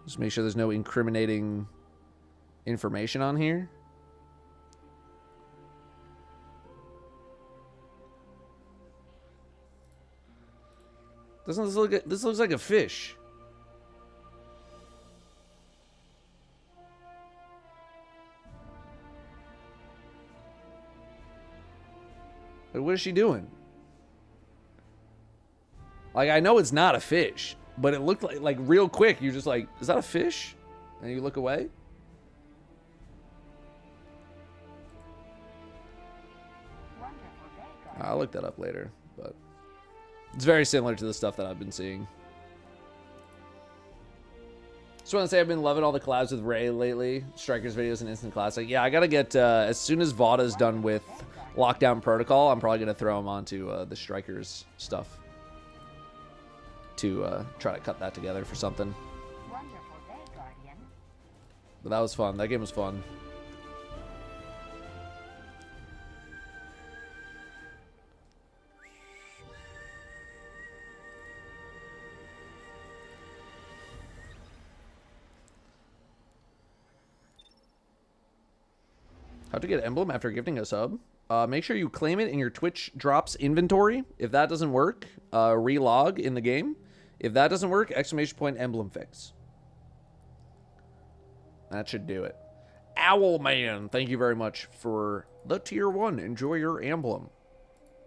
Just make sure there's no incriminating information on here. Doesn't this look? This looks like a fish. Like, what is she doing? Like, I know it's not a fish, but it looked like real quick. You're just like, is that a fish? And you look away. I'll look that up later, but it's very similar to the stuff that I've been seeing. Just want to say I've been loving all the collabs with Ray lately. Strikers videos and Instant Classic. Yeah, I gotta get, as soon as Vada's done with Lockdown Protocol, I'm probably gonna throw him onto the Strikers stuff to try to cut that together for something. But that was fun. That game was fun. How to get emblem after gifting a sub? Make sure you claim it in your Twitch drops inventory. If that doesn't work, relog in the game. If that doesn't work, exclamation point emblem fix. That should do it. Owlman, thank you very much for the tier 1. Enjoy your emblem.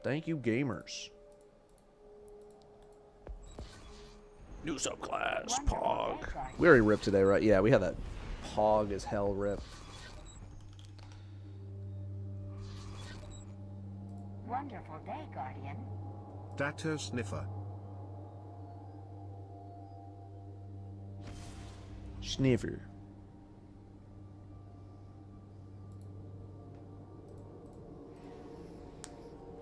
Thank you, gamers. New subclass, Pog. We already ripped today, right? Yeah, we had that Pog as hell rip. Wonderful day, Guardian. Datto Sniffer. Sniffer.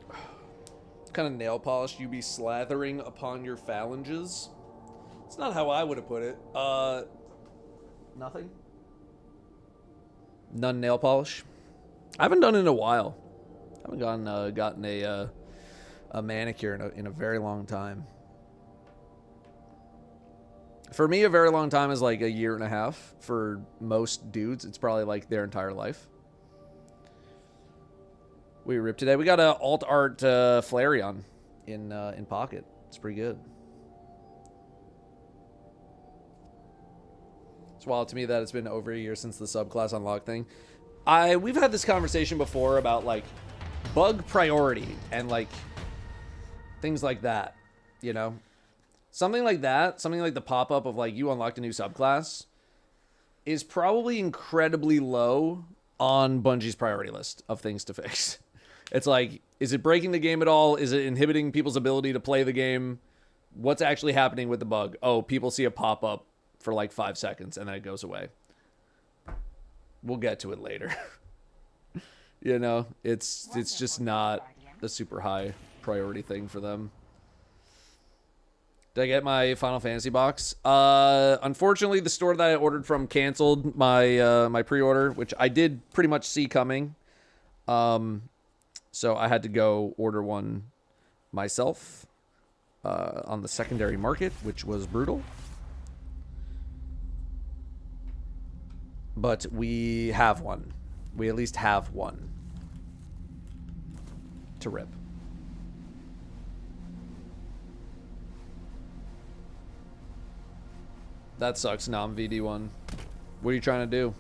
What kind of nail polish you be slathering upon your phalanges? It's not how I would have put it. Nothing. None nail polish. I haven't done it in a while. I haven't gotten a manicure in a very long time. For me, a very long time is like a year and a half. For most dudes, it's probably like their entire life. We ripped today. We got a alt art Flareon in pocket. It's pretty good. It's wild to me that it's been over a year since the subclass unlock thing. We've had this conversation before about like bug priority and like things like that, you know? Something like that, something like the pop-up of like you unlocked a new subclass is probably incredibly low on Bungie's priority list of things to fix. It's like, is it breaking the game at all? Is it inhibiting people's ability to play the game? What's actually happening with the bug? Oh, people see a pop-up for like 5 seconds and then it goes away. We'll get to it later. You know, it's just not a super high priority thing for them. Did I get my Final Fantasy box? Unfortunately, the store that I ordered from canceled my my pre-order, which I did pretty much see coming. So I had to go order one myself on the secondary market, which was brutal. But we have one. We at least have one to rip. That sucks, Nam VD1. What are you trying to do?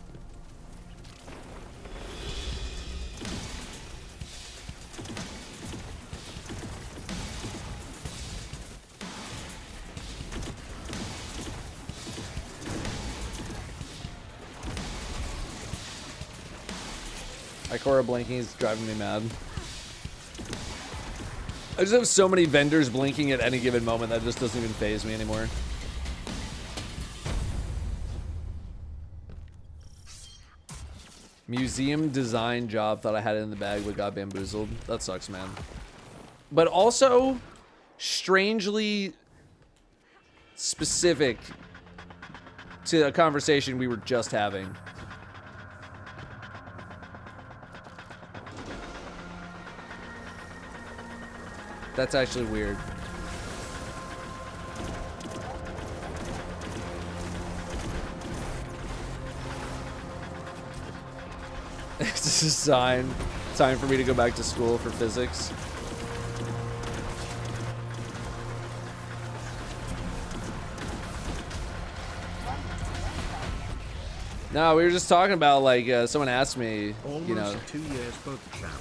Ikora blinking is driving me mad. I just have so many vendors blinking at any given moment that just doesn't even faze me anymore. Museum design job, thought I had it in the bag but got bamboozled. That sucks, man. But also strangely specific to a conversation we were just having. That's actually weird. This is a sign. Time for me to go back to school for physics. No, we were just talking about, like, someone asked me, Almost you know, 2 years both champ.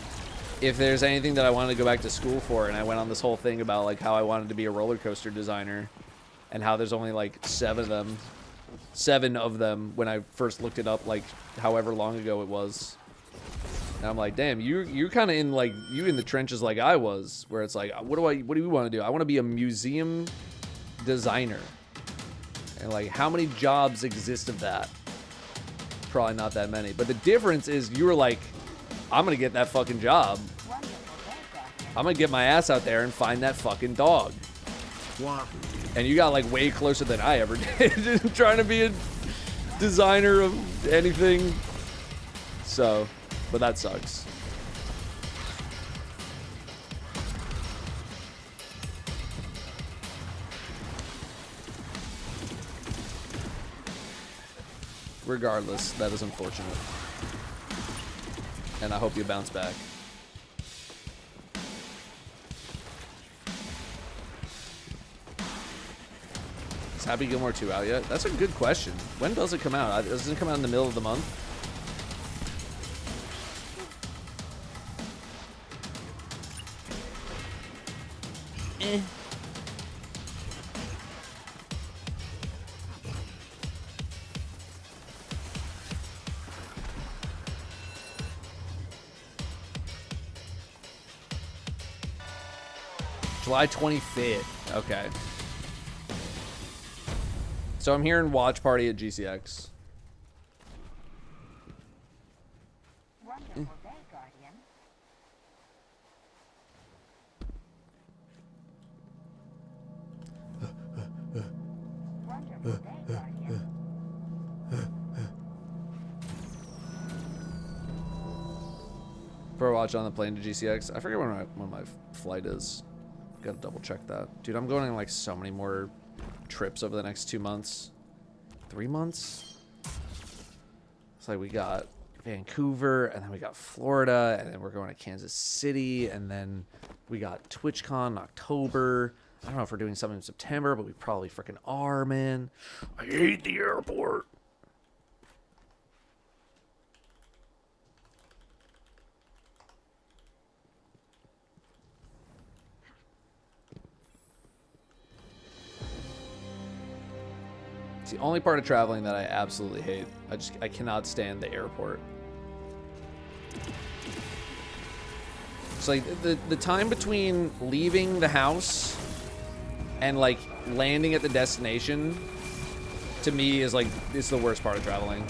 if there's anything that I wanted to go back to school for, and I went on this whole thing about, like, how I wanted to be a roller coaster designer, and how there's only, like, 7 of them when I first looked it up, like, however long ago it was. And I'm like, damn, you're kind of in, like, you in the trenches like I was, where it's like, what do you want to do? I want to be a museum designer. And, like, how many jobs exist of that? Probably not that many. But the difference is you were like, I'm going to get that fucking job. I'm going to get my ass out there and find that fucking dog. Wow. And you got, like, way closer than I ever did trying to be a designer of anything. So, but that sucks. Regardless, that is unfortunate. And I hope you bounce back. Is Happy Gilmore 2 out yet? That's a good question. When does it come out? Doesn't it come out in the middle of the month? July 25th. Okay. So I'm hearing watch party at GCX. Wonderful day, Guardian. Wonderful day, Guardian. For a watch on the plane to GCX. I forget when my flight is. Gotta double check that. Dude, I'm going on like so many more trips over the next 2 months. 3 months? It's like we got Vancouver, and then we got Florida, and then we're going to Kansas City, and then we got TwitchCon in October. I don't know if we're doing something in September, but we probably freaking are, man. I hate the airport. It's the only part of traveling that I absolutely hate. I cannot stand the airport. It's like the time between leaving the house and like landing at the destination, to me is like, it's the worst part of traveling.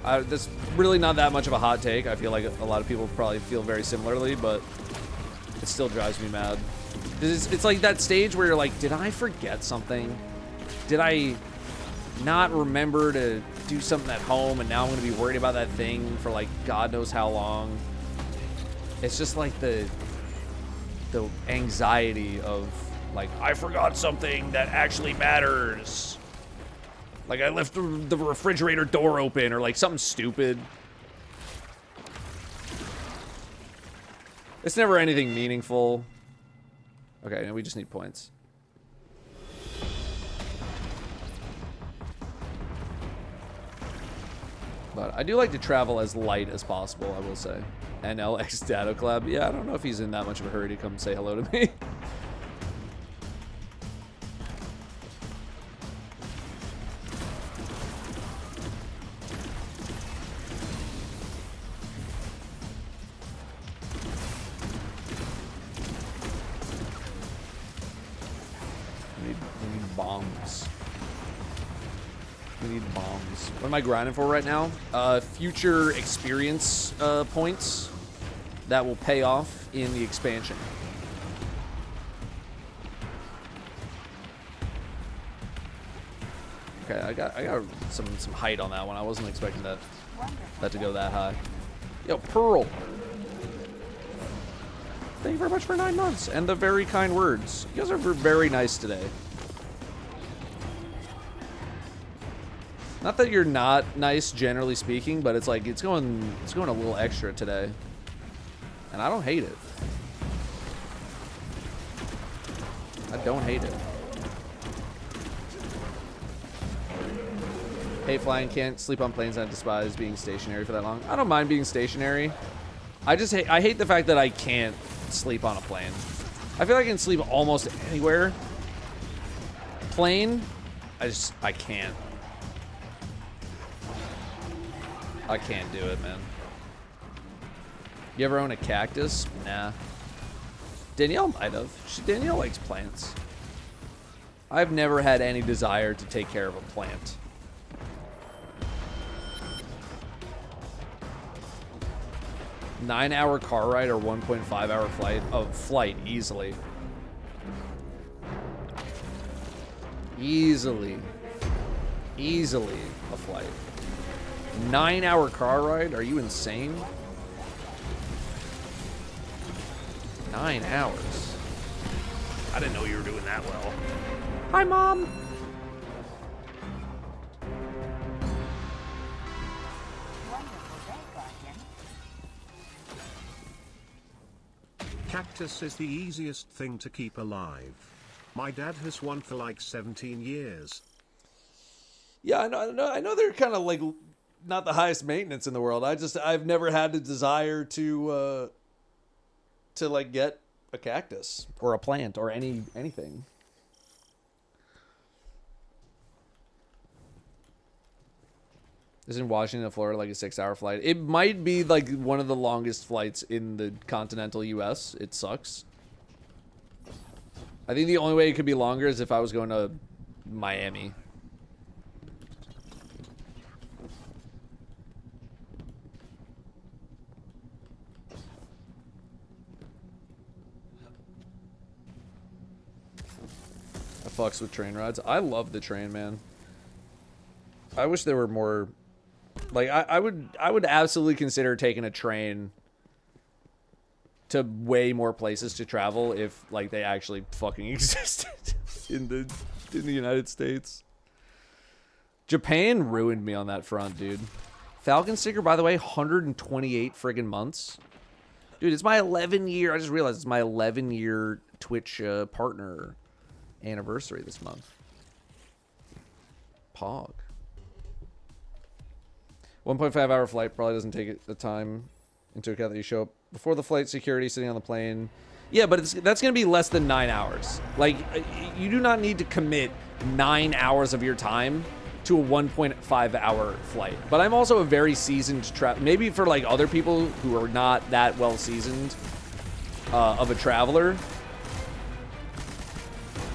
That's really not that much of a hot take. I feel like a lot of people probably feel very similarly, but it still drives me mad. It's like that stage where you're like, did I forget something? Did I not remember to do something at home, and now I'm going to be worried about that thing for like God knows how long? It's just like the anxiety of like, I forgot something that actually matters. Like I left the refrigerator door open, or like something stupid. It's never anything meaningful. Okay, now we just need points. But I do like to travel as light as possible, I will say. NLX Datto collab. Yeah, I don't know if he's in that much of a hurry to come say hello to me. We need bombs. What am I grinding for right now? Future experience points that will pay off in the expansion. Okay, I got some height on that one. I wasn't expecting that to go that high. Yo, Pearl. Thank you very much for 9 months and the very kind words. You guys are very nice today. Not that you're not nice, generally speaking, but it's like it's going a little extra today, and I don't hate it. I don't hate it. Hate flying, can't sleep on planes, and I despise being stationary for that long. I don't mind being stationary. I hate the fact that I can't sleep on a plane. I feel like I can sleep almost anywhere. Plane, I can't. I can't do it, man. You ever own a cactus? Nah. Danielle might have. Danielle likes plants. I've never had any desire to take care of a plant. Nine-hour car ride or 1.5-hour flight? Oh, flight, easily. Easily a flight. 9-hour car ride? Are you insane? 9 hours. I didn't know you were doing that well. Hi, Mom. Cactus is the easiest thing to keep alive. My dad has one for like 17 years. Yeah, I know they're kind of like not the highest maintenance in the world. I've never had the desire to like get a cactus or a plant or anything. Isn't Washington to Florida like a 6-hour flight? It might be like one of the longest flights in the continental US. It sucks. I think the only way it could be longer is if I was going to Miami. I fucks with train rides. I love the train, man. I wish there were more. Like I would absolutely consider taking a train to way more places to travel if like they actually fucking existed in the United States. Japan ruined me on that front, dude. Falcon sticker, by the way, 128 friggin' months. Dude, it's my 11-year. I just realized it's my 11-year Twitch partner anniversary this month. Pog. 1.5-hour flight probably doesn't take the time into account that you show up before the flight, security sitting on the plane. Yeah, but that's going to be less than 9 hours. Like, you do not need to commit 9 hours of your time to a 1.5-hour flight. But I'm also a very seasoned maybe for like other people who are not that well seasoned of a traveler.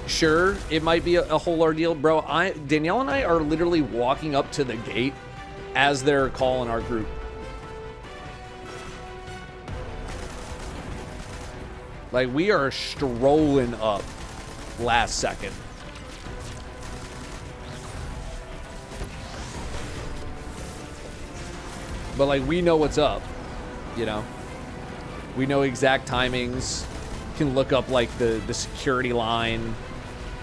Sure, it might be a whole ordeal, bro. Danielle and I are literally walking up to the gate as they're calling our group. Like, we are strolling up last second. But, like, we know what's up, you know? We know exact timings. You can look up, like, the security line.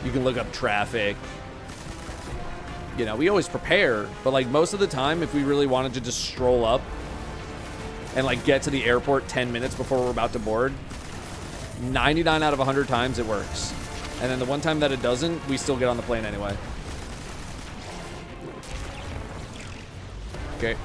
You can look up traffic. You know, we always prepare, but like most of the time, if we really wanted to just stroll up and like get to the airport 10 minutes before we're about to board, 99 out of 100 times it works. And then the one time that it doesn't, we still get on the plane anyway. Okay.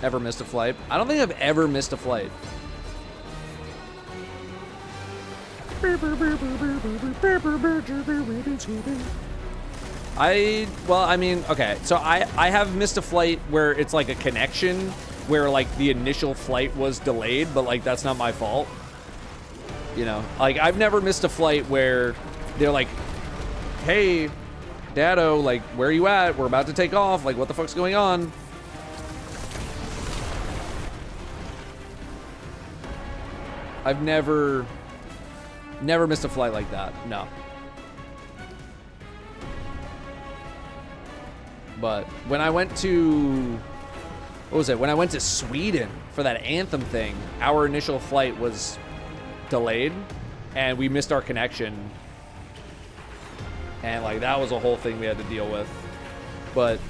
Ever missed a flight? I don't think I've ever missed a flight. Well, I mean, okay, so I have missed a flight where it's like a connection where like the initial flight was delayed, but like that's not my fault. You know, like I've never missed a flight where they're like, hey, Datto, like, where are you at? We're about to take off. Like, what the fuck's going on? I've never missed a flight like that. No. But when I went to, what was it? When I went to Sweden for that Anthem thing, our initial flight was delayed and we missed our connection. And like that was a whole thing we had to deal with. But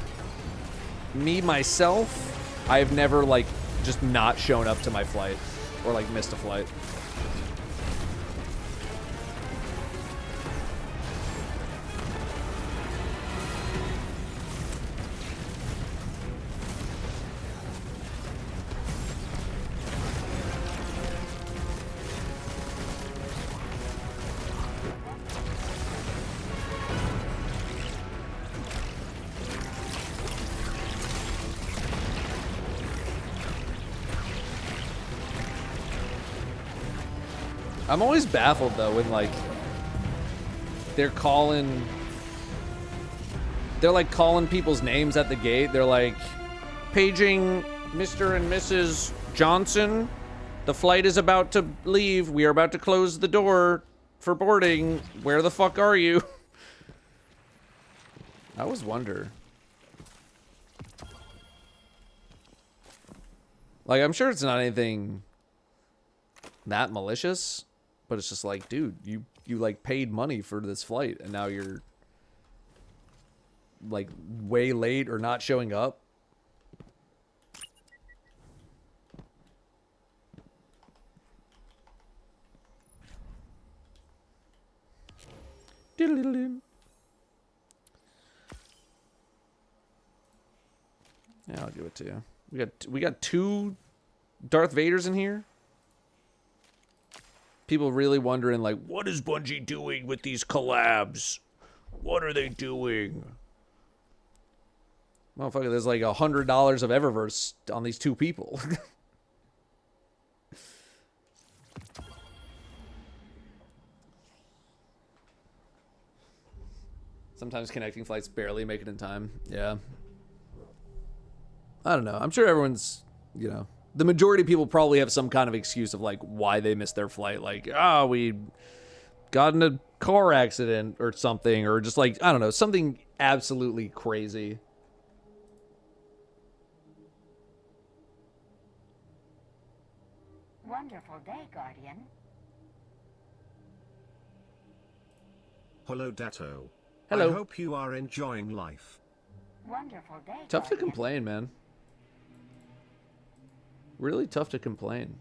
me, myself, I've never like just not shown up to my flight or like missed a flight. I'm always baffled though when like they're like calling people's names at the gate. They're like, paging Mr. and Mrs. Johnson. The flight is about to leave. We are about to close the door for boarding. Where the fuck are you? I always wonder. Like, I'm sure it's not anything that malicious. But it's just like, dude, you like paid money for this flight and now you're like way late or not showing up. Diddle-diddle-doo. Yeah, I'll give it to you. We got two Darth Vaders in here. People really wondering, like, what is Bungie doing with these collabs? What are they doing? Motherfucker, there's like $100 of Eververse on these two people. Sometimes connecting flights barely make it in time. Yeah. I don't know. I'm sure everyone's, you know, the majority of people probably have some kind of excuse of like why they missed their flight. Like, oh, we got in a car accident or something, or just like, I don't know, something absolutely crazy. Wonderful day, Guardian. HelloDatto. Hello. I hope you are enjoying life. Wonderful day, Tough to Guardian. complain, man. Really tough to complain.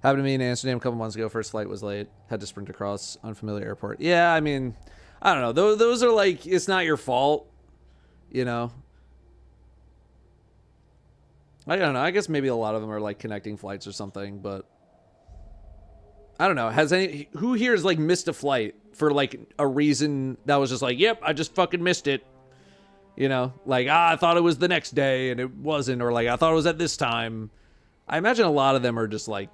Happened to me in Amsterdam a couple months ago. First flight was late. Had to sprint across unfamiliar airport. Yeah, I mean, I don't know. Those are like, it's not your fault, you know? I don't know. I guess maybe a lot of them are like connecting flights or something, but I don't know. Who here has like missed a flight for like a reason that was just like, yep, I just fucking missed it. You know, like, I thought it was the next day and it wasn't, or like, I thought it was at this time. I imagine a lot of them are just like,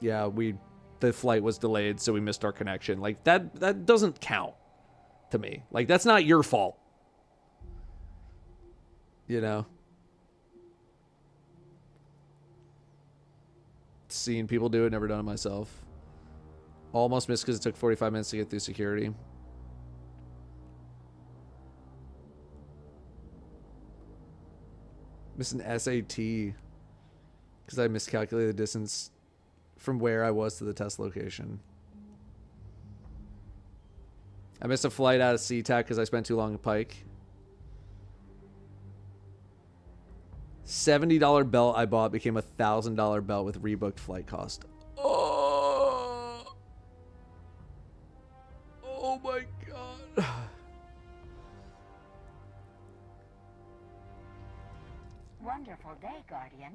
yeah, the flight was delayed, so we missed our connection. Like, that doesn't count to me. Like, that's not your fault. You know? Seeing people do it, never done it myself. Almost missed because it took 45 minutes to get through security. Missed an SAT because I miscalculated the distance from where I was to the test location. I missed a flight out of SeaTac because I spent too long at Pike. $70 belt I bought became a $1,000 belt with rebooked flight cost. Oh my god. Wonderful day, Guardian.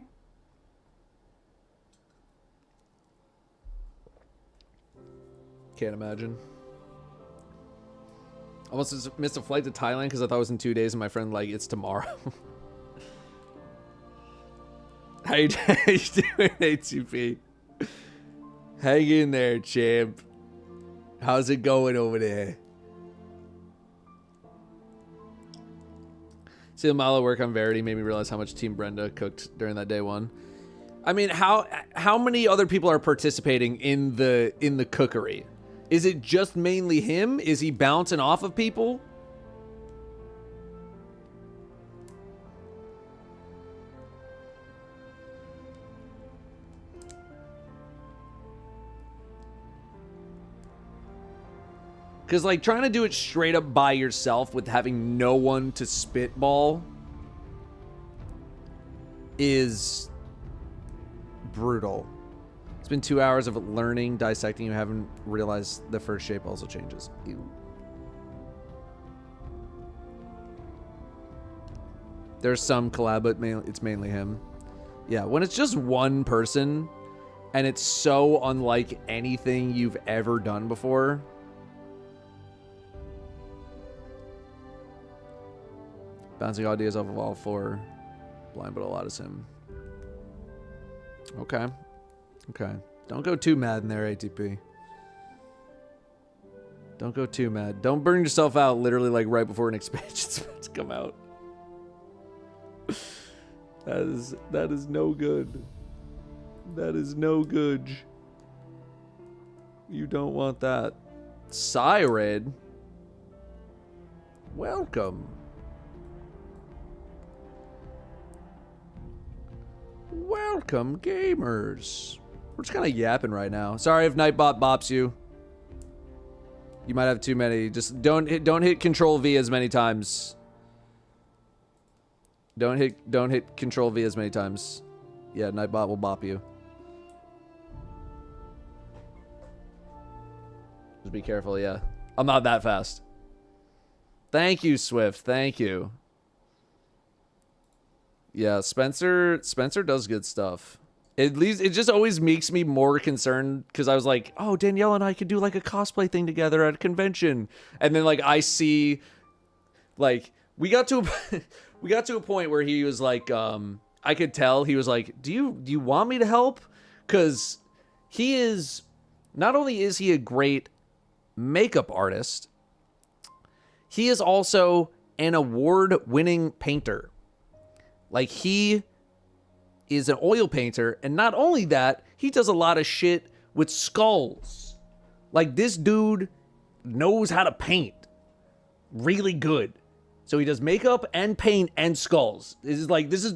Can't imagine. Almost just missed a flight to Thailand because I thought it was in 2 days, and my friend like, it's tomorrow. How you doing, A2P? Hang in there, champ. How's it going over there? Seeing Milo work on Verity made me realize how much Team Brenda cooked during that day one. I mean, how many other people are participating in the cookery? Is it just mainly him? Is he bouncing off of people? Because, like, trying to do it straight up by yourself with having no one to spitball is brutal. It's been 2 hours of learning, dissecting. You haven't realized the first shape also changes. Ew. There's some collab, but it's mainly him. Yeah, when it's just one person and it's so unlike anything you've ever done before. Bouncing ideas off of all four. Blind, but a lot is him. Okay. Okay. Don't go too mad in there, ATP. Don't go too mad. Don't burn yourself out literally like right before an expansion's about to come out. That is no good. That is no good. You don't want that. Sired. Welcome. Welcome, gamers. We're just kind of yapping right now. Sorry if Nightbot bops you. You might have too many. Just don't hit Control V as many times. Don't hit Control V as many times. Yeah, Nightbot will bop you. Just be careful, yeah. I'm not that fast. Thank you, Swift. Thank you. Yeah, Spencer does good stuff. At least it just always makes me more concerned because I was like, oh, Danielle and I could do like a cosplay thing together at a convention. And then like I see like we got to a point where he was like I could tell he was like, do you want me to help? Cuz he is not only is he a great makeup artist, he is also an award-winning painter. Like, he is an oil painter, and not only that, he does a lot of shit with skulls. Like, this dude knows how to paint really good. So he does makeup and paint and skulls. This is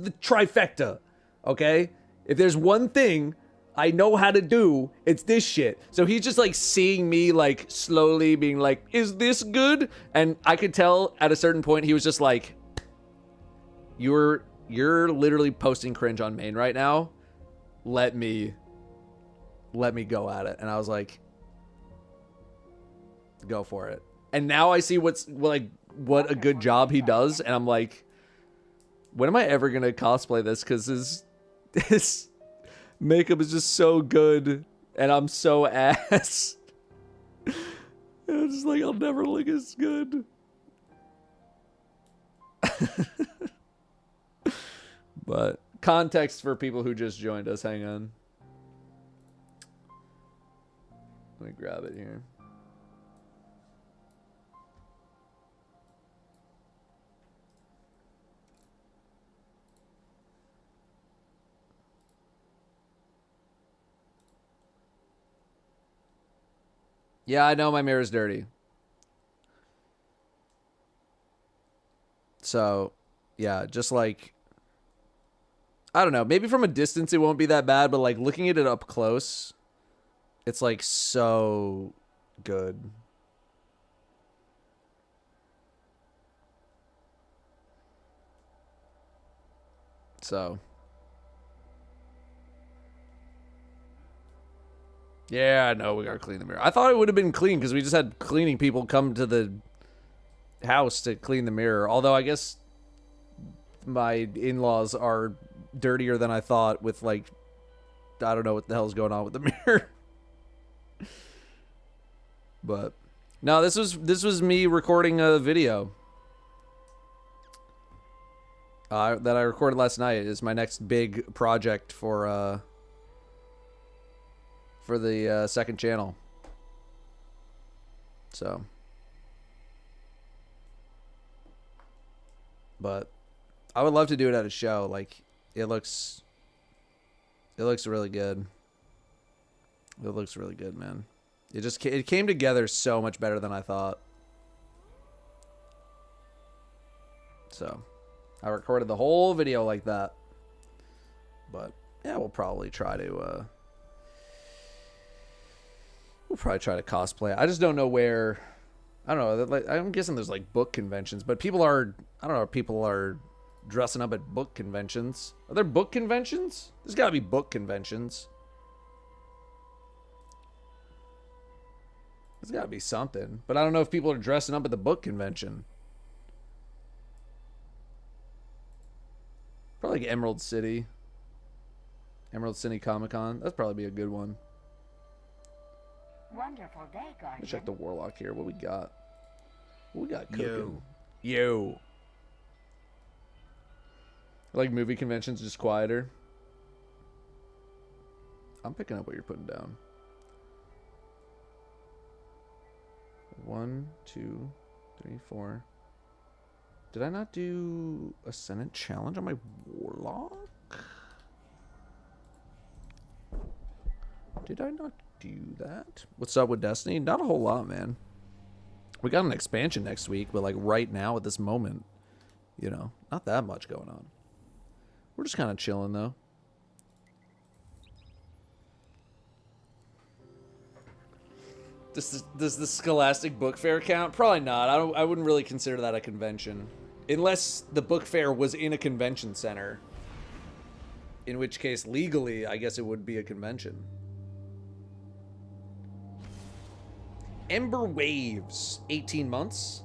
the trifecta, okay? If there's one thing I know how to do, it's this shit. So he's just, like, seeing me, like, slowly being like, is this good? And I could tell at a certain point he was just like, You're literally posting cringe on main right now. Let me go at it. And I was like, go for it. And now I see what a good job he does. And I'm like, when am I ever going to cosplay this? Because his makeup is just so good. And I'm so ass. And I'm just like, I'll never look as good. But context for people who just joined us. Hang on. Let me grab it here. Yeah, I know my mirror's dirty. So, yeah, just like, I don't know. Maybe from a distance it won't be that bad, but like looking at it up close, it's like so good. So. Yeah, no, we gotta clean the mirror. I thought it would have been clean because we just had cleaning people come to the house to clean the mirror. Although I guess my in-laws are dirtier than I thought with, like, I don't know what the hell's going on with the mirror. But no, this was me recording a video that I recorded last night. Is my next big project for the second channel. So, but I would love to do it at a show. Like, it looks really good. It looks really good, man. It came together so much better than I thought. So, I recorded the whole video like that. But yeah, we'll probably try to cosplay. I just don't know where. I don't know. Like, I'm guessing there's like book conventions, but people are. I don't know. People are dressing up at book conventions. Are there book conventions? There's got to be book conventions. There's got to be something, but I don't know if people are dressing up at the book convention. Probably like Emerald City Comic-Con. That'd probably be a good one. Wonderful day, Guardian. Let me check the Warlock here. What we got? What we got cooking? Yo. I like movie conventions, just quieter. I'm picking up what you're putting down. 1, 2, 3, 4. Did I not do a Senate challenge on my Warlock? Did I not do that? What's up with Destiny? Not a whole lot, man. We got an expansion next week, but like right now at this moment, you know, not that much going on. We're just kind of chilling though. Does the Scholastic Book Fair count? Probably not. I wouldn't really consider that a convention. Unless the book fair was in a convention center. In which case, legally, I guess it would be a convention. Ember Waves, 18 months.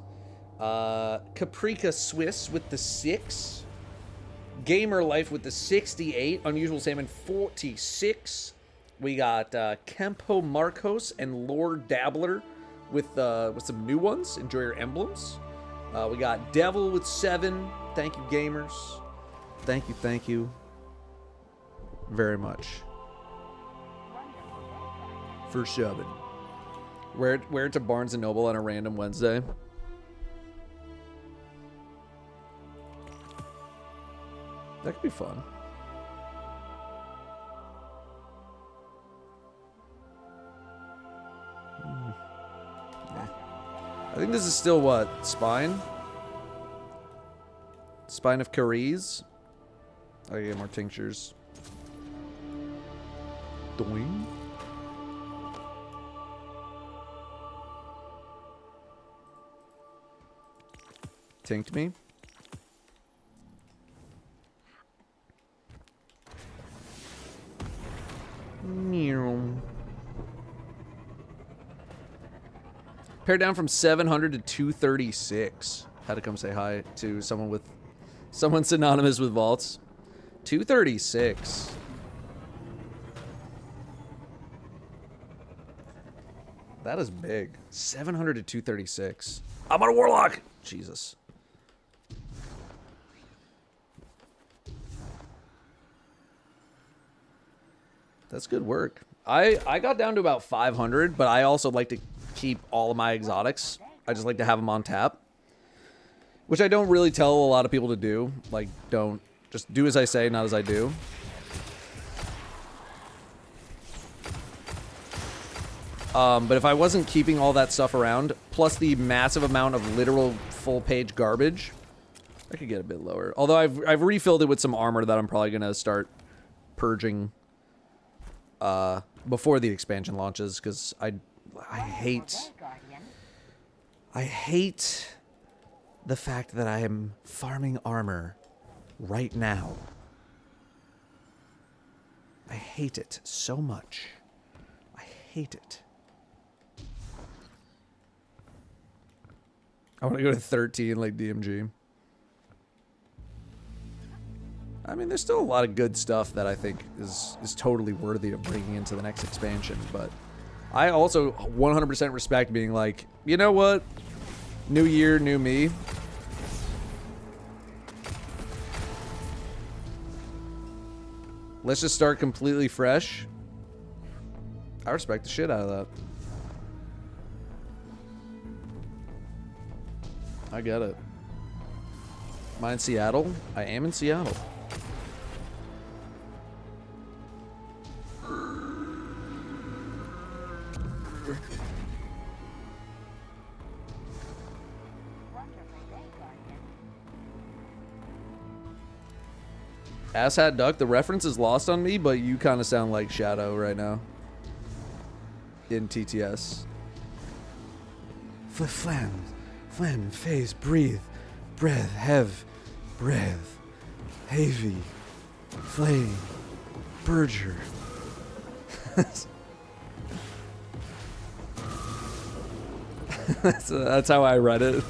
Caprica Swiss with the 6. Gamer Life with the 68. Unusual Salmon, 46. We got Kempo Marcos and Lord Dabbler with some new ones. Enjoy your emblems. We got Devil with 7. Thank you, gamers. Thank you very much for subbing. Wear it to Barnes & Noble on a random Wednesday. That could be fun. I think this is still what? Spine? Spine of Cariz? I gotta get more tinctures. Doing. Tinked me. Pared down from 700 to 236. Had to come say hi to someone synonymous with vaults. 236. That is big. 700 to 236. I'm on a Warlock. Jesus. That's good work. I got down to about 500, but I also like to keep all of my exotics. I just like to have them on tap, which I don't really tell a lot of people to do. Like, don't just do as I say, not as I do. But if I wasn't keeping all that stuff around, plus the massive amount of literal full page garbage, I could get a bit lower. Although I've refilled it with some armor that I'm probably gonna start purging before the expansion launches, because I hate the fact that I am farming armor right now. I hate it so much. I hate it. I want to go to 13 like DMG. I mean, there's still a lot of good stuff that I think is totally worthy of bringing into the next expansion, but I also 100% respect being like, you know what? New year, new me. Let's just start completely fresh. I respect the shit out of that. I get it. Am I in Seattle? I am in Seattle. Asshat Duck, the reference is lost on me, but you kind of sound like Shadow right now. In TTS. Flam, flam, phase, breathe, breath, hev, breath, heavy, flame, Berger. That's how I read it.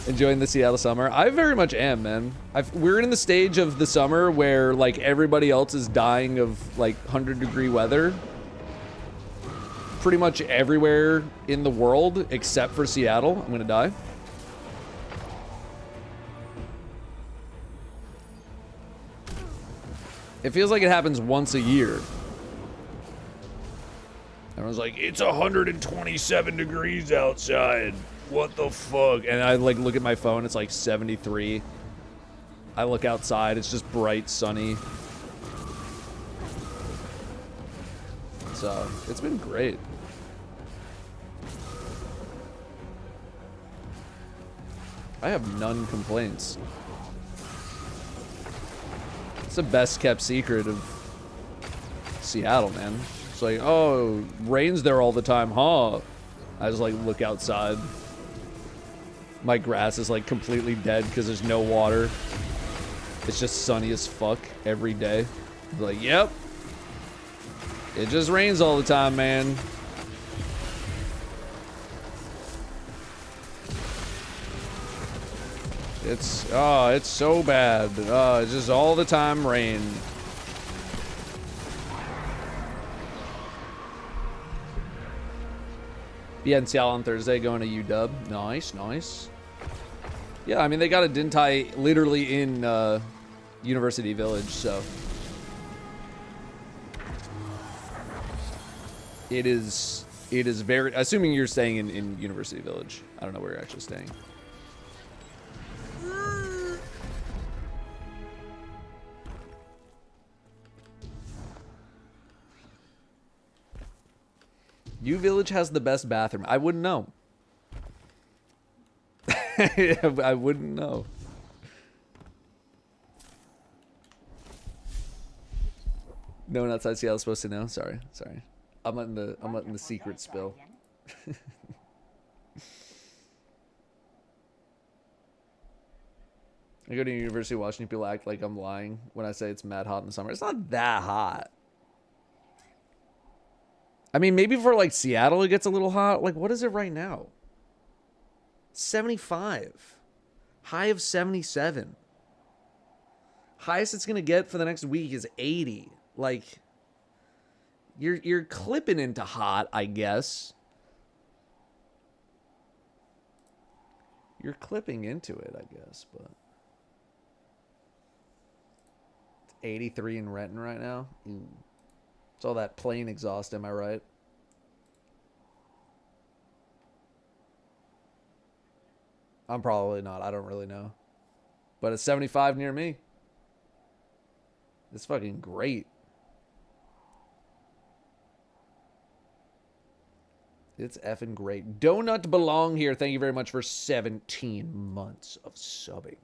Enjoying the Seattle summer? I very much am, man. We're in the stage of the summer where like everybody else is dying of like 100-degree weather. Pretty much everywhere in the world except for Seattle. I'm gonna die. It feels like it happens once a year. Everyone's like, it's 127 degrees outside. What the fuck? And I like look at my phone, it's like 73. I look outside, it's just bright, sunny. So, it's been great. I have none complaints. It's the best kept secret of Seattle, man. It's like, oh, rain's there all the time, huh? I just like look outside. My grass is like completely dead because there's no water. It's just sunny as fuck every day. Like, yep. It just rains all the time, man. It's so bad. It's just all the time rain. Yeah, in Seattle on Thursday, going to UW. Nice, nice. Yeah, I mean, they got a Dintai literally in University Village, so. It is very, assuming you're staying in University Village. I don't know where you're actually staying. U Village has the best bathroom. I wouldn't know. I wouldn't know. No one outside Seattle is supposed to know. Sorry. I'm letting the secret spill. I go to University of Washington, people act like I'm lying when I say it's mad hot in the summer. It's not that hot. I mean, maybe for like Seattle it gets a little hot. Like, what is it right now? 75. High of 77. Highest it's gonna get for the next week is 80. Like, you're clipping into hot, I guess. You're clipping into it, I guess, but it's 83 in Renton right now. Ooh. It's all that plane exhaust, am I right? I'm probably not. I don't really know. But it's 75 near me. It's fucking great. It's effing great. Donut Belong here. Thank you very much for 17 months of subbing.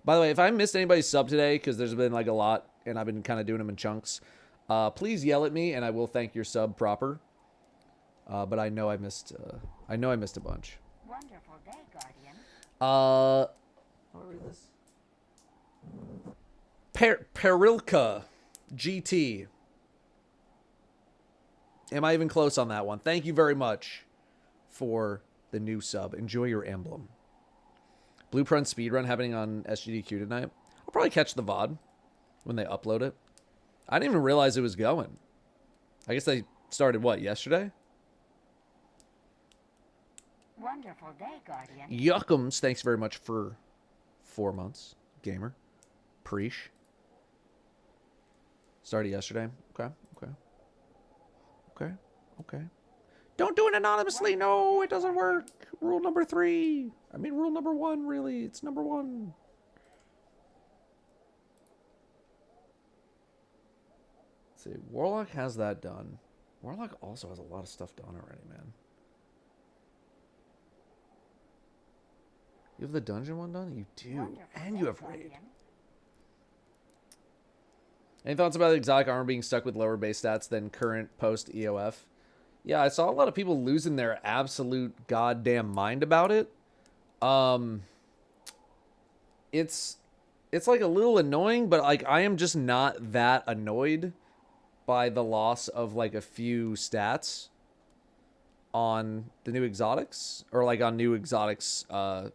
By the way, if I missed anybody's sub today, because there's been like a lot, and I've been kind of doing them in chunks, please yell at me, and I will thank your sub proper. But I know I missed. I know I missed a bunch. Wonderful day, Guardian. I'll read this. Perilka GT. Am I even close on that one? Thank you very much for the new sub. Enjoy your emblem. Blueprint speedrun happening on SGDQ tonight. I'll probably catch the VOD when they upload it. I didn't even realize it was going. I guess they started, what, yesterday? Wonderful day, Guardian. Yuckums, thanks very much for 4 months. Gamer. Preesh. Started yesterday. Okay. Don't do it anonymously. No, it doesn't work. Rule number 3. I mean, rule number 1, really. It's number 1. Let's see. Warlock has that done. Warlock also has a lot of stuff done already, man. You have the dungeon one done? You do. Wonderful And day, you have raid. Guardian. Any thoughts about exotic armor being stuck with lower base stats than current post EOF? Yeah, I saw a lot of people losing their absolute goddamn mind about it. It's like a little annoying, but like I am just not that annoyed by the loss of like a few stats on the new exotics, or like on new exotics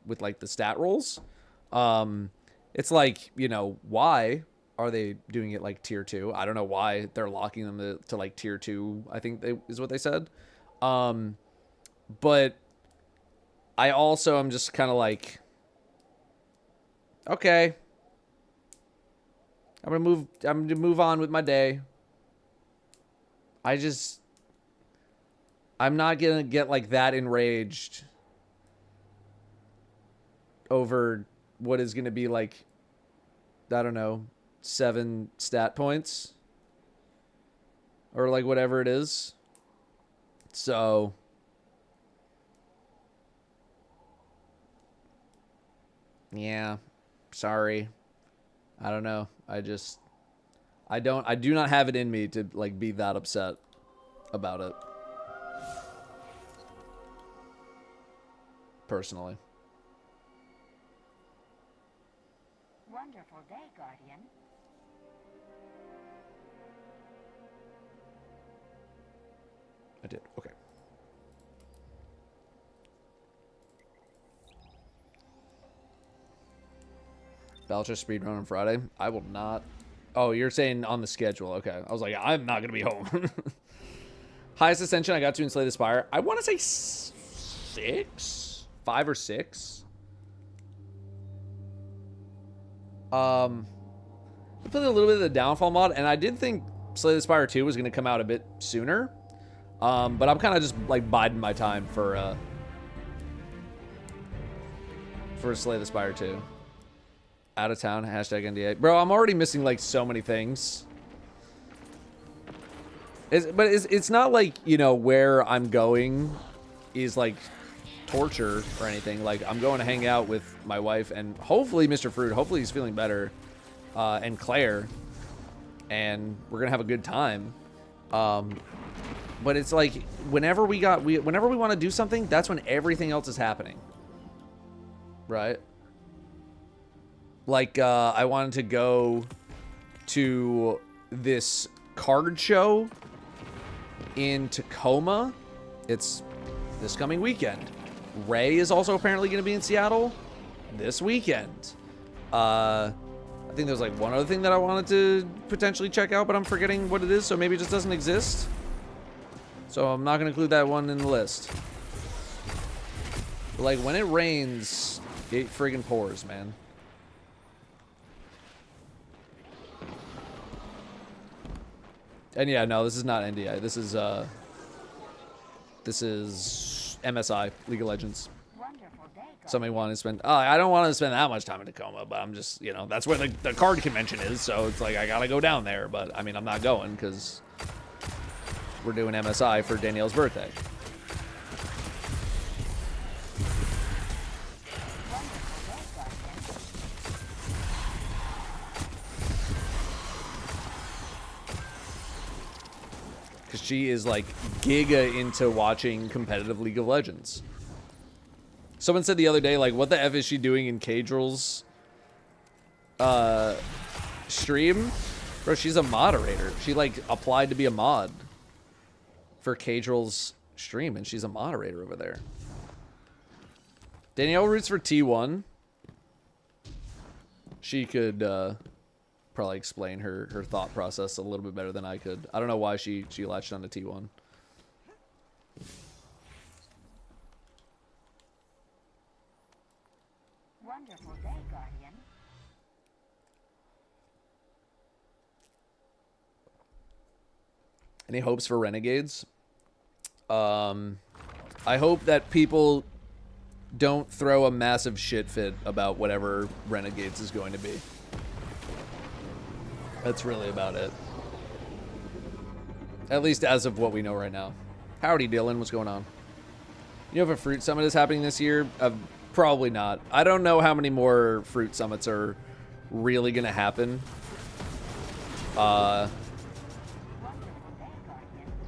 with like the stat rolls. It's like, you know, why are they doing it like tier 2? I don't know why they're locking them to like tier 2, I think is what they said. But I also am just kind of like, okay, I'm gonna move on with my day. I'm not gonna get like that enraged over what is gonna be like, I don't know, 7 stat points or like whatever it is. So yeah, sorry. I don't know. I do not have it in me to like be that upset about it. Personally. Wonderful day, Guardian. I did. Okay. Belcher speedrun on Friday. I will not. Oh, you're saying on the schedule. Okay. I was like, I'm not going to be home. Highest ascension I got to in Slay the Spire. I want to say 6? 5 or 6? I played a little bit of the Downfall mod, and I did think Slay the Spire 2 was going to come out a bit sooner. But I'm kind of just like biding my time for Slay the Spire 2. Out of town, hashtag NDA. Bro, I'm already missing like so many things. It's not like, you know, where I'm going is like torture or anything. Like, I'm going to hang out with my wife and hopefully Mr. Fruit. Hopefully he's feeling better. And Claire. And we're going to have a good time. But it's like whenever we want to do something, that's when everything else is happening. Right? Like, I wanted to go to this card show in Tacoma. It's this coming weekend. Ray is also apparently going to be in Seattle this weekend. I think there's like one other thing that I wanted to potentially check out, but I'm forgetting what it is, so maybe it just doesn't exist. So I'm not going to include that one in the list. But like, when it rains, it friggin' pours, man. And yeah, no, this is not NDI. This is MSI, League of Legends. Wonderful day, Guardian. Somebody wanted to spend... Oh, I don't want to spend that much time in Tacoma, but I'm just, you know, that's where the card convention is, so it's like, I gotta go down there. But, I mean, I'm not going, because we're doing MSI for Danielle's birthday. Wonderful day, Guardian. Because she is, like, giga into watching competitive League of Legends. Someone said the other day, like, what the F is she doing in Cadrill's stream? Bro, she's a moderator. She, like, applied to be a mod. for Cadrill's stream, and she's a moderator over there. Danielle roots for T1. She could probably explain her thought process a little bit better than I could. I don't know why she latched on to T1. Wonderful day, Guardian. Any hopes for Renegades? I hope that people don't throw a massive shit fit about whatever Renegades is going to be. That's really about it. At least as of what we know right now. Howdy, Dylan. What's going on? You know if a fruit summit is happening this year? Probably not. I don't know how many more fruit summits are really going to happen.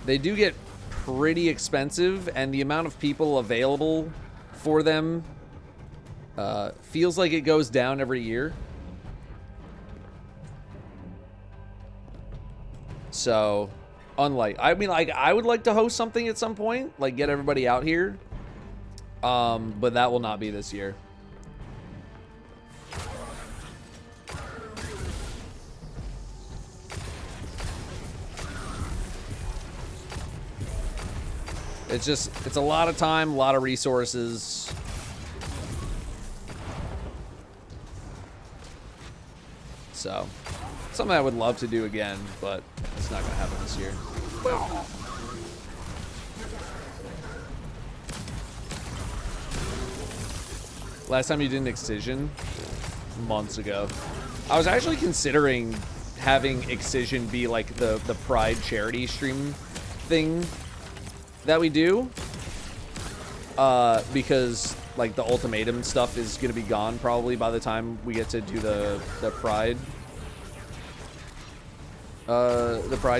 They do get pretty expensive, and the amount of people available for them feels like it goes down every year. So, unlike, I mean, like, I would like to host something at some point, like get everybody out here, but that will not be this year. It's a lot of time, a lot of resources. So, something I would love to do again, but it's not going to happen this year. Last time you did an Excision? Months ago. I was actually considering having Excision be like the Pride charity stream thing that we do, because like the ultimatum stuff is gonna be gone probably by the time we get to do the Pride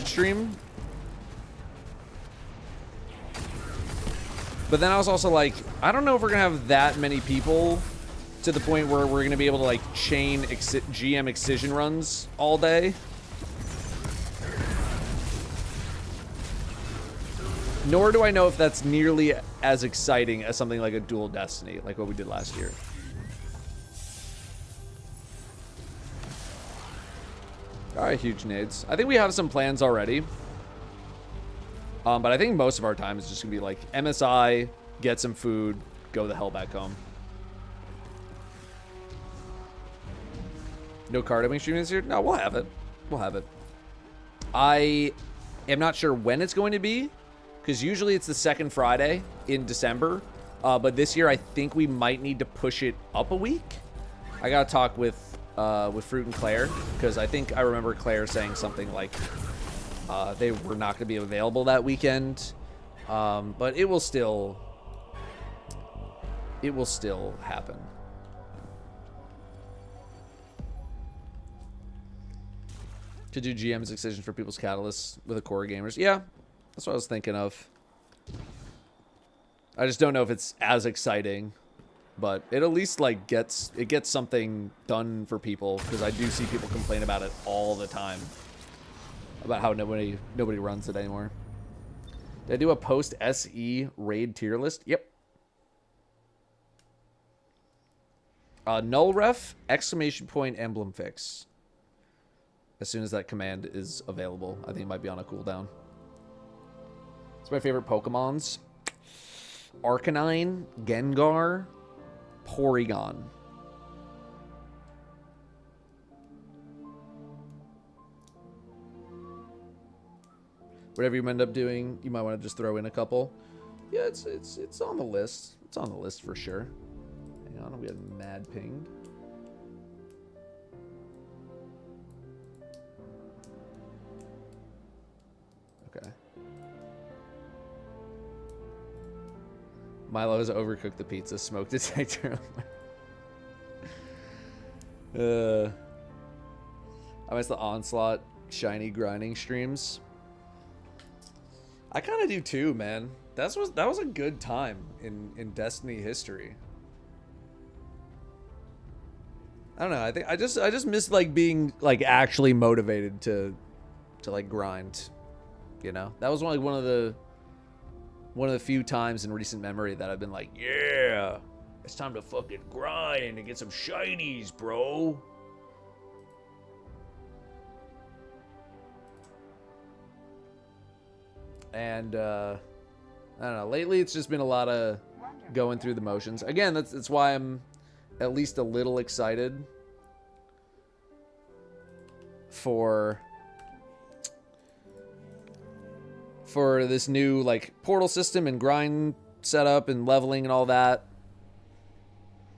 stream. But then I was also like, I don't know if we're gonna have that many people to the point where we're gonna be able to like chain GM Excision runs all day. Nor do I know if that's nearly as exciting as something like a Dual Destiny, like what we did last year. Alright, huge nades. I think we have some plans already. But I think most of our time is just going to be like MSI, get some food, go the hell back home. No card opening stream this year? No, we'll have it. We'll have it. I am not sure when it's going to be, because usually it's the second Friday in December. But this year I think we might need to push it up a week. I got to talk with Fruit and Claire, because I think I remember Claire saying something like they were not going to be available that weekend. But it will still happen. To do GM's Excision for People's Catalysts with a core gamers. Yeah, that's what I was thinking of. I just don't know if it's as exciting, but it at least like gets something done for people, because I do see people complain about it all the time, about how nobody runs it anymore. Did I do a post SE raid tier list? Yep. Null ref exclamation point emblem fix. As soon as that command is available, I think it might be on a cooldown. It's my favorite Pokemons: Arcanine, Gengar, Porygon. Whatever you end up doing, you might want to just throw in a couple. Yeah, it's on the list. It's on the list for sure. Hang on, we have mad ping. Okay. Milo has overcooked the pizza smoke detector. I miss the Onslaught shiny grinding streams. I kind of do too, man. That was a good time in Destiny history. I don't know. I think I just miss like being like actually motivated to like grind. You know, that was one of the one of the few times in recent memory that I've been like, yeah, it's time to fucking grind and get some shinies, bro. And I don't know, lately it's just been a lot of going through the motions. Again, that's why I'm at least a little excited for this new like portal system and grind setup and leveling and all that.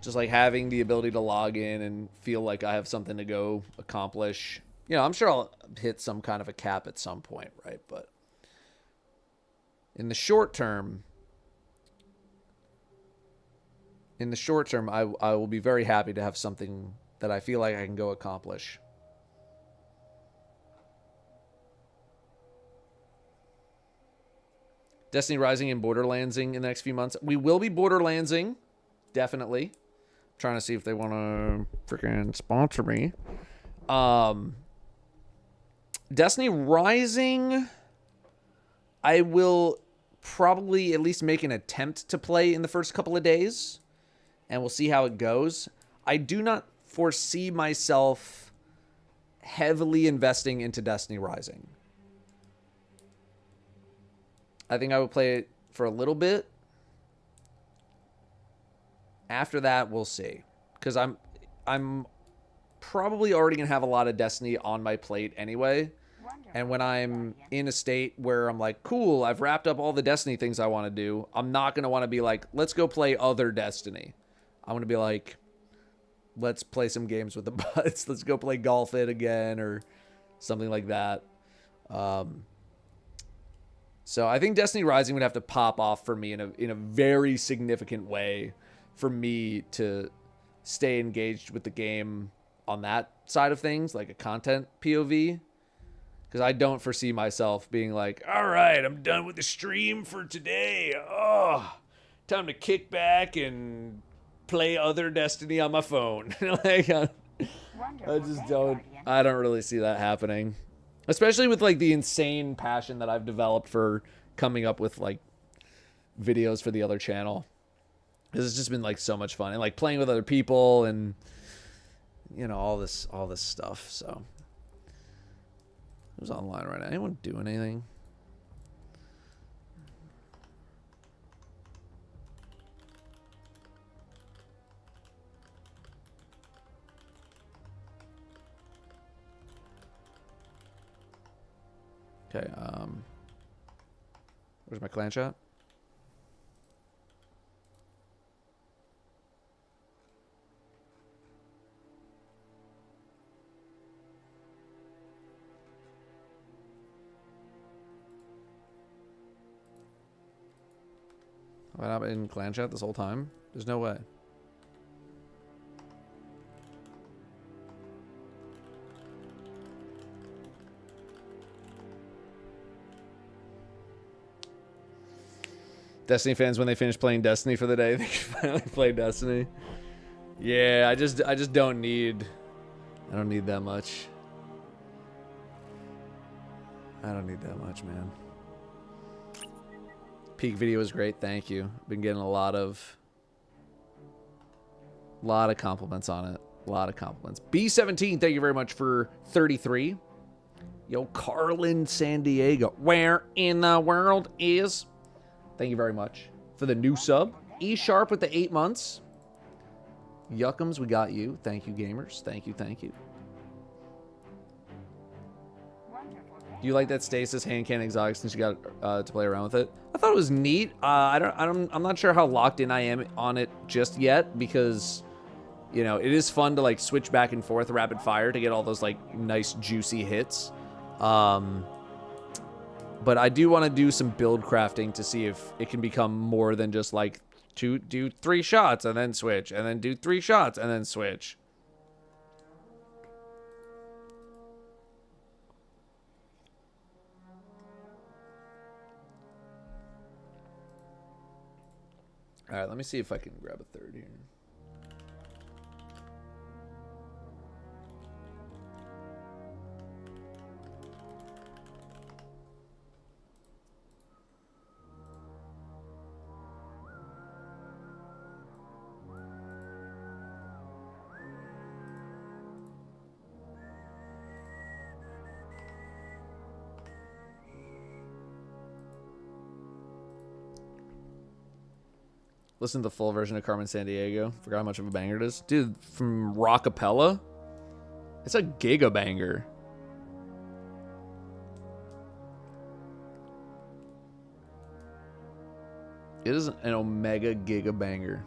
Just like having the ability to log in and feel like I have something to go accomplish. You know, I'm sure I'll hit some kind of a cap at some point, right? But in the short term, I will be very happy to have something that I feel like I can go accomplish. Destiny Rising and Borderlandsing in the next few months. We will be Borderlandsing, definitely. I'm trying to see if they want to freaking sponsor me. Destiny Rising, I will probably at least make an attempt to play in the first couple of days, and we'll see how it goes. I do not foresee myself heavily investing into Destiny Rising. I think I would play it for a little bit. After that, we'll see. Because I'm probably already going to have a lot of Destiny on my plate anyway. And when I'm in a state where I'm like, cool, I've wrapped up all the Destiny things I want to do, I'm not going to want to be like, let's go play other Destiny. I want to be like, let's play some games with the butts. Let's go play Golf It again or something like that. So I think Destiny Rising would have to pop off for me in a very significant way for me to stay engaged with the game on that side of things, like a content POV. Because I don't foresee myself being like, all right, I'm done with the stream for today. Oh, time to kick back and play other Destiny on my phone. Like, I don't really see that happening. Especially with like the insane passion that I've developed for coming up with like videos for the other channel. Because it's just been like so much fun and like playing with other people and you know all this stuff. So who's online right now? Anyone doing anything? Okay, where's my clan chat? Have I not been in clan chat this whole time? There's no way. Destiny fans, when they finish playing Destiny for the day, they can finally play Destiny. Yeah, I just don't need. I don't need that much. I don't need that much, man. Peak video is great. Thank you. Been getting a lot of compliments on it. A lot of compliments. B17, thank you very much for 33. Yo, Carlin San Diego. Where in the world is? Thank you very much for the new sub. E Sharp with the 8 months. Yuckums, we got you. Thank you, gamers. Thank you, thank you. Do you like that stasis hand cannon exotic since you got to play around with it? I thought it was neat. I'm not sure how locked in I am on it just yet because, you know, it is fun to like switch back and forth rapid fire to get all those like nice juicy hits. But I do want to do some build crafting to see if it can become more than just like to do 3 shots and then switch and then do 3 shots and then switch. All right, let me see if I can grab a third here. Listen to the full version of Carmen Sandiego. Forgot how much of a banger it is. Dude, from Rockapella? It's a giga banger. It is an omega giga banger.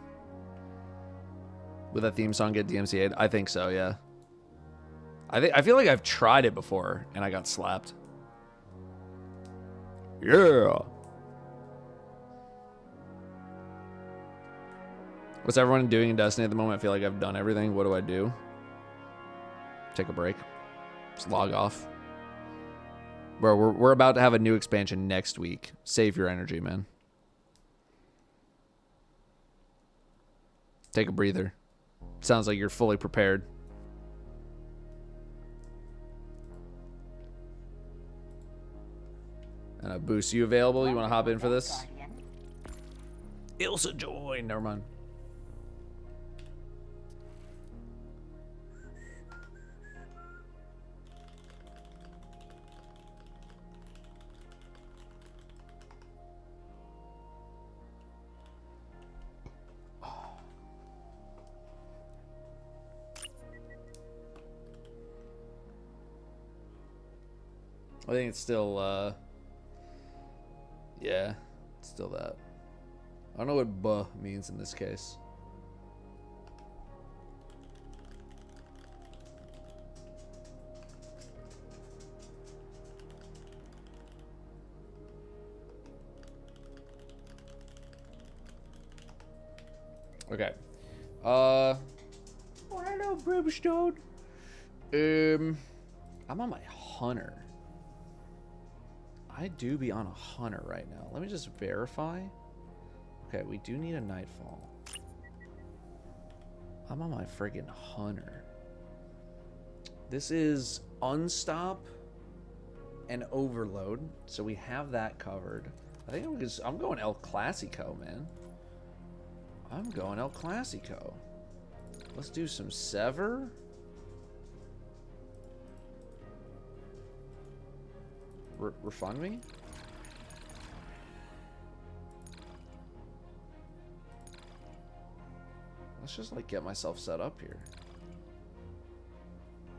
Would that theme song get DMCA'd? I think so, yeah. I feel like I've tried it before and I got slapped. Yeah. What's everyone doing in Destiny at the moment? I feel like I've done everything. What do I do? Take a break. Just log off. Bro, we're about to have a new expansion next week. Save your energy, man. Take a breather. Sounds like you're fully prepared. And a boost. You available? You want to hop in for this? Ilsa join. Never mind. I think it's still, yeah, it's still that. I don't know what "buh" means in this case. Okay. Oh, hello, Brimstone. I'm on my hunter. I do be on a hunter right now. Let me just verify. Okay, we do need a nightfall. I'm on my friggin' hunter. This is unstop and overload, so we have that covered. I think I'm going El Clasico, man. I'm going El Clasico. Let's do some Sever. Refund me? Let's just like get myself set up here.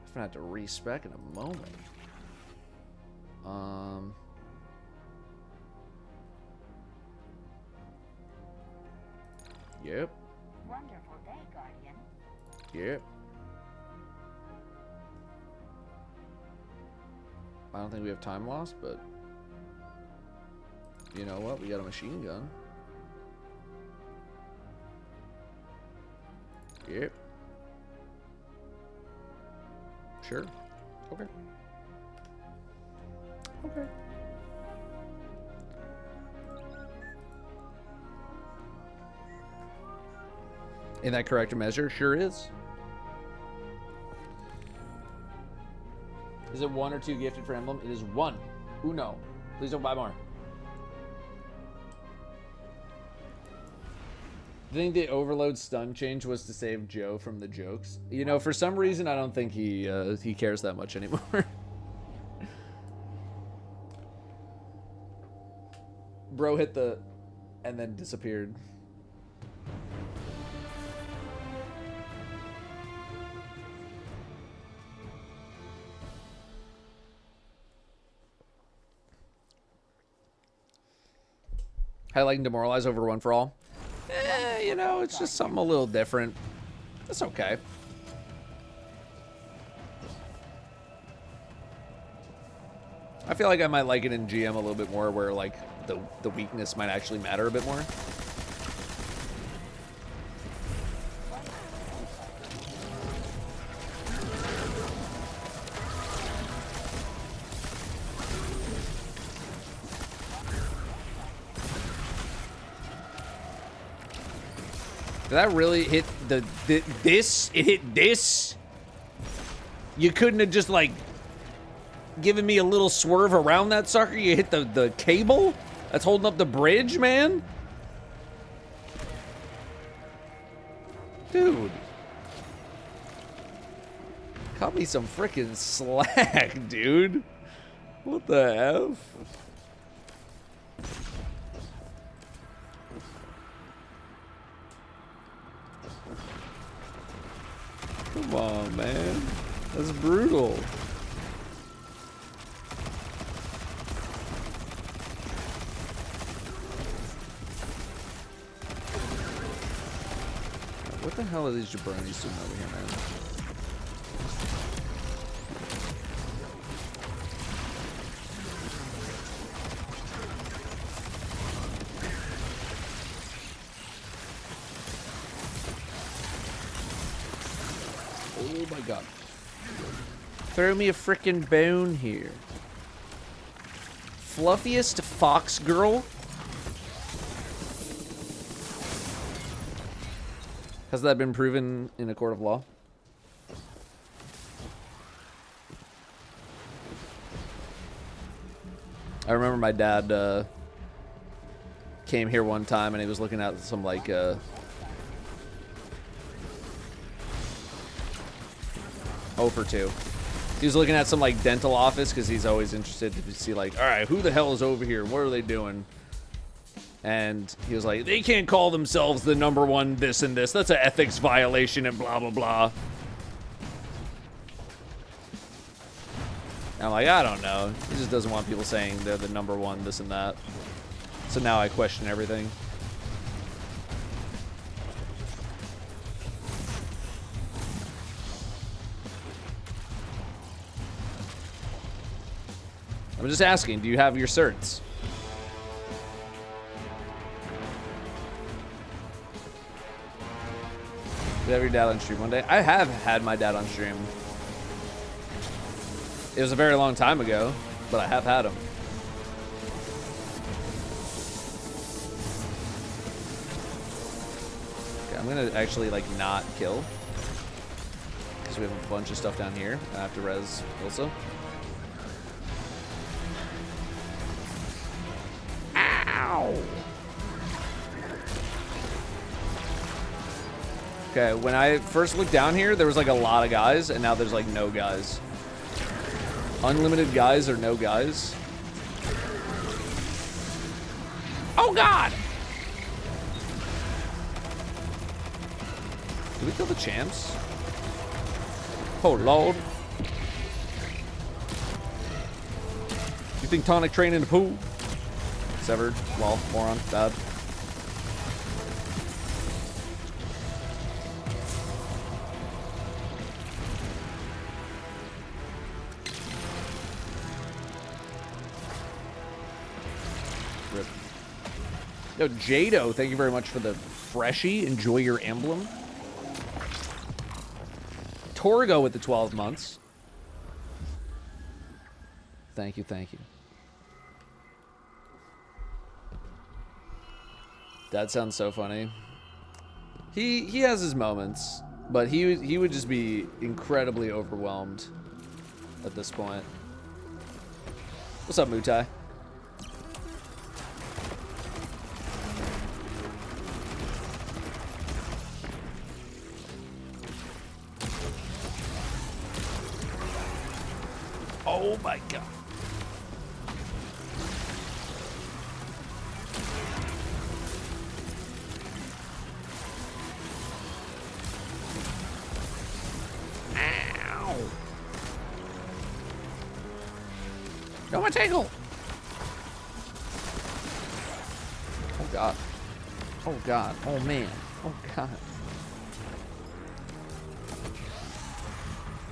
I'm gonna have to respec in a moment. Yep. Wonderful day, Guardian. Yep. I don't think we have time lost, but you know what? We got a machine gun. Yep. Sure. Okay. Okay. In that correct measure, sure is. Is it 1 or 2 gifted for Emblem? It is 1. Uno. Please don't buy more. I think the overload stun change was to save Joe from the jokes. You know, for some reason, I don't think he cares that much anymore. Bro hit the... and then disappeared. Highlighting Demoralize over One for All. You know, it's just something a little different. That's okay. I feel like I might like it in GM a little bit more, where like the weakness might actually matter a bit more. Did that really hit this? It hit this? You couldn't have just like given me a little swerve around that sucker? You hit the cable that's holding up the bridge, man? Dude. Cut me some freaking slack, dude. What the F? Come on, man. That's brutal. What the hell are these jabronis doing over here, man? Oh my god. Throw me a frickin' bone here. Fluffiest fox girl? Has that been proven in a court of law? I remember my dad came here one time and he was looking at some like 0 for 2. He was looking at some like dental office because he's always interested to see like, all right, who the hell is over here? What are they doing? And he was like, they can't call themselves the #1 this and this. That's an ethics violation and blah, blah, blah. And I'm like, I don't know. He just doesn't want people saying they're the #1 this and that. So now I question everything. I'm just asking, do you have your certs? Did you have your dad on stream one day? I have had my dad on stream. It was a very long time ago, but I have had him. Okay, I'm gonna actually like not kill. Because we have a bunch of stuff down here. I have to res also. Ow! Okay, when I first looked down here, there was like a lot of guys, and now there's like no guys. Unlimited guys or no guys. Oh god! Did we kill the champs? Oh lord. You think tonic train in the pool? Severed. Lol. Moron. Bad. Rip. Yo, Jado, thank you very much for the freshie. Enjoy your emblem. Torgo with the 12 months. Thank you, thank you. That sounds so funny. He has his moments, but he would just be incredibly overwhelmed at this point. What's up, Mutai? Oh my god. Ow. No more tangle. Oh god. Oh god. Oh man. Oh god.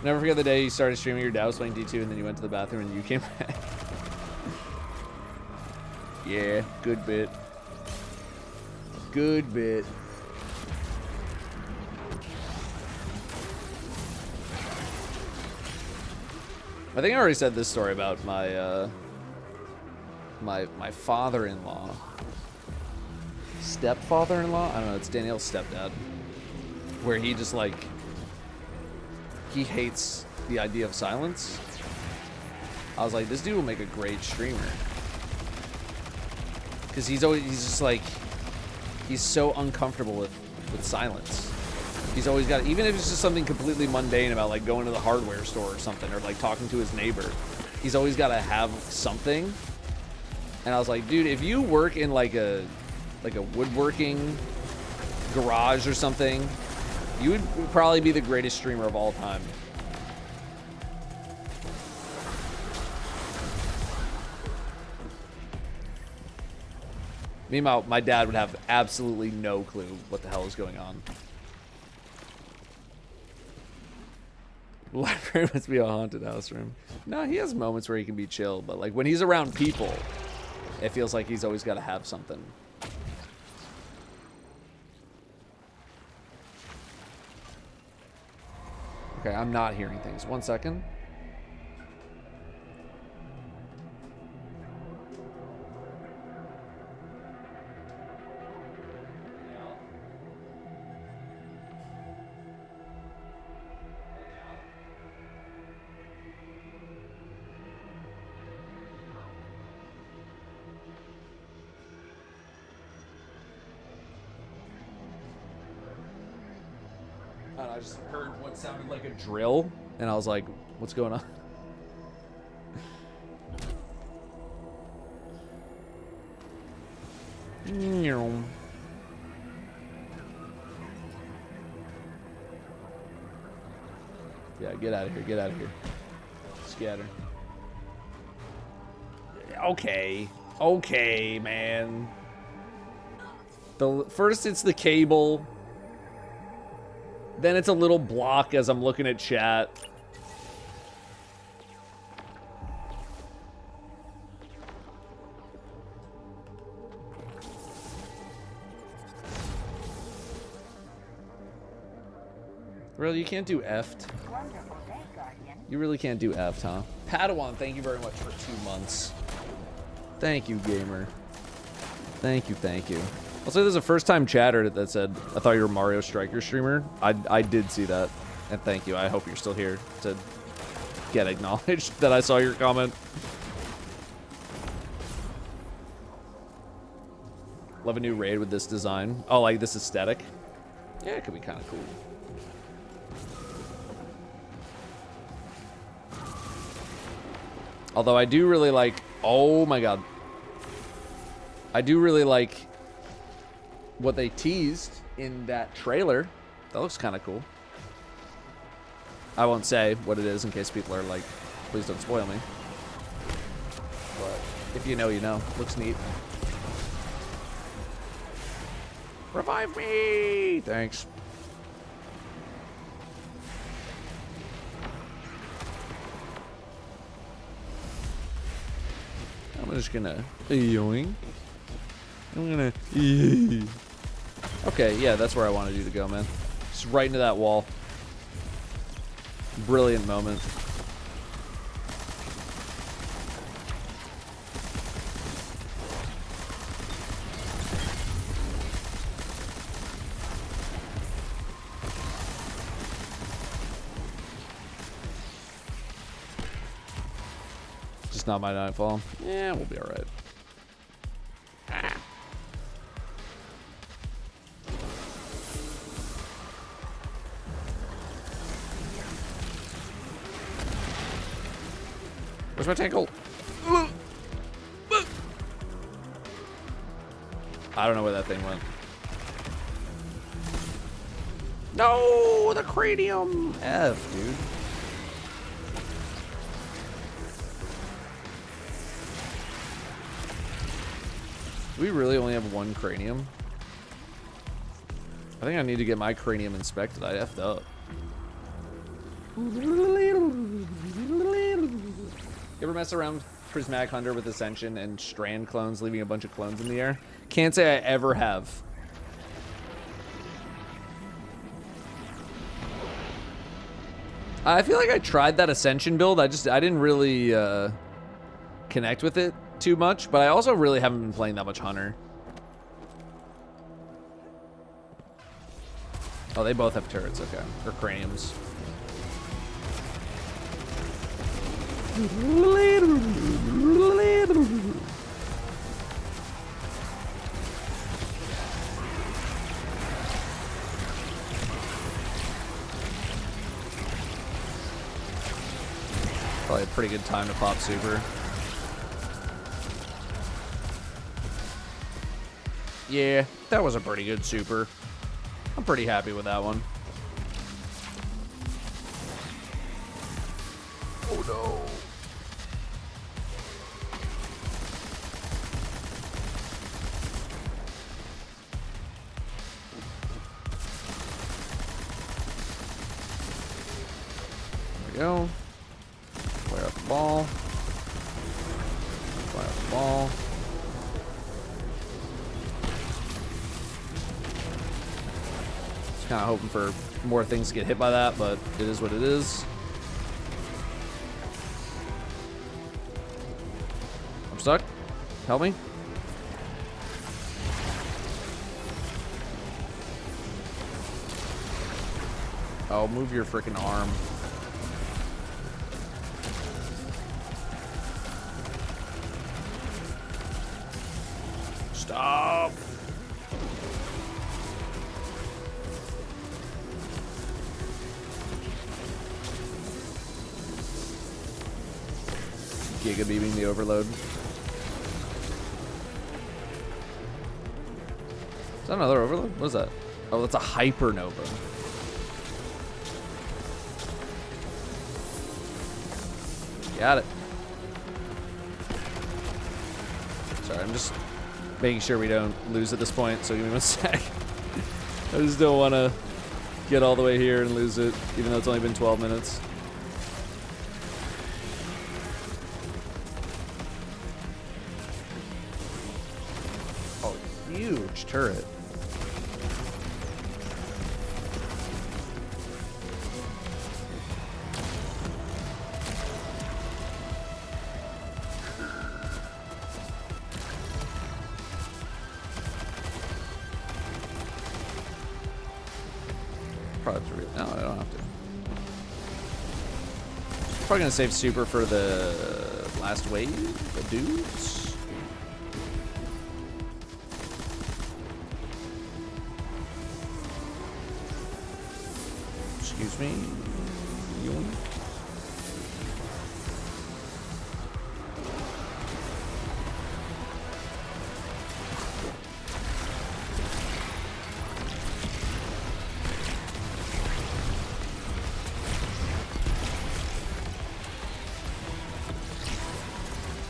Never forget the day you started streaming your dad was playing D2 and then you went to the bathroom and you came back. Yeah, good bit. Good bit. I think I already said this story about my my father-in-law. Stepfather-in-law? I don't know, it's Danielle's stepdad. Where he just like he hates the idea of silence. I was like, this dude will make a great streamer. Because he's just like, he's so uncomfortable with silence. He's always got, even if it's just something completely mundane about like going to the hardware store or something, or like talking to his neighbor, he's always got to have something. And I was like, dude, if you work in like a woodworking garage or something, You would probably be the greatest streamer of all time. Meanwhile, my dad would have absolutely no clue what the hell is going on. Library must be a haunted house room. No, he has moments where he can be chill, but like when he's around people, it feels like he's always got to have something. Okay, I'm not hearing things. 1 second. I just heard what sounded like a drill, and I was like, what's going on? Yeah, get out of here, get out of here. Scatter. Okay. Okay, man. First it's the cable. Then it's a little block as I'm looking at chat. Really, you can't do F'd. Wonderful day, Guardian. You really can't do F'd, huh? Padawan, thank you very much for 2 months. Thank you, gamer. Thank you, thank you. Also, there's a first-time chatter that said, I thought you were a Mario Striker streamer. I did see that. And thank you. I hope you're still here to get acknowledged that I saw your comment. Love a new raid with this design. Oh, like this aesthetic? Yeah, it could be kind of cool. Although I do really like... Oh my god. I do really like what they teased in that trailer. That looks kind of cool. I won't say what it is in case people are like, please don't spoil me. But if you know, you know. Looks neat. Revive me! Thanks. I'm just gonna yoink. I'm gonna. Okay, yeah, that's where I wanted you to go, man. Just right into that wall. Brilliant moment. Just not my nightfall. Yeah, we'll be alright. Where's my tackle? I don't know where that thing went. No, the cranium. F, dude. Do we really only have one cranium? I think I need to get my cranium inspected. I effed up. You ever mess around Prismatic Hunter with Ascension and Strand clones, leaving a bunch of clones in the air? Can't say I ever have. I feel like I tried that Ascension build. I didn't really connect with it too much, but I also really haven't been playing that much Hunter. Oh, they both have turrets, okay. Or craniums. Probably a pretty good time to pop super. Yeah, that was a pretty good super. I'm pretty happy with that one. no. There we go. Fire up the ball. Fire up the ball. Just kind of hoping for more things to get hit by that, but it is what it is. I'm stuck. Help me. Oh, move your freaking arm. Stop. Giga beaming the overload. Is that another overload? What is that? Oh, that's a hypernova. Got it. Sorry, I'm just making sure we don't lose at this point, so give me 1 sec. I just don't want to get all the way here and lose it, even though it's only been 12 minutes. Oh, huge turret. No, I don't have to. Probably gonna save super for the last wave of dudes. Excuse me. Yoink.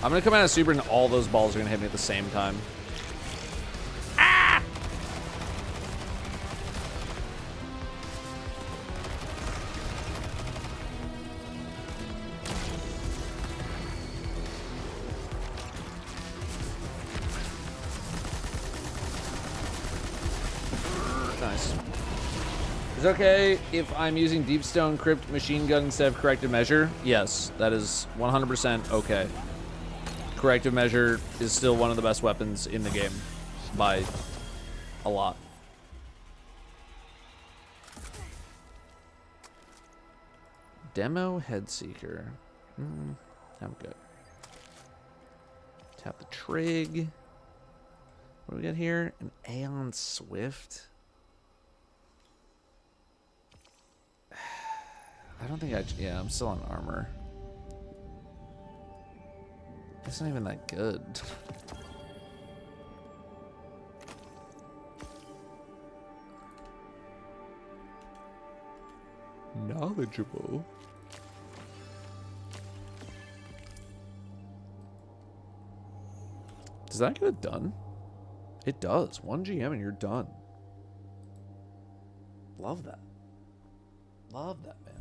I'm gonna come out of super and all those balls are gonna hit me at the same time. Ah! Nice. Is it okay if I'm using Deep Stone Crypt machine gun instead of corrective measure? Yes, that is 100% okay. Corrective measure is still one of the best weapons in the game by a lot. Demo Headseeker. I'm good. Tap the trig. What do we got here? An Aeon Swift. I don't think yeah, I'm still on armor. It's not even that good. Knowledgeable. Does that get it done? It does. 1 GM and you're done. Love that. Love that, man.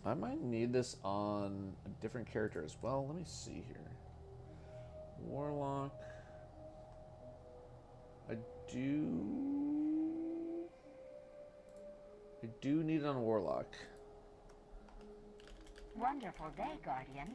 I might need this on a different character as well. Let me see here. Warlock. I do need it on Warlock. Wonderful day, Guardian.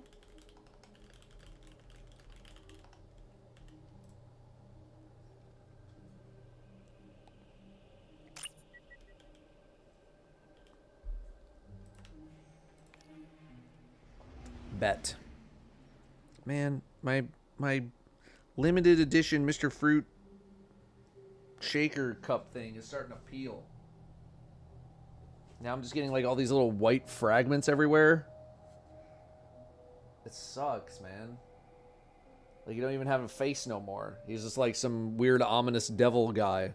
Bet. Man, my limited edition Mr. Fruit shaker cup thing is starting to peel. Now I'm just getting like all these little white fragments everywhere. It sucks, man. Like, you don't even have a face no more. He's just like some weird, ominous devil guy.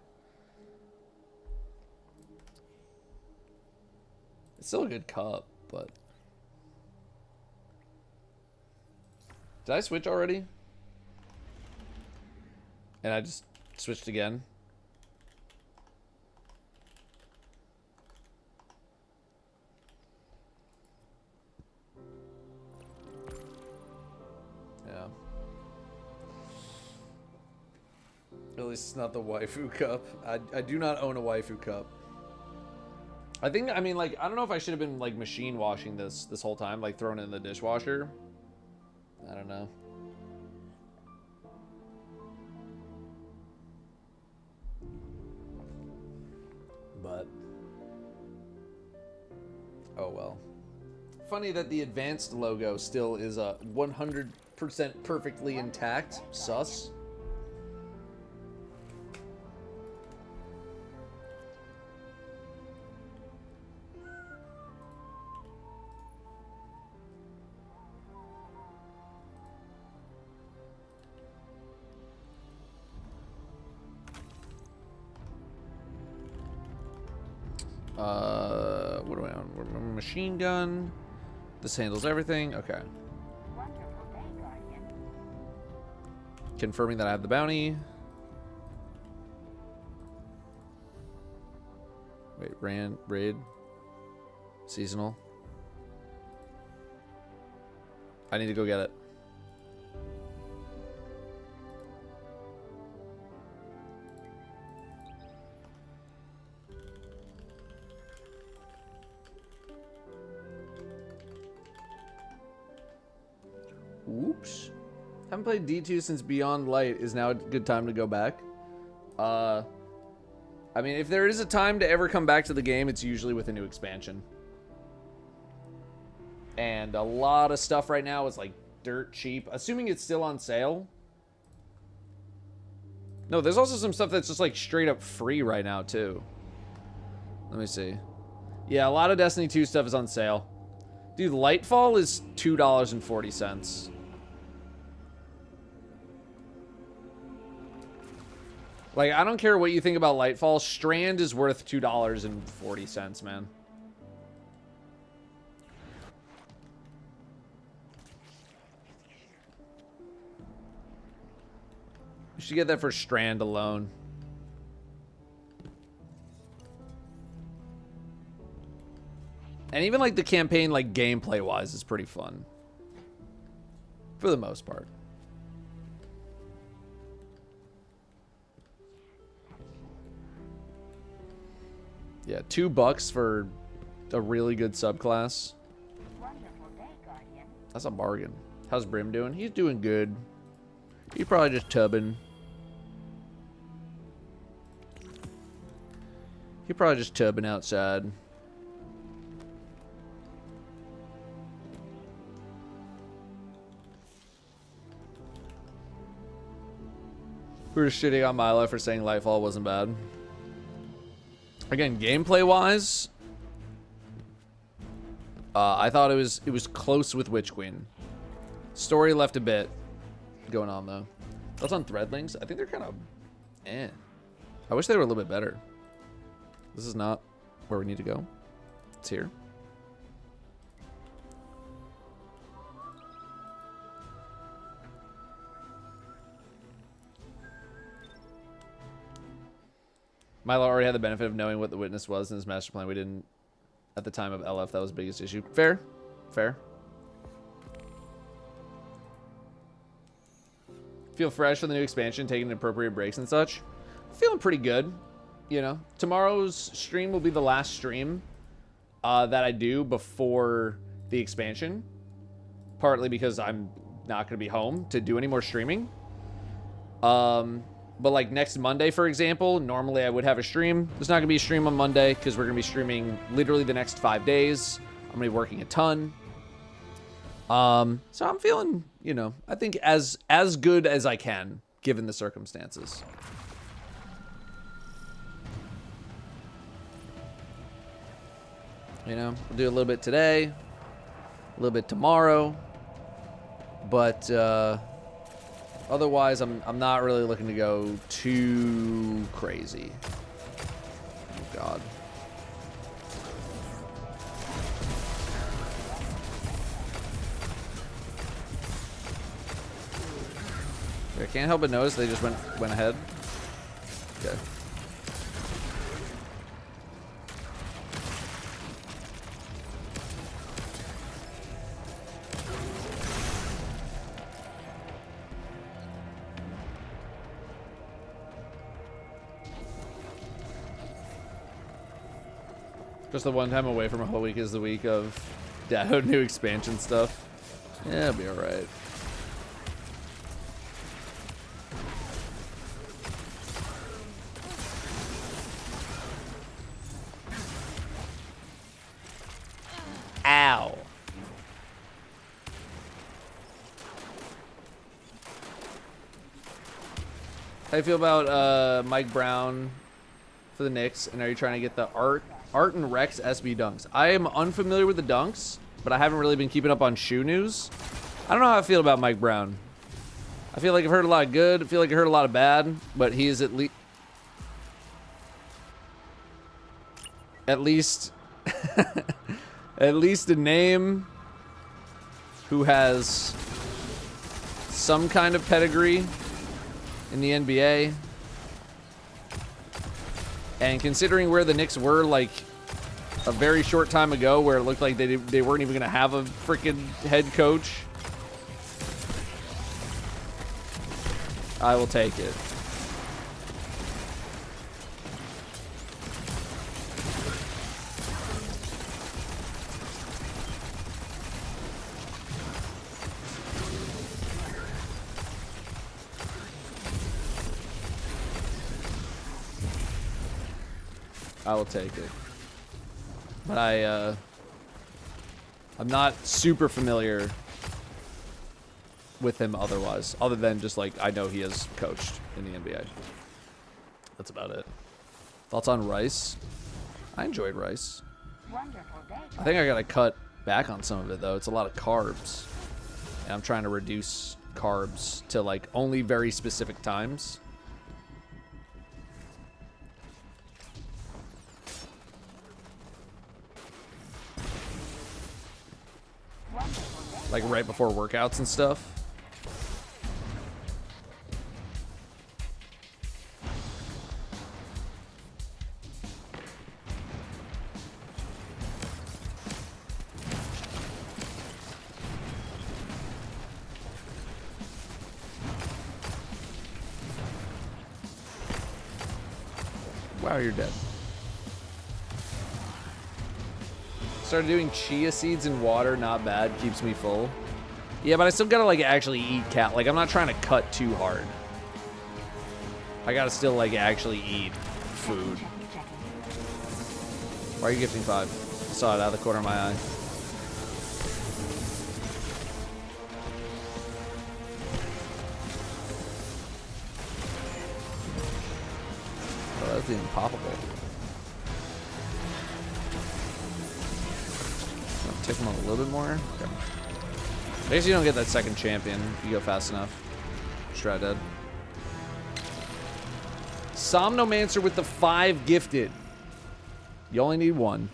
It's still a good cup, but... Did I switch already? And I just switched again? Yeah. At least it's not the waifu cup. I do not own a waifu cup. I think, I mean, like, I don't know if I should have been, like, machine washing this whole time, like, throwing it in the dishwasher. I don't know. But, oh well. Funny that the advanced logo still is 100% perfectly intact. Sus. What do I own? Machine gun. This handles everything. Okay. Wonderful day, Guardian. Confirming that I have the bounty. Wait, raid. Seasonal. I need to go get it. Oops. Haven't played D2 since Beyond Light. Is now a good time to go back? I mean, if there is a time to ever come back to the game, it's usually with a new expansion. And a lot of stuff right now is like dirt cheap. Assuming it's still on sale. No, there's also some stuff that's just like straight up free right now too. Let me see. Yeah, a lot of Destiny 2 stuff is on sale. Dude, Lightfall is $2.40. Like, I don't care what you think about Lightfall. Strand is worth $2.40, man. You should get that for Strand alone. And even, like, the campaign, like, gameplay-wise is pretty fun. For the most part. Yeah, $2 for a really good subclass. Wonderful day, Guardian. That's a bargain. How's Brim doing? He's doing good. He's probably just tubbing. He's probably just tubbing outside. We were shitting on Milo for saying Lightfall wasn't bad. Again, gameplay-wise, I thought it was close with Witch Queen. Story left a bit going on though. Thoughts on Threadlings? I think they're kind of, I wish they were a little bit better. This is not where we need to go. It's here. Milo already had the benefit of knowing what the witness was in his master plan. We didn't at the time of LF. That was the biggest issue. Fair. Fair. Feel fresh for the new expansion, taking appropriate breaks and such. Feeling pretty good. You know, tomorrow's stream will be the last stream that I do before the expansion. Partly because I'm not going to be home to do any more streaming. But like next Monday, for example, normally I would have a stream. There's not going to be a stream on Monday because we're going to be streaming literally the next 5 days. I'm going to be working a ton. So I'm feeling, you know, I think as good as I can, given the circumstances. You know, we'll do a little bit today, a little bit tomorrow, But otherwise, I'm not really looking to go too crazy. Oh, God. I can't help but notice they just went ahead. Okay. Just the one time away from a whole week is the week of Datto new expansion stuff. Yeah, it'll be alright. Ow. How do you feel about Mike Brown for the Knicks? And are you trying to get the Art and Rex SB dunks? I am unfamiliar with the dunks, but I haven't really been keeping up on shoe news. I don't know how I feel about Mike Brown. I feel like I've heard a lot of good. I feel like I heard a lot of bad, but he is at least at least a name who has some kind of pedigree in the NBA. And considering where the Knicks were like a very short time ago, where it looked like they weren't even going to have a freaking head coach, I will take it. I will take it. But I'm not super familiar with him otherwise, other than just like I know he has coached in the NBA. That's about it. Thoughts on rice? I enjoyed rice. Wonderful day. I think I gotta cut back on some of it though. It's a lot of carbs. And I'm trying to reduce carbs to like only very specific times. Like right before workouts and stuff. Wow, you're dead. Started doing chia seeds in water, not bad, keeps me full. Yeah, but I still gotta like actually eat cat. Like I'm not trying to cut too hard. I gotta still like actually eat food. Why are you gifting 5? I saw it out of the corner of my eye. Oh, that's even poppable. Tick him up a little bit more. Okay. I guess you don't get that second champion if you go fast enough. Strat dead. Somnomancer with the 5 gifted. You only need 1.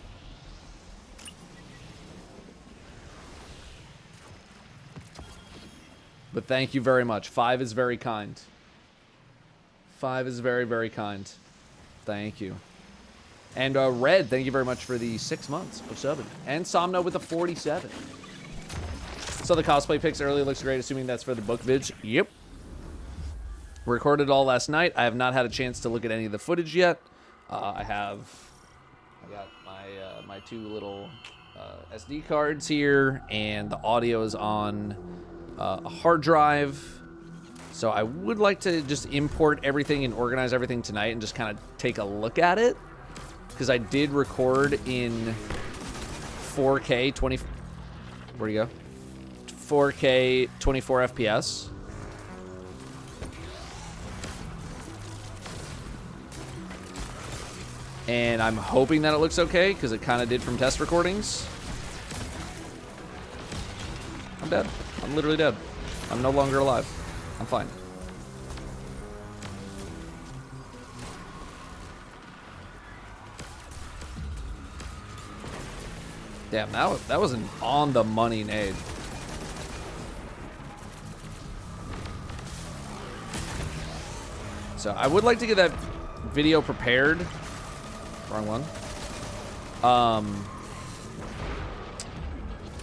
But thank you very much. 5 is very kind. 5 is very, very kind. Thank you. And Red, thank you very much for the 6 months of subbing. And Somno with the 47. So the cosplay pics earlier looks great, assuming that's for the book vids. Yep. Recorded it all last night. I have not had a chance to look at any of the footage yet. I got my 2 little SD cards here, and the audio is on a hard drive. So I would like to just import everything and organize everything tonight and just kind of take a look at it. Because I did record in 4K 20. Where'd you go? 4K 24 FPS. And I'm hoping that it looks okay because it kind of did from test recordings. I'm dead. I'm literally dead. I'm no longer alive. I'm fine. Damn, that was an on the money nade. So I would like to get that video prepared. Wrong one.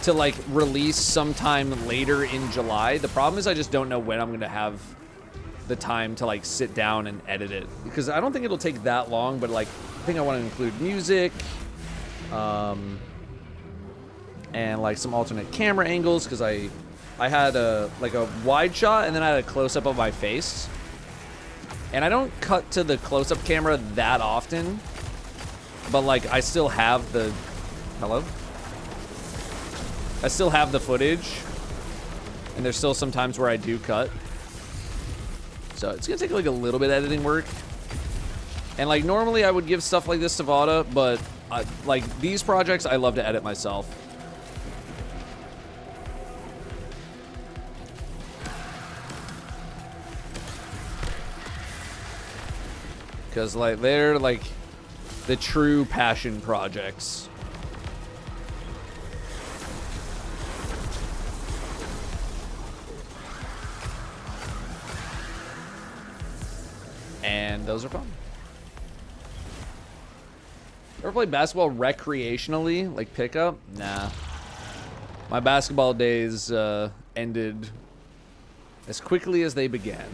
To like release sometime later in July. The problem is I just don't know when I'm gonna have the time to like sit down and edit it, because I don't think it'll take that long, but like I think I want to include music, and like some alternate camera angles, because I had a like a wide shot and then I had a close-up of my face, and I don't cut to the close-up camera that often, but like I still have the I still have the footage, and there's still some times where I do cut, so it's gonna take like a little bit of editing work. And like normally I would give stuff like this to Vada, but like these projects I love to edit myself. Because like they're like the true passion projects. And those are fun. Ever play basketball recreationally, like pickup? Nah. My basketball days ended as quickly as they began.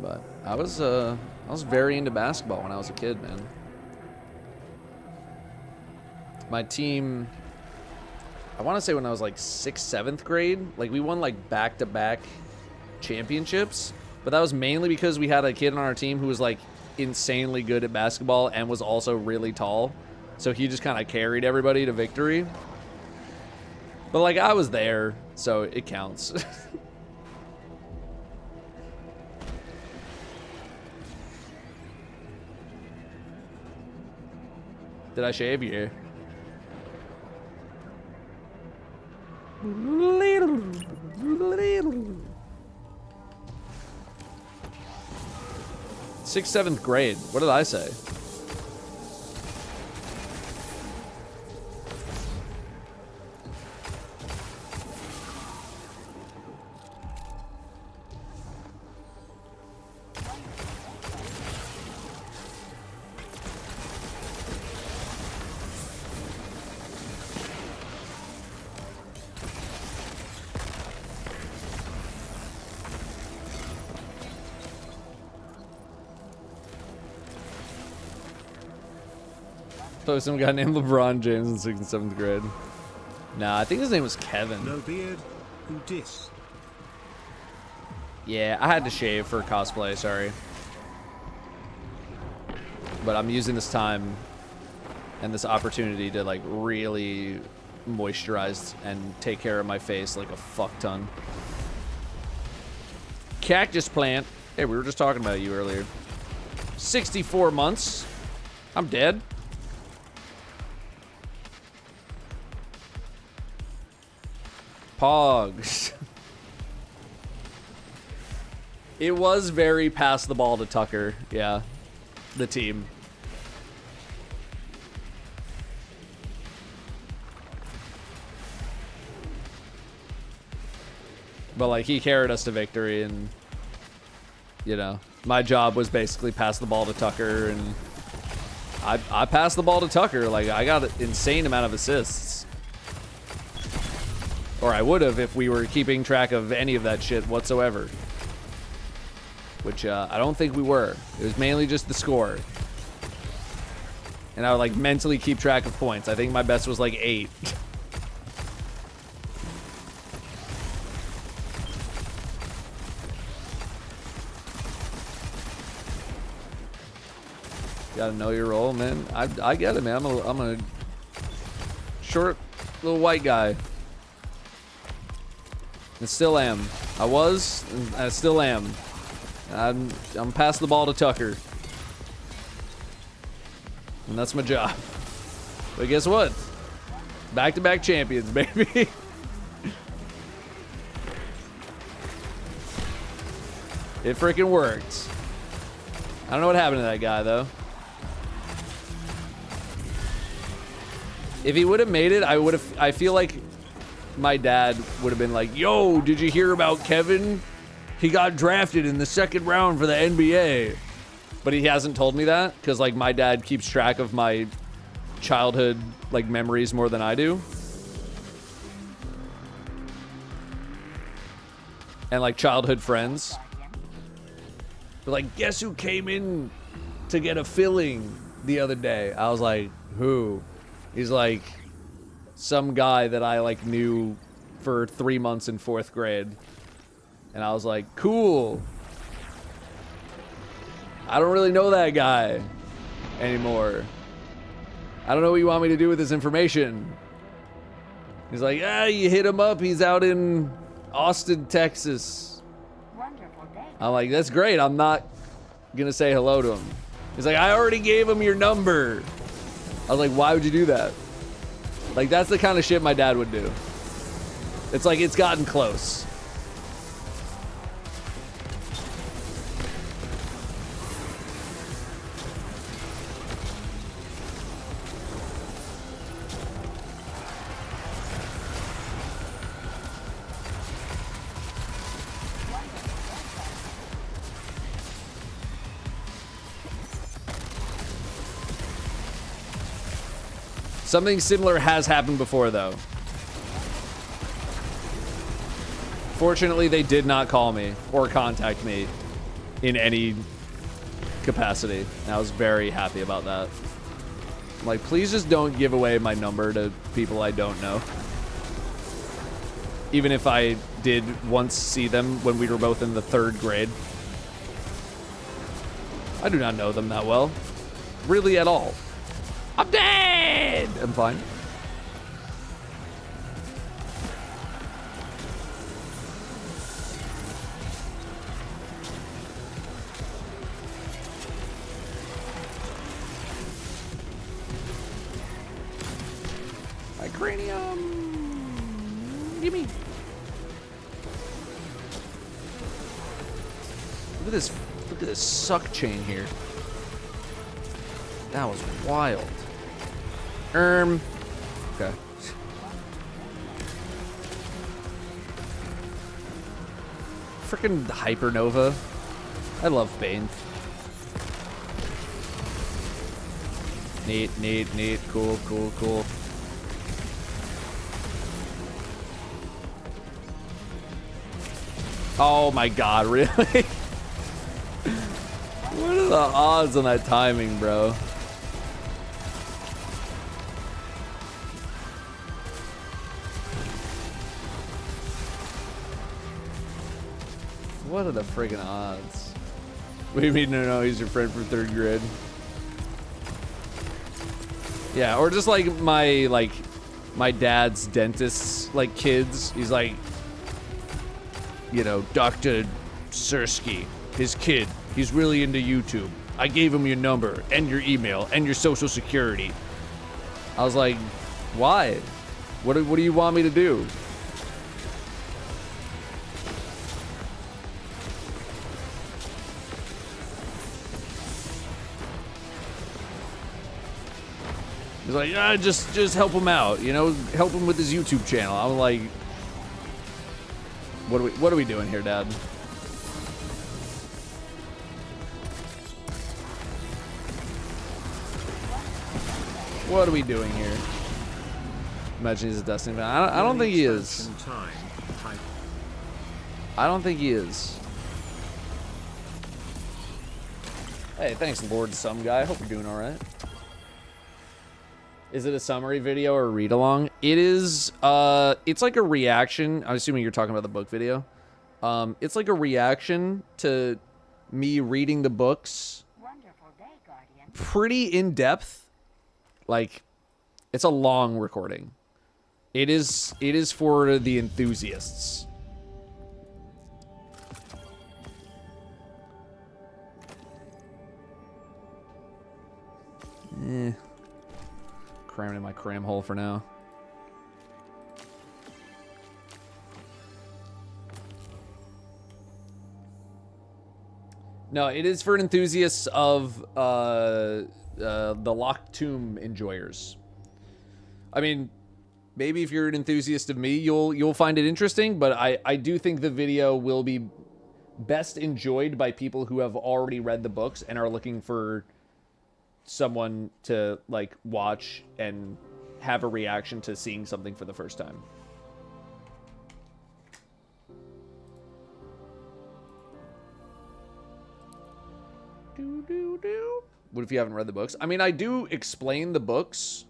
But I was very into basketball when I was a kid, man. My team, I want to say when I was like 6th, 7th grade, like we won like back-to-back championships, but that was mainly because we had a kid on our team who was like insanely good at basketball and was also really tall. So he just kind of carried everybody to victory. But like I was there, so it counts. Did I shave you? 6th, 7th grade. What did I say? So some guy named LeBron James in 6th and 7th grade. Nah, I think his name was Kevin. No beard? Who dis? Yeah, I had to shave for cosplay, sorry. But I'm using this time and this opportunity to like really moisturize and take care of my face like a fuck ton. Cactus plant. Hey, we were just talking about you earlier. 64 months. I'm dead. Pogs. It was very pass the ball to Tucker. Yeah. The team. But like he carried us to victory, and you know, my job was basically pass the ball to Tucker, and I passed the ball to Tucker. Like I got an insane amount of assists. Or I would have if we were keeping track of any of that shit whatsoever. Which I don't think we were. It was mainly just the score. And I would like mentally keep track of points. I think my best was like 8. Gotta know your role, man. I get it, man. I'm a short little white guy. I still am. I was, and I still am. I'm passing the ball to Tucker. And that's my job. But guess what? Back-to-back champions, baby. It freaking worked. I don't know what happened to that guy, though. If he would have made it, I feel like my dad would have been like, yo, did you hear about Kevin? He got drafted in the 2nd round for the NBA. But he hasn't told me that because, like, my dad keeps track of my childhood, like, memories more than I do. And, like, childhood friends. But, like, guess who came in to get a filling the other day? I was like, who? He's like, some guy that I, like, knew for 3 months in 4th grade. And I was like, cool. I don't really know that guy anymore. I don't know what you want me to do with this information. He's like, you hit him up. He's out in Austin, Texas. Wonderful day. I'm like, that's great. I'm not going to say hello to him. He's like, I already gave him your number. I was like, why would you do that? Like, that's the kind of shit my dad would do. It's like, it's gotten close. Something similar has happened before, though. Fortunately, they did not call me or contact me in any capacity. And I was very happy about that. I'm like, please just don't give away my number to people I don't know. Even if I did once see them when we were both in the 3rd grade. I do not know them that well. Really at all. I'm dead! I'm fine. My cranium! Gimme! Look at this suck chain here. That was wild. Okay. Frickin' Hypernova. I love Bane. Neat. Cool. Oh my god, really? What are the odds on that timing, bro? What are the friggin' odds? What do you mean, no, he's your friend from 3rd grade? Yeah, or just like my dad's dentist's like kids. He's like, you know, Dr. Sersky, his kid. He's really into YouTube. I gave him your number and your email and your social security. I was like, why? What do you want me to do? He's like, just help him out, you know, help him with his YouTube channel. I'm like, what are we doing here, Dad? What are we doing here? Imagine he's a Destiny fan. I don't think he is. I don't think he is. Hey, thanks, Lord Some Guy. I hope you're doing all right. Is it a summary video or a read-along? It is, it's like a reaction. I'm assuming you're talking about the book video. It's like a reaction to me reading the books. Wonderful day, Guardian. Pretty in-depth. Like, it's a long recording. It is for the enthusiasts. Cram it in my cram hole for now. No, it is for enthusiasts of the Locked Tomb enjoyers. I mean, maybe if you're an enthusiast of me, you'll find it interesting, but I do think the video will be best enjoyed by people who have already read the books and are looking for someone to like watch and have a reaction to seeing something for the first time. What if you haven't read the books? I mean, I do explain the books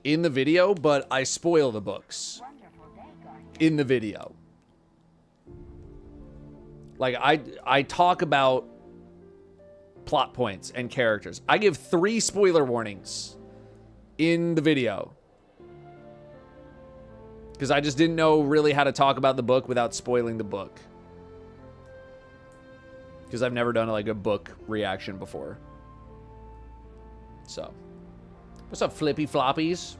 in the video, but I spoil the books in the video. Like, I talk about plot points and characters. I give 3 spoiler warnings in the video. Because I just didn't know really how to talk about the book without spoiling the book. Because I've never done like a book reaction before. So, what's up, flippy floppies?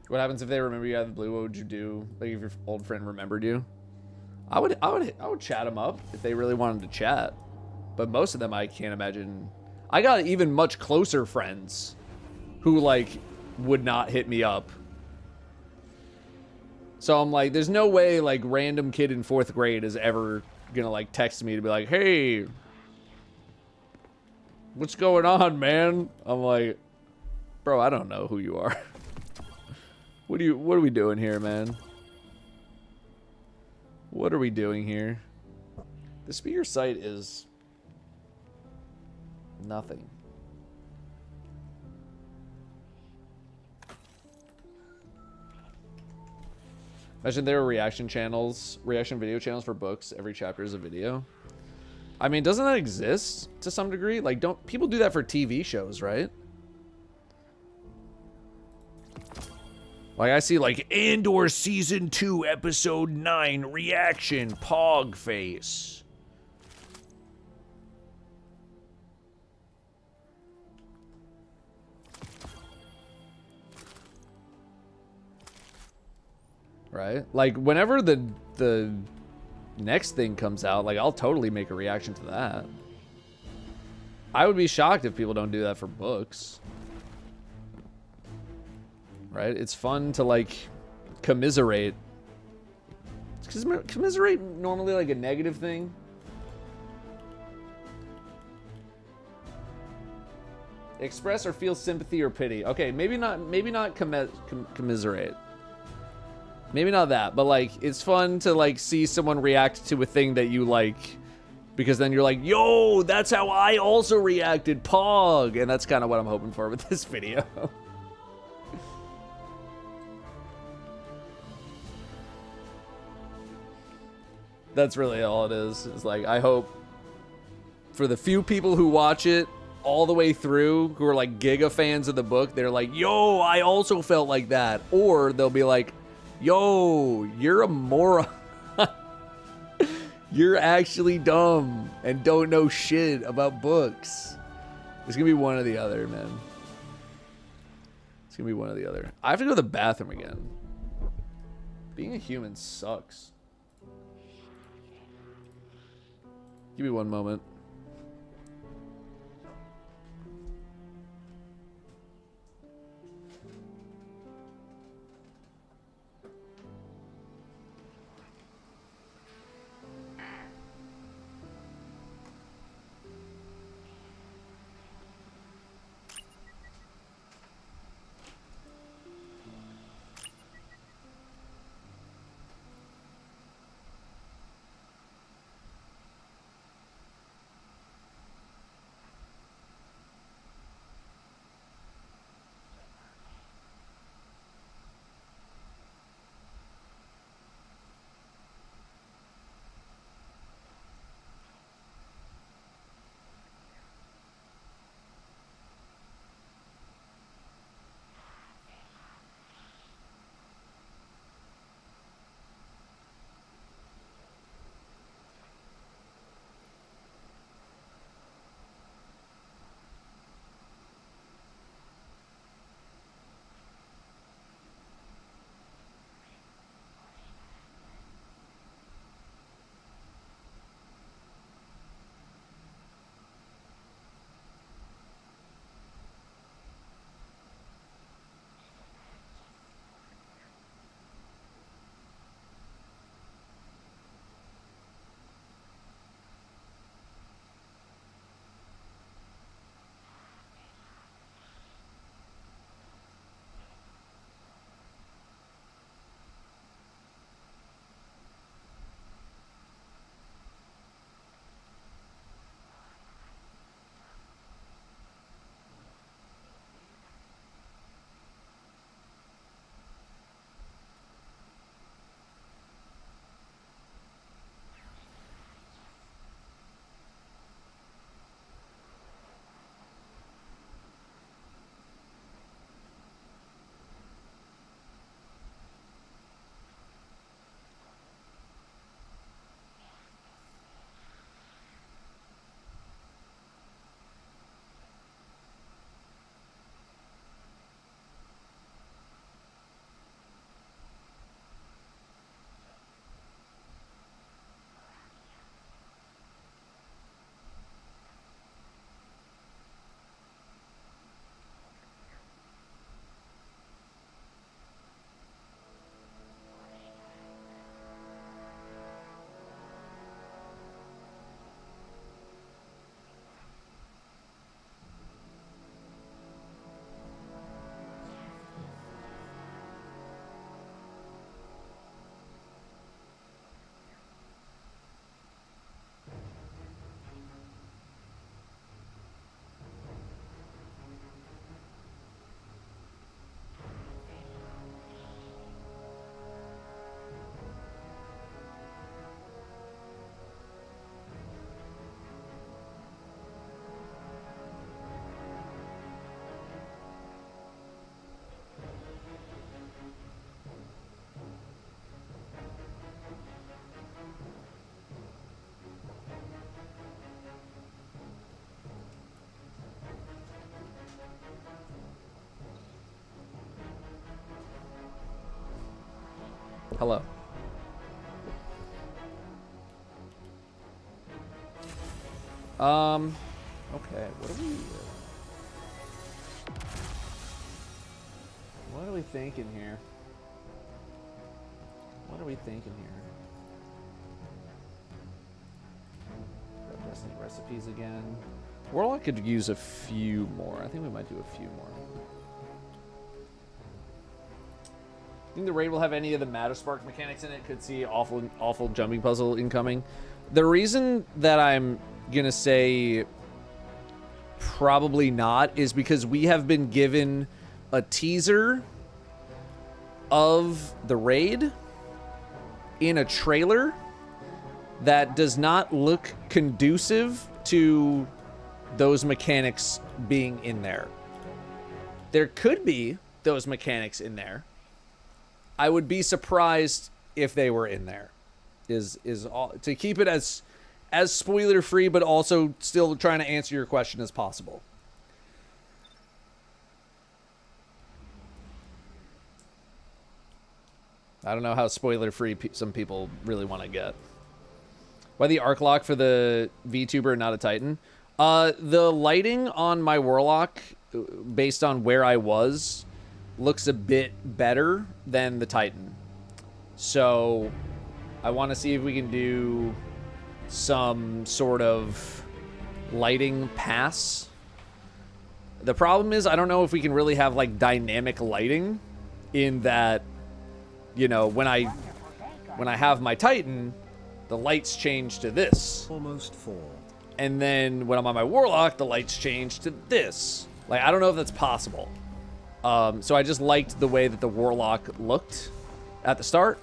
What happens if they remember you out of the blue? What would you do? Like if your old friend remembered you? I would chat them up if they really wanted to chat. But most of them I can't imagine. I got even much closer friends who like would not hit me up. So I'm like, there's no way like random kid in 4th grade is ever gonna like text me to be like, hey, what's going on, man? I'm like, bro, I don't know who you are. What are we doing here, man? What are we doing here? The speaker site is nothing. Imagine there were reaction video channels for books. Every chapter is a video. I mean, doesn't that exist to some degree? Like, don't people do that for TV shows, right? Like, I see, like, Andor Season 2, Episode 9, reaction, Pog face. Right? Like, whenever the next thing comes out, like, I'll totally make a reaction to that. I would be shocked if people don't do that for books. Right? It's fun to, like, commiserate. Is commiserate normally, like, a negative thing? Express or feel sympathy or pity. Okay, maybe not commiserate. Maybe not that, but, like, it's fun to, like, see someone react to a thing that you like, because then you're like, yo, that's how I also reacted, Pog! And that's kind of what I'm hoping for with this video. That's really all it is. It's like, I hope for the few people who watch it all the way through, who are like giga fans of the book, they're like, yo, I also felt like that. Or they'll be like, yo, you're a moron. You're actually dumb and don't know shit about books. It's gonna be one or the other, man. It's gonna be one or the other. I have to go to the bathroom again. Being a human sucks. Give me one moment. Hello. Okay, what are we thinking here? What are we thinking here? Grab Destiny recipes again. Warlock could use a few more. I think we might do a few more. Think the raid will have any of the Matter Spark mechanics in it? Could see awful jumping puzzle incoming. The reason that I'm gonna say probably not is because we have been given a teaser of the raid in a trailer that does not look conducive to those mechanics being in there. There could be those mechanics in there. I would be surprised if they were in there. Is all to keep it as spoiler free, but also still trying to answer your question as possible. I don't know how spoiler free some people really want to get. Why the arc lock for the VTuber, not a Titan? The lighting on my Warlock, based on where I was, looks a bit better than the Titan. So I want to see if we can do some sort of lighting pass. The problem is I don't know if we can really have like dynamic lighting in that, you know, when I have my Titan, the lights change to this. Almost 4. And then when I'm on my Warlock, the lights change to this. Like, I don't know if that's possible. So I just liked the way that the Warlock looked at the start.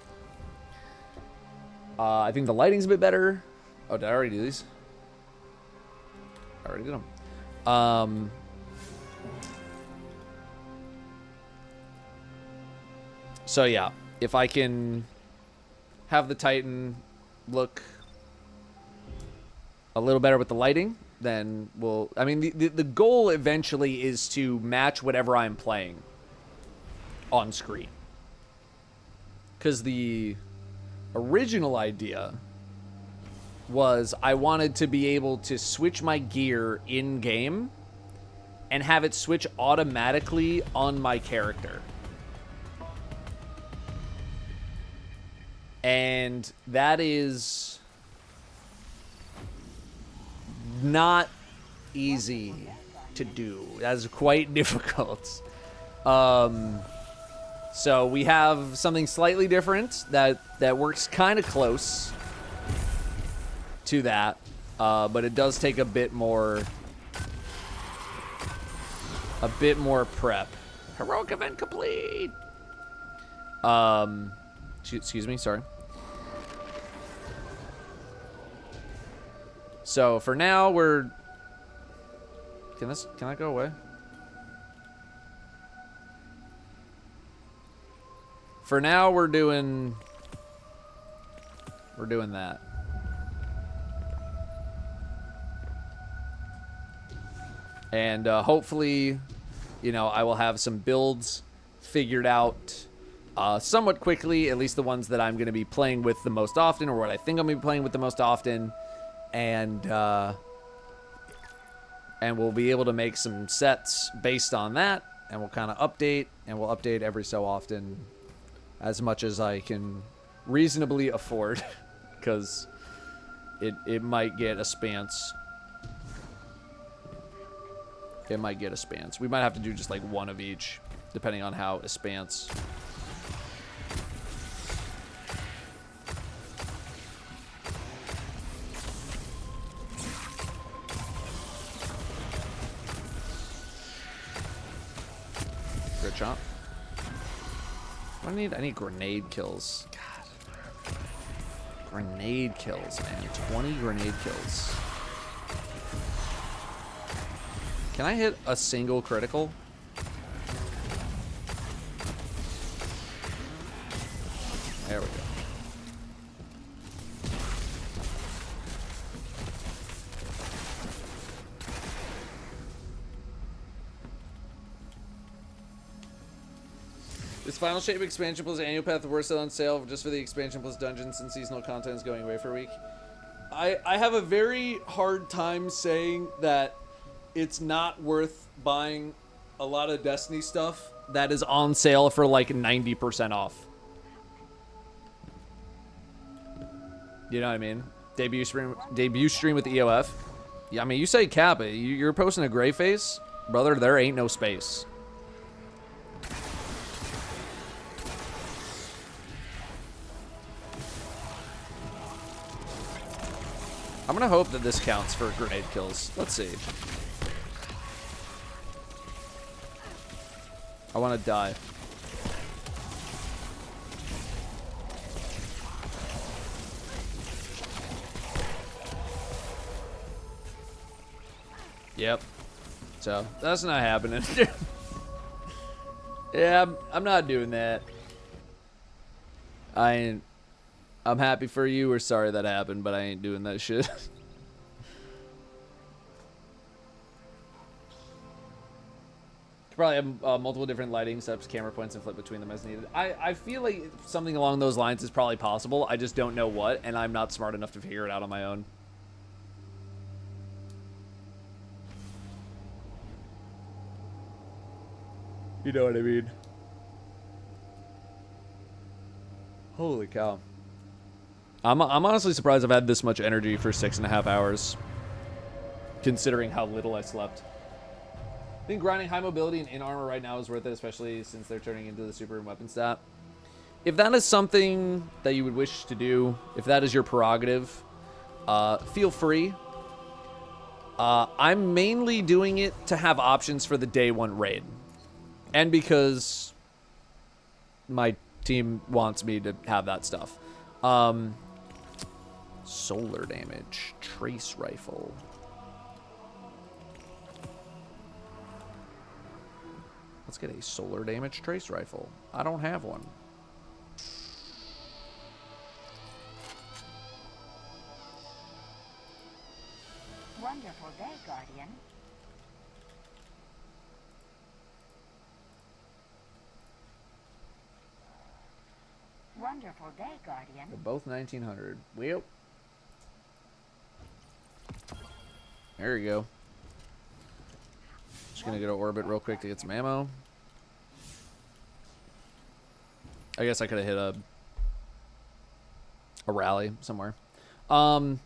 I think the lighting's a bit better. Oh, did I already do these? I already did them. So yeah, if I can have the Titan look a little better with the lighting, then we'll... I mean, the goal eventually is to match whatever I'm playing on screen. Because the original idea was I wanted to be able to switch my gear in-game and have it switch automatically on my character. And that is not easy to do. That's quite difficult. So we have something slightly different that works kind of close to that, but it does take a bit more prep. Heroic event complete. Excuse me, sorry. So for now we're... Can I go away? For now we're doing that. And hopefully, you know, I will have some builds figured out somewhat quickly, at least the ones that I'm going to be playing with the most often, or what I think I'm going to be playing with the most often, and we'll be able to make some sets based on that, and we'll kind of update, and we'll update every so often as much as I can reasonably afford, because it might get a spans. It might get a spans. We might have to do just like one of each, depending on how a spans. Good shot. I need grenade kills. God. Grenade kills, man. 20 grenade kills. Can I hit a single critical? There we go. Is Final Shape expansion plus annual path worth on sale just for the expansion plus dungeons since seasonal content is going away for a week? I have a very hard time saying that it's not worth buying a lot of Destiny stuff that is on sale for like 90% off. You know what I mean? Debut stream with EOF. Yeah, I mean, you say cap it. You're posting a gray face, brother. There ain't no space. I'm gonna hope that this counts for grenade kills. Let's see. I want to die. Yep. So, that's not happening. Yeah, I'm not doing that. I'm happy for you. We're sorry that happened, but I ain't doing that shit. Probably have multiple different lighting setups, camera points, and flip between them as needed. I feel like something along those lines is probably possible. I just don't know what, and I'm not smart enough to figure it out on my own. You know what I mean? Holy cow. I'm honestly surprised I've had this much energy for 6.5 hours, considering how little I slept. I think grinding high mobility and in armor right now is worth it, especially since they're turning into the super and weapon stat. If that is something that you would wish to do, if that is your prerogative, feel free. I'm mainly doing it to have options for the day one raid. And because my team wants me to have that stuff. Solar damage, trace rifle. Let's get a solar damage trace rifle. I don't have one. Wonderful day, Guardian. Wonderful day, Guardian. They're both 1900. Well, there you go. Just gonna go to orbit real quick to get some ammo. I guess I could have hit a rally somewhere. So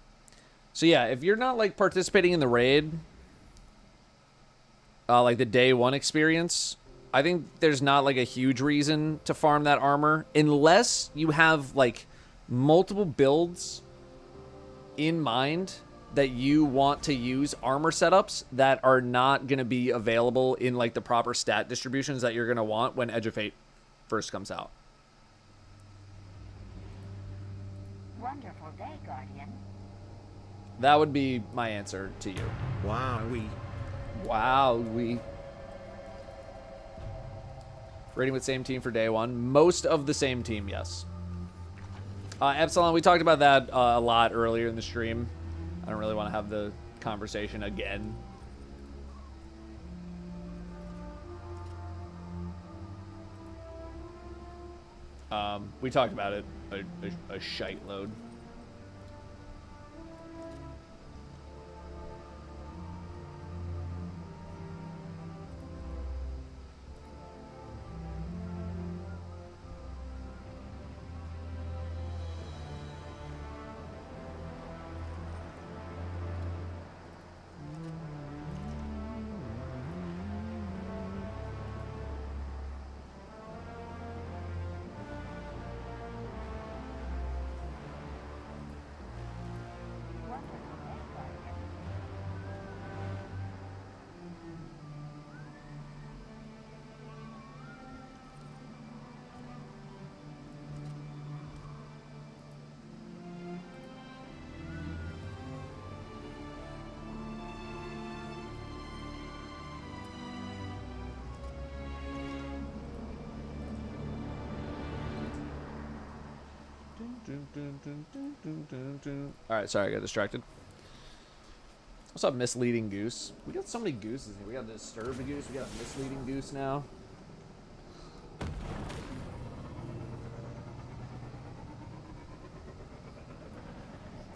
yeah, if you're not like participating in the raid, like the day one experience, I think there's not like a huge reason to farm that armor unless you have like multiple builds in mind that you want to use armor setups that are not going to be available in like the proper stat distributions that you're going to want when Edge of Fate first comes out. Wonderful day, Guardian. That would be my answer to you. Wowee. Wowee. Raiding with same team for day one. Most of the same team, yes. Epsilon, we talked about that a lot earlier in the stream. I don't really want to have the conversation again. We talked about it a shite load. Alright, sorry, I got distracted. What's up, misleading goose? We got so many gooses here. We got the disturbed goose, we got a misleading goose now.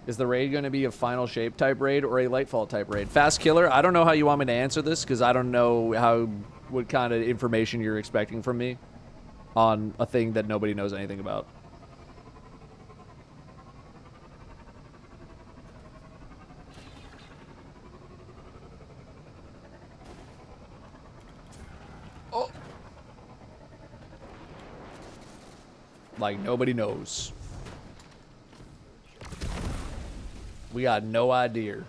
Is the raid going to be a final shape type raid or a Lightfall type raid? Fast Killer, I don't know how you want me to answer this because I don't know what kind of information you're expecting from me on a thing that nobody knows anything about. Oh. Like nobody knows. We got no idea.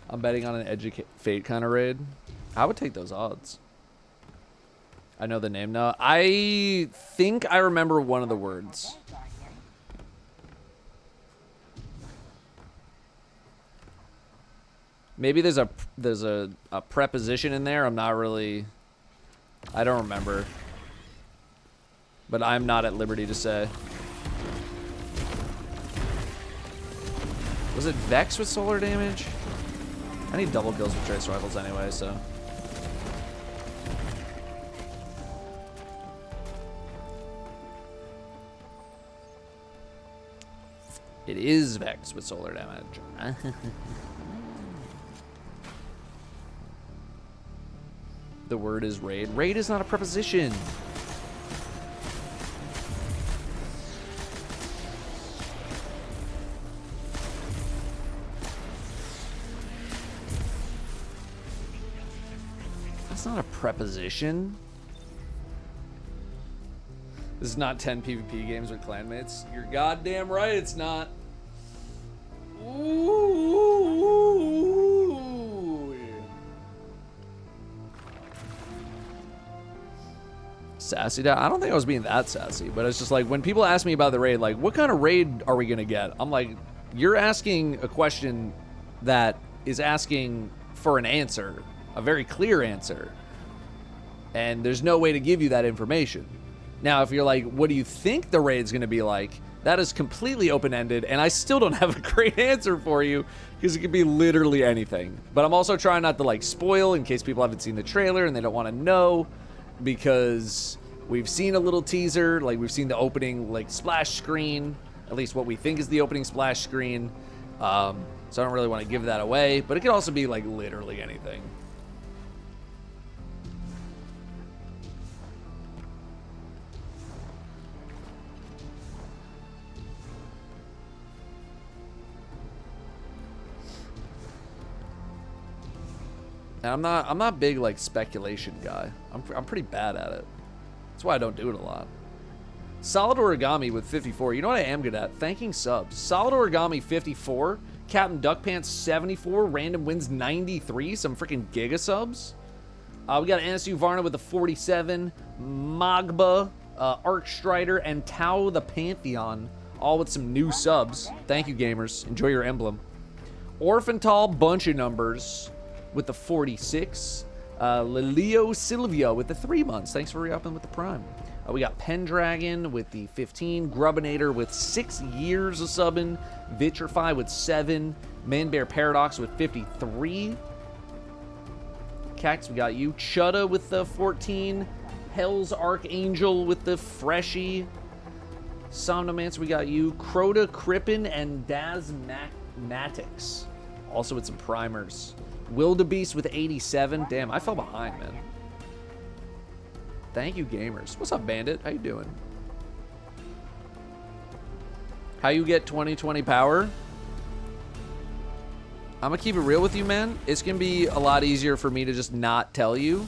I'm betting on an Educate Fate kind of raid. I would take those odds. I know the name now. I think I remember one of the words. Maybe there's a preposition in there. I'm not really. I don't remember. But I'm not at liberty to say. Was it Vex with solar damage? I need double kills with trace rifles anyway, so. It is Vex with solar damage. The word is raid. Raid is not a preposition. That's not a preposition. This is not 10 PvP games with clanmates. You're goddamn right it's not. Ooh. Sassy? I don't think I was being that sassy, but it's just like when people ask me about the raid, like, what kind of raid are we gonna get? I'm like, you're asking a question that is asking for an answer. A very clear answer. And there's no way to give you that information. Now, if you're like, what do you think the raid's going to be like? That is completely open-ended, and I still don't have a great answer for you because it could be literally anything. But I'm also trying not to, like, spoil in case people haven't seen the trailer and they don't want to know because we've seen a little teaser. Like, we've seen the opening, like, splash screen, at least what we think is the opening splash screen. So I don't really want to give that away, but it could also be, like, literally anything. And I'm not big like speculation guy. I'm pretty bad at it. That's why I don't do it a lot. Solid Origami with 54. You know what I am good at? Thanking subs. Solid Origami 54. Captain Duckpants 74. Random Wins 93. Some freaking giga subs. We got NSU Varna with the 47. Magba, Archstrider, and Tau the Pantheon. All with some new subs. Thank you, gamers. Enjoy your emblem. Orphantal, bunch of numbers with the 46. Lelio Silvio with the 3 months. Thanks for re-upping with the Prime. We got Pendragon with the 15. Grubinator with 6 years of subbing. Vitrify with 7. Manbear Paradox with 53. Cax, we got you. Chudda with the 14. Hell's Archangel with the Freshie. Somnomancer, we got you. Crota, Crippen, and Dazmatix. Also with some primers. Wildebeest with 87. Damn, I fell behind, man. Thank you, gamers. What's up, Bandit? How you doing? How you get 2020 power? I'm gonna keep it real with you, man. It's gonna be a lot easier for me to just not tell you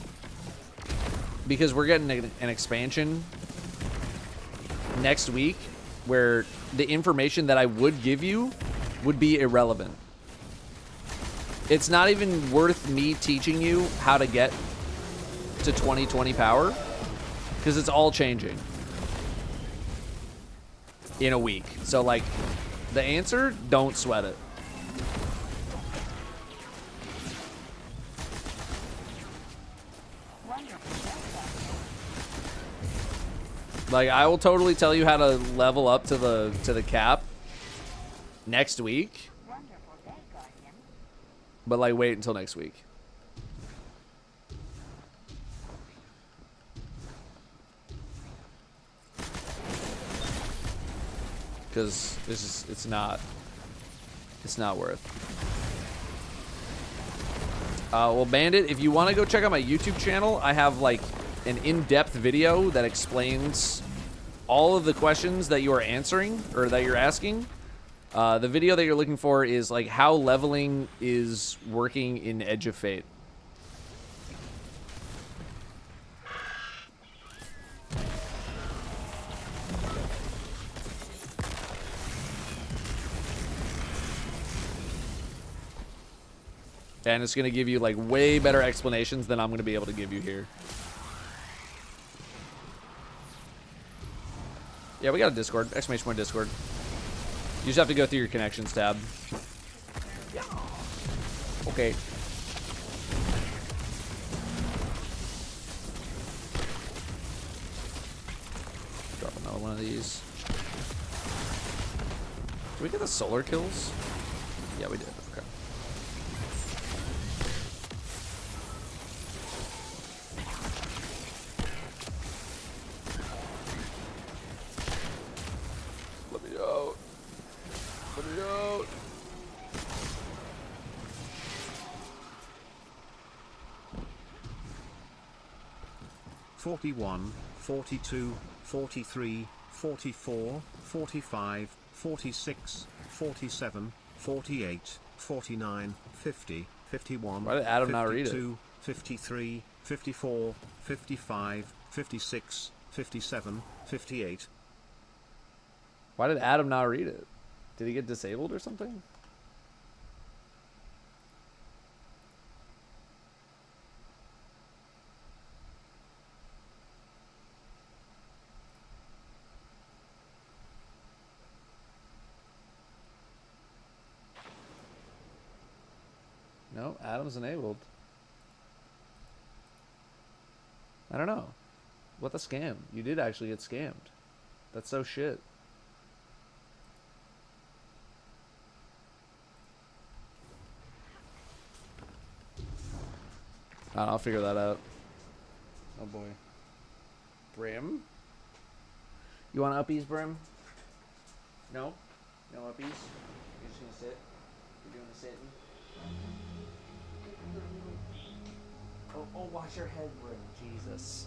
because we're getting an expansion next week where the information that I would give you would be irrelevant. It's not even worth me teaching you how to get to 2020 power because it's all changing in a week. So, like, the answer, don't sweat it. Like, I will totally tell you how to level up to the cap next week. But, like, wait until next week. because it's not worth. Well, Bandit, if you want to go check out my YouTube channel, I have like an in-depth video that explains all of the questions that you are answering or that you're asking. The video that you're looking for is like how leveling is working in Edge of Fate. And it's going to give you like way better explanations than I'm going to be able to give you here. Yeah, we got a Discord. Exclamation point Discord. You just have to go through your connections tab. Yeah. Okay. Drop another one of these. Did we get the solar kills? Yeah, we did. Okay. Let me out. Let me out. "41, 42, 43, 44, 45, 46, 47, 48, 49, 50, 51, Why did Adam not read it? 52, 53, 54, 55, 56, 57, 58. Why did Adam not read it? Did he get disabled or something? No, Adam's enabled. I don't know. What the scam? You did actually get scammed. That's so shit. I'll figure that out. Oh boy. Brim? You want uppies, Brim? No? No uppies? You're just gonna sit? You're doing the sitting? Oh, wash your head, Brim. Jesus.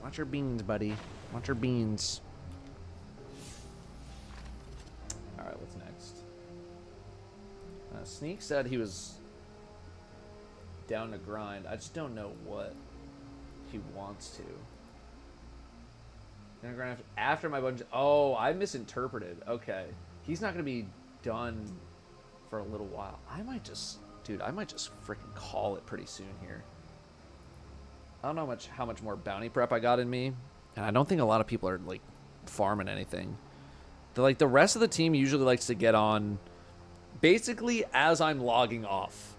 Watch your beans, buddy. Watch your beans. Alright, what's next? Sneak said he was down to grind. I just don't know what he wants to. Gonna grind after my Bungie. Oh, I misinterpreted. Okay. He's not gonna be done for a little while. I might just, dude, I might just freaking call it pretty soon here. I don't know how much more bounty prep I got in me, and I don't think a lot of people are like farming anything. The rest of the team usually likes to get on basically as I'm logging off.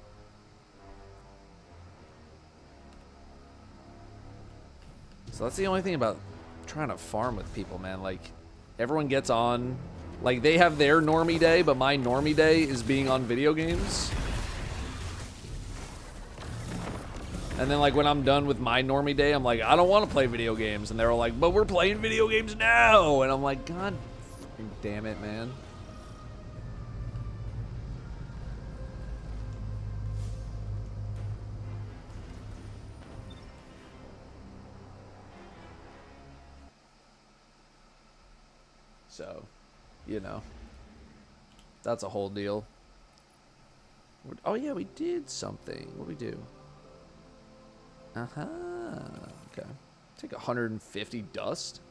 So that's the only thing about trying to farm with people, man. Like, everyone gets on, like, they have their normie day, but my normie day is being on video games. And then, like, when I'm done with my normie day, I'm like, I don't want to play video games. And they're all like, but we're playing video games now. And I'm like, God damn it, man. So, you know, that's a whole deal. Oh, yeah, we did something. What did we do? Okay. Take 150 dust.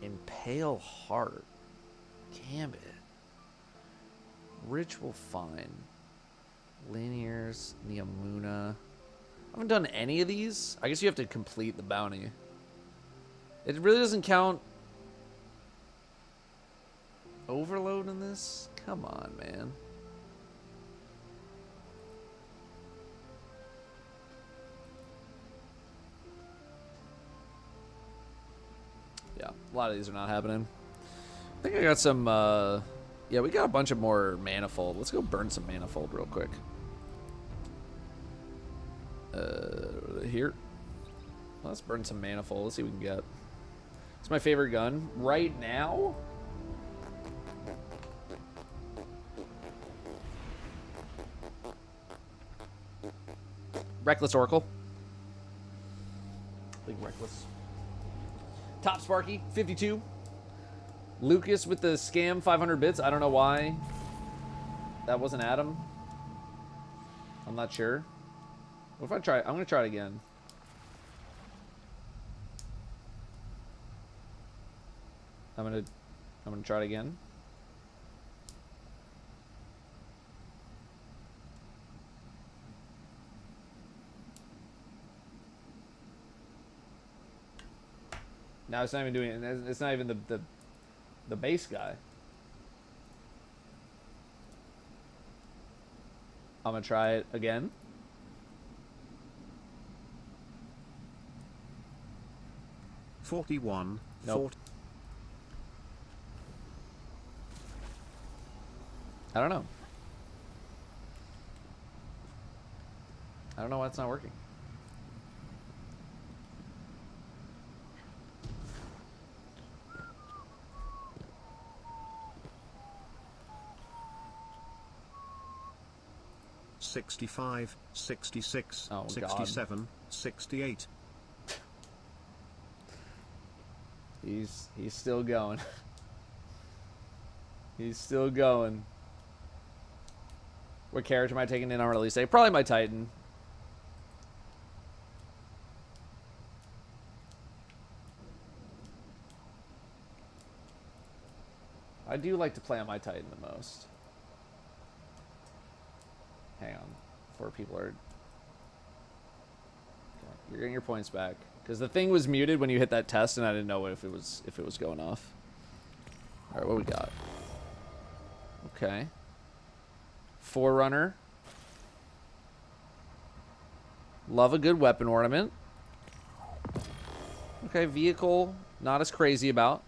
Impale Heart. Gambit. Ritual Fine. Linears, Neomuna. I haven't done any of these. I guess you have to complete the bounty. It really doesn't count overload in this? Come on, man. Yeah, a lot of these are not happening. I think I got some Yeah, we got a bunch of more manifold. Let's go burn some manifold real quick. Here. Let's burn some manifold. Let's see what we can get. It's my favorite gun right now. Reckless Oracle. Big Reckless. Top Sparky, 52. Lucas with the scam 500 bits. I don't know why that wasn't Adam. I'm not sure. What if I try? I'm going to try it again. I'm gonna try it again. Now it's not even doing it. It's not even the base guy. I'm gonna try it again. Nope. 40. I don't know. I don't know why it's not working. $65, $66, Oh, God. $67, $68. He's still going. He's still going. What character am I taking in on release day? Probably my Titan. I do like to play on my Titan the most. Hang on. Before people are... Okay. You're getting your points back. Because the thing was muted when you hit that test and I didn't know if it was going off. Alright, what we got? Okay. Forerunner. Love a good weapon ornament. Okay, vehicle. Not as crazy about.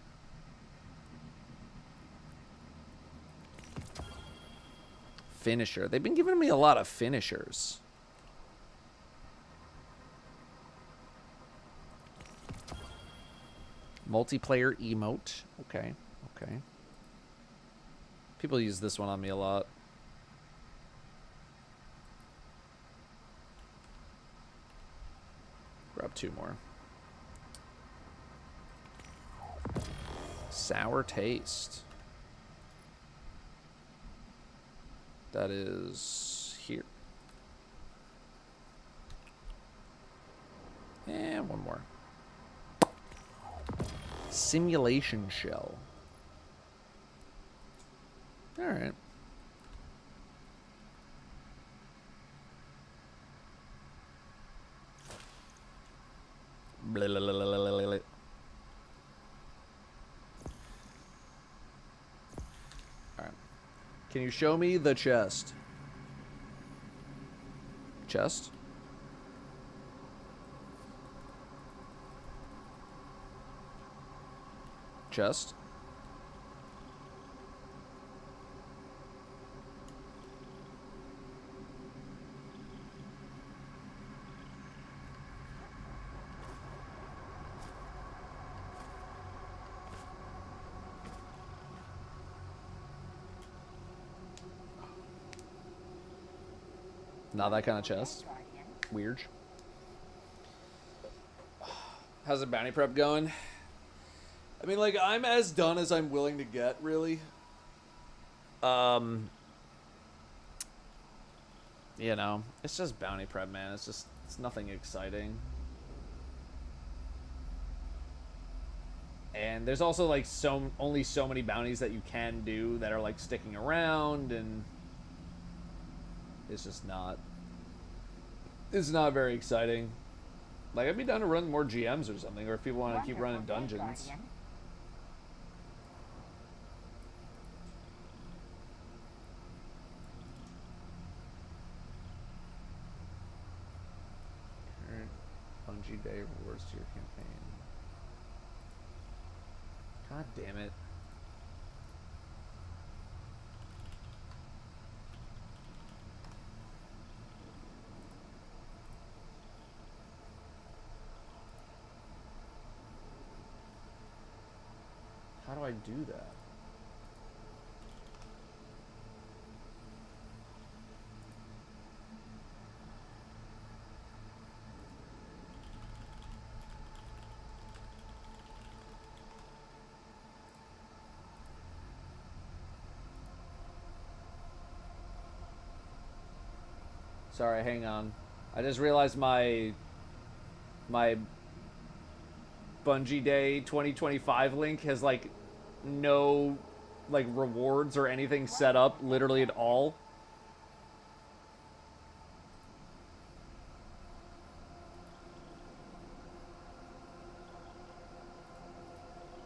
Finisher. They've been giving me a lot of finishers. Multiplayer emote. Okay. Okay. People use this one on me a lot. Grab two more. Sour taste. That is here. And one more. Simulation shell. All right. Blah, blah, blah, blah, blah, blah. All right. Can you show me the chest? Chest? Chest? Not that kind of chest. Weird. How's the bounty prep going? I mean, like, I'm as done as I'm willing to get, really. You know, it's just bounty prep, man. It's nothing exciting. And there's also, like, only so many bounties that you can do that are, like, sticking around, and it's just not... It's not very exciting. Like, I'd be down to run more GMs or something, or if people want to keep running dungeons. Current Bungie Day rewards to your campaign. God damn it. do that? Sorry, hang on. I just realized my Bungie Day 2025 link has like no like rewards or anything set up literally at all.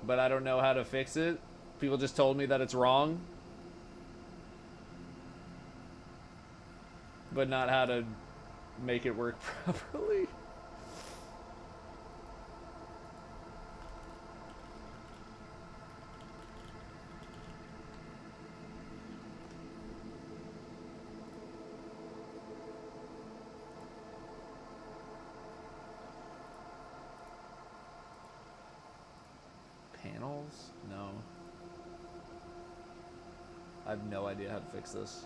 But I don't know how to fix it. People just told me that it's wrong. But not how to make it work properly. Panels? No. I have no idea how to fix this.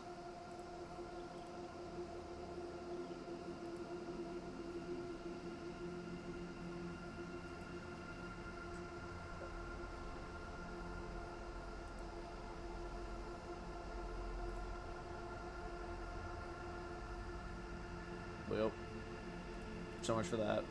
Well, so much for that.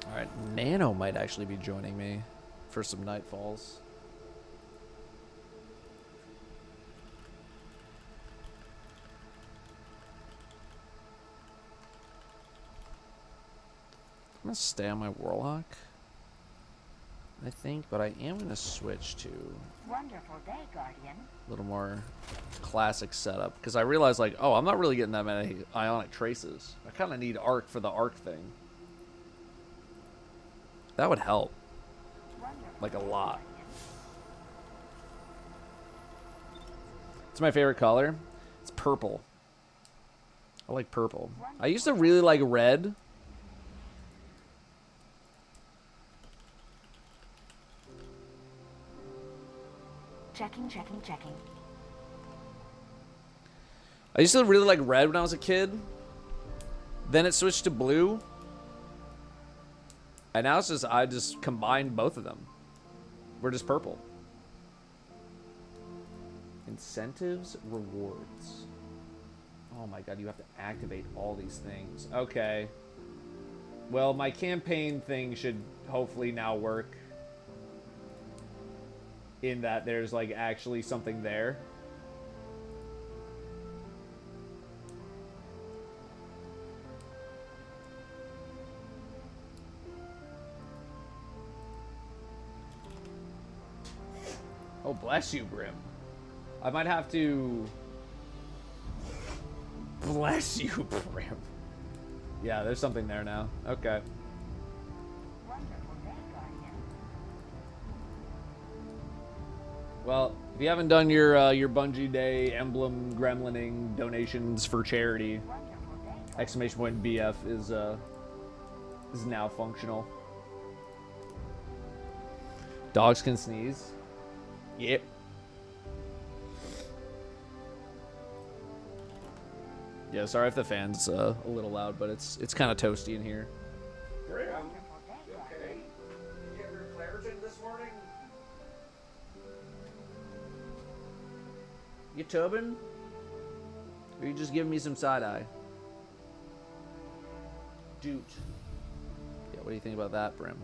Alright, Nano might actually be joining me for some Nightfalls. I'm gonna stay on my Warlock, I think, but I am gonna switch to Wonderful day, Guardian. a little more classic setup because I realized, like, oh, I'm not really getting that many ionic traces. I kind of need arc for the arc thing. That would help, like, a lot. It's my favorite color. It's purple. I like purple. I used to really like red. Checking. I used to really like red when I was a kid. Then it switched to blue. And now it's just, I just combined both of them. We're just purple. Incentives, rewards. Oh my god, you have to activate all these things. Okay. Well, my campaign thing should hopefully now work. In that there's like actually something there. Oh, bless you, Brim. I might have to... Bless you, Brim. Yeah, there's something there now. Okay. Wonderful day, Guardian. Well, if you haven't done your Bungie Day emblem gremlining donations for charity, Wonderful day, exclamation point BF is now functional. Dogs can sneeze. Yep. Yeah, sorry if the fan's a little loud, but it's kind of toasty in here. Wonderful day, Guardian. You get your Claritin this morning? You tubbing? Or you just giving me some side eye? Dude. Yeah, what do you think about that, Brim?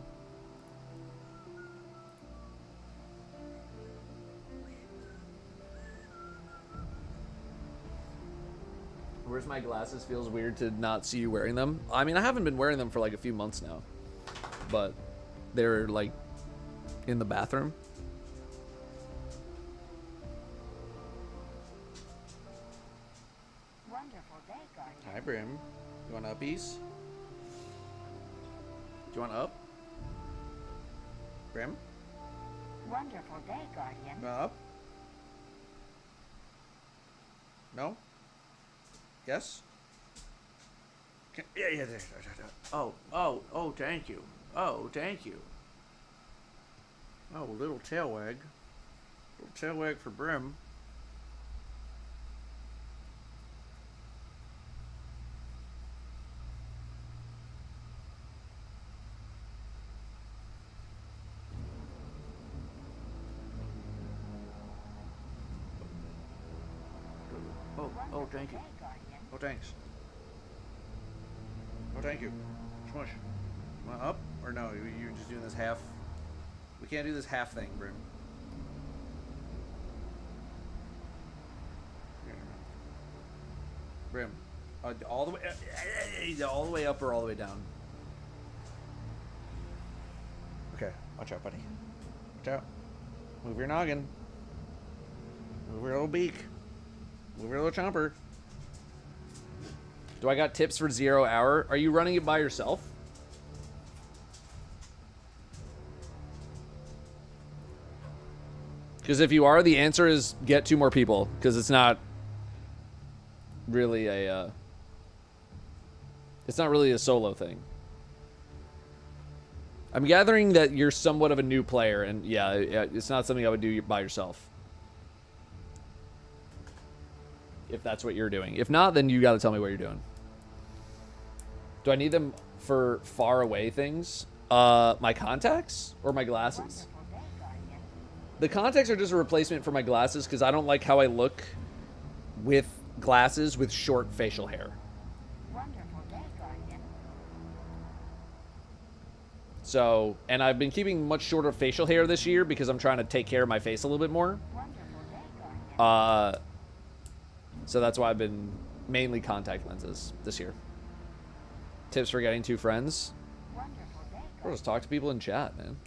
Where's my glasses? Feels weird to not see you wearing them. I mean, I haven't been wearing them for like a few months now. But they're like in the bathroom. Wonderful day, Guardian. Hi, Brim. You want uppies? Do you want up? Brim? Wonderful day, Guardian. You want up? No? Yes? Yeah. Oh, thank you. Oh, thank you. Oh, little tail wag. Little tail wag for Brim. Oh, thank you. Oh, thanks. Oh, thank you. Smush. Want up? Or no, you're just doing this half. We can't do this half thing, Brim. Brim. All the way up or all the way down? Okay, watch out, buddy. Watch out. Move your noggin. Move your little beak. Move your little chomper. Do I got tips for 0 hour? Are you running it by yourself? Because if you are, the answer is get 2 more people. Because it's not really a solo thing. I'm gathering that you're somewhat of a new player, and yeah, it's not something I would do by yourself. If that's what you're doing. If not, then you got to tell me what you're doing. Do I need them for far away things? My contacts or my glasses? The contacts are just a replacement for my glasses because I don't like how I look with glasses with short facial hair. So, and I've been keeping much shorter facial hair this year because I'm trying to take care of my face a little bit more. So that's why I've been mainly contact lenses this year. Tips for getting 2 friends? Bro, just talk to people in chat, man.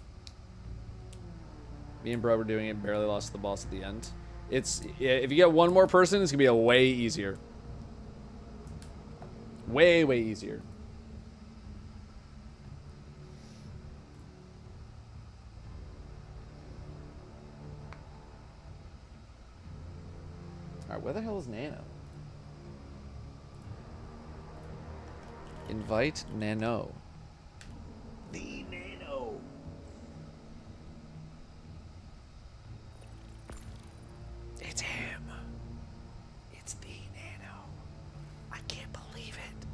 Me and bro were doing it, barely lost to the boss at the end. If you get 1 more person, it's gonna be a way easier. Way easier. Alright, where the hell is Nano? Invite Nano. The Nano. It's him. It's the Nano. I can't believe it.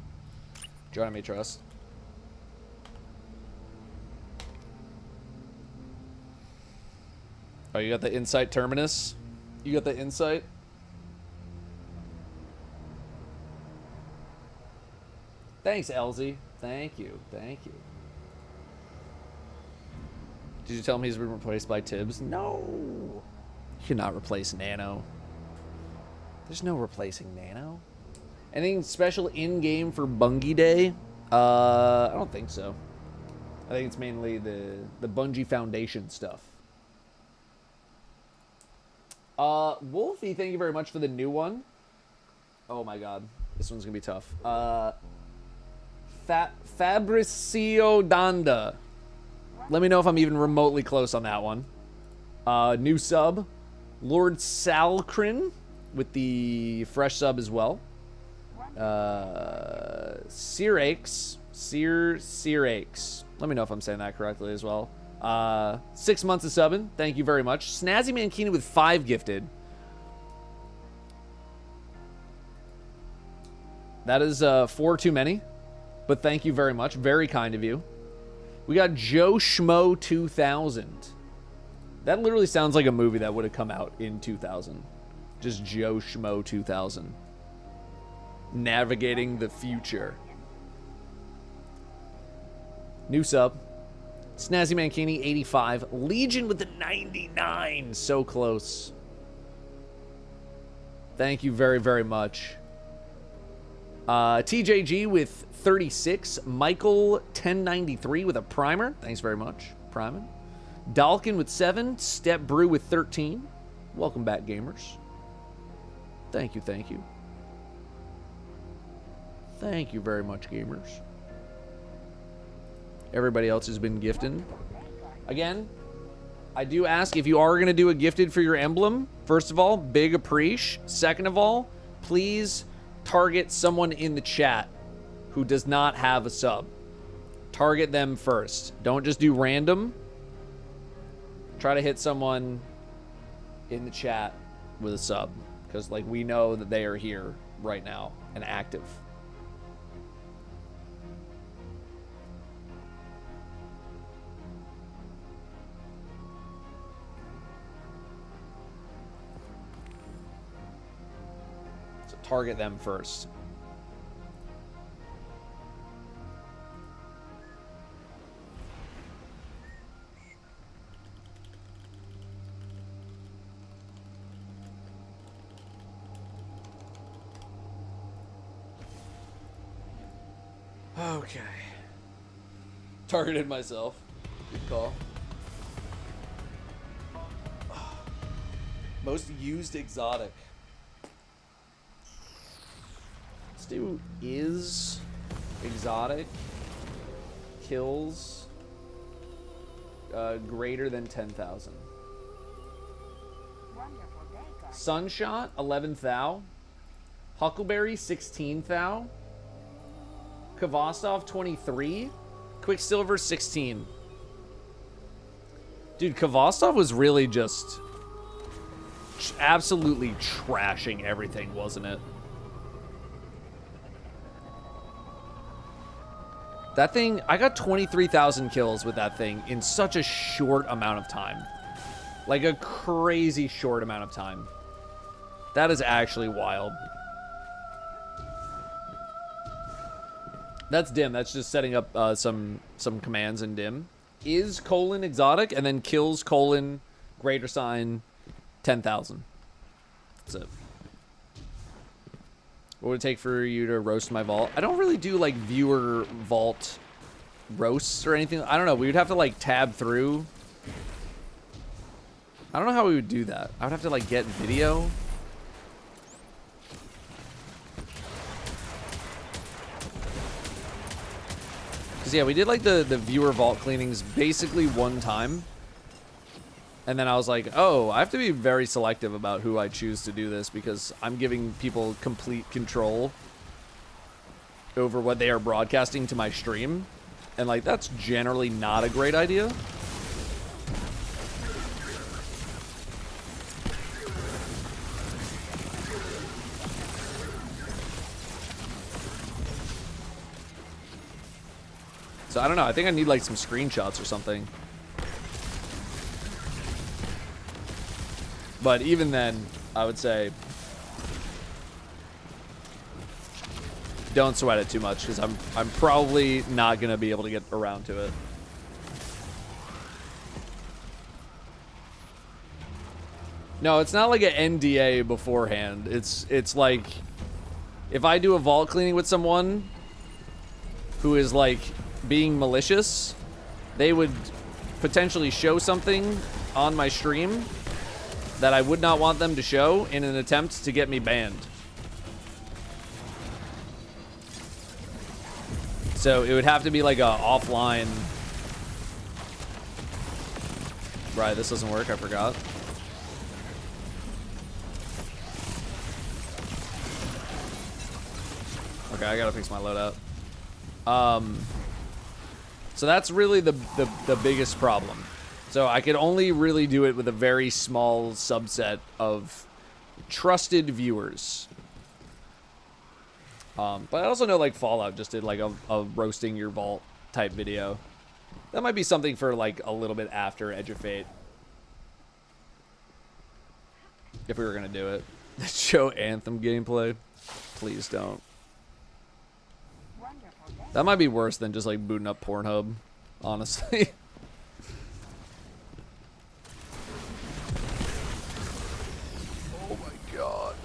Join me, trust. Oh, you got the Insight Terminus? You got the Insight? Thanks, Elsie. Thank you. Thank you. Did you tell him he's been replaced by Tibbs? No. You cannot replace Nano. There's no replacing Nano. Anything special in-game for Bungie Day? I don't think so. I think it's mainly the Bungie Foundation stuff. Wolfie, thank you very much for the new one. Oh my god. This one's gonna be tough. Fabricio Donda. Let me know if I'm even remotely close on that one. New sub. Lord Salcrin with the fresh sub as well. Cyrax. Let me know if I'm saying that correctly as well. 6 months of subbing. Thank you very much. Snazzy Mankini with 5 gifted. That is 4 too many. But thank you very much. Very kind of you. We got Joe Schmo 2000. That literally sounds like a movie that would have come out in 2000. Just Joe Schmo 2000. Navigating the future. New sub. Snazzy Mankini 85. Legion with the 99. So close. Thank you very, very much. TJG with 36. Michael 1093 with a primer. Thanks very much. Priming. Dalkin with 7. Step Brew with 13. Welcome back, gamers. Thank you, thank you. Thank you very much, gamers. Everybody else has been gifted. Again, I do ask if you are going to do a gifted for your emblem. First of all, big appreciate. Second of all, please target someone in the chat who does not have a sub. Target them first. Don't just do random. Try to hit someone in the chat with a sub, because like we know that they are here right now and active. So target them first. Okay. Targeted myself. Good call. Most used exotic. Let's do is exotic kills greater than 10,000. Wonderful day, guardian. Sunshot 11 thou. Huckleberry 16 thou. Kvostov 23, Quicksilver 16. Dude, Kvostov was really just absolutely trashing everything, wasn't it? That thing, I got 23,000 kills with that thing in such a short amount of time. Like a crazy short amount of time. That is actually wild. That's dim. That's just setting up some commands in dim. Is colon exotic and then kills colon greater sign 10,000. That's it. What would it take for you to roast my vault? I don't really do like viewer vault roasts or anything. I don't know. We would have to like tab through. I don't know how we would do that. I would have to like get video. Cause yeah, we did like the viewer vault cleanings basically one time. And then I was like, oh, I have to be very selective about who I choose to do this because I'm giving people complete control over what they are broadcasting to my stream. And like, that's generally not a great idea. So I don't know. I think I need like some screenshots or something. But even then, I would say don't sweat it too much because I'm probably not gonna be able to get around to it. No, it's not like an NDA beforehand. It's like if I do a vault cleaning with someone who is like being malicious, they would potentially show something on my stream that I would not want them to show in an attempt to get me banned. So it would have to be like a offline. Right, this doesn't work, I forgot. Okay, I gotta fix my loadout. So that's really the biggest problem. So I could only really do it with a very small subset of trusted viewers. But I also know like Fallout just did like a roasting your vault type video. That might be something for like a little bit after Edge of Fate. If we were gonna do it. Show Anthem gameplay. Please don't. That might be worse than just like booting up Pornhub, honestly. Oh my god.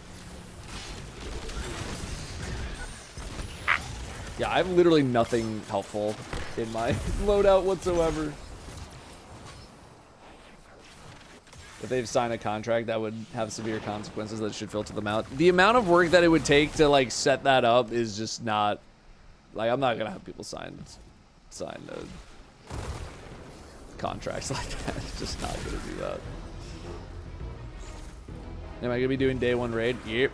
Yeah, I have literally nothing helpful in my loadout whatsoever. If they've signed a contract that would have severe consequences that should filter them out. The amount of work that it would take to like set that up is just not. Like, I'm not gonna have people sign contracts like that. It's just not gonna do that. Am I gonna be doing day one raid? Yep.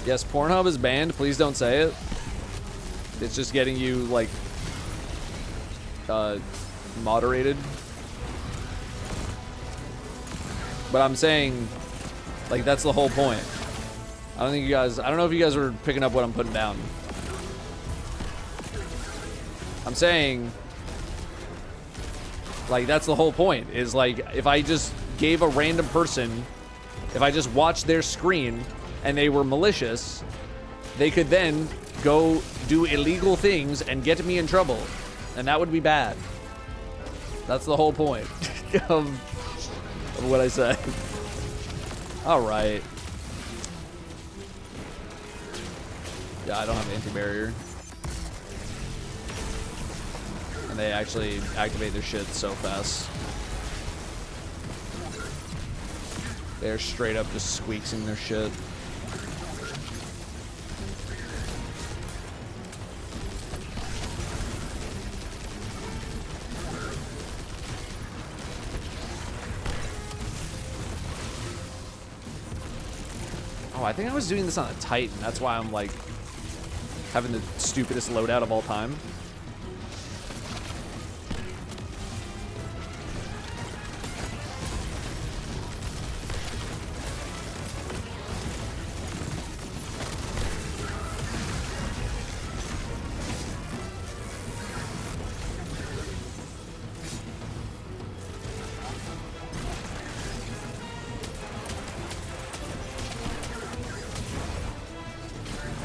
Yes, Pornhub is banned. Please don't say it. It's just getting you, like, moderated. But I'm saying, like, that's the whole point. I don't know if you guys are picking up what I'm putting down. I'm saying, like, that's the whole point, is, like, if I just gave a random person, if I just watched their screen and they were malicious, they could then go do illegal things and get me in trouble. And that would be bad. That's the whole point of what I said. All right. Yeah, I don't have anti-barrier. And they actually activate their shit so fast. They're straight up just squeaksing their shit. Oh, I think I was doing this on a Titan. That's why I'm like having the stupidest loadout of all time.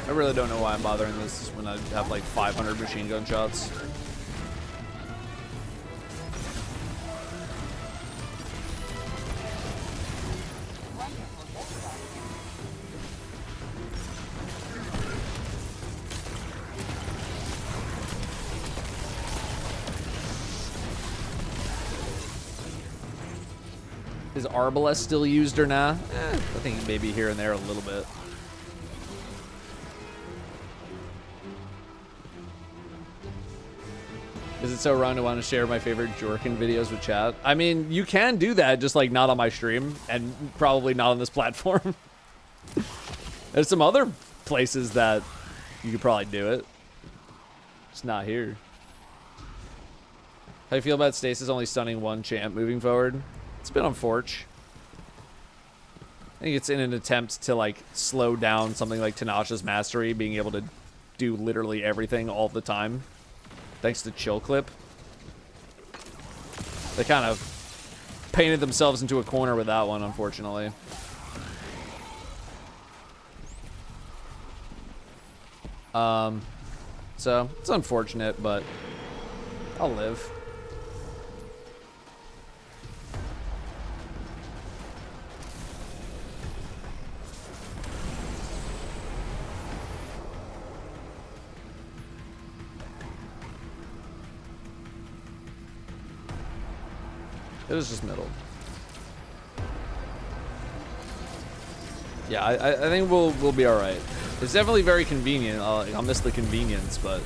I really don't know why I'm bothering this when I have like 500 machine gun shots. Is Arbalest still used or not? I think maybe here and there a little bit. Is it so wrong to want to share my favorite Jorkin videos with chat? I mean, you can do that, just like not on my stream and probably not on this platform. There's some other places that you could probably do it. Just not here. How do you feel about Stasis only stunning one champ moving forward? It's been unfortunate. I think it's in an attempt to like slow down something like Tanasha's mastery, being able to do literally everything all the time. Thanks to Chill Clip. They kind of painted themselves into a corner with that one, unfortunately. So it's unfortunate, but I'll live. It was just middle. Yeah, I think we'll be all right. It's definitely very convenient. I'll miss the convenience, but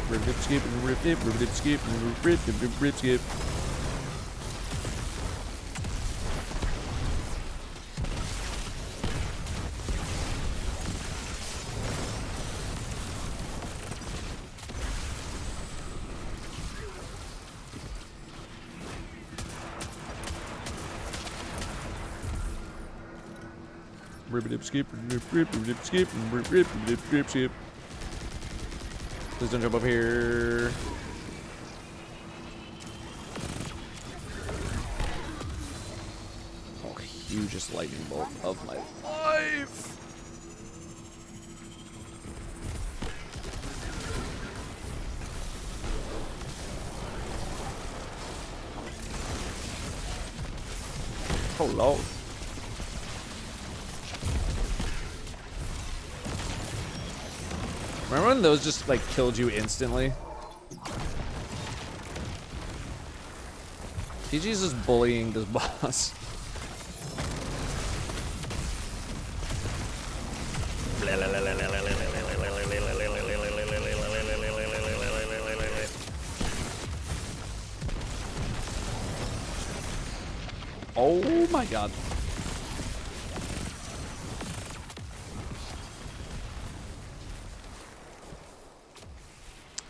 rip dip skip and rip dip skip and rip skip. Rip skip, rip skip, rip skip. Please don't jump up here. Oh, hugest lightning bolt of my life. Oh Lord. Remember when those just like killed you instantly? TG's just bullying this boss. Oh my god.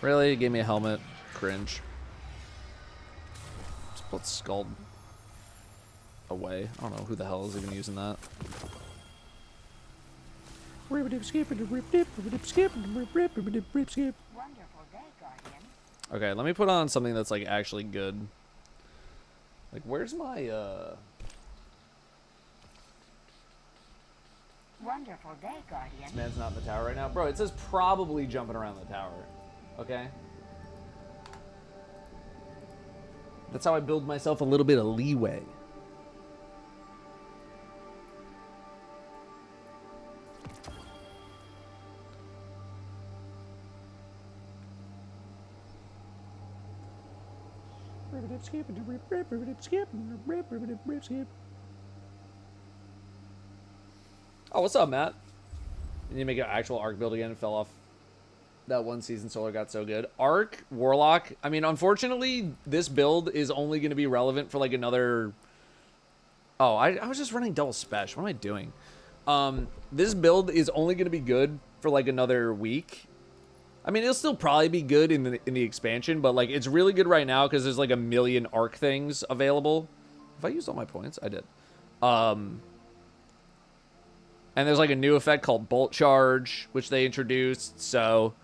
Really? Gave me a helmet. Cringe. Just put Scald away. I don't know who the hell is even using that. Wonderful day, Guardian. Okay, let me put on something that's like actually good. Like, where's my Wonderful day, Guardian. This man's not in the tower right now. Bro, it says probably jumping around the tower. Okay? That's how I build myself a little bit of leeway. Oh, what's up, Matt? You need to make an actual Arc build again and fell off. That one season Solar got so good. Arc, Warlock. I mean, unfortunately, this build is only going to be relevant for like another... Oh, I was just running double special. What am I doing? This build is only going to be good for like another week. I mean, it'll still probably be good in the expansion, but like it's really good right now because there's like a million Arc things available. If I used all my points, I did. And there's like a new effect called Bolt Charge, which they introduced. So,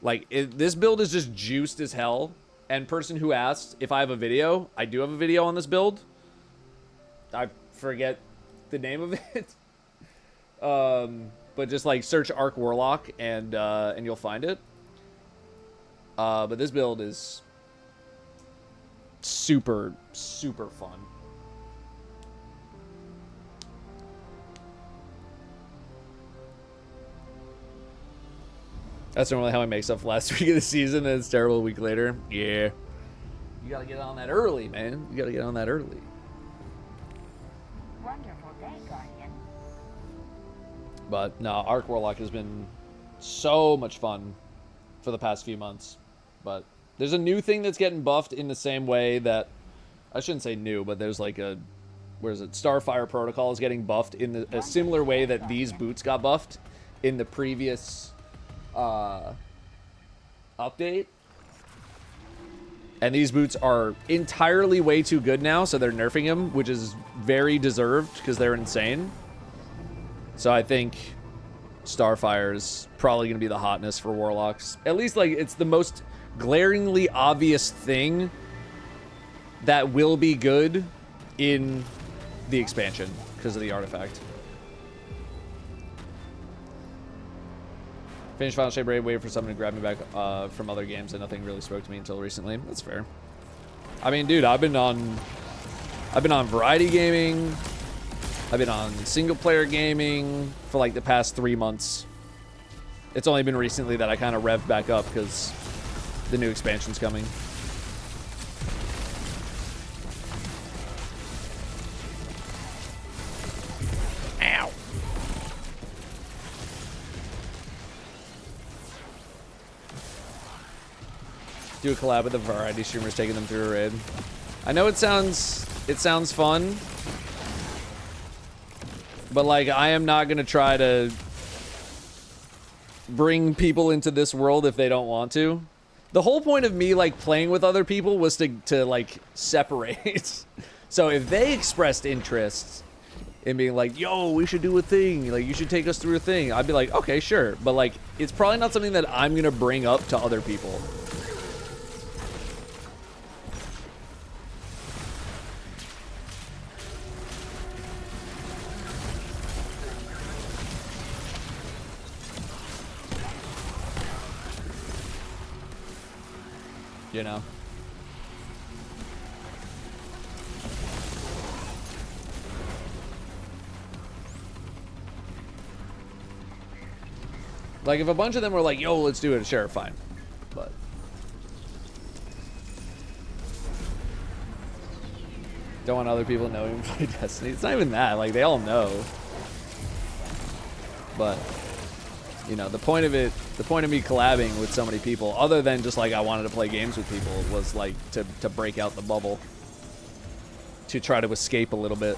like, this build is just juiced as hell. And person who asked if I have a video, I do have a video on this build. I forget the name of it. But just like search Arc Warlock and you'll find it. But this build is super, super fun. That's normally how I make stuff last week of the season, and it's terrible a week later. Yeah. You gotta get on that early, man. You gotta get on that early. Wonderful day, Guardian. But no, Arc Warlock has been so much fun for the past few months. But there's a new thing that's getting buffed in the same way that, I shouldn't say new, but there's like a, where is it? Starfire Protocol is getting buffed in a similar way that these boots got buffed in the previous update. And these boots are entirely way too good now, so they're nerfing them, which is very deserved because they're insane. So I think Starfire is probably going to be the hotness for Warlocks. At least, like, it's the most glaringly obvious thing that will be good in the expansion because of the artifact. Finished Final Shape Raid, waited for someone to grab me back from other games, and nothing really spoke to me until recently. That's fair. I mean, dude, I've been on variety gaming. I've been on single player gaming for like the past 3 months. It's only been recently that I kind of revved back up because the new expansion's coming. Ow. Do a collab with the variety streamers, taking them through a raid. I know it sounds fun, but like I am not gonna try to bring people into this world if they don't want to. The whole point of me like playing with other people was to like separate. So if they expressed interest in being like, yo, we should do a thing, like you should take us through a thing, I'd be like, okay, sure. But like it's probably not something that I'm gonna bring up to other people. You know? Like, if a bunch of them were like, yo, let's do it, sure, fine. But don't want other people knowing play Destiny. It's not even that. Like, they all know. But you know, the point of me collabing with so many people, other than just like I wanted to play games with people, was like to break out the bubble. to try to escape a little bit.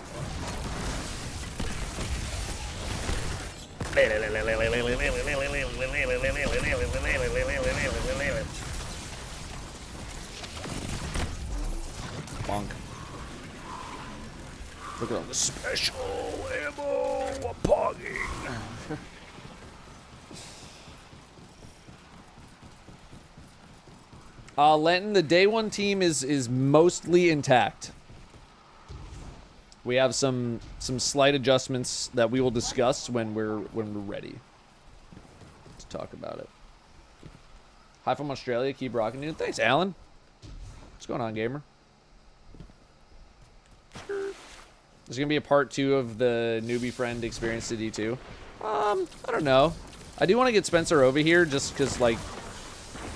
Bonk. Look at all the special ammo. Pogging. Lenton, the day one team is mostly intact. We have some slight adjustments that we will discuss when we're ready to talk about it. Hi from Australia. Keep rocking, dude. Thanks, Alan. What's going on, gamer? There's gonna be a part 2 of the newbie friend experience to D2. I don't know. I do want to get Spencer over here just because, like,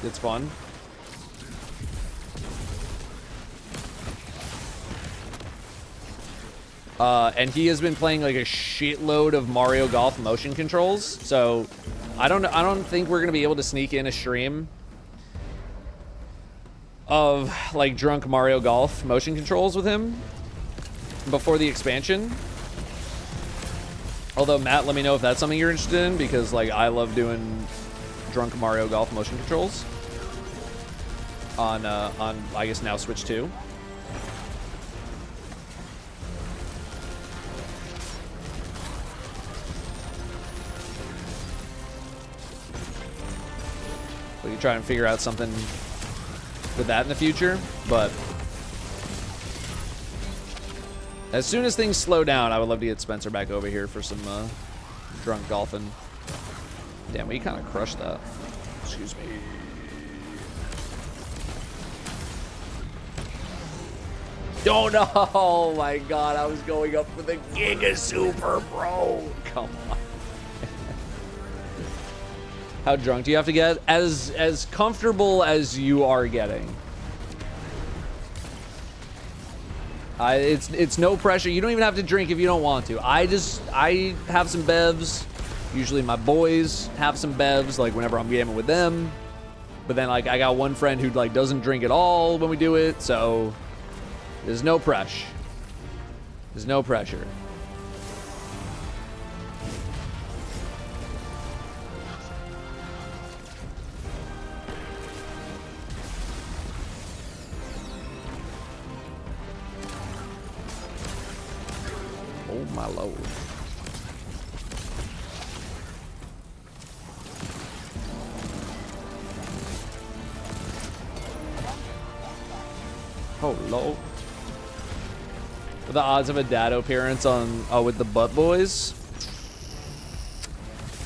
it's fun. And he has been playing like a shitload of Mario Golf motion controls, so I don't think we're gonna be able to sneak in a stream of like drunk Mario Golf motion controls with him before the expansion. Although, Matt, let me know if that's something you're interested in, because like I love doing drunk Mario Golf motion controls on I guess now Switch 2. We can try and figure out something with that in the future, but as soon as things slow down, I would love to get Spencer back over here for some drunk golfing. Damn, we kind of crushed that. Excuse me. Oh no! Oh my god, I was going up for the Giga Super, bro. Come on. How drunk do you have to get? As comfortable as you are getting. It's no pressure. You don't even have to drink if you don't want to. I have some bevs. Usually my boys have some bevs, like whenever I'm gaming with them. But then like I got one friend who like doesn't drink at all when we do it, so there's no pressure. There's no pressure. Oh my lord. Oh lord. What are the odds of a Datto appearance on with the Butt Boys?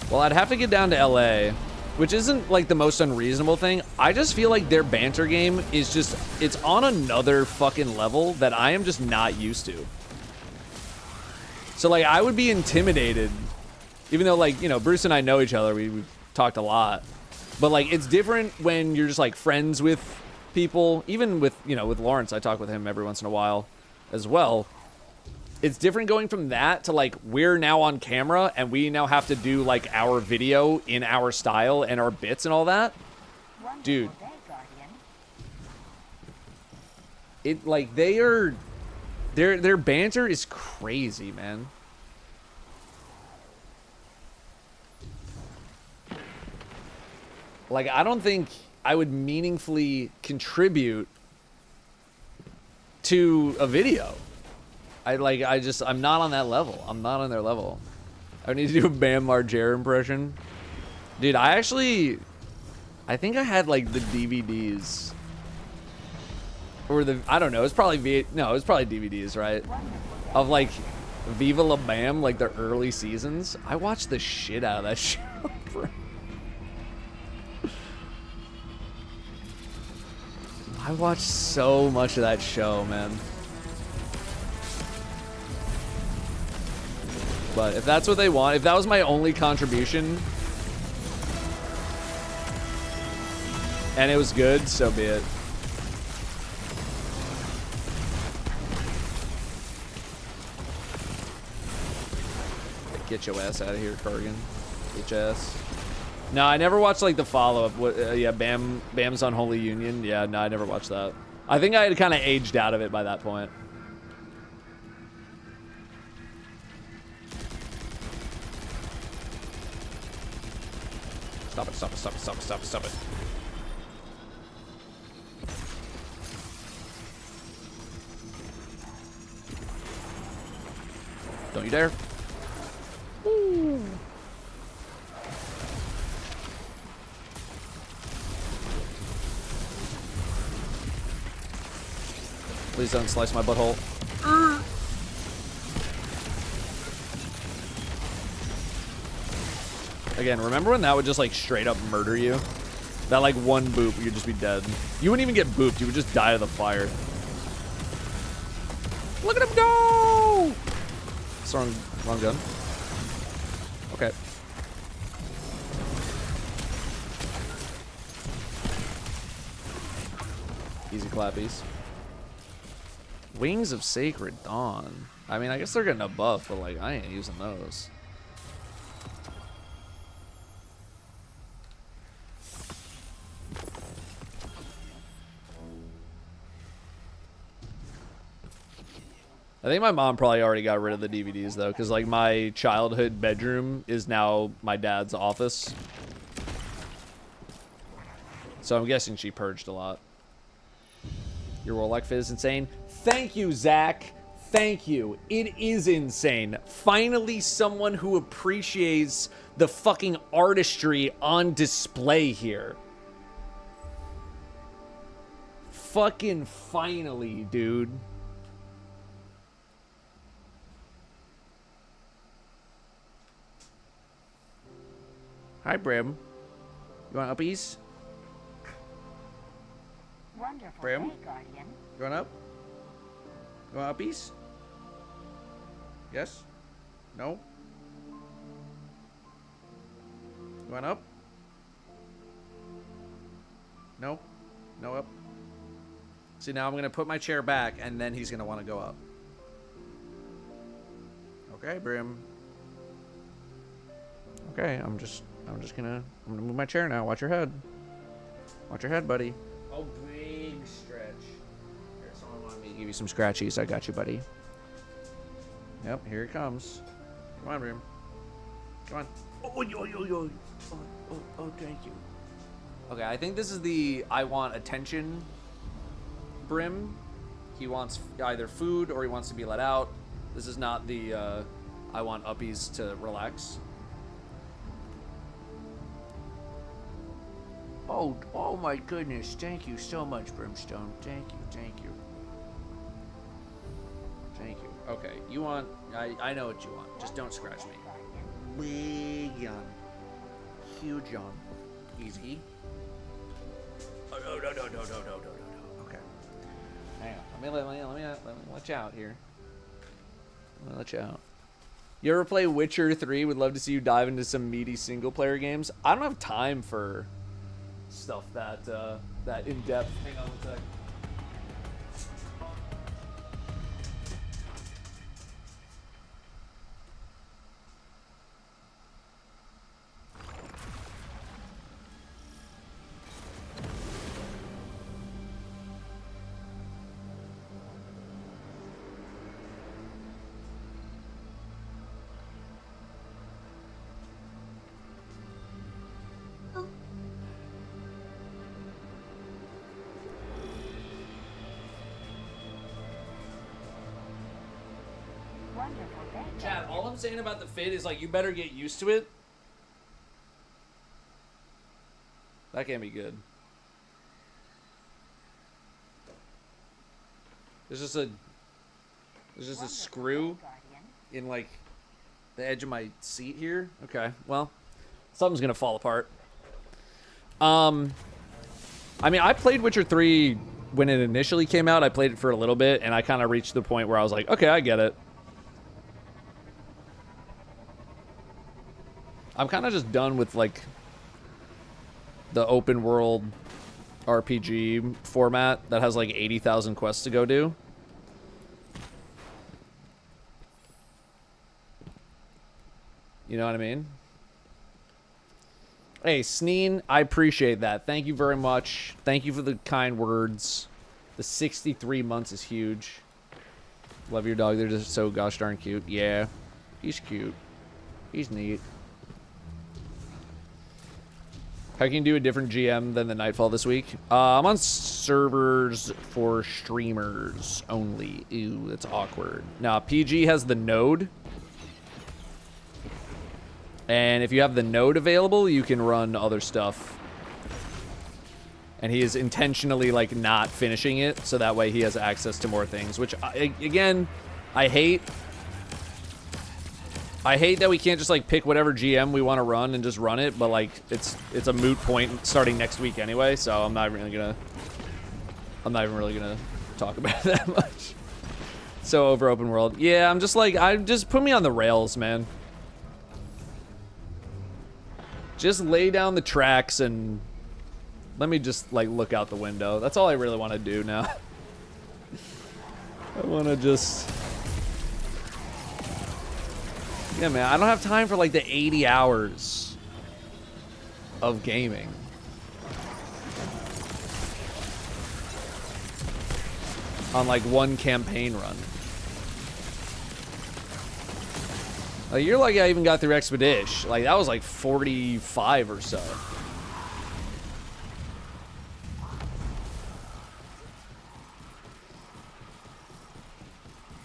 Well, I'd have to get down to LA, which isn't like the most unreasonable thing. I just feel like their banter game is just, it's on another fucking level that I am just not used to. So like I would be intimidated, even though like, you know, Bruce and I know each other, we've talked a lot, but like it's different when you're just like friends with people, even with, you know, with Lawrence, I talk with him every once in a while as well. It's different going from that to like we're now on camera and we now have to do like our video in our style and our bits and all that. Dude, it like their banter is crazy, man. Like I don't think I would meaningfully contribute to a video. I'm not on that level. I'm not on their level. I need to do a Bam Margera impression. Dude, I think I had like the DVDs. Or I don't know, it's probably DVDs, right? Of like Viva La Bam, like the early seasons. I watched the shit out of that show, bro. I watched so much of that show, man. But if that's what they want, if that was my only contribution, and it was good, so be it. Get your ass out of here, Cargan. Get your ass. No, I never watched like the follow-up. Yeah, Bam's Unholy Union. Yeah, no, I never watched that. I think I had kind of aged out of it by that point. Stop it, stop it, stop it, stop it, stop it, stop it. Don't you dare. Woo. Please don't slice my butthole. Again, remember when that would just like straight up murder you? That like one boop, you'd just be dead. You wouldn't even get booped, you would just die of the fire. Look at him go! It's wrong gun. Okay. Easy clappies. Wings of Sacred Dawn. I mean, I guess they're getting a buff, but like, I ain't using those. I think my mom probably already got rid of the DVDs though, because like my childhood bedroom is now my dad's office. So I'm guessing she purged a lot. Your Warlock fit is insane. Thank you, Zach. Thank you. It is insane. Finally, someone who appreciates the fucking artistry on display here. Fucking finally, dude. Hi, Brim. You want uppies? Wonderful Brim? day, Guardian. You want up? You want uppies? Yes? No? You want up? No? No up? See, now I'm gonna put my chair back and then he's gonna want to go up. Okay, Brim. Okay, I'm gonna move my chair now. Watch your head. Watch your head, buddy. Oh, big stretch. Here, someone wanted me to give you some scratchies. I got you, buddy. Yep, here it comes. Come on, Brim. Come on. Oh, thank you. Okay, I think this is the I want attention Brim. He wants either food or he wants to be let out. This is not the I want uppies to relax. Oh my goodness. Thank you so much, Brimstone. Thank you, thank you. Thank you. Okay, you want... I know what you want. Just don't scratch me. Big yawn. Huge yawn. Easy. Oh, no. Okay. Hang on. Let me let you out here. Let me let you out. You ever play Witcher 3? Would love to see you dive into some meaty single-player games. I don't have time for stuff that in-depth. Hang on one sec. Wonderful day, Chad, all I'm saying about the fit is like you better get used to it. That can't be good. There's just a screw in like the edge of my seat here. Okay, well, something's gonna fall apart. I mean, I played Witcher 3 when it initially came out. I played it for a little bit, and I kind of reached the point where I was like, okay, I get it. I'm kind of just done with like the open world RPG format that has like 80,000 quests to go do. You know what I mean? Hey, Sneen, I appreciate that. Thank you very much. Thank you for the kind words. The 63 months is huge. Love your dog. They're just so gosh darn cute. Yeah, he's cute. He's neat. How can you do a different GM than the Nightfall this week? I'm on servers for streamers only. Ew, that's awkward. Now, PG has the node. And if you have the node available, you can run other stuff. And he is intentionally, like, not finishing it, so that way he has access to more things, which, again, I hate. I hate that we can't just, like, pick whatever GM we want to run and just run it, but, like, it's a moot point starting next week anyway, so I'm not even really gonna talk about it that much. So over open world. Yeah, I'm just like, just put me on the rails, man. Just lay down the tracks and let me just, like, look out the window. That's all I really want to do now. I want to just... Yeah, man, I don't have time for, like, the 80 hours of gaming. On, like, one campaign run. Like, you're lucky I even got through Expedition. Like, that was, like, 45 or so.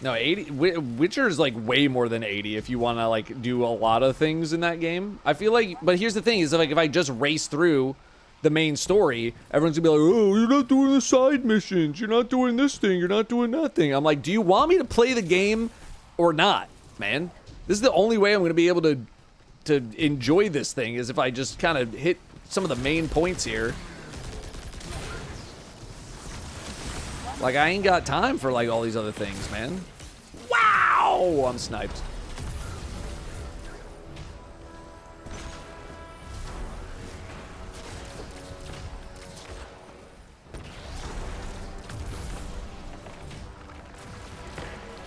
No, 80. Witcher is like way more than 80 if you want to like do a lot of things in that game. I feel like, but here's the thing: is like if I just race through the main story, everyone's gonna be like, "Oh, you're not doing the side missions. You're not doing this thing. You're not doing that thing." I'm like, "Do you want me to play the game or not, man? This is the only way I'm gonna be able to enjoy this thing is if I just kind of hit some of the main points here." Like, I ain't got time for, like, all these other things, man. Wow! I'm sniped.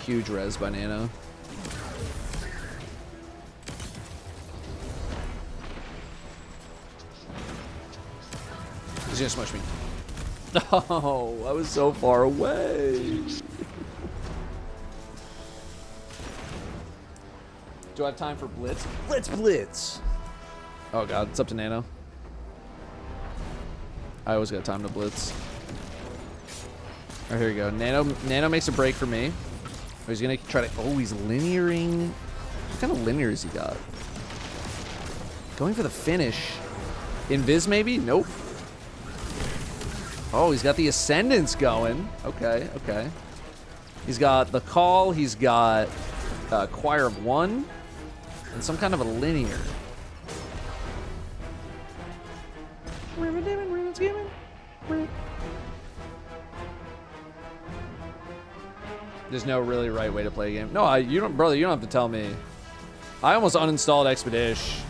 Huge res by Nano. He's gonna smush me. Oh, I was so far away. Do I have time for Blitz? Let's Blitz! Oh god, it's up to Nano. I always got time to Blitz. Oh, here we go. Nano makes a break for me. Oh, he's gonna try to... Oh, he's linearing. What kind of linear has he got? Going for the finish. Invis maybe? Nope. Oh, he's got the Ascendance going. Okay, okay. He's got the Call. He's got Choir of One. And some kind of a linear. There's no really right way to play a game. No, you don't, brother. You don't have to tell me. I almost uninstalled Expedition.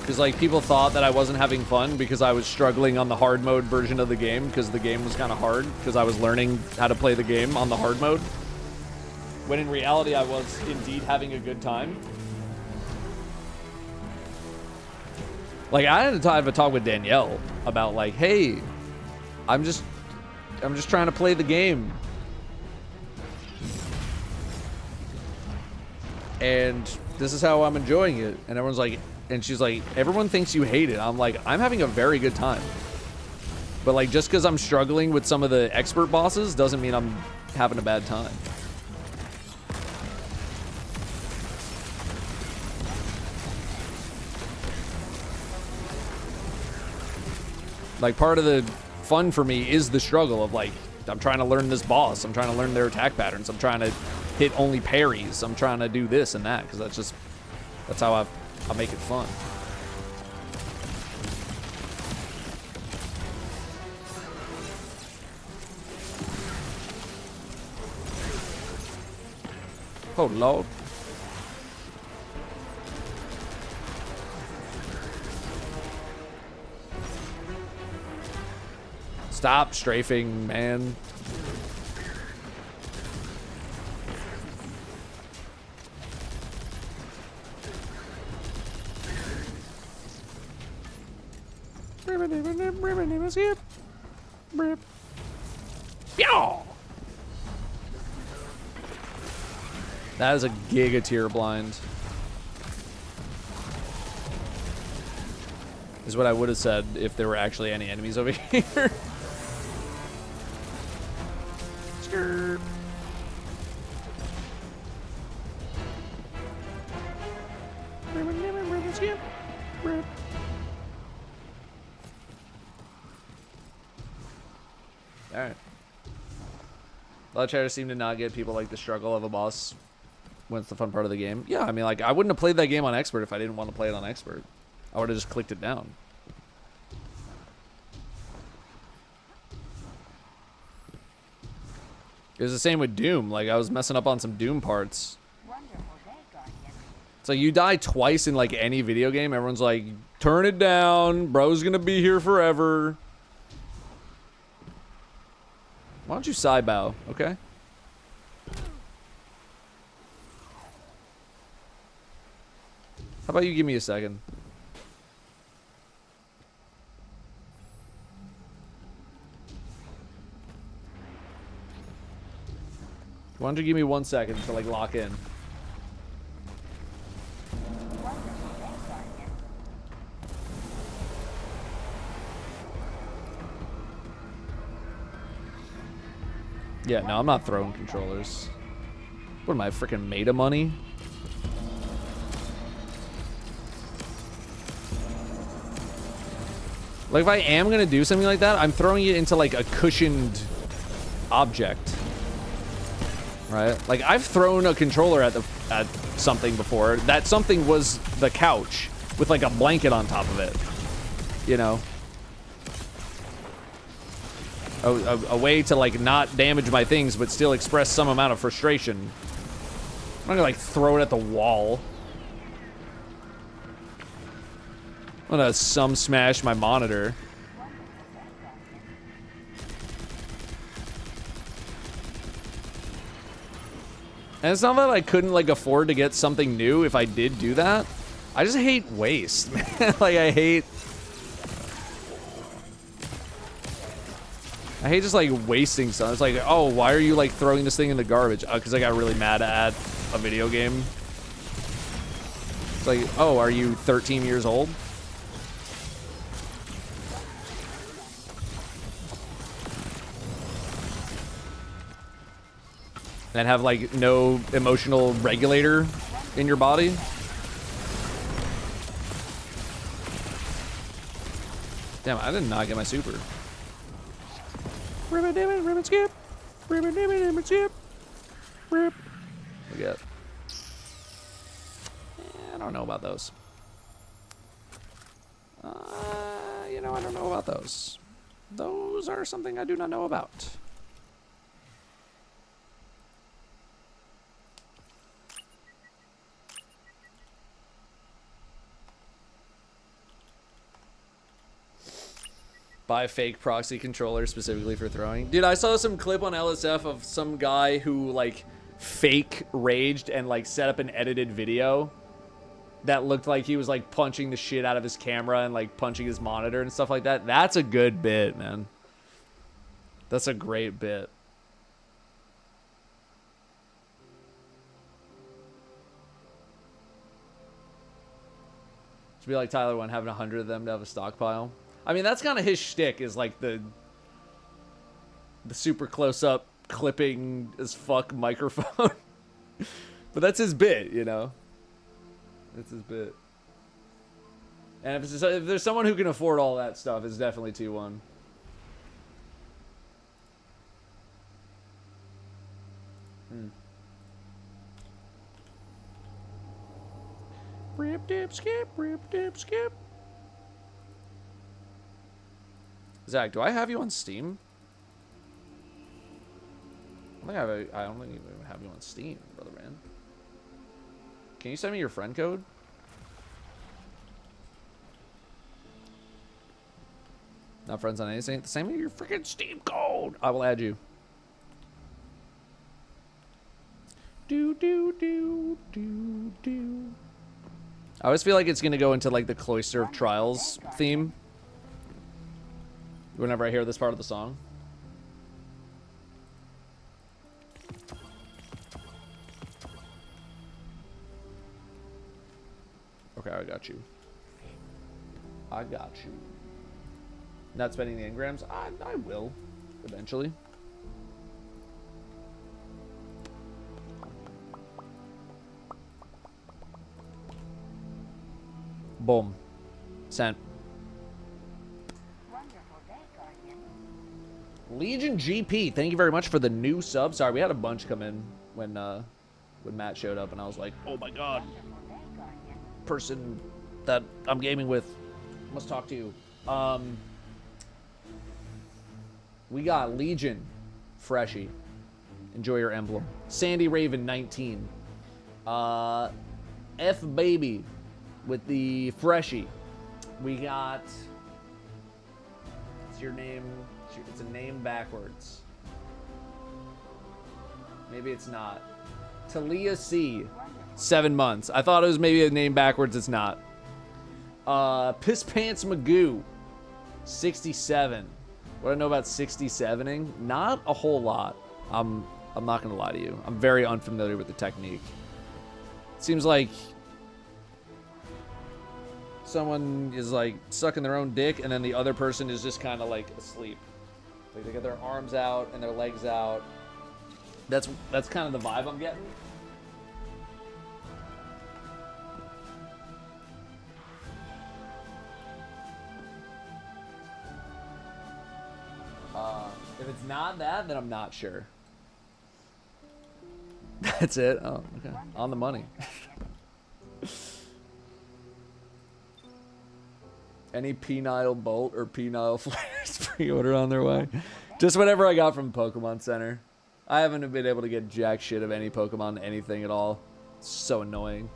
Because, like, people thought that I wasn't having fun because I was struggling on the hard mode version of the game because the game was kind of hard because I was learning how to play the game on the hard mode. When in reality, I was indeed having a good time. Like, I had to have a talk with Danielle about, like, hey, I'm just trying to play the game. And this is how I'm enjoying it. And everyone's like... And she's like, everyone thinks you hate it. I'm like, I'm having a very good time. But, like, just because I'm struggling with some of the expert bosses doesn't mean I'm having a bad time. Like, part of the fun for me is the struggle of, like, I'm trying to learn this boss. I'm trying to learn their attack patterns. I'm trying to hit only parries. I'm trying to do this and that because that's how I'll make it fun. Oh, Lord. Stop strafing, man. That is a giga tier blind. Is what I would have said if there were actually any enemies over here. Skirt. Alright. A lot of traders seem to not get people like the struggle of a boss when it's the fun part of the game. Yeah, I mean, like, I wouldn't have played that game on expert if I didn't want to play it on expert. I would have just clicked it down. It was the same with Doom. Like, I was messing up on some Doom parts. It's like, you die twice in, like, any video game. Everyone's like, turn it down. Bro's gonna be here forever. Why don't you side bow, okay? How about you give me a second? Why don't you give me 1 second to, like, lock in? Yeah, no, I'm not throwing controllers. What am I, freaking made of money? Like, if I am gonna do something like that, I'm throwing it into, like, a cushioned object. Right? Like, I've thrown a controller at something before. That something was the couch with, like, a blanket on top of it. You know? A way to, like, not damage my things, but still express some amount of frustration. I'm not gonna, like, throw it at the wall. I'm gonna smash my monitor. And it's not that I couldn't, like, afford to get something new if I did do that. I just hate waste, man. Like, I hate just, like, wasting stuff. It's like, oh, why are you, like, throwing this thing in the garbage? Because I got really mad at a video game. It's like, oh, are you 13 years old? And have, like, no emotional regulator in your body? Damn, I did not get my super. Ribbon, dimmin, ribbon, skip. Ribbon, dimmin, ribbon, skip. Rip. We got. I don't know about those. You know, I don't know about those. Those are something I do not know about. Buy a fake proxy controller specifically for throwing. Dude, I saw some clip on LSF of some guy who, like, fake raged and, like, set up an edited video that looked like he was, like, punching the shit out of his camera and, like, punching his monitor and stuff like that. That's a good bit, man. That's a great bit. To be like Tyler one, having 100 of them to have a stockpile. I mean, that's kind of his shtick, is like the super close-up clipping as fuck microphone. But that's his bit, you know? That's his bit. And if there's someone who can afford all that stuff, it's definitely T1. Rip, dip, skip, rip, dip, skip. Zach, do I have you on Steam? I don't think I have you on Steam, brother man. Can you send me your friend code? Not friends on anything. Send me your freaking Steam code. I will add you. Do do do do do. I always feel like it's gonna go into like the Cloister of Trials theme whenever I hear this part of the song. Okay, I got you. I got you. Not spending the engrams? I will. Eventually. Boom. Sent. Wonderful day, Guardian. Legion GP, thank you very much for the new sub. Sorry, we had a bunch come in when Matt showed up, and I was like, oh my god, Wonderful day, Guardian. person that I'm gaming with, must talk to you. We got Legion, Freshie. Enjoy your emblem. Sandy Raven 19. F Baby with the Freshie. We got. It's your name. It's a name backwards. Maybe it's not. Talia C. 7 months. I thought it was maybe a name backwards. It's not. Piss Pants Magoo. 67. What do I know about 67ing? Not a whole lot. I'm not gonna lie to you. I'm very unfamiliar with the technique. It seems like someone is like sucking their own dick, and then the other person is just kind of like asleep. Like they get their arms out and their legs out. That's kind of the vibe I'm getting. If it's not that, then I'm not sure. That's it. Oh, okay. On the money. Any penile bolt or penile flares pre-order on their way? Just whatever I got from Pokemon Center. I haven't been able to get jack shit of any Pokemon anything at all. It's so annoying.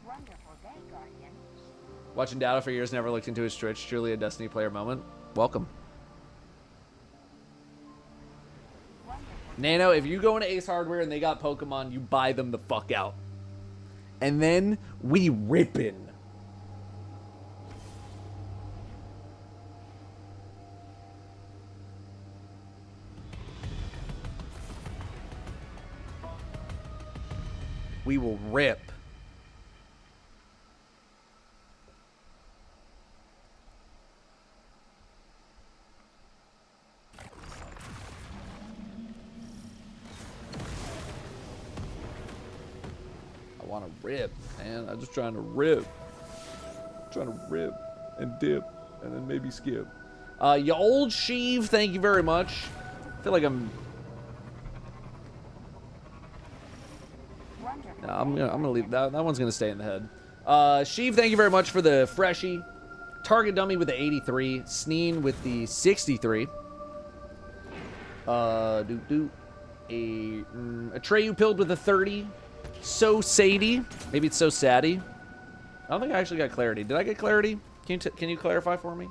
Wonderful day, Guardian. Watching Datto for years, never looked into his Twitch. Truly a Destiny player moment. Welcome. Nano, if you go into Ace Hardware and they got Pokemon, you buy them the fuck out. And then we rippin'. We will rip. I want to rip, man. I'm just trying to rip. Trying to rip and dip and then maybe skip. You old Sheev, thank you very much. I feel like I'm gonna leave that. That one's gonna stay in the head. Sheev, thank you very much for the freshie. Target Dummy with the 83. Sneen with the 63. Atreyu Pilled with a 30. So Sadie. Maybe it's So Sadie. I don't think I actually got clarity. Did I get clarity? Can you clarify for me?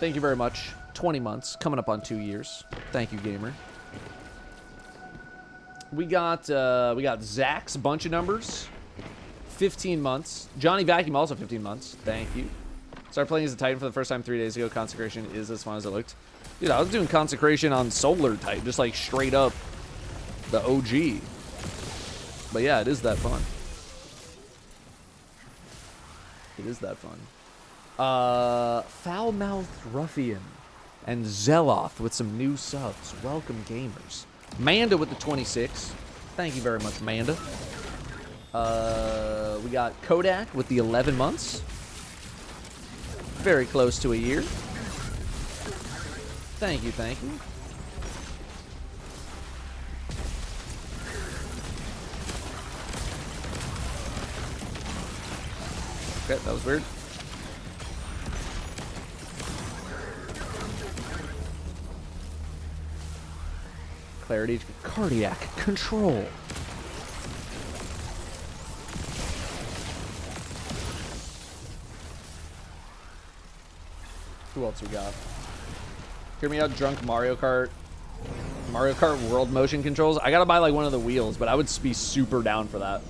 Thank you very much. 20 months. Coming up on 2 years. Thank you, gamer. We got Zach's bunch of numbers. 15 months. Johnny Vacuum also 15 months. Thank you. Started playing as a Titan for the first time 3 days ago. Consecration is as fun as it looked. Dude, I was doing Consecration on Solar Titan, just like straight up the OG. But yeah, it is that fun. It is that fun. Foul-mouthed Ruffian and Zeloth with some new subs. Welcome, gamers. Manda with the 26. Thank you very much, Manda. We got Kodak with the 11 months. Very close to a year. Thank you, thank you. Okay, that was weird. Clarity, cardiac control. Who else we got? Hear me out, drunk Mario Kart World motion controls. I gotta buy like one of the wheels, but I would be super down for that.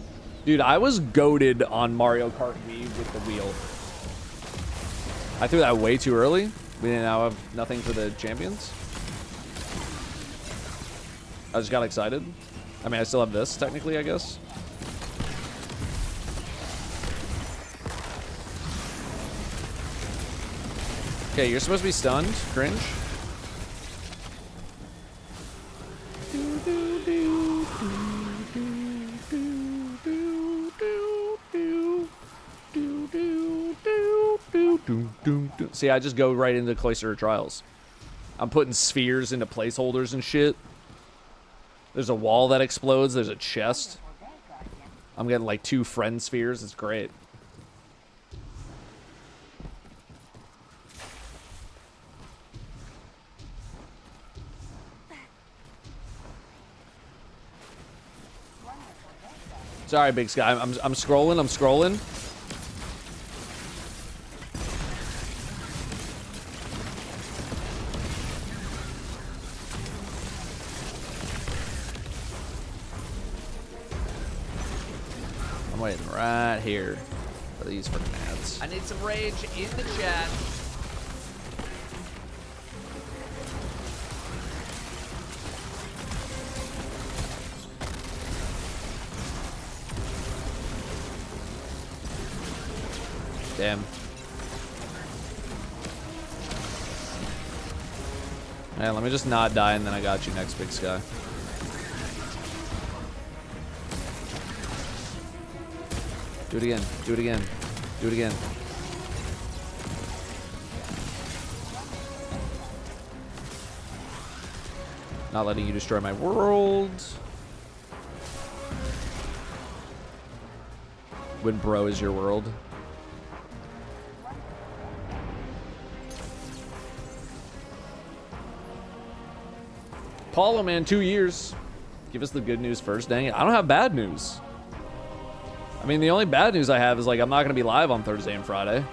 Dude, I was goated on Mario Kart Wii with the wheel. I threw that way too early. We now have nothing for the champions. I just got excited. I mean, I still have this, technically, I guess. Okay, you're supposed to be stunned. Cringe. See, I just go right into Cloister of Trials. I'm putting spheres into placeholders and shit. There's a wall that explodes. There's a chest. I'm getting like 2 friend spheres. It's great. Sorry, Big Sky. I'm scrolling. I'm scrolling. I'm waiting right here for these freaking ads. I need some rage in the chat. Damn. Man, let me just not die and then I got you next, Big Sky. Do it again. Do it again. Do it again. Not letting you destroy my world. When bro is your world. Paulo, man, 2 years. Give us the good news first. Dang it. I don't have bad news. I mean, the only bad news I have is, like, I'm not going to be live on Thursday and Friday.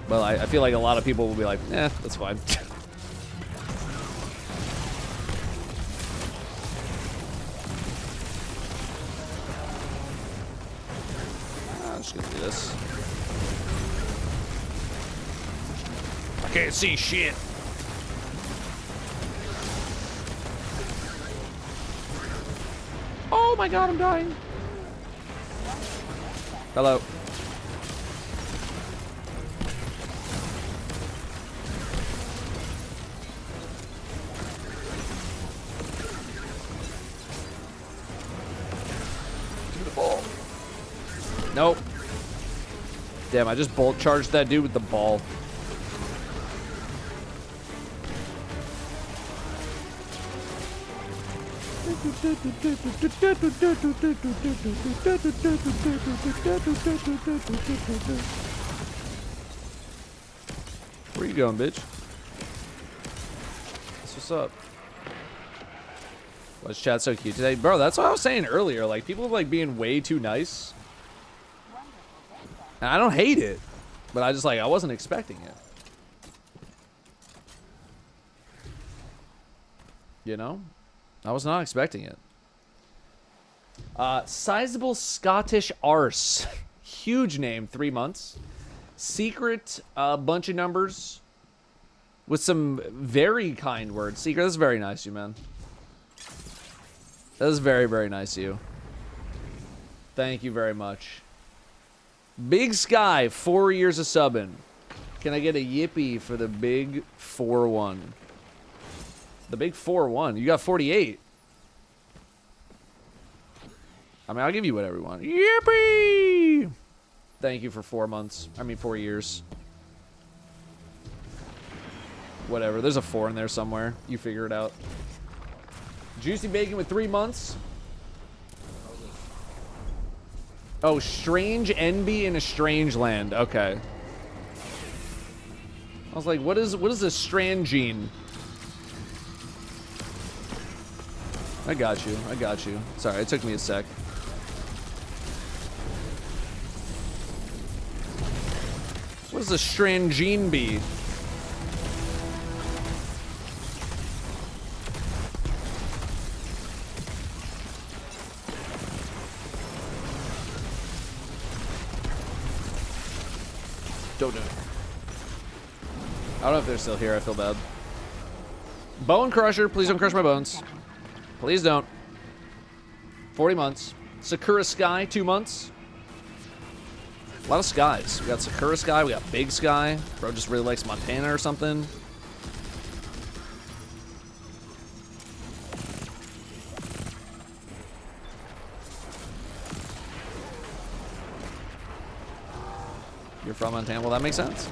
But I feel like a lot of people will be like, eh, that's fine. I'm just going to do this. I can't see shit. Oh my god, I'm dying. Hello. Give me the ball. Nope. Damn, I just bolt charged that dude with the ball. Where you going, bitch? That's what's up. Why is chat so cute today? Bro, that's what I was saying earlier. Like, people are like being way too nice. And I don't hate it. But I just like, I wasn't expecting it. You know? I was not expecting it. Sizable Scottish arse. Huge name, 3 months. Secret, bunch of numbers. With some very kind words. Secret, that's very nice of you, man. That is very, very nice of you. Thank you very much. Big Sky, 4 years of subbing. Can I get a yippee for the big 4-1? The big 4-1. You got 48. I mean, I'll give you whatever you want. Yippee! Thank you for 4 months. I mean, 4 years. Whatever. There's a 4 in there somewhere. You figure it out. Juicy Bacon with 3 months. Oh, Strange Envy in a Strange Land. Okay. I was like, what is a Strangine? I got you. I got you. Sorry, it took me a sec. What does a Strangine be? Don't do it. I don't know if they're still here. I feel bad. Bone Crusher, please don't crush my bones. Please don't. 40 months. Sakura Sky, 2 months. A lot of skies. We got Sakura Sky, we got Big Sky. Bro just really likes Montana or something. You're from Montana? Well, that makes sense.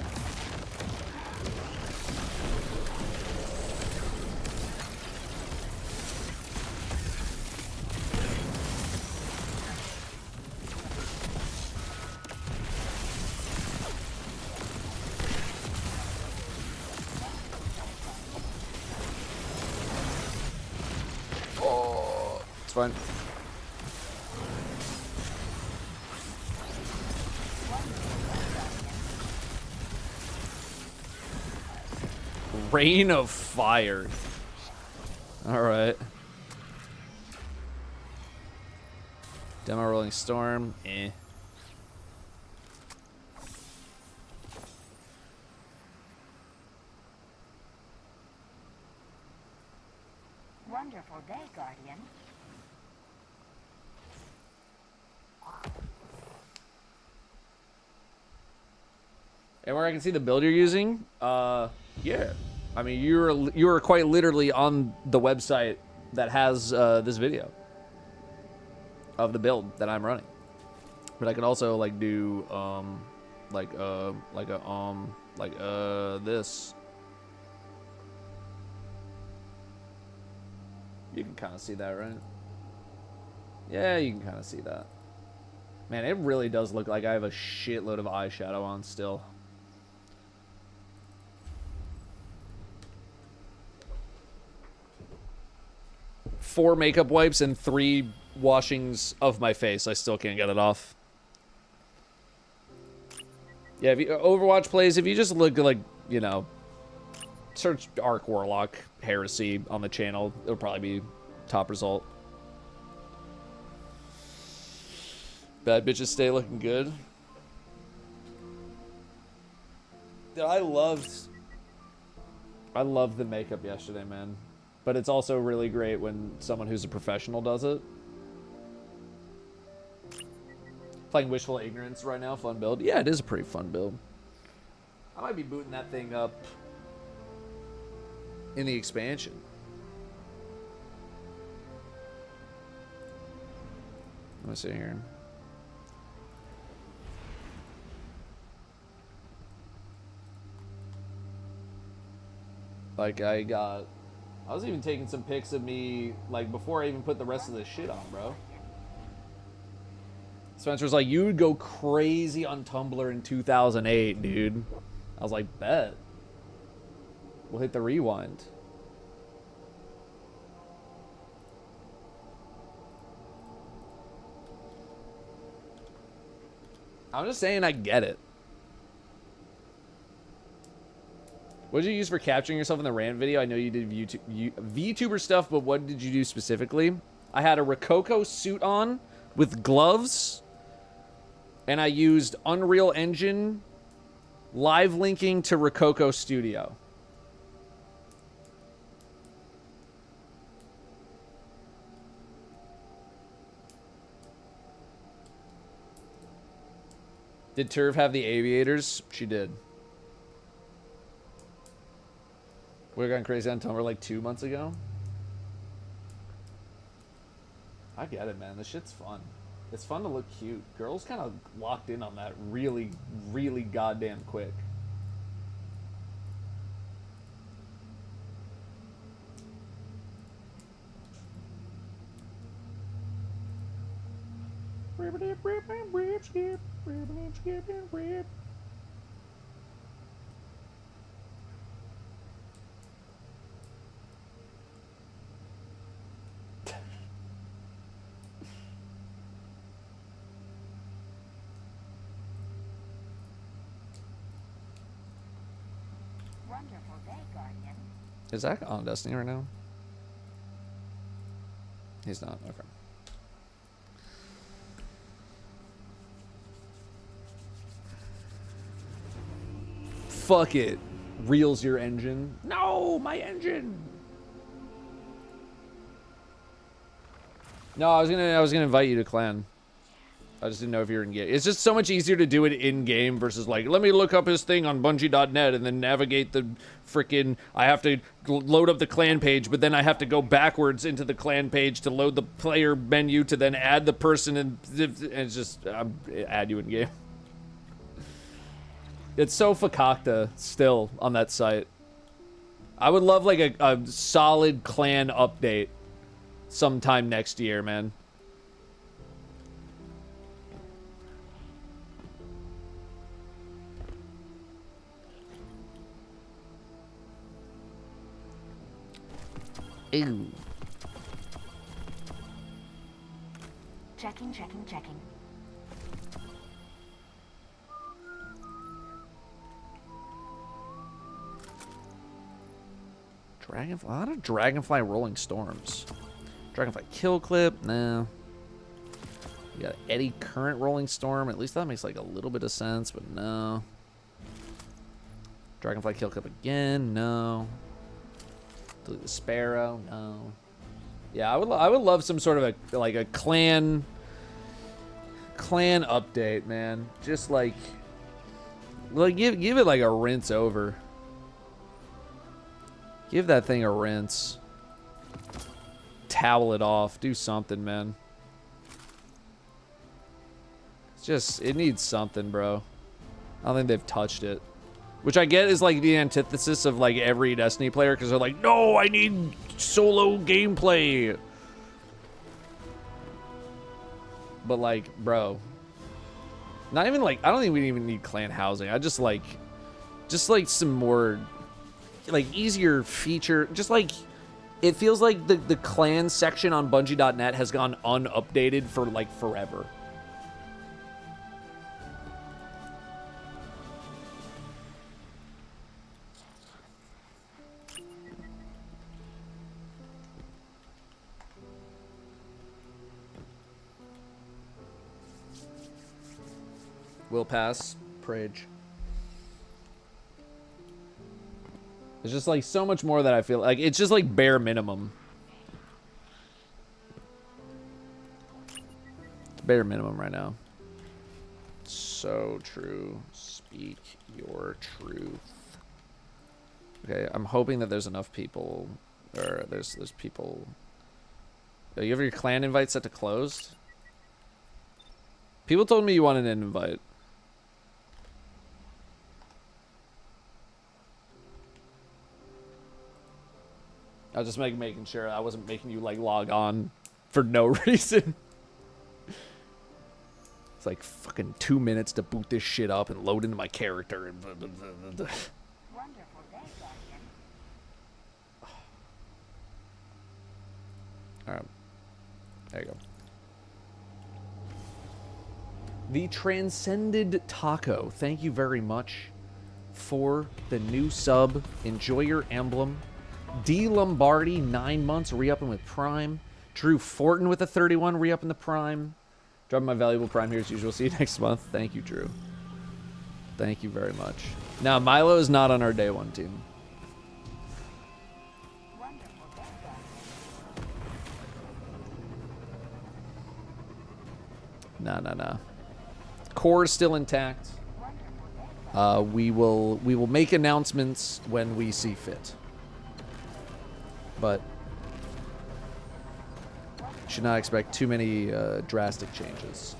Oh, it's fine. Rain of Fire. All right. Demo Rolling Storm. Eh. Wonderful day, Guardian. And where I can see the build you're using, yeah. I mean, you are quite literally on the website that has this video of the build that I'm running. But I could also like do this. You can kind of see that, right? Yeah, you can kind of see that. Man, it really does look like I have a shitload of eyeshadow on still. Four makeup wipes and 3 washings of my face. I still can't get it off. Yeah, if you, Overwatch plays, if you just look like, you know, search Arc Warlock Heresy on the channel, it'll probably be top result. Bad bitches stay looking good. Dude, I loved the makeup yesterday, man. But it's also really great when someone who's a professional does it. Playing Wishful Ignorance right now, fun build. Yeah, it is a pretty fun build. I might be booting that thing up in the expansion. Let me see here. Like, I was even taking some pics of me, like, before I even put the rest of this shit on, bro. Spencer's like, you would go crazy on Tumblr in 2008, dude. I was like, bet. We'll hit the rewind. I'm just saying I get it. What did you use for capturing yourself in the rant video? I know you did VTuber stuff, but what did you do specifically? I had a Rococo suit on with gloves, and I used Unreal Engine live linking to Rococo Studio. Did Turv have the aviators? She did. We were going crazy on Tumblr like 2 months ago. I get it, man. This shit's fun. It's fun to look cute. Girls kind of locked in on that really, really goddamn quick. Wonderful day, Guardian. Is Zach on Destiny right now? He's not. Okay. Fuck it. Reels your engine. No, my engine. No, I was gonna invite you to clan. I just didn't know if you were in game. It's just so much easier to do it in game versus like, let me look up his thing on Bungie.net and then navigate the freaking. I have to load up the clan page, but then I have to go backwards into the clan page to load the player menu to then add the person, and it's just add you in game. It's so fakakta still on that site. I would love like a solid clan update sometime next year, man. Ew. Checking. Dragonfly, a lot of Dragonfly Rolling Storms. Dragonfly Kill Clip, no. You got Eddy Current Rolling Storm, at least that makes like a little bit of sense, but no. Dragonfly Kill Clip again, no. Delete the Sparrow, no. Yeah, I would love some sort of a clan update, man. Just like give it like a rinse over. Give that thing a rinse. Towel it off. Do something, man. It's just, it needs something, bro. I don't think they've touched it. Which I get is like the antithesis of like every Destiny player, because they're like, no, I need solo gameplay. But like, bro. Not even like, I don't think we even need clan housing. I just like some more, like easier feature. Just like, it feels like the clan section on Bungie.net has gone unupdated for like forever. Will pass. Prage. There's just like so much more that I feel like it's just like bare minimum. It's bare minimum right now. So true. Speak your truth. Okay, I'm hoping that there's enough people, or there's people. Oh, you have your clan invite set to closed? People told me you wanted an invite. I was just making sure I wasn't making you like log on for no reason. It's like fucking 2 minutes to boot this shit up and load into my character and blah, blah, blah, blah. Wonderful day, Guardian. All right. There you go. The Transcended Taco. Thank you very much for the new sub. Enjoy your emblem. D. Lombardi, 9 months, re-upping with Prime. Drew Fortin with a 31, re-upping the Prime. Dropping my valuable Prime here as usual. See you next month. Thank you, Drew. Thank you very much. Now, Milo is not on our day one team. Wonderful day, Guardian. Nah. Core is still intact. We will make announcements when we see fit. But should not expect too many drastic changes.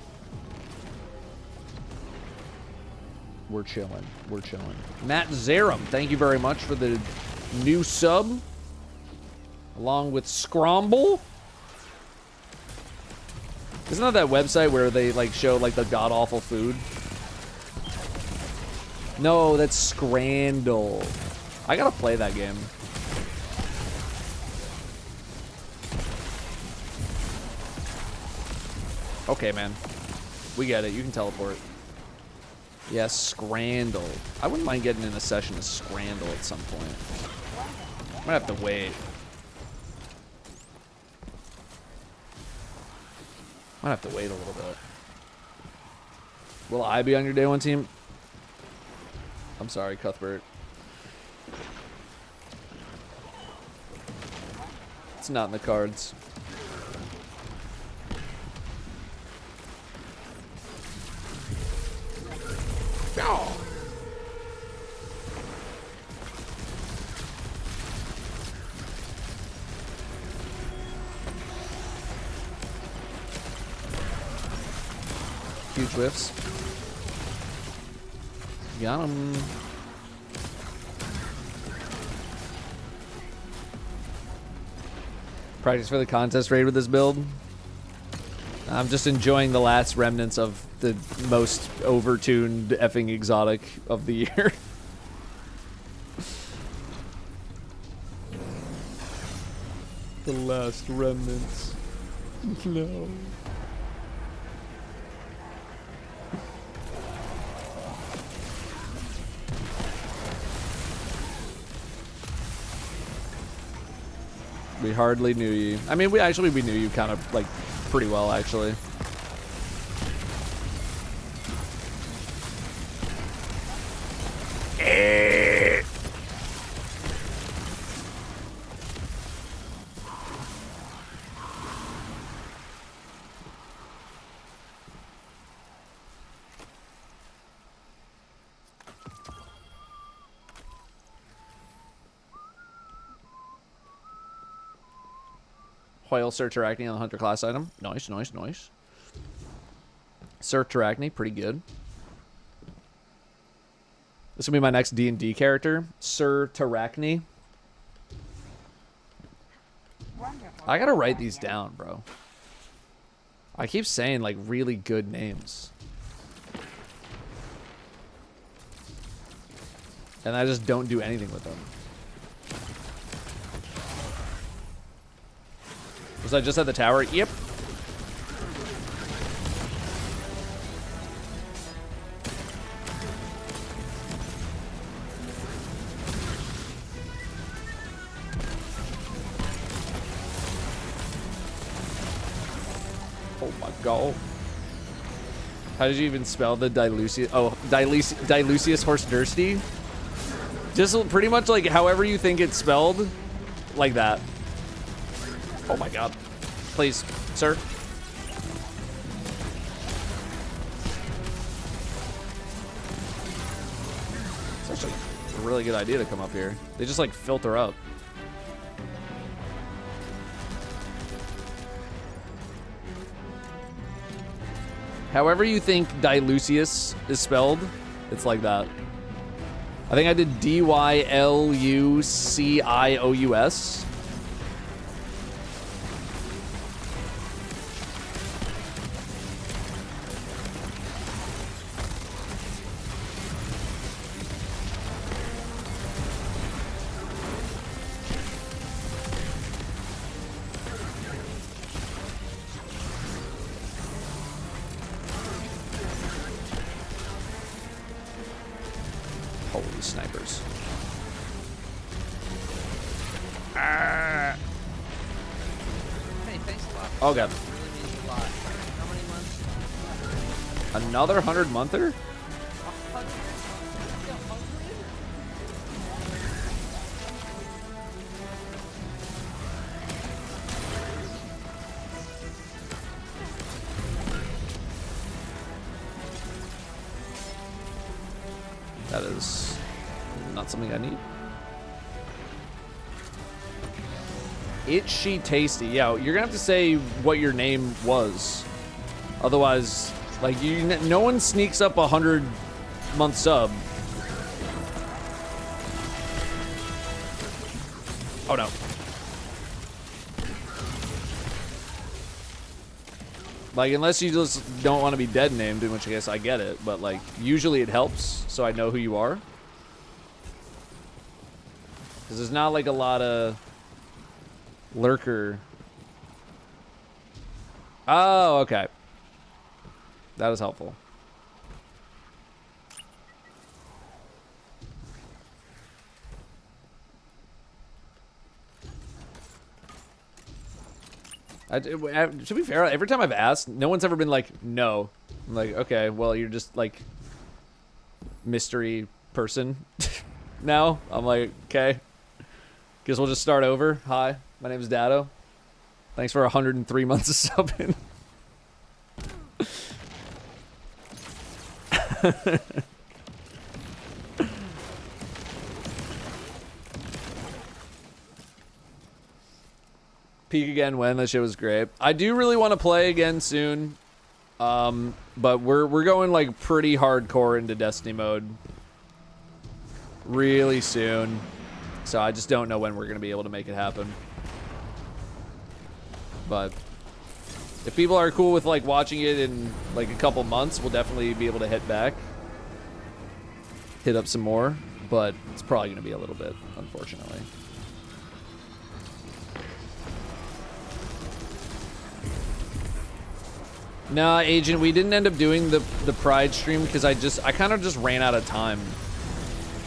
We're chilling. Matt Zarum, thank you very much for the new sub. Along with Scromble. Isn't that website where they like show like the god awful food? No, that's Scrandle. I gotta play that game. Okay, man. We get it. You can teleport. Yes, Scrandle. I wouldn't mind getting in a session of Scrandle at some point. I'm gonna have to wait. Might have to wait a little bit. Will I be on your day one team? I'm sorry, Cuthbert. It's not in the cards. Huge whiffs. Got him. Practice for the contest raid with this build. I'm just enjoying the last remnants of the most overtuned effing exotic of the year. The last remnants. No. We hardly knew you. I mean, we knew you kind of like pretty well, actually. Hoyle search Arachne on the Hunter class item. Nice, nice, nice. Search Arachne, pretty good. This will be my next D&D character, Sir Tarachne. I gotta write these down, bro. I keep saying like really good names. And I just don't do anything with them. Was I just at the tower? Yep. Oh my god. How did you even spell the Dilucius? Oh, Dilucius Horse Dursty? Just pretty much like however you think it's spelled. Like that. Oh my god. Please, sir. It's actually a really good idea to come up here. They just like filter up. However you think Dilucius is spelled, it's like that. I think I did Dylucious. Holy snipers. Hey, thanks a lot. Oh god. It really means a lot. How many months? Another 100-monther? 100? That is not something I need. Itchy tasty. Yeah, you're gonna have to say what your name was. Otherwise, like no one sneaks up 100-month sub. Oh no. Like, unless you just don't want to be dead named, in which case I get it, but like, usually it helps, so I know who you are. Because there's not like a lot of lurker. Oh, okay. That is helpful. To be fair, every time I've asked, no one's ever been like, no. I'm like, okay, well, you're just like mystery person now. I'm like, okay. Guess we'll just start over. Hi, my name is Datto. Thanks for 103 months of subbing. Peak again when that shit was great. I do really want to play again soon. But we're going like pretty hardcore into Destiny mode really soon. So I just don't know when we're gonna be able to make it happen. But if people are cool with like watching it in like a couple months, we'll definitely be able to hit back. Hit up some more, but it's probably gonna be a little bit, unfortunately. Nah, Agent, we didn't end up doing the Pride stream because I kind of just ran out of time.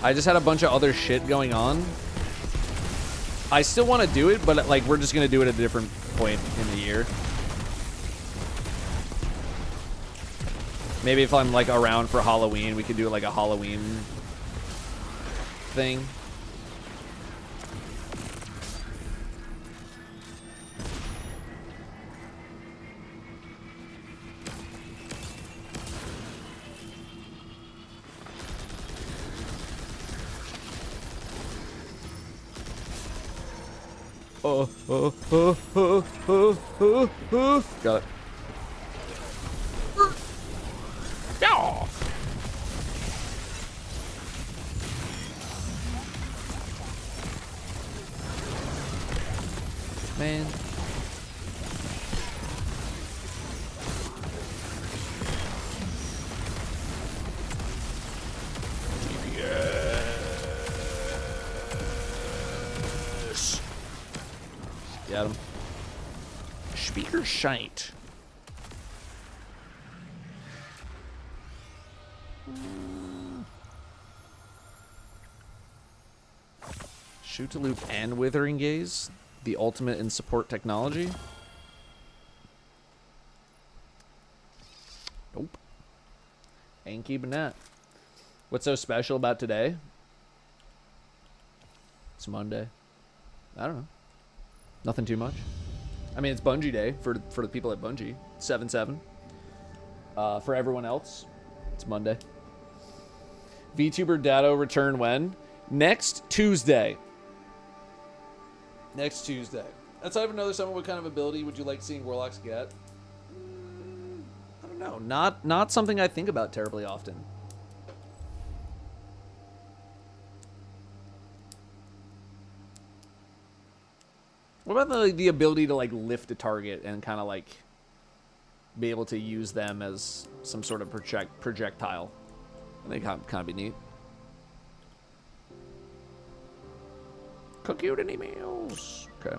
I just had a bunch of other shit going on. I still want to do it, but like we're just gonna do it at a different point in the year. Maybe if I'm like around for Halloween, we could do like a Halloween thing. Got it. Yeah. Man. GPS. Got him. Speaker shite. Shoot to loop and withering gaze, the ultimate in support technology. Nope. Ain't keeping that. What's so special about today? It's Monday. I don't know. Nothing too much. I mean, it's Bungie Day for the people at Bungie. 7/7. For everyone else, it's Monday. VTuber Datto return when? Next Tuesday. Next Tuesday. Outside of another summer, what kind of ability would you like seeing Warlocks get? I don't know. Not something I think about terribly often. What about the ability to like lift a target and kind of like be able to use them as some sort of projectile? I think kind of be neat. Cook you any meals? Okay.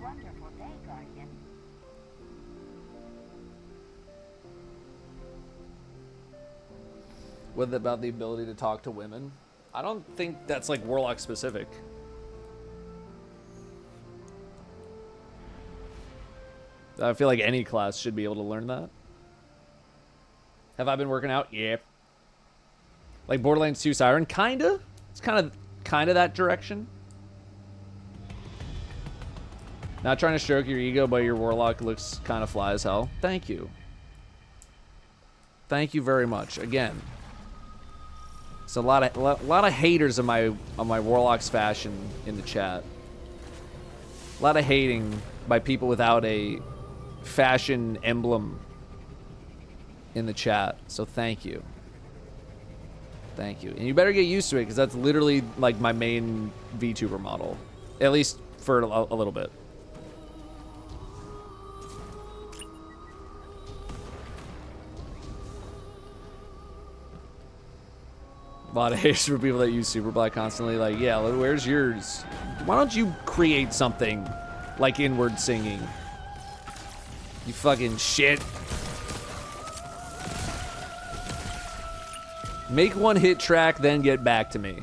Wonderful day, Guardian. What about the ability to talk to women? I don't think that's like Warlock specific. I feel like any class should be able to learn that. Have I been working out? Yeah. Like Borderlands 2 Siren? Kinda. It's kind of that direction. Not trying to stroke your ego, but your Warlock looks kind of fly as hell. Thank you. Thank you very much. Again. It's a lot of haters of my Warlock's fashion in the chat. A lot of hating by people without a fashion emblem in the chat. So thank you. Thank you. And you better get used to it because that's literally like my main VTuber model. At least for a little bit. A lot of haters for people that use Super Black constantly. Like, yeah, where's yours? Why don't you create something like Inward Singing? You fucking shit. Make one hit track, then get back to me.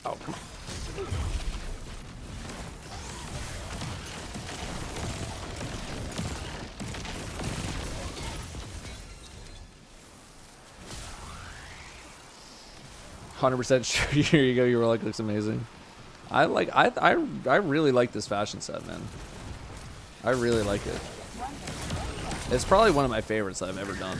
Oh, come on. 100% sure. Here you go. Your relic looks amazing. I really like this fashion set, man. I really like it. It's probably one of my favorites that I've ever done.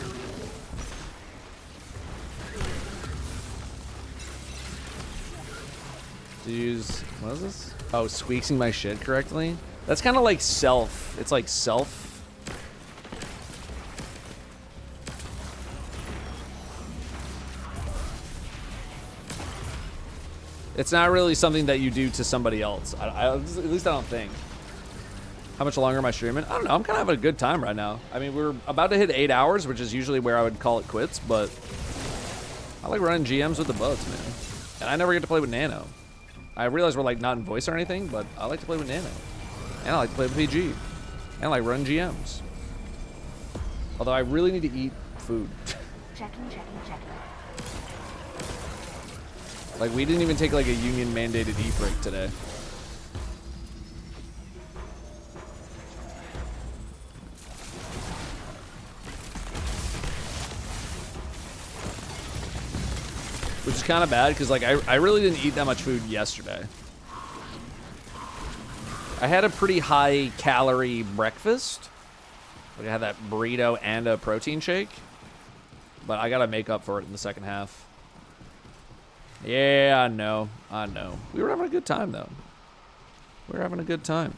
To use, what is this? Oh, squeaksing my shit correctly? That's kind of like self. It's like self. It's not really something that you do to somebody else. At least I don't think. How much longer am I streaming? I don't know. I'm kind of having a good time right now. I mean, we're about to hit 8 hours, which is usually where I would call it quits, but I like running GMs with the buds, man. And I never get to play with Nano. I realize we're like not in voice or anything, but I like to play with Nano. And I like to play with PG. And I like running GMs. Although I really need to eat food. Checking. Like, we didn't even take like a union mandated eat break today. Which is kind of bad because like I really didn't eat that much food yesterday. I had a pretty high calorie breakfast. Like I had that burrito and a protein shake. But I gotta make up for it in the second half. Yeah, I know. We were having a good time, though. We were having a good time.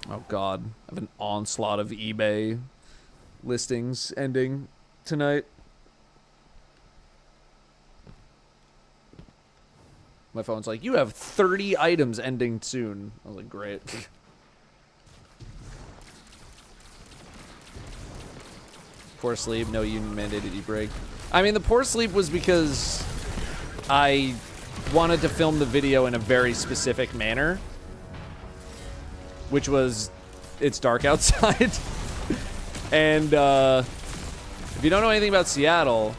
Oh, God. I have an onslaught of eBay listings ending tonight. My phone's like, you have 30 items ending soon. I was like, great. Poor sleep, no union mandated eat break. I mean, the poor sleep was because I wanted to film the video in a very specific manner, which was, it's dark outside. And if you don't know anything about Seattle,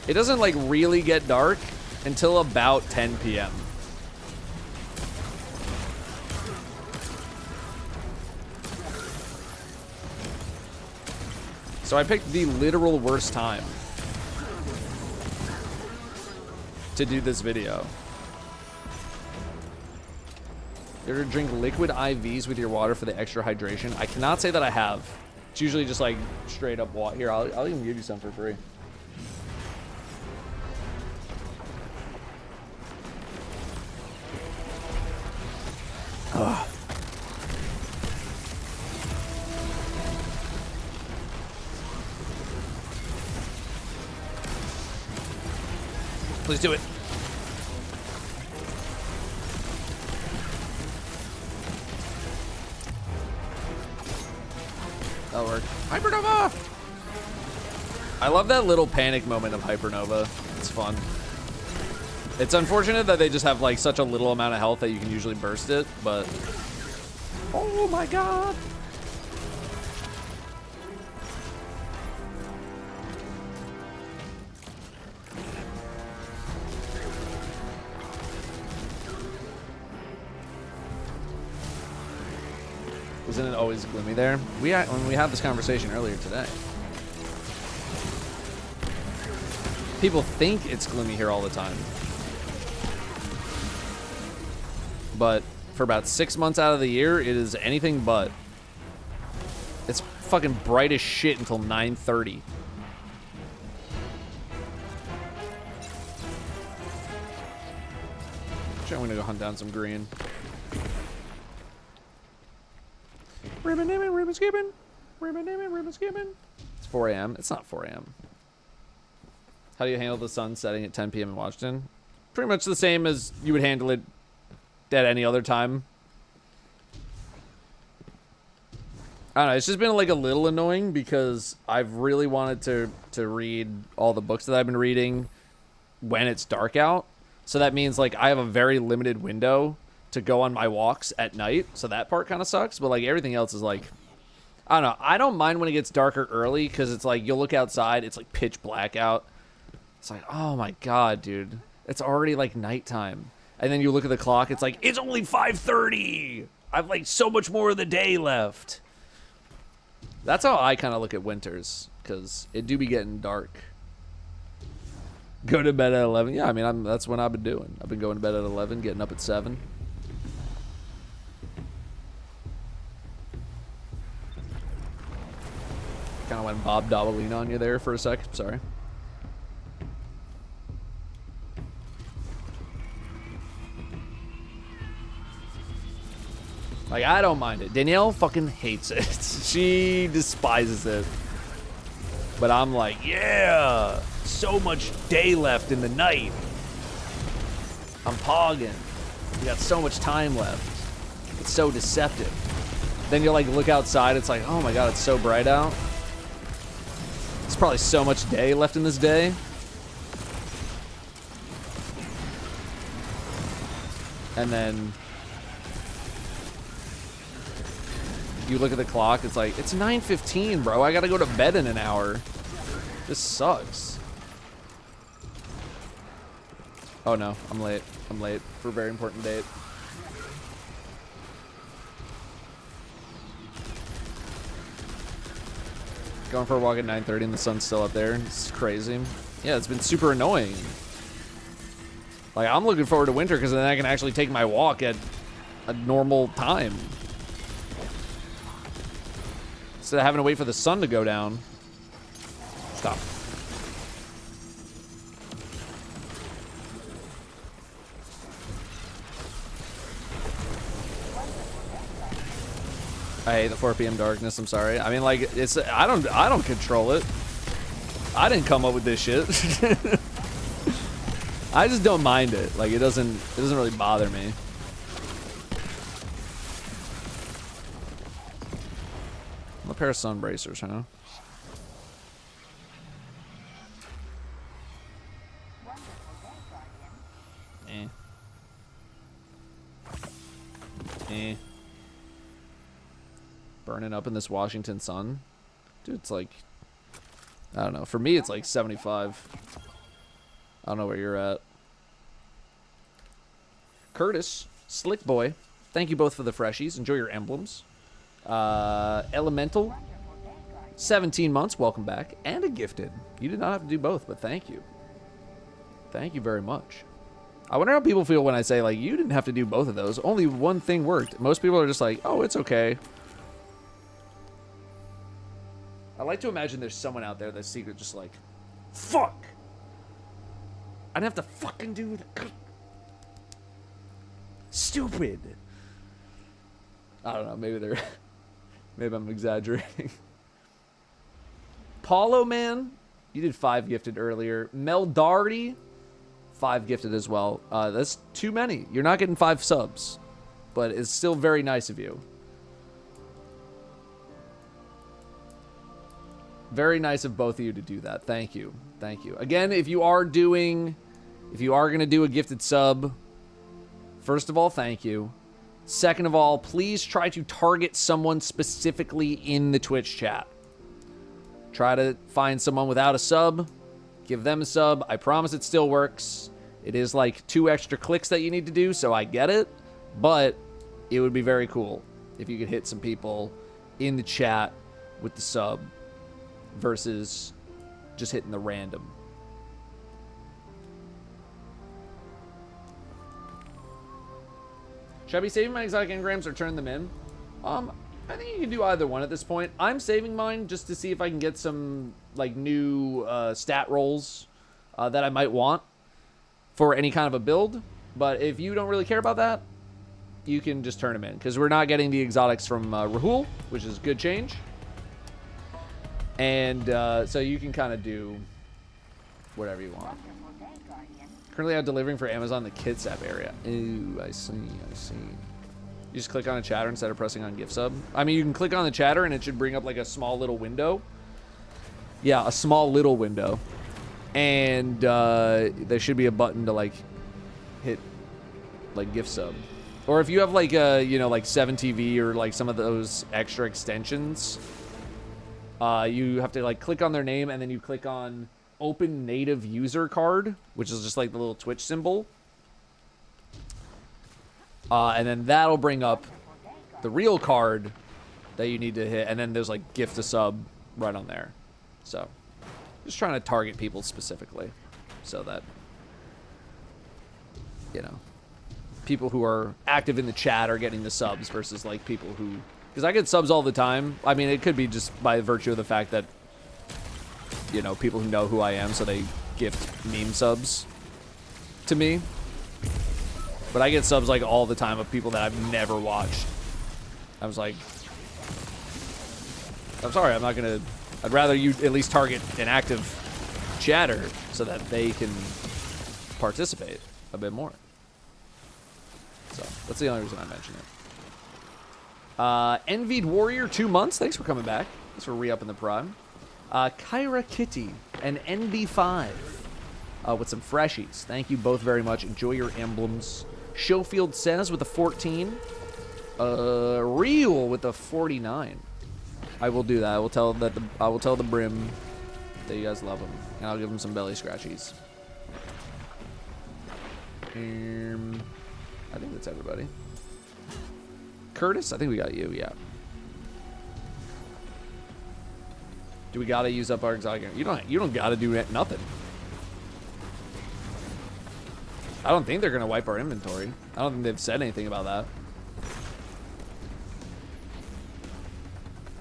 it doesn't like really get dark until about 10 p.m. So I picked the literal worst time to do this video. You ever drink liquid IVs with your water for the extra hydration? I cannot say that I have. It's usually just like straight up water. Here, I'll even give you some for free. Ugh. Please do it. That'll work. Hypernova! I love that little panic moment of Hypernova. It's fun. It's unfortunate that they just have like such a little amount of health that you can usually burst it, but... Oh my god! Isn't it always gloomy there? When we had this conversation earlier today. People think it's gloomy here all the time. But for about 6 months out of the year, it is anything but. It's fucking bright as shit until 9:30. I'm gonna go hunt down some green. Ribbon skipping. Ribbon skipping. It's 4 a.m. It's not 4 a.m. How do you handle the sun setting at 10 p.m. in Washington? Pretty much the same as you would handle it at any other time. I don't know. It's just been like a little annoying because I've really wanted to read all the books that I've been reading when it's dark out. So that means like I have a very limited window to go on my walks at night, so that part kind of sucks, but like everything else is like, I don't know. I don't mind when it gets darker early because it's like you'll look outside, it's like pitch black out. It's like, oh my god, dude, it's already like nighttime. And then you look at the clock, it's like, it's only 5:30. I've like so much more of the day left. That's how I kind of look at winters, because it do be getting dark. Go to bed at 11. Yeah, I mean, that's when I've been doing. I've been going to bed at 11, getting up at 7. Kind of went Bob Dabalina on you there for a sec. Sorry. Like, I don't mind it. Danielle fucking hates it. She despises it. But I'm like, yeah, so much day left in the night. I'm pogging. You got so much time left. It's so deceptive. Then you like look outside, it's like, oh my god, it's so bright out. There's probably so much day left in this day. And then you look at the clock, it's like, it's 9:15, bro. I gotta go to bed in an hour. This sucks. Oh no, I'm late. I'm late for a very important date. Going for a walk at 9:30 and the sun's still up there. It's crazy. Yeah, it's been super annoying. Like, I'm looking forward to winter because then I can actually take my walk at a normal time. Instead of having to wait for the sun to go down. Stop. I hate the 4 p.m. darkness. I'm sorry. I mean, like, it's I don't control it. I didn't come up with this shit. I just don't mind it. Like, it doesn't really bother me. A pair of sun bracers, huh? Burning up in this Washington sun. Dude, it's like, I don't know. For me, it's like 75. I don't know where you're at. Curtis, Slick Boy, thank you both for the freshies. Enjoy your emblems. Elemental, 17 months, welcome back. And a gifted. You did not have to do both, but thank you. Thank you very much. I wonder how people feel when I say, like, you didn't have to do both of those. Only one thing worked. Most people are just like, oh, it's okay. I like to imagine there's someone out there that's secret just like, fuck! I didn't have to fucking do that. Stupid! I don't know, maybe I'm exaggerating. Paulo Man, you did 5 gifted earlier. Mel Doherty, 5 gifted as well. That's too many. You're not getting 5 subs, but it's still very nice of you. Very nice of both of you to do that. Thank you. Thank you. Again, if you are going to do a gifted sub, first of all, thank you. Second of all, please try to target someone specifically in the Twitch chat. Try to find someone without a sub. Give them a sub. I promise it still works. It is like 2 extra clicks that you need to do, so I get it. But it would be very cool if you could hit some people in the chat with the sub versus just hitting the random. Should I be saving my exotic engrams or turn them in? I think you can do either one at this point. I'm saving mine just to see if I can get some like new stat rolls that I might want for any kind of a build. But if you don't really care about that, you can just turn them in because we're not getting the exotics from Rahul, which is good change. And so you can kind of do whatever you want. Currently out delivering for Amazon the Kids app area. Ooh, I see. You just click on a chatter instead of pressing on gift sub. I mean, you can click on the chatter and it should bring up like a small little window. Yeah, a small little window. And there should be a button to like hit like gift sub. Or if you have like like 7TV or like some of those extra extensions, you have to like click on their name and then you click on open native user card, which is just like the little Twitch symbol. And then that'll bring up the real card that you need to hit. And then there's like gift a sub right on there. So just trying to target people specifically. so that, you know, people who are active in the chat are getting the subs versus like people who, because I get subs all the time. I mean, it could be just by virtue of the fact that, you know, people who know who I am, so they gift meme subs to me. But I get subs like all the time of people that I've never watched. I was like, I'm sorry, I'm not gonna, I'd rather you at least target an active chatter so that they can participate a bit more. So that's the only reason I mention it. Envied Warrior, 2 months. Thanks for coming back. Thanks for re-upping the prime. Kyra Kitty and NB5 with some freshies. Thank you both very much. Enjoy your emblems. Schofield says with a 14. Real with a 49. I will do that. I will tell the Brim that you guys love him, and I'll give him some belly scratchies. I think that's everybody. Curtis, I think we got you. Yeah. Do we gotta use up our exotic? You don't gotta do nothing. I don't think they're gonna wipe our inventory. I don't think they've said anything about that.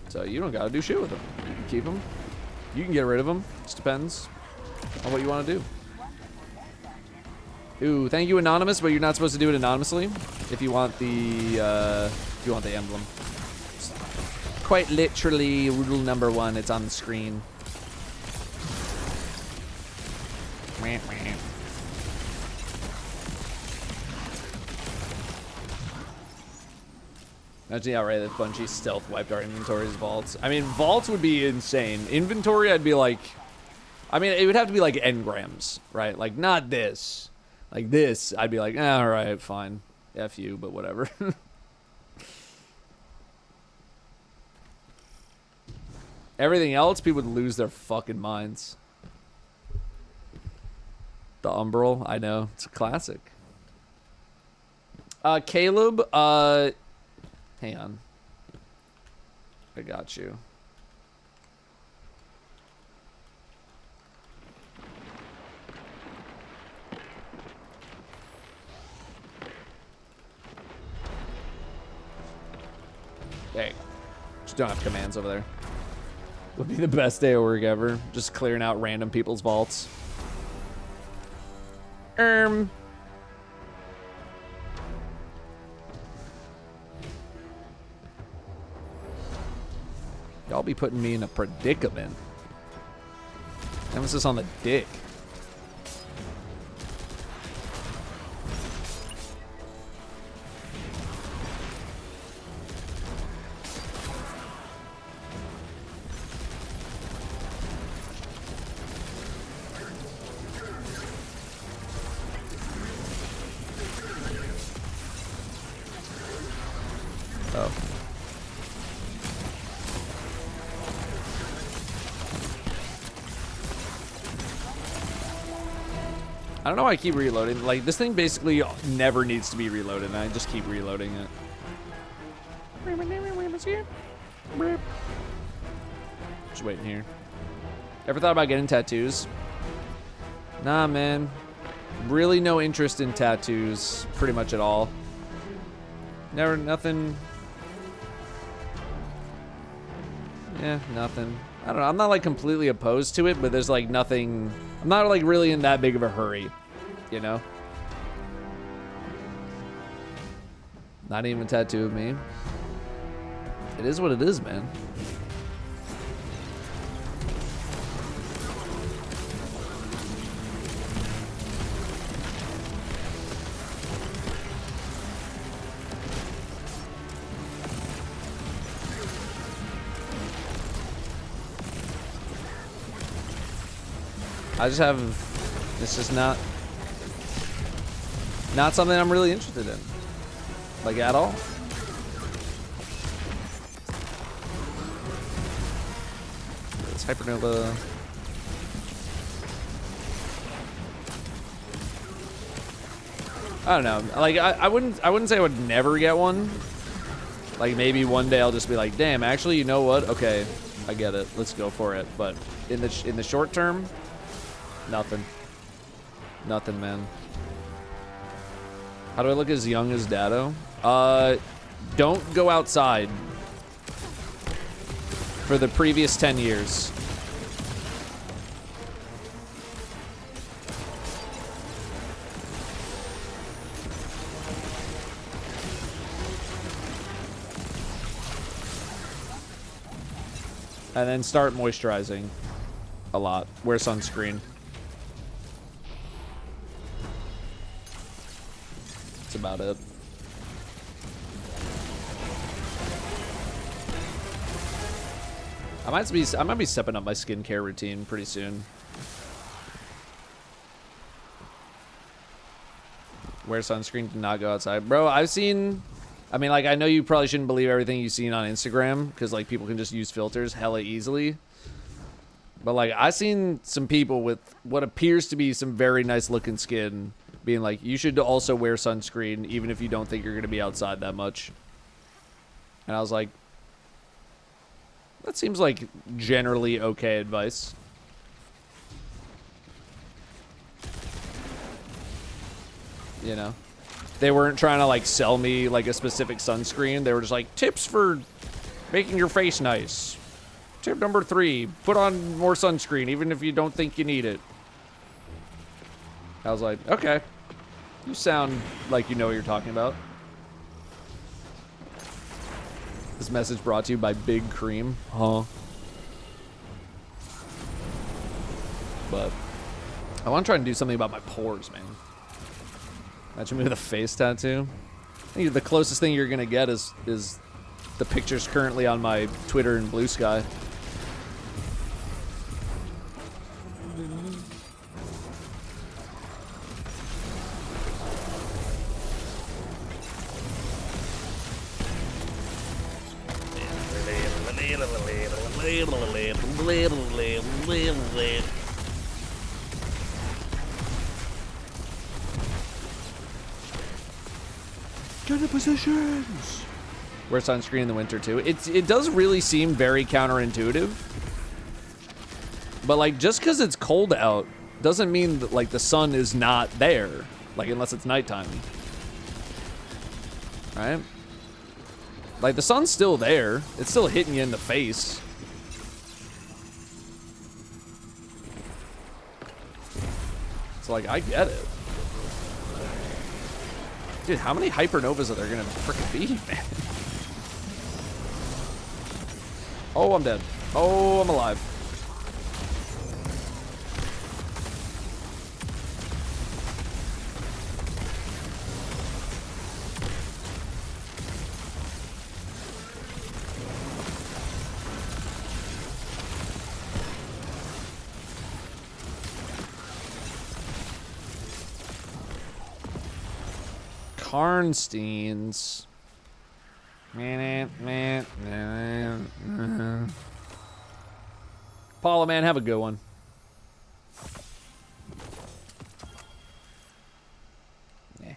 So you don't gotta do shit with them. You can keep them. You can get rid of them. Just depends on what you want to do. Ooh, thank you, Anonymous, but you're not supposed to do it anonymously if you want the emblem. Quite literally, rule number 1. It's on the screen. Imagine how right that Bungie stealth wiped our inventories vaults. I mean, vaults would be insane. Inventory, I'd be like, I mean, it would have to be like engrams, right? Like, not this. Like this, I'd be like, all right, fine. F you, but whatever. Everything else, people would lose their fucking minds. The Umbral, I know. It's a classic. Caleb, hang on. I got you. Hey, just don't have commands over there. Would be the best day of work ever. Just clearing out random people's vaults. Y'all be putting me in a predicament. Emphasis on the dick. Oh. I don't know why I keep reloading. Like, this thing basically never needs to be reloaded, and I just keep reloading it. Just waiting here. Ever thought about getting tattoos? Nah, man. Really no interest in tattoos, pretty much at all. Never, nothing. Yeah, nothing. I don't know. I'm not like completely opposed to it, but there's like nothing. I'm not like really in that big of a hurry, you know? Not even a tattoo of me. It is what it is, man. I just have, it's just not something I'm really interested in, like at all. It's Hypernova. I don't know. Like I wouldn't say I would never get one. Like maybe one day I'll just be like, damn, actually, you know what? Okay, I get it. Let's go for it. But in the short term. Nothing. Nothing, man. How do I look as young as Datto? Don't go outside for the previous 10 years. And then start moisturizing a lot. Wear sunscreen. That's about it. I might be stepping up my skincare routine pretty soon. Wear sunscreen, do not go outside. Bro, I've seen... I mean, like, I know you probably shouldn't believe everything you've seen on Instagram, because, like, people can just use filters hella easily. But, like, I've seen some people with what appears to be some very nice-looking skin being like, you should also wear sunscreen, even if you don't think you're going to be outside that much. And I was like, that seems like generally okay advice. You know? They weren't trying to, like, sell me, like, a specific sunscreen. They were just like, tips for making your face nice. Tip number 3, put on more sunscreen, even if you don't think you need it. I was like, okay. You sound like you know what you're talking about. This message brought to you by Big Cream. Huh? But I want to try and do something about my pores, man. Imagine me with a face tattoo. I think the closest thing you're gonna get is the pictures currently on my Twitter and Blue Sky. Get the positions. Wear sunscreen in the winter too. It does really seem very counterintuitive. But like, just because it's cold out doesn't mean that like the sun is not there. Like, unless it's nighttime. Right? Like, the sun's still there. It's still hitting you in the face. So like, I get it. Dude, how many hypernovas are there gonna frickin' be, man? Oh, I'm dead. Oh, I'm alive. Karnsteins. Paula, man, have a good one. Yeah.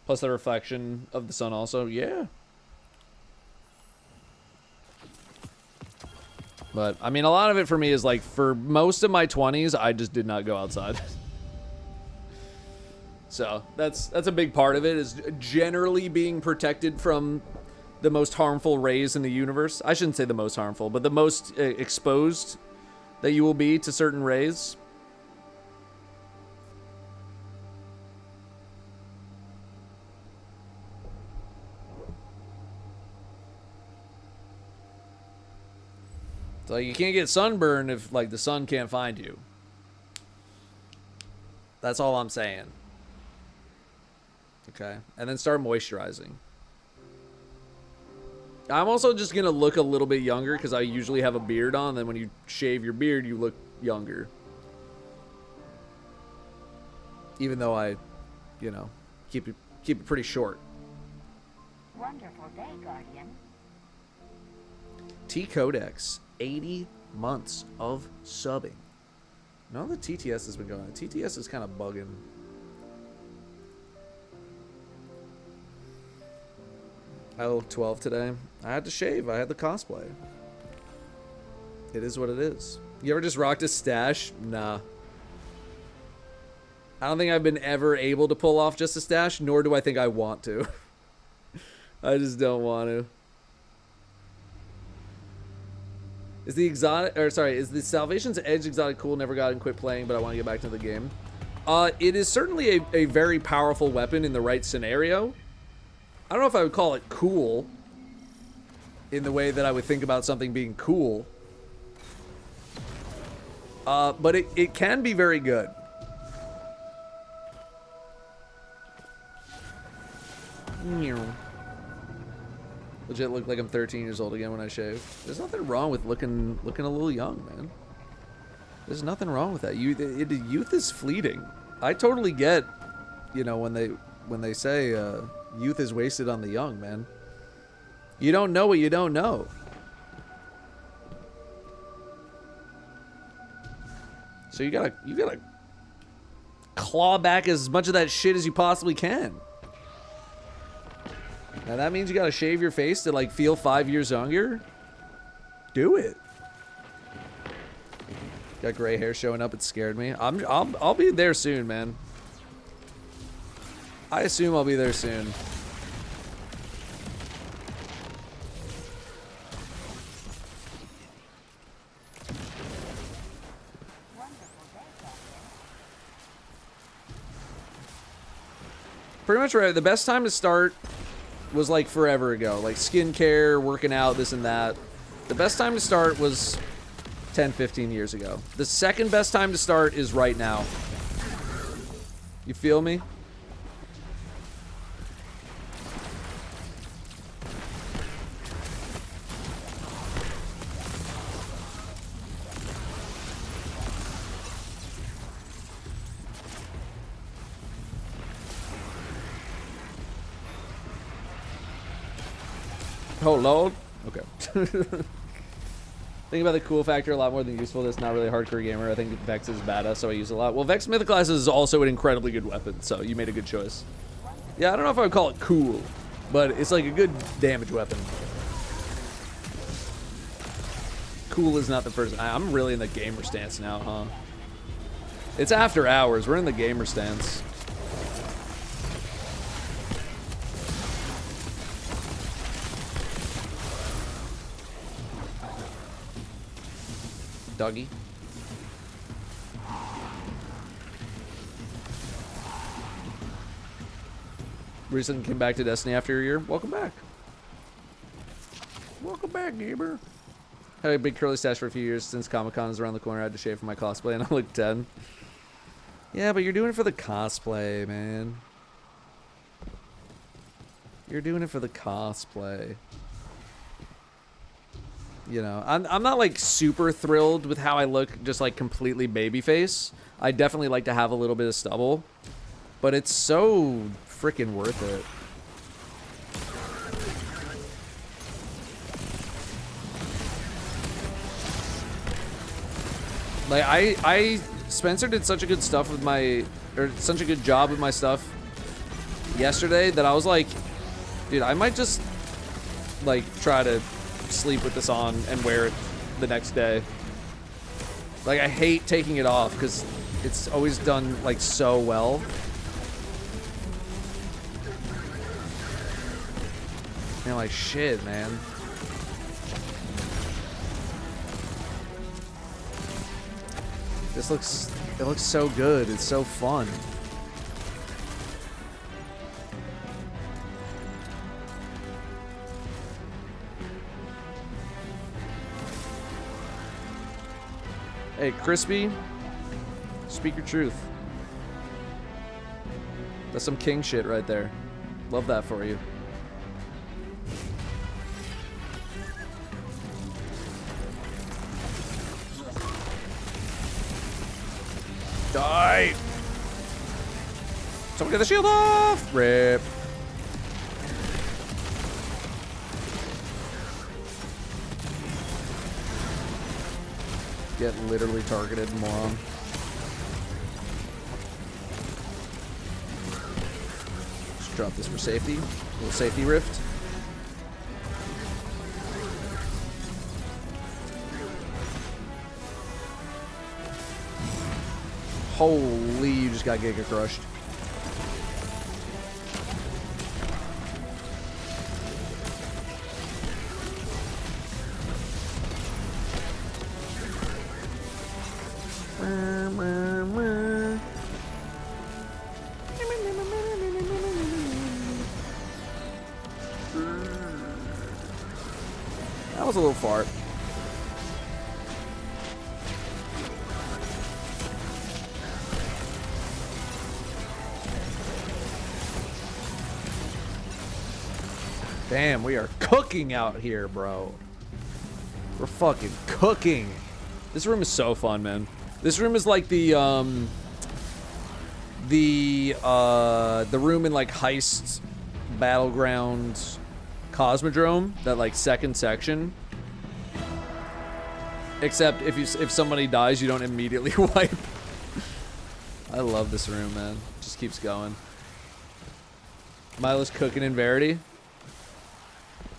Plus the reflection of the sun also. Yeah. But, I mean, a lot of it for me is like, for most of my 20s, I just did not go outside. So that's a big part of it, is generally being protected from the most harmful rays in the universe. I shouldn't say the most harmful, but the most exposed that you will be to certain rays. So you can't get sunburned if like the sun can't find you. That's all I'm saying. Okay, and then start moisturizing. I'm also just gonna look a little bit younger because I usually have a beard on. Then when you shave your beard, you look younger. Even though I, you know, keep it pretty short. Wonderful day, Guardian. T Codex, 80 months of subbing. No, the TTS has been going on. TTS is kind of bugging. I look 12 today. I had to shave. I had the cosplay. It is what it is. You ever just rocked a stash? Nah. I don't think I've been ever able to pull off just a stash, nor do I think I want to. I just don't want to. Is the Salvation's Edge exotic cool? Never got and quit playing, but I want to get back to the game. It is certainly a very powerful weapon in the right scenario. I don't know if I would call it cool in the way that I would think about something being cool. But it can be very good. Legit look like I'm 13 years old again when I shave. There's nothing wrong with looking a little young, man. There's nothing wrong with that. Youth is fleeting. I totally get, you know, when they say youth is wasted on the young, man. You don't know what you don't know. So you gotta claw back as much of that shit as you possibly can. Now that means you gotta shave your face to like feel 5 years younger. Do it. Got gray hair showing up. It scared me. I'll be there soon, man. I assume I'll be there soon. Pretty much right. The best time to start was like forever ago. Like skincare, working out, this and that. The best time to start was 10, 15 years ago. The second best time to start is right now. You feel me? Oh, Lord. Okay. Think about the cool factor a lot more than usefulness. Not really a hardcore gamer. I think Vex is badass, so I use it a lot. Well, Vex Mythoclast is also an incredibly good weapon, so you made a good choice. Yeah, I don't know if I would call it cool, but it's like a good damage weapon. Cool is not the first. I'm really in the gamer stance now, huh? It's after hours. We're in the gamer stance. Doggy. Recently came back to Destiny after a year. Welcome back. Welcome back, gamer. Had a big curly stash for a few years since Comic-Con is around the corner. I had to shave for my cosplay and I look 10. Yeah, but you're doing it for the cosplay, man. You're doing it for the cosplay. You know, I'm not like super thrilled with how I look just like completely babyface. I definitely like to have a little bit of stubble, but it's so freaking worth it. Like Spencer did such a good stuff with such a good job with my stuff yesterday that I was like, dude, I might just like try to sleep with this on and wear it the next day. Like, I hate taking it off because it's always done like so well. And I'm like, shit, man. It looks so good. It's so fun. Hey, Crispy, speak your truth. That's some king shit right there. Love that for you. Die! Someone get the shield off! Rip. Get literally targeted, moron. Just drop this for safety. A little safety rift. Holy, you just got Giga crushed. That was a little fart. Damn, we are cooking out here, bro. We're fucking cooking. This room is so fun, man. This room is like the room in like Heist Battleground Cosmodrome, that like second section. Except if somebody dies, you don't immediately wipe. I love this room, man. Just keeps going. Milo's cooking in Verity.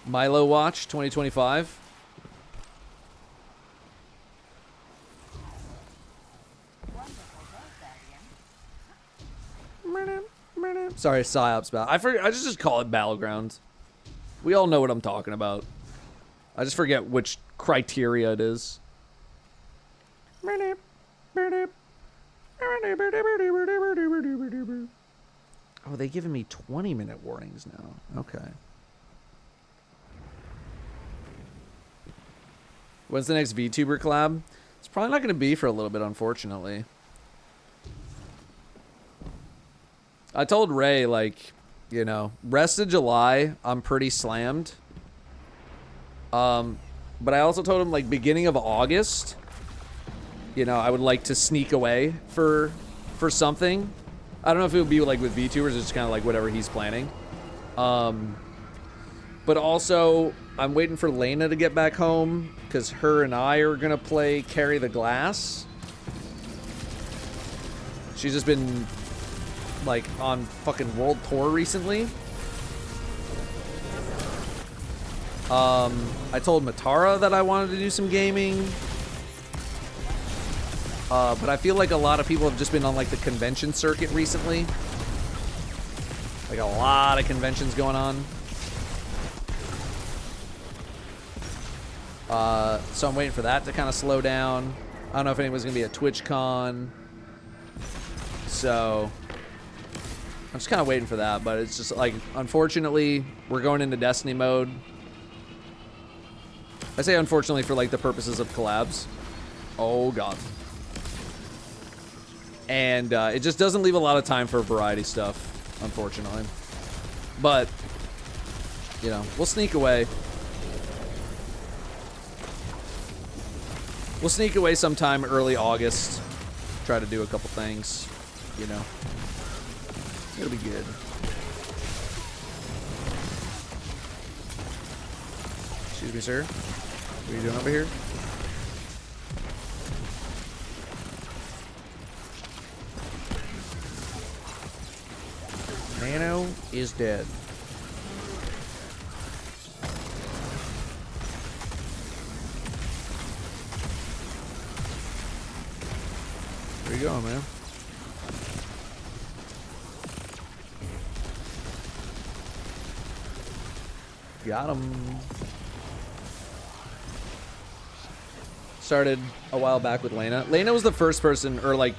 Milo Watch 2025. Sorry, PsyOps battle. I just call it Battleground. We all know what I'm talking about. I just forget which criteria it is. Oh, they giving me 20-minute warnings now. Okay. When's the next VTuber collab? It's probably not going to be for a little bit, unfortunately. I told Ray, like, you know, rest of July, I'm pretty slammed. But I also told him, like, beginning of August, you know, I would like to sneak away for something. I don't know if it would be, like, with VTubers, it's just kind of like whatever he's planning. But also, I'm waiting for Lena to get back home, because her and I are going to play Carry the Glass. She's just been, like, on fucking world tour recently. I told Matara that I wanted to do some gaming. But I feel like a lot of people have just been on, like, the convention circuit recently. Like, a lot of conventions going on. So I'm waiting for that to kind of slow down. I don't know if anyone's going to be at TwitchCon. So I'm just kind of waiting for that, but it's just like, unfortunately, we're going into Destiny mode. I say unfortunately for like the purposes of collabs. Oh god. And it just doesn't leave a lot of time for variety stuff, unfortunately. But, you know, we'll sneak away. We'll sneak away sometime early August. Try to do a couple things, you know. It'll be good. Excuse me, sir. What are you doing over here? Nano is dead. Where you going, man? Got him. Started a while back with Lena. Lena was the first person, or like,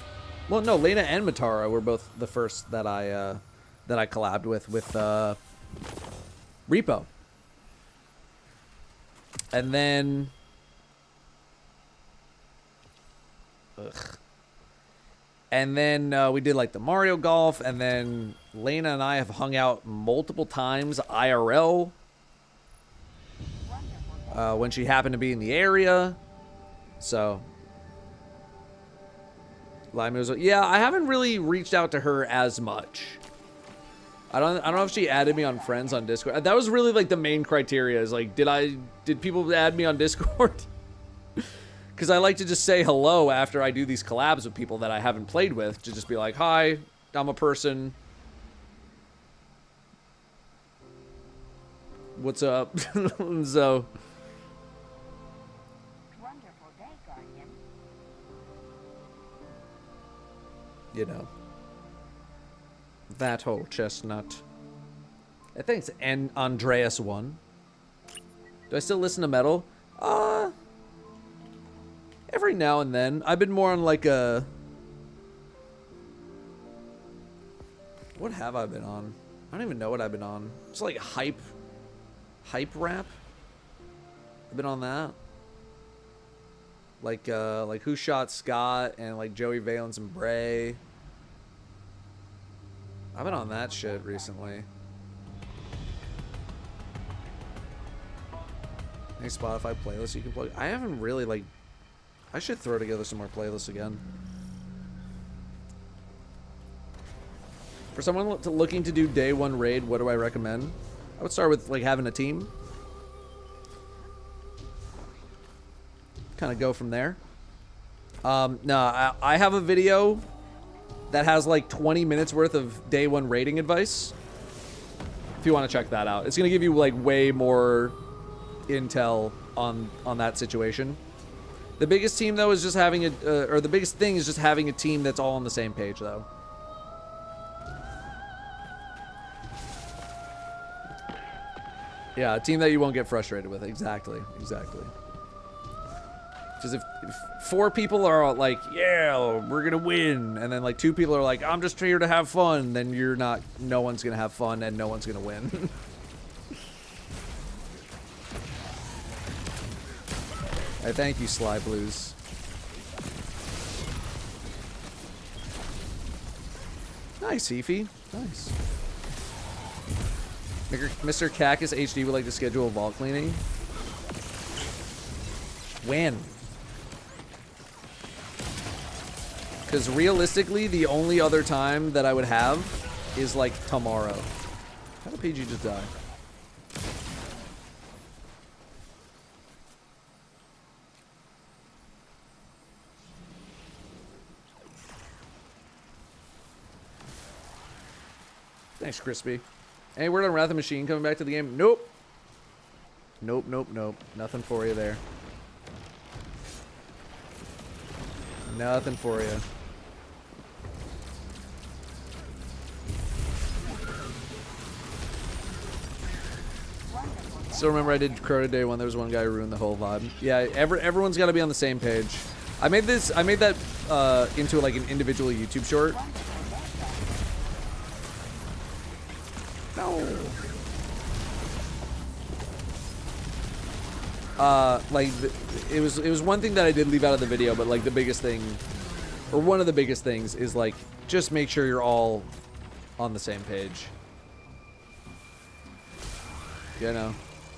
well, no, Lena and Matara were both the first that I collabed with Repo. And then, we did like the Mario Golf, and then Lena and I have hung out multiple times IRL when she happened to be in the area. So, Lima was, yeah, I haven't really reached out to her as much. I don't know if she added me on friends on Discord. That was really like the main criteria, is like, did people add me on Discord? Because I like to just say hello after I do these collabs with people that I haven't played with, to just be like, hi, I'm a person. What's up? So, Wonderful day, Guardian. you know. That whole chestnut. Hey, thanks, and Andreas won. Do I still listen to metal? Every now and then. I've been more on like a... What have I been on? I don't even know what I've been on. It's like hype rap. I've been on that. Like Who Shot Scott and like Joey Valence and Bray. I've been on that shit recently. Any Spotify playlists you can plug? I haven't really like... I should throw together some more playlists again. For someone looking to do day one raid, what do I recommend? I would start with like having a team. Kind of go from there. No, I have a video that has like 20 minutes worth of day one raiding advice. If you want to check that out. It's going to give you like way more intel on that situation. The biggest team though is just having or the biggest thing is just having a team that's all on the same page though. Yeah, a team that you won't get frustrated with. Exactly. Because if 4 people are like, yeah, we're gonna win, and then like 2 people are like, I'm just here to have fun, then you're not. No one's gonna have fun, and no one's gonna win. Hey, thank you, Sly Blues. Nice, Heafy. Nice. Mr. Cactus HD would like to schedule a vault cleaning. When? Because realistically, the only other time that I would have is like tomorrow. How did PG just die? Thanks, Crispy. Any word on Wrath of Machine coming back to the game? Nope. Nope. Nothing for you there. Nothing for you. Still remember I did Crota Day 1. There was one guy who ruined the whole vibe. Yeah, everyone's got to be on the same page. I made that into like an individual YouTube short. No. Like it was one thing that I did leave out of the video, but like the biggest thing, or one of the biggest things, is like just make sure you're all on the same page. You know,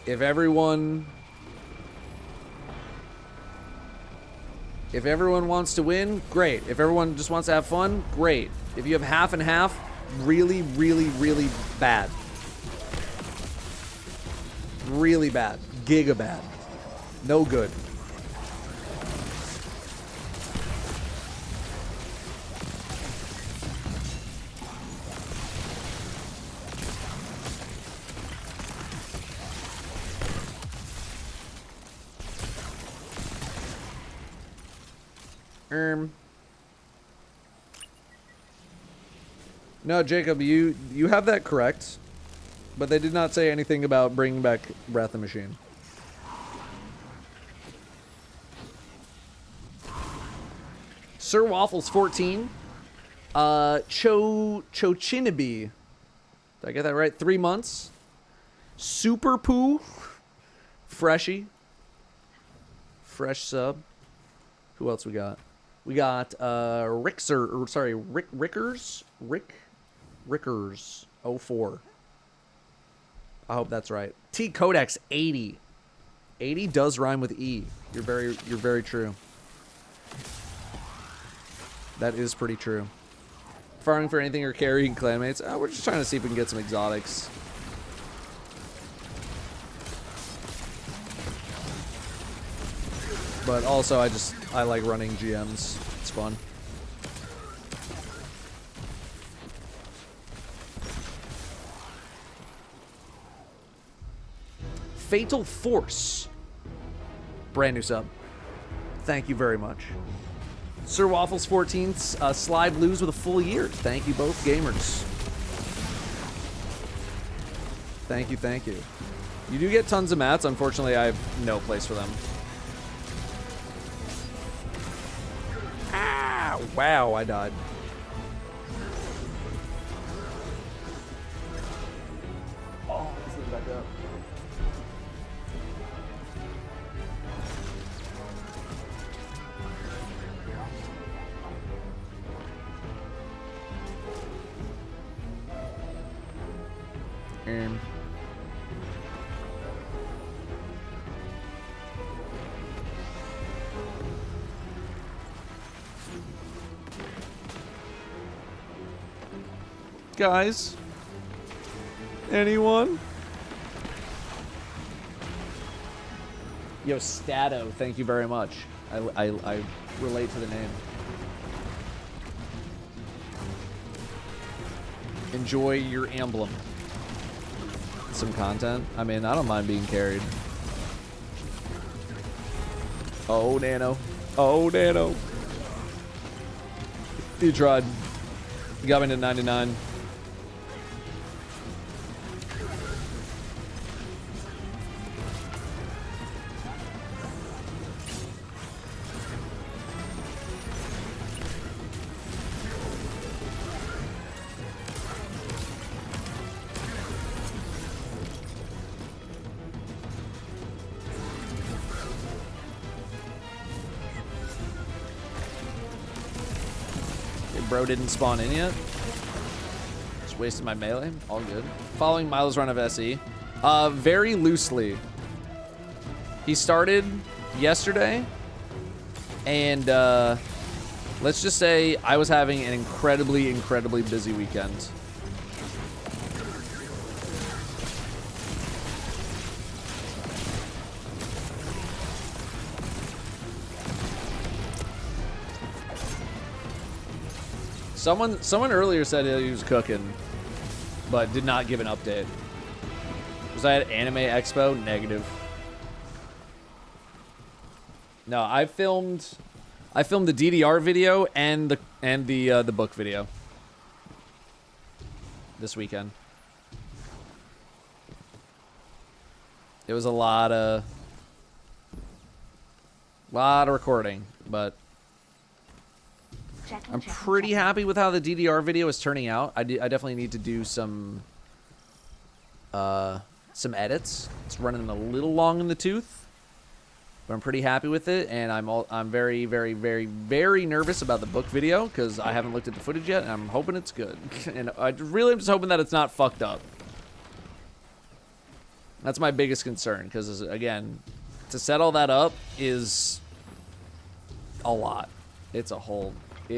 if everyone wants to win, great. If everyone just wants to have fun, great. If you have half and half, really, really, really bad. Really bad. Giga bad. No good. No, Jacob, you have that correct, but they did not say anything about bringing back Wrath of the Machine. Sir Waffles 14. Chochinabe. Did I get that right? 3 months. Super Poo. Freshy. Fresh sub. Who else we got? We got Rickers 04. I hope that's right. T Codex 80. 80 does rhyme with E. You're very true. That is pretty true. Farming for anything or carrying clanmates. We're just trying to see if we can get some exotics. But also, I like running GMs. It's fun. Fatal Force. Brand new sub. Thank you very much. Sir Waffles 14th, Slide Blues with a full year. Thank you both gamers. Thank you, thank you. You do get tons of mats. Unfortunately, I have no place for them. Ah, wow, I died. Oh, let's get back up. Guys, anyone? Yo, Stato, thank you very much. I relate to the name. Enjoy your emblem. Some content. I mean, I don't mind being carried. Oh, Nano. Oh, Nano. You tried. You got me to 99. Bro didn't spawn in yet. Just wasted my melee. All good. Following Milo's run of SE. Very loosely. He started yesterday. And let's just say I was having an incredibly busy weekend. Someone earlier said he was cooking, but did not give an update. Was I at Anime Expo? Negative. No, I filmed the DDR video and the book video this weekend. It was a lot of recording, but I'm pretty happy with how the DDR video is turning out. I definitely need to do some edits. It's running a little long in the tooth, but I'm pretty happy with it, and I'm very nervous about the book video because I haven't looked at the footage yet, and I'm hoping it's good. And I really am just hoping that it's not fucked up. That's my biggest concern, because again, to set all that up is a lot. It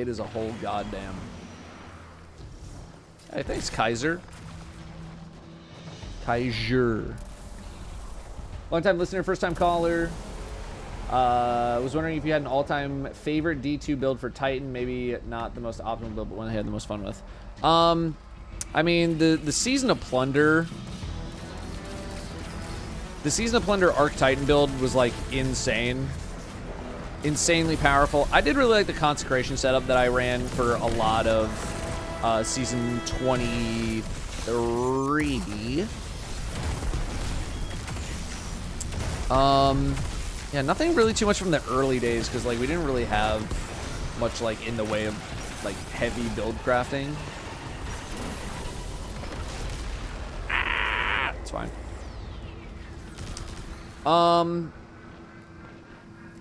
is a whole goddamn. Hey, thanks, Kaiser. Long-time listener, first-time caller. Was wondering if you had an all-time favorite D2 build for Titan. Maybe not the most optimal build, but one I had the most fun with. I mean, the Season of Plunder. The Season of Plunder Arc Titan build was like insane. Insanely powerful. I did really like the consecration setup that I ran for a lot of season 23. Yeah, nothing really too much from the early days because like we didn't really have much like in the way of like heavy build crafting. It's fine.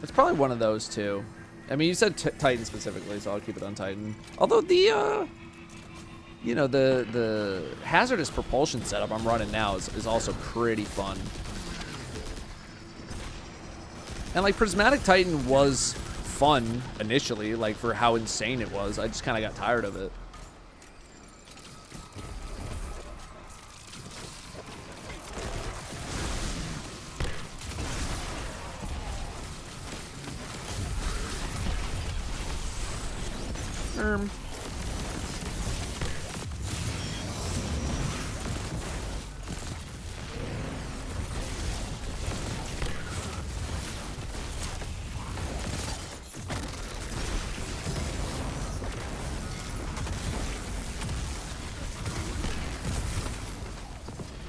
It's probably one of those two. I mean, you said Titan specifically, so I'll keep it on Titan. Although the, you know, the hazardous propulsion setup I'm running now is also pretty fun. And like Prismatic Titan was fun initially, like for how insane it was. I just kind of got tired of it.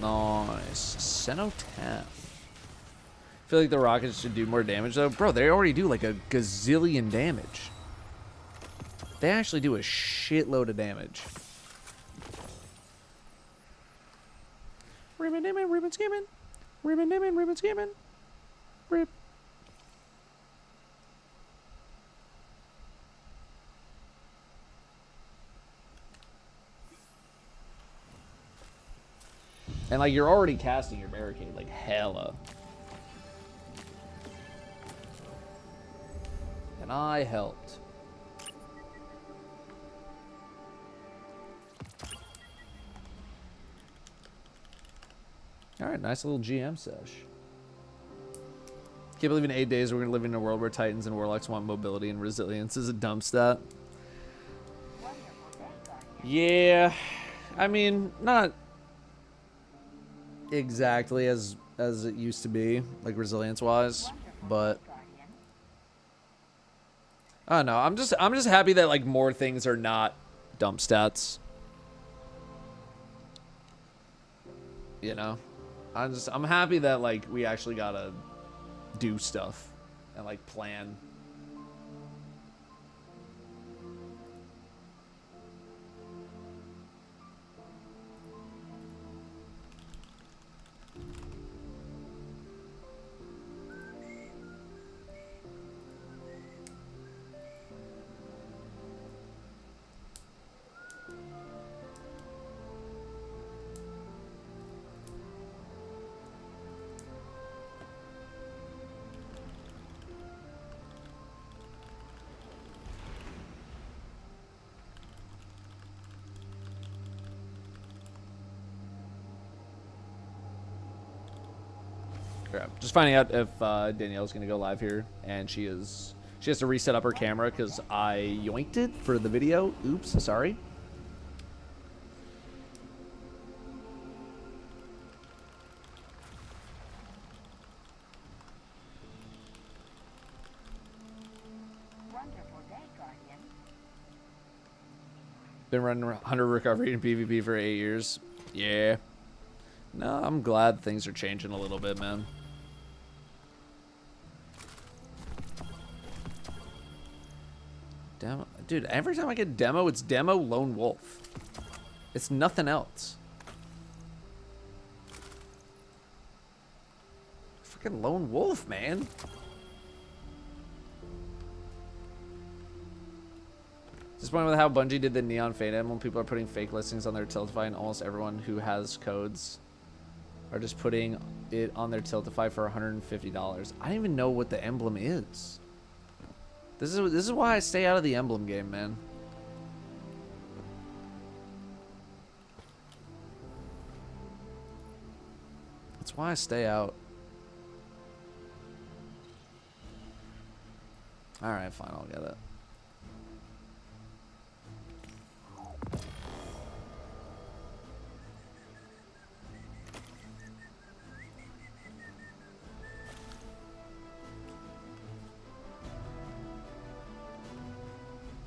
Nice. Cenotaph. I feel like the rockets should do more damage, though. Bro, they already do like a gazillion damage. They actually do a shitload of damage. Ribbon dimming, ribbon skimming. Ribbon dimming, ribbon skimming. Rip. And like you're already casting your barricade like hella. And I helped. All right, nice little GM sesh. Can't believe in 8 days we're gonna live in a world where Titans and Warlocks want mobility and resilience. Is a dumb stat. Yeah, I mean, not exactly as it used to be, like resilience-wise, but I don't know. I'm just happy that like more things are not dump stats. You know, I'm happy that like we actually gotta do stuff and like plan. Just finding out if Danielle's gonna go live here, and she has to reset up her camera because I yoinked it for the video. Oops, sorry. Wonderful day, Guardian. Been running Hunter Recovery and PvP for 8 years. Yeah. No, I'm glad things are changing a little bit, man. Demo, dude, every time I get demo, it's demo Lone Wolf. It's nothing else. Freaking Lone Wolf, man. Disappointed with how Bungie did the Neon Fade emblem. People are putting fake listings on their Tiltify, and almost everyone who has codes are just putting it on their Tiltify for $150. I don't even know what the emblem is. This is why I stay out of the emblem game, man. That's why I stay out. Alright, fine, I'll get it.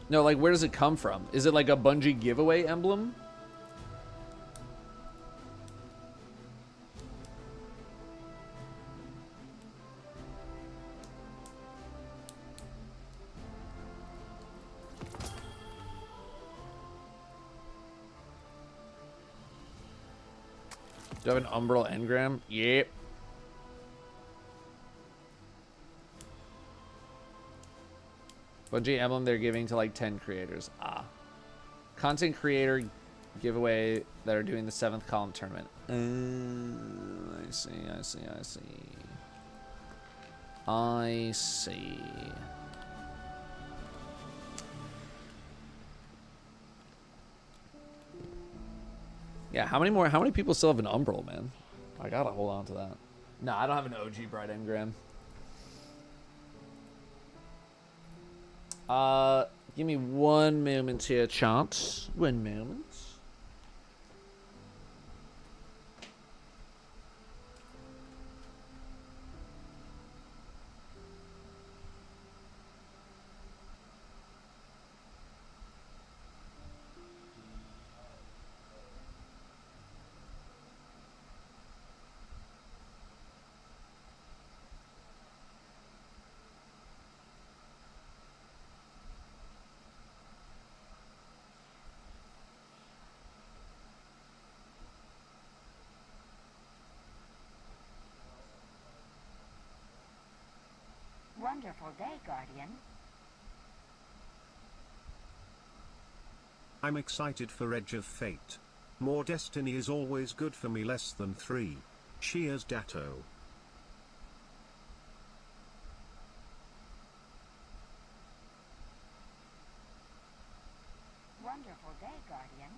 No, like, where does it come from? Is it like a Bungie giveaway emblem? Do I have an Umbral engram? Yep. Bungie emblem they're giving to like 10 creators. Ah. Content creator giveaway that are doing the 7th column tournament. I see. I see. Yeah, how many people still have an Umbral, man? I gotta hold on to that. No, I don't have an OG Bright engram. Give me one moment here, chat. 1 moment. Wonderful day, Guardian. I'm excited for Edge of Fate. More Destiny is always good for me. Less than 3. Cheers, Datto. Wonderful day, Guardian.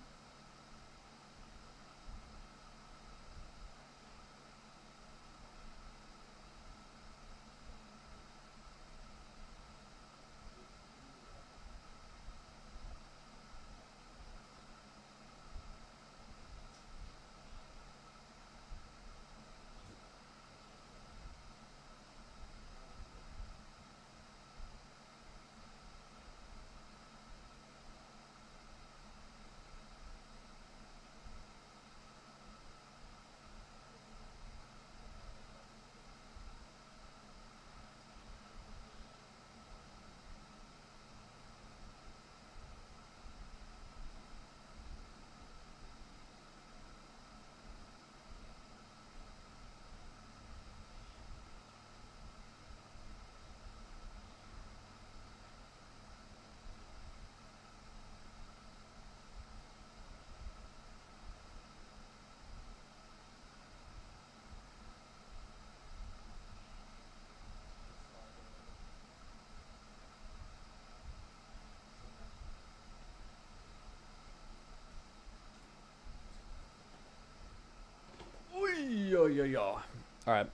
All right.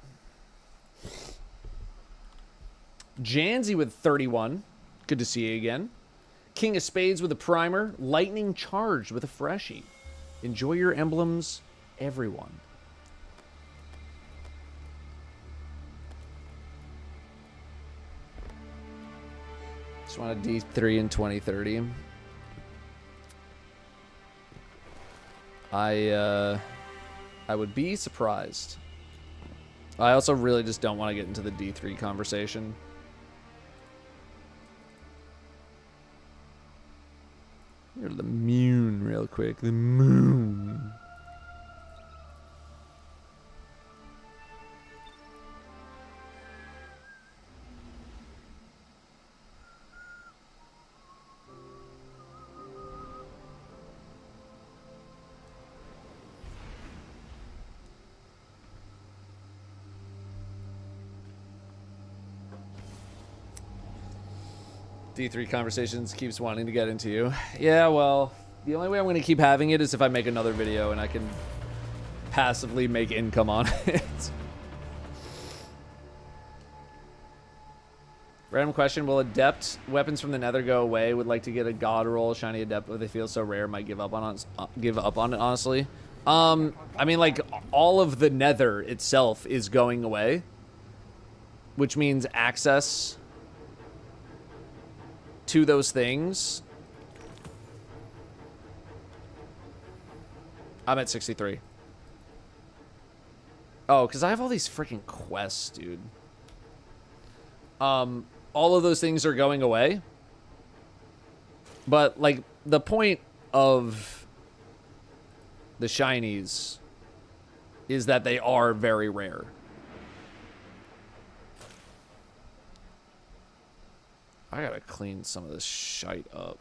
Janzi with 31. Good to see you again. King of Spades with a primer. Lightning Charged with a freshie. Enjoy your emblems, everyone. Just want a D3 in 2030. I would be surprised. I also really just don't want to get into the D3 conversation. Go to the moon real quick. The moon. D3 conversations keeps wanting to get into you. Yeah, well, the only way I'm going to keep having it is if I make another video and I can passively make income on it. Random question, will adept weapons from the nether go away? Would like to get a god roll, shiny adept, but they feel so rare, might give up on it, honestly. I mean, like, all of the nether itself is going away, which means access to those things. I'm at 63. Oh, because I have all these freaking quests, dude. All of those things are going away. But, like, the point of the shinies is that they are very rare. I gotta clean some of this shite up.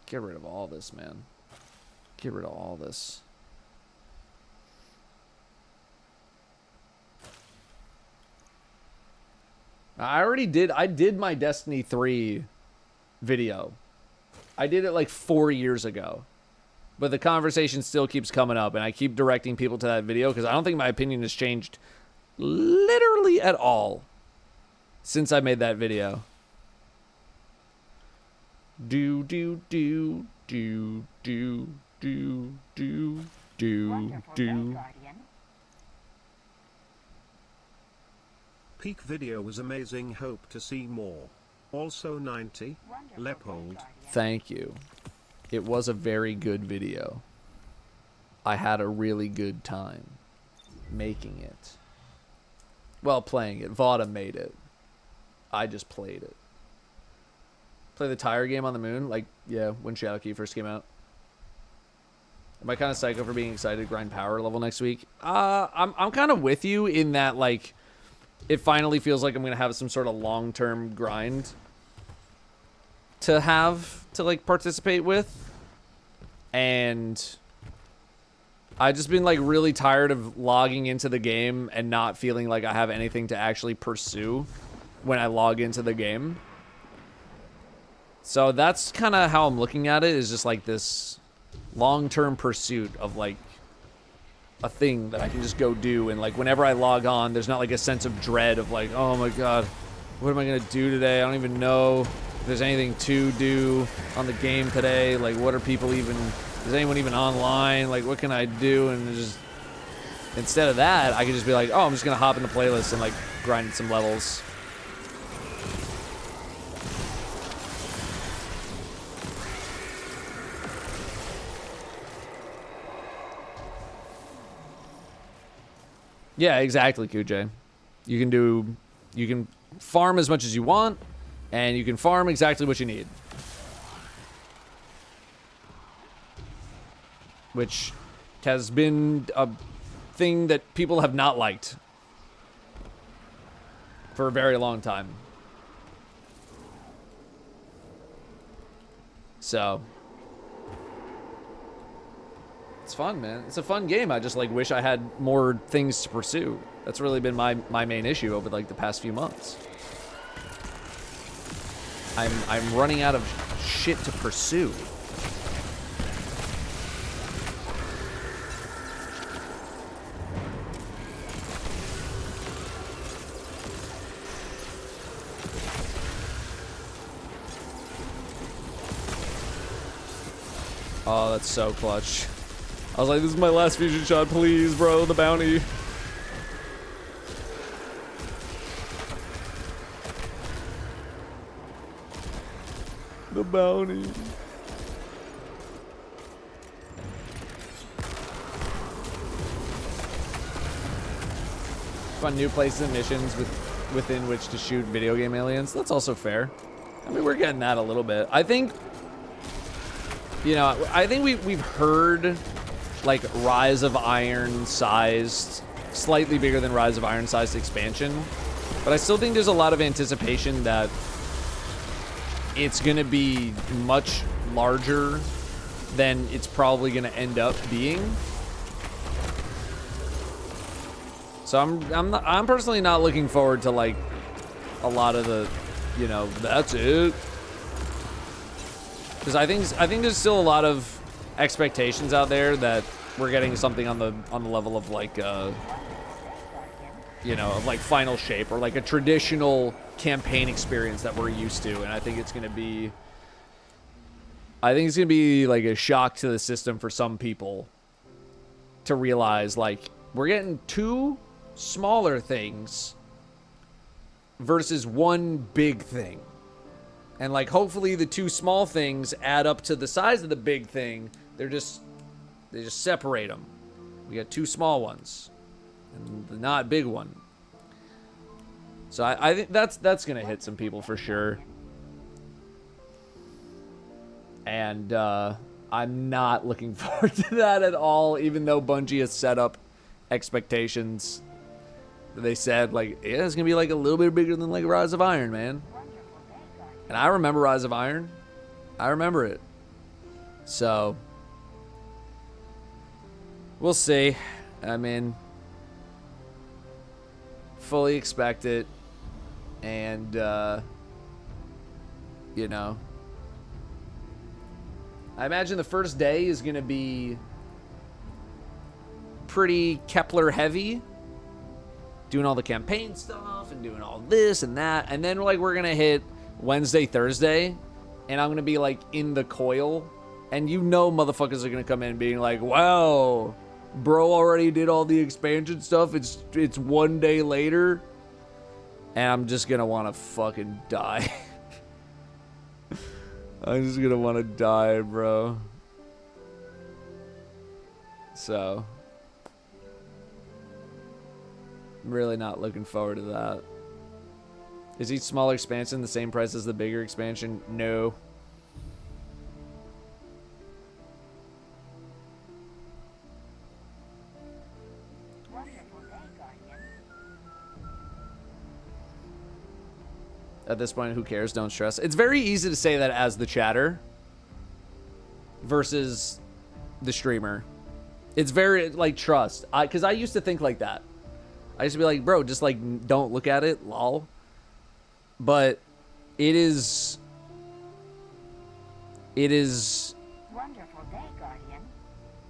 Get rid of all this, man. Get rid of all this. I did my Destiny 3 video. I did it like 4 years ago. But the conversation still keeps coming up, and I keep directing people to that video because I don't think my opinion has changed literally at all since I made that video. Do do do do do do do do do. Peak video was amazing. Hope to see more. Also 90. Leopold. Thank you. It was a very good video. I had a really good time making it. Well, playing it. Vada made it. I just played it. Play the tire game on the moon? Like, yeah, when Shadowkey first came out. Am I kind of psycho for being excited to grind power level next week? I'm kind of with you in that, like, it finally feels like I'm gonna have some sort of long-term grind to like participate with. And I just been like really tired of logging into the game and not feeling like I have anything to actually pursue when I log into the game. So that's kind of how I'm looking at it, is just like this long-term pursuit of like a thing that I can just go do. And like whenever I log on, there's not like a sense of dread of like, oh my god, what am I gonna do today? I don't even know if there's anything to do on the game today. Like, what are people even, is anyone even online? Like, what can I do? And just instead of that, I can just be like, oh, I'm just gonna hop in the playlist and like grind some levels. Yeah, exactly, QJ. You can farm as much as you want, and you can farm exactly what you need. Which has been a thing that people have not liked for a very long time. So it's fun, man. It's a fun game. I just like wish I had more things to pursue. That's really been my main issue over like the past few months. I'm running out of shit to pursue. Oh, that's so clutch. I was like, this is my last fusion shot, please, bro, the bounty. The bounty. Fun new places and missions within which to shoot video game aliens. That's also fair. I mean, we're getting that a little bit. I think, you know, I think we've heard like Rise of Iron sized, slightly bigger than Rise of Iron sized expansion, but I still think there's a lot of anticipation that it's gonna be much larger than it's probably gonna end up being. So I'm personally not looking forward to like a lot of the, you know, that's it. Because I think there's still a lot of expectations out there that we're getting something on the level of like you know, of like Final Shape or like a traditional campaign experience that we're used to, and I think it's gonna be like a shock to the system for some people to realize like we're getting two smaller things versus one big thing. And like hopefully the two small things add up to the size of the big thing. They just separate them. We got two small ones and the not big one. So I think that's gonna hit some people for sure. And I'm not looking forward to that at all, even though Bungie has set up expectations. They said like, yeah, it's gonna be like a little bit bigger than like Rise of Iron, man. And I remember Rise of Iron. I remember it. So we'll see. I mean, fully expect it. And, you know, I imagine the first day is going to be pretty Kepler heavy. Doing all the campaign stuff and doing all this and that. And then, like, we're going to hit Wednesday, Thursday. And I'm going to be, like, in the coil. And you know motherfuckers are going to come in being like, wow, bro already did all the expansion stuff. It's one day later. And I'm just gonna want to fucking die. I'm just gonna want to die, bro. So, I'm really not looking forward to that. Is each smaller expansion the same price as the bigger expansion? No. At this point, who cares? Don't stress. It's very easy to say that as the chatter versus the streamer. It's very, like, trust. Because I used to think like that. I used to be like, bro, just, like, don't look at it, lol. But it is... Wonderful day, Guardian.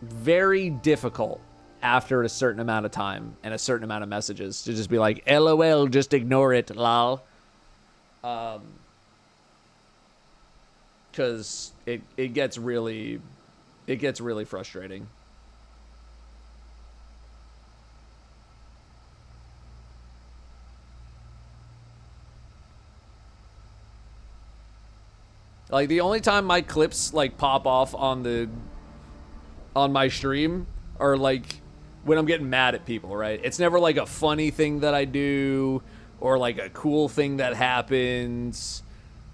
very difficult after a certain amount of time and a certain amount of messages to just be like, LOL, just ignore it, lol. Because it gets really frustrating. Like, the only time my clips, like, pop off on my stream are, like, when I'm getting mad at people, right? It's never, like, a funny thing that I do or, like, a cool thing that happens,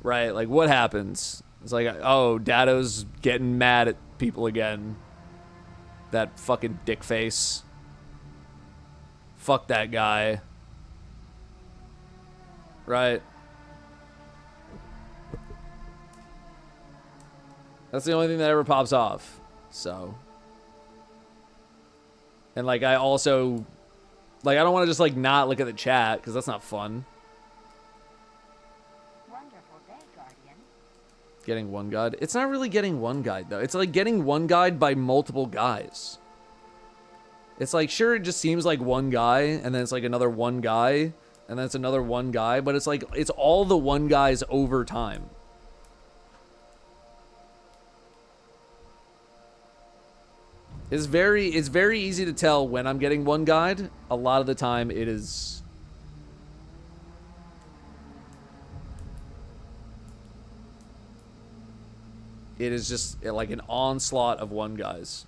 right? Like, what happens? It's like, oh, Datto's getting mad at people again. That fucking dick face. Fuck that guy. Right? That's the only thing that ever pops off. So. And, like, I also... Like, I don't want to just, like, not look at the chat, because that's not fun. Wonderful day, Guardian. Getting one guide. It's not really getting one guide, though. It's, like, getting one guide by multiple guys. It's, like, sure, it just seems like one guy, and then it's, like, another one guy, and then it's another one guy, but it's, like, it's all the one guys over time. It's very easy to tell when I'm getting one guide. A lot of the time it is... It is just like an onslaught of one guys.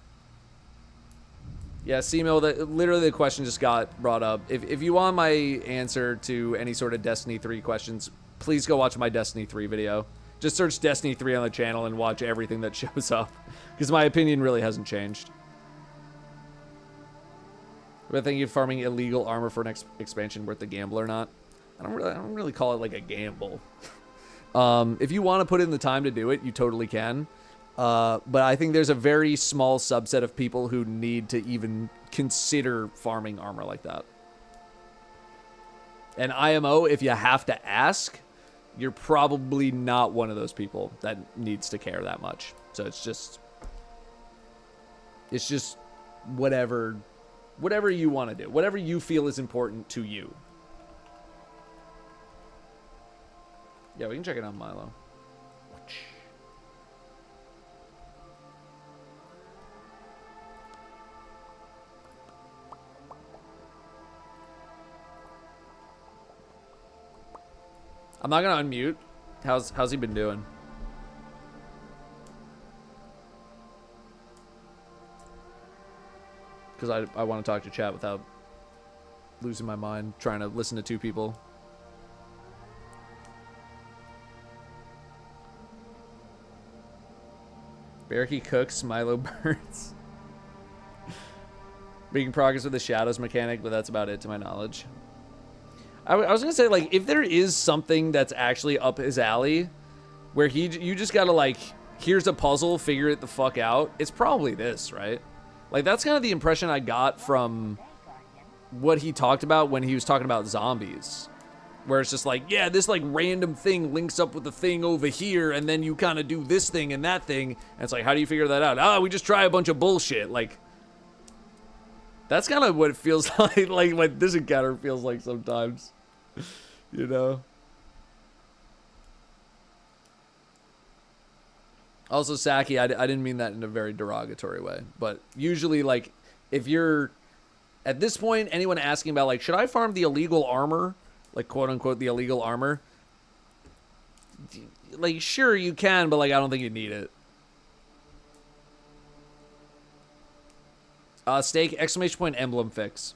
Yeah, Simo, literally the question just got brought up. If you want my answer to any sort of Destiny 3 questions, please go watch my Destiny 3 video. Just search Destiny 3 on the channel and watch everything that shows up. Because my opinion really hasn't changed. But thank you, farming illegal armor for next expansion worth the gamble or not? I don't really call it like a gamble. If you want to put in the time to do it, you totally can. But I think there's a very small subset of people who need to even consider farming armor like that. And IMO, if you have to ask, you're probably not one of those people that needs to care that much. So it's just whatever you want to do, whatever you feel is important to you. Yeah, we can check it out, Milo. I'm not gonna unmute. How's he been doing? Because I want to talk to chat without losing my mind trying to listen to two people. Barky cooks, Milo burns. Making progress with the shadows mechanic, but that's about it to my knowledge. I was gonna say, like, if there is something that's actually up his alley, where you just gotta, like, here's a puzzle, figure it the fuck out, it's probably this, right? Like, that's kind of the impression I got from what he talked about when he was talking about zombies. Where it's just like, yeah, this, like, random thing links up with the thing over here, and then you kind of do this thing and that thing, and it's like, how do you figure that out? Ah, we just try a bunch of bullshit. Like, that's kind of what it feels like what this encounter feels like sometimes. You know? Also, Saki, I didn't mean that in a very derogatory way. But usually, like, if you're... At this point, anyone asking about, like, should I farm the illegal armor? Like, quote-unquote, the illegal armor? Like, sure, you can, but, like, I don't think you need it. Steak, exclamation point, emblem fix.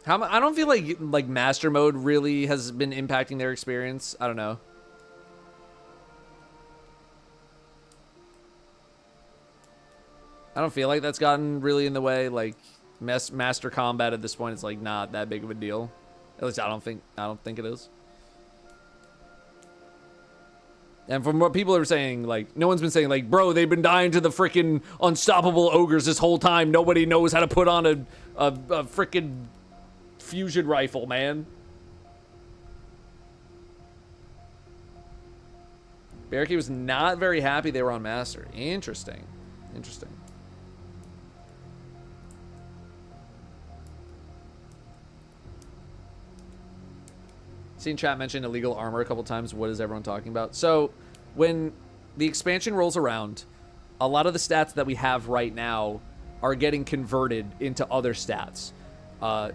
I don't feel like master mode really has been impacting their experience. I don't know. I don't feel like that's gotten really in the way. Like, master combat at this point is, like, not that big of a deal. At least I don't think it is. And from what people are saying, like, no one's been saying, like, bro, they've been dying to the freaking unstoppable ogres this whole time. Nobody knows how to put on a freaking fusion rifle, man. Barricky was not very happy they were on Master. Interesting. Interesting. Seen chat mention illegal armor a couple times. What is everyone talking about? So, when the expansion rolls around, a lot of the stats that we have right now are getting converted into other stats.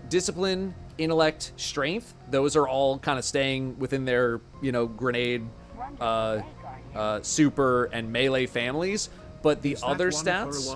Discipline, intellect, strength, those are all kind of staying within their, you know, grenade, super, and melee families. But the other stats...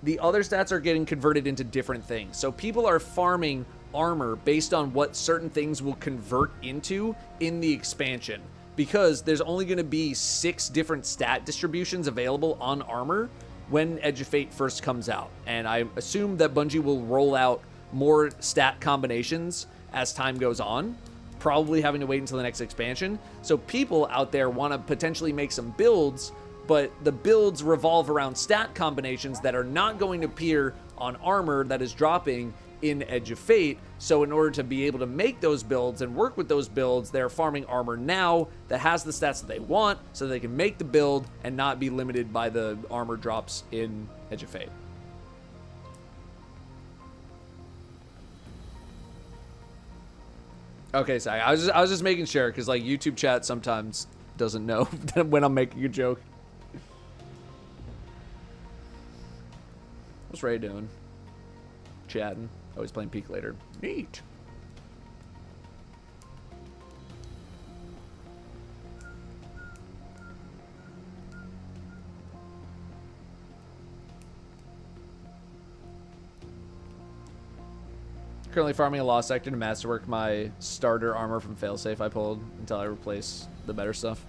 The other stats are getting converted into different things. So people are farming armor based on what certain things will convert into in the expansion, because there's only going to be 6 different stat distributions available on armor when Edge of Fate first comes out, and I assume that Bungie will roll out more stat combinations as time goes on, probably having to wait until the next expansion. So people out there want to potentially make some builds, but the builds revolve around stat combinations that are not going to appear on armor that is dropping in Edge of Fate. So in order to be able to make those builds and work with those builds, they're farming armor now that has the stats that they want, so they can make the build and not be limited by the armor drops in Edge of Fate. Okay, sorry. I was just making sure, because like YouTube chat sometimes doesn't know when I'm making a joke. What's Ray doing? Chatting. Oh, he's playing Peak later. Neat. Currently farming a Lost Sector to masterwork my starter armor from Failsafe I pulled until I replace the better stuff.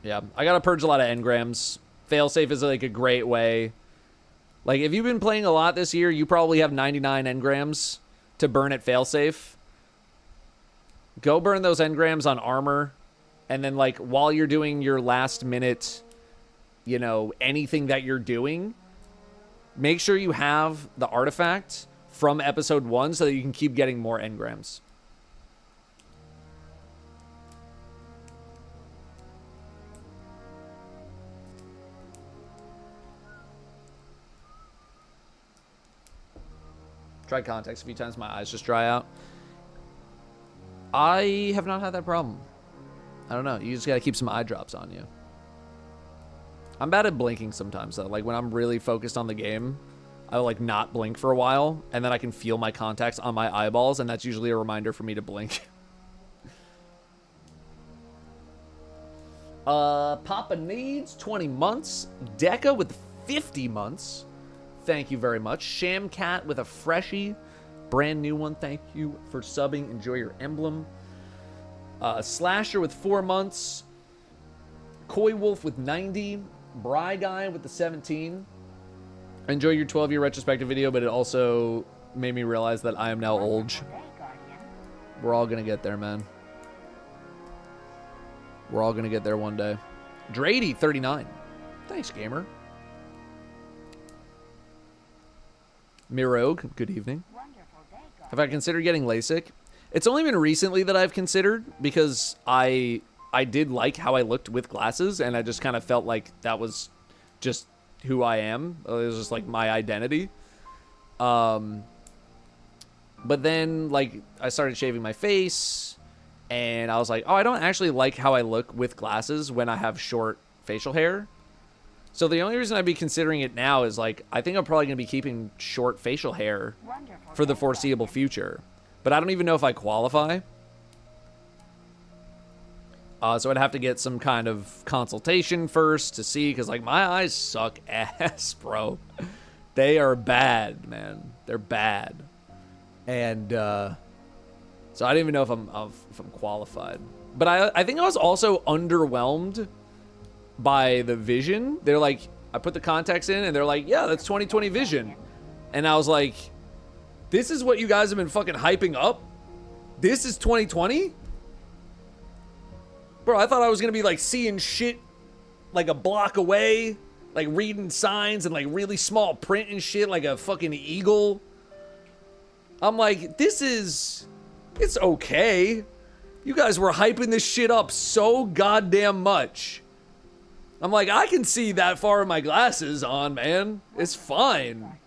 Yeah, I gotta purge a lot of engrams. Failsafe is like a great way. Like, if you've been playing a lot this year, you probably have 99 engrams to burn at Failsafe. Go burn those engrams on armor. And then, like, while you're doing your last minute, you know, anything that you're doing, make sure you have the artifact from episode 1 so that you can keep getting more engrams. Tried contacts a few times, my eyes just dry out. I have not had that problem. I don't know. You just gotta keep some eye drops on you. I'm bad at blinking sometimes, though. Like, when I'm really focused on the game, I'll, like, not blink for a while, and then I can feel my contacts on my eyeballs, and that's usually a reminder for me to blink. Papa needs 20 months. Deca with 50 months. Thank you very much. Shamcat with a freshie. Brand new one. Thank you for subbing. Enjoy your emblem. Slasher with 4 months. Koi Wolf with 90. Bry Guy with the 17. Enjoy your 12-year retrospective video, but it also made me realize that I am now old. We're all gonna get there, man. We're all gonna get there one day. Drady, 39. Thanks, gamer. Mirogue, good evening. Have I considered getting LASIK? It's only been recently that I've considered, because I did like how I looked with glasses, and I just kind of felt like that was just who I am. It was just like my identity. But then, like, I started shaving my face, and I was like, oh, I don't actually like how I look with glasses when I have short facial hair. So the only reason I'd be considering it now is, like, I think I'm probably going to be keeping short facial hair for the foreseeable future. But I don't even know if I qualify. So I'd have to get some kind of consultation first to see, because, like, my eyes suck ass, bro. They are bad, man. They're bad. And so I don't even know if I'm qualified. But I think I was also underwhelmed by the vision. They're like, I put the contacts in, and they're like, yeah, that's 20/20 vision. And I was like, This is what you guys have been fucking hyping up? This is 2020? Bro, I thought I was gonna be like seeing shit like a block away, like reading signs and like really small print and shit like a fucking eagle. I'm like, it's okay. You guys were hyping this shit up so goddamn much. I'm like, I can see that far with my glasses on, man. It's fine.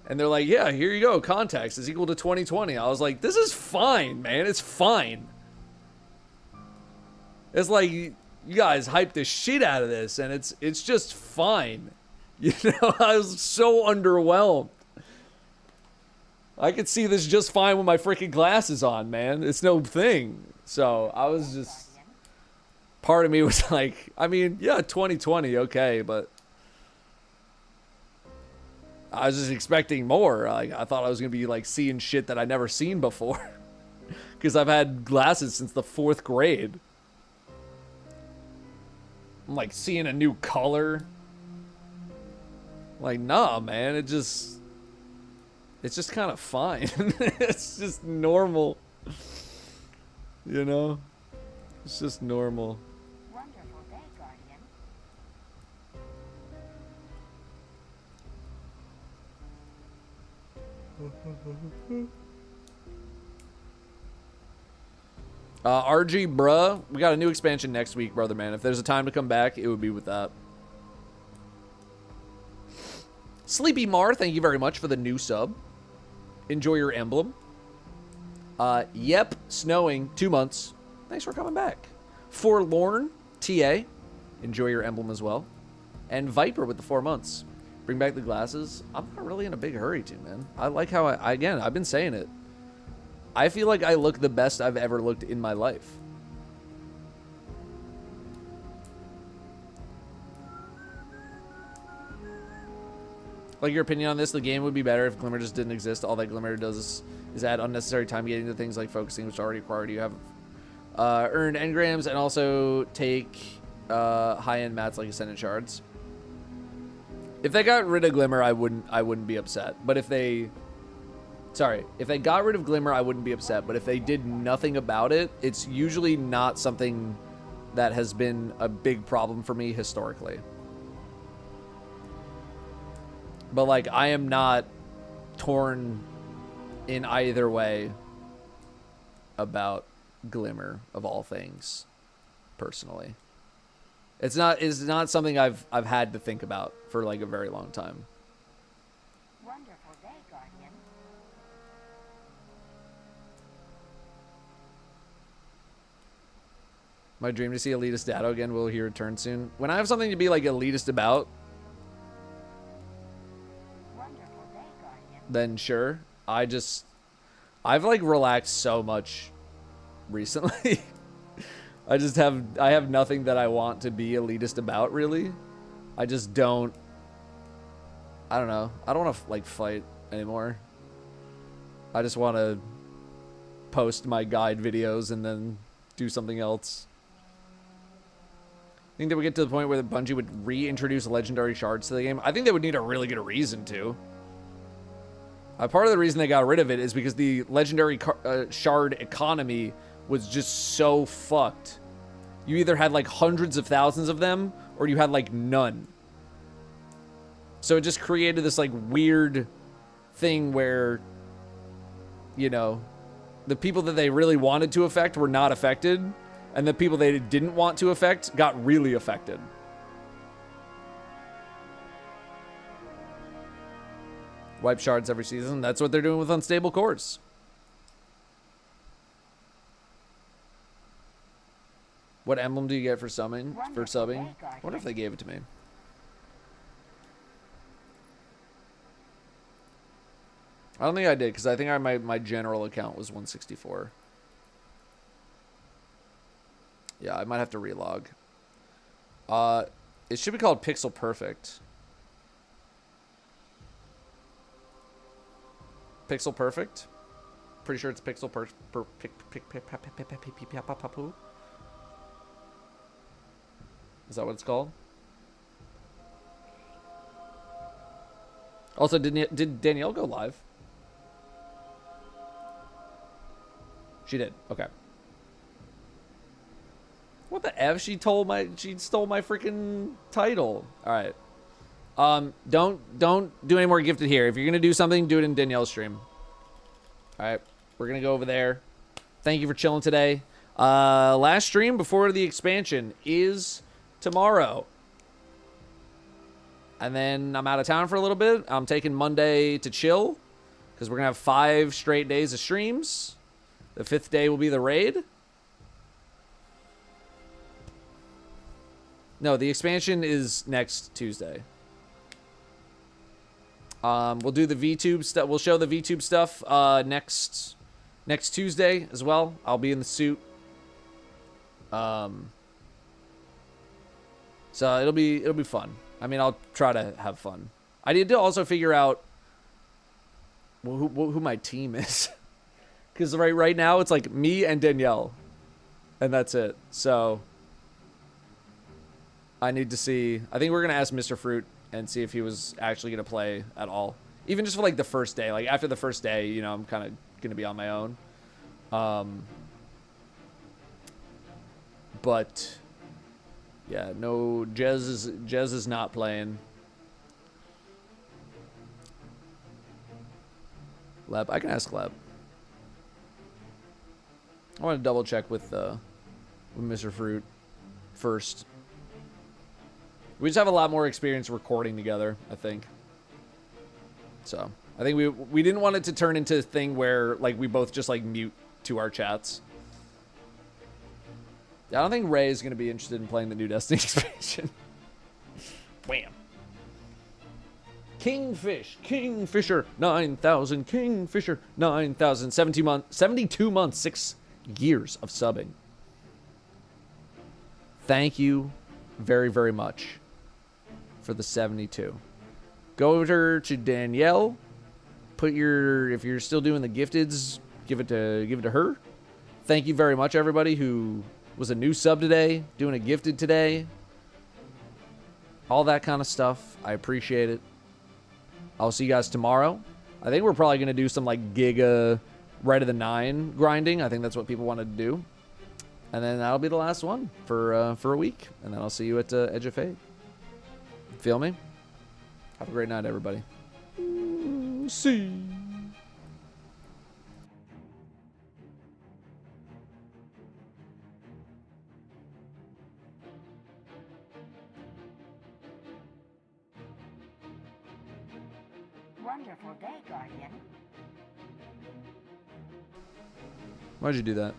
And they're like, yeah, here you go. Context is equal to 2020. I was like, this is fine, man. It's fine. It's like, you guys hyped the shit out of this, and it's just fine. You know, I was so underwhelmed. I could see this just fine with my freaking glasses on, man. It's no thing. So I was just... Part of me was like, I mean, yeah, 2020, okay, but... I was just expecting more. Like, I thought I was going to be, like, seeing shit that I'd never seen before. Because I've had glasses since the 4th grade. I'm, like, seeing a new color. Like, nah, man, it's just kind of fine. It's just normal. You know? It's just normal. Wonderful day, Guardian. RG, bruh, we got a new expansion next week, brother, man. If there's a time to come back, it would be with that. Sleepy Mar, thank you very much for the new sub. Enjoy your emblem. Yep, snowing, 2 months. Thanks for coming back. Forlorn, TA, enjoy your emblem as well. And Viper with the 4 months. Bring back the glasses. I'm not really in a big hurry to, man. I like how again, I've been saying it. I feel like I look the best I've ever looked in my life. Like, your opinion on this, the game would be better if Glimmer just didn't exist. All that Glimmer does is add unnecessary time getting to things like focusing, which already required you have earned engrams, and also take high-end mats like Ascendant Shards. If they got rid of Glimmer, I wouldn't be upset. But if they got rid of Glimmer, I wouldn't be upset. But if they did nothing about it, it's usually not something that has been a big problem for me historically. But, like, I am not torn in either way about Glimmer, of all things, personally. It's not something I've had to think about for, like, a very long time. Wonderful day, Guardian. My dream to see elitist Datto again. Will he return soon? When I have something to be, like, elitist about, then sure. I've like relaxed so much recently. I have nothing that I want to be elitist about, really. I just don't. I don't know. I don't want to like fight anymore. I just want to post my guide videos and then do something else. I think that we get to the point where Bungie would reintroduce legendary shards to the game. I think they would need a really good reason to. Part of the reason they got rid of it is because the legendary shard economy was just so fucked. You either had like hundreds of thousands of them or you had like none. So it just created this like weird thing where, you know, the people that they really wanted to affect were not affected, and the people they didn't want to affect got really affected. Wipe shards every season. That's what they're doing with Unstable Cores. What emblem do you get for subbing? I wonder if they gave it to me. I don't think I did, because I think my general account was 164. Yeah, I might have to relog. It should be called Pixel Perfect. Pixel Perfect? Pretty sure it's Pixel Is that what it's called? Also, did Danielle go live? She did. Okay. What the F? She stole my freaking title. All right. Don't do any more gifted here. If you're gonna do something, do it in Danielle's stream. All right. We're gonna go over there. Thank you for chilling today. Last stream before the expansion is tomorrow. And then I'm out of town for a little bit. I'm taking Monday to chill because we're going to have 5 straight days of streams. The 5th day will be the raid. No, the expansion is next Tuesday. We'll do the VTube stuff. We'll show the VTube stuff next Tuesday as well. I'll be in the suit. So it'll be fun. I mean, I'll try to have fun. I need to also figure out who my team is. Because right now, it's like me and Danielle. And that's it. So I need to see. I think we're going to ask Mr. Fruit and see if he was actually going to play at all. Even just for like the first day. Like after the first day, you know, I'm kind of going to be on my own. But yeah, no, Jez is not playing. Leb, I can ask Leb. I want to double check with Mr. Fruit first. We just have a lot more experience recording together, I think. So I think we didn't want it to turn into a thing where like we both just like mute to our chats. Yeah, I don't think Ray is going to be interested in playing the new Destiny expansion. Wham. Kingfisher 9,000, Kingfisher 9,000, 72 months, 6 years of subbing. Thank you very, very much for the 72. Go over to Danielle. If you're still doing the gifteds, give it to her. Thank you very much, everybody who was a new sub today, doing a gifted today. All that kind of stuff. I appreciate it. I'll see you guys tomorrow. I think we're probably going to do some like Giga right of the 9 grinding. I think that's what people wanted to do. And then that'll be the last one for a week. And then I'll see you at Edge of Fate. Feel me? Have a great night, everybody. See. Wonderful day, Guardian. Why'd you do that?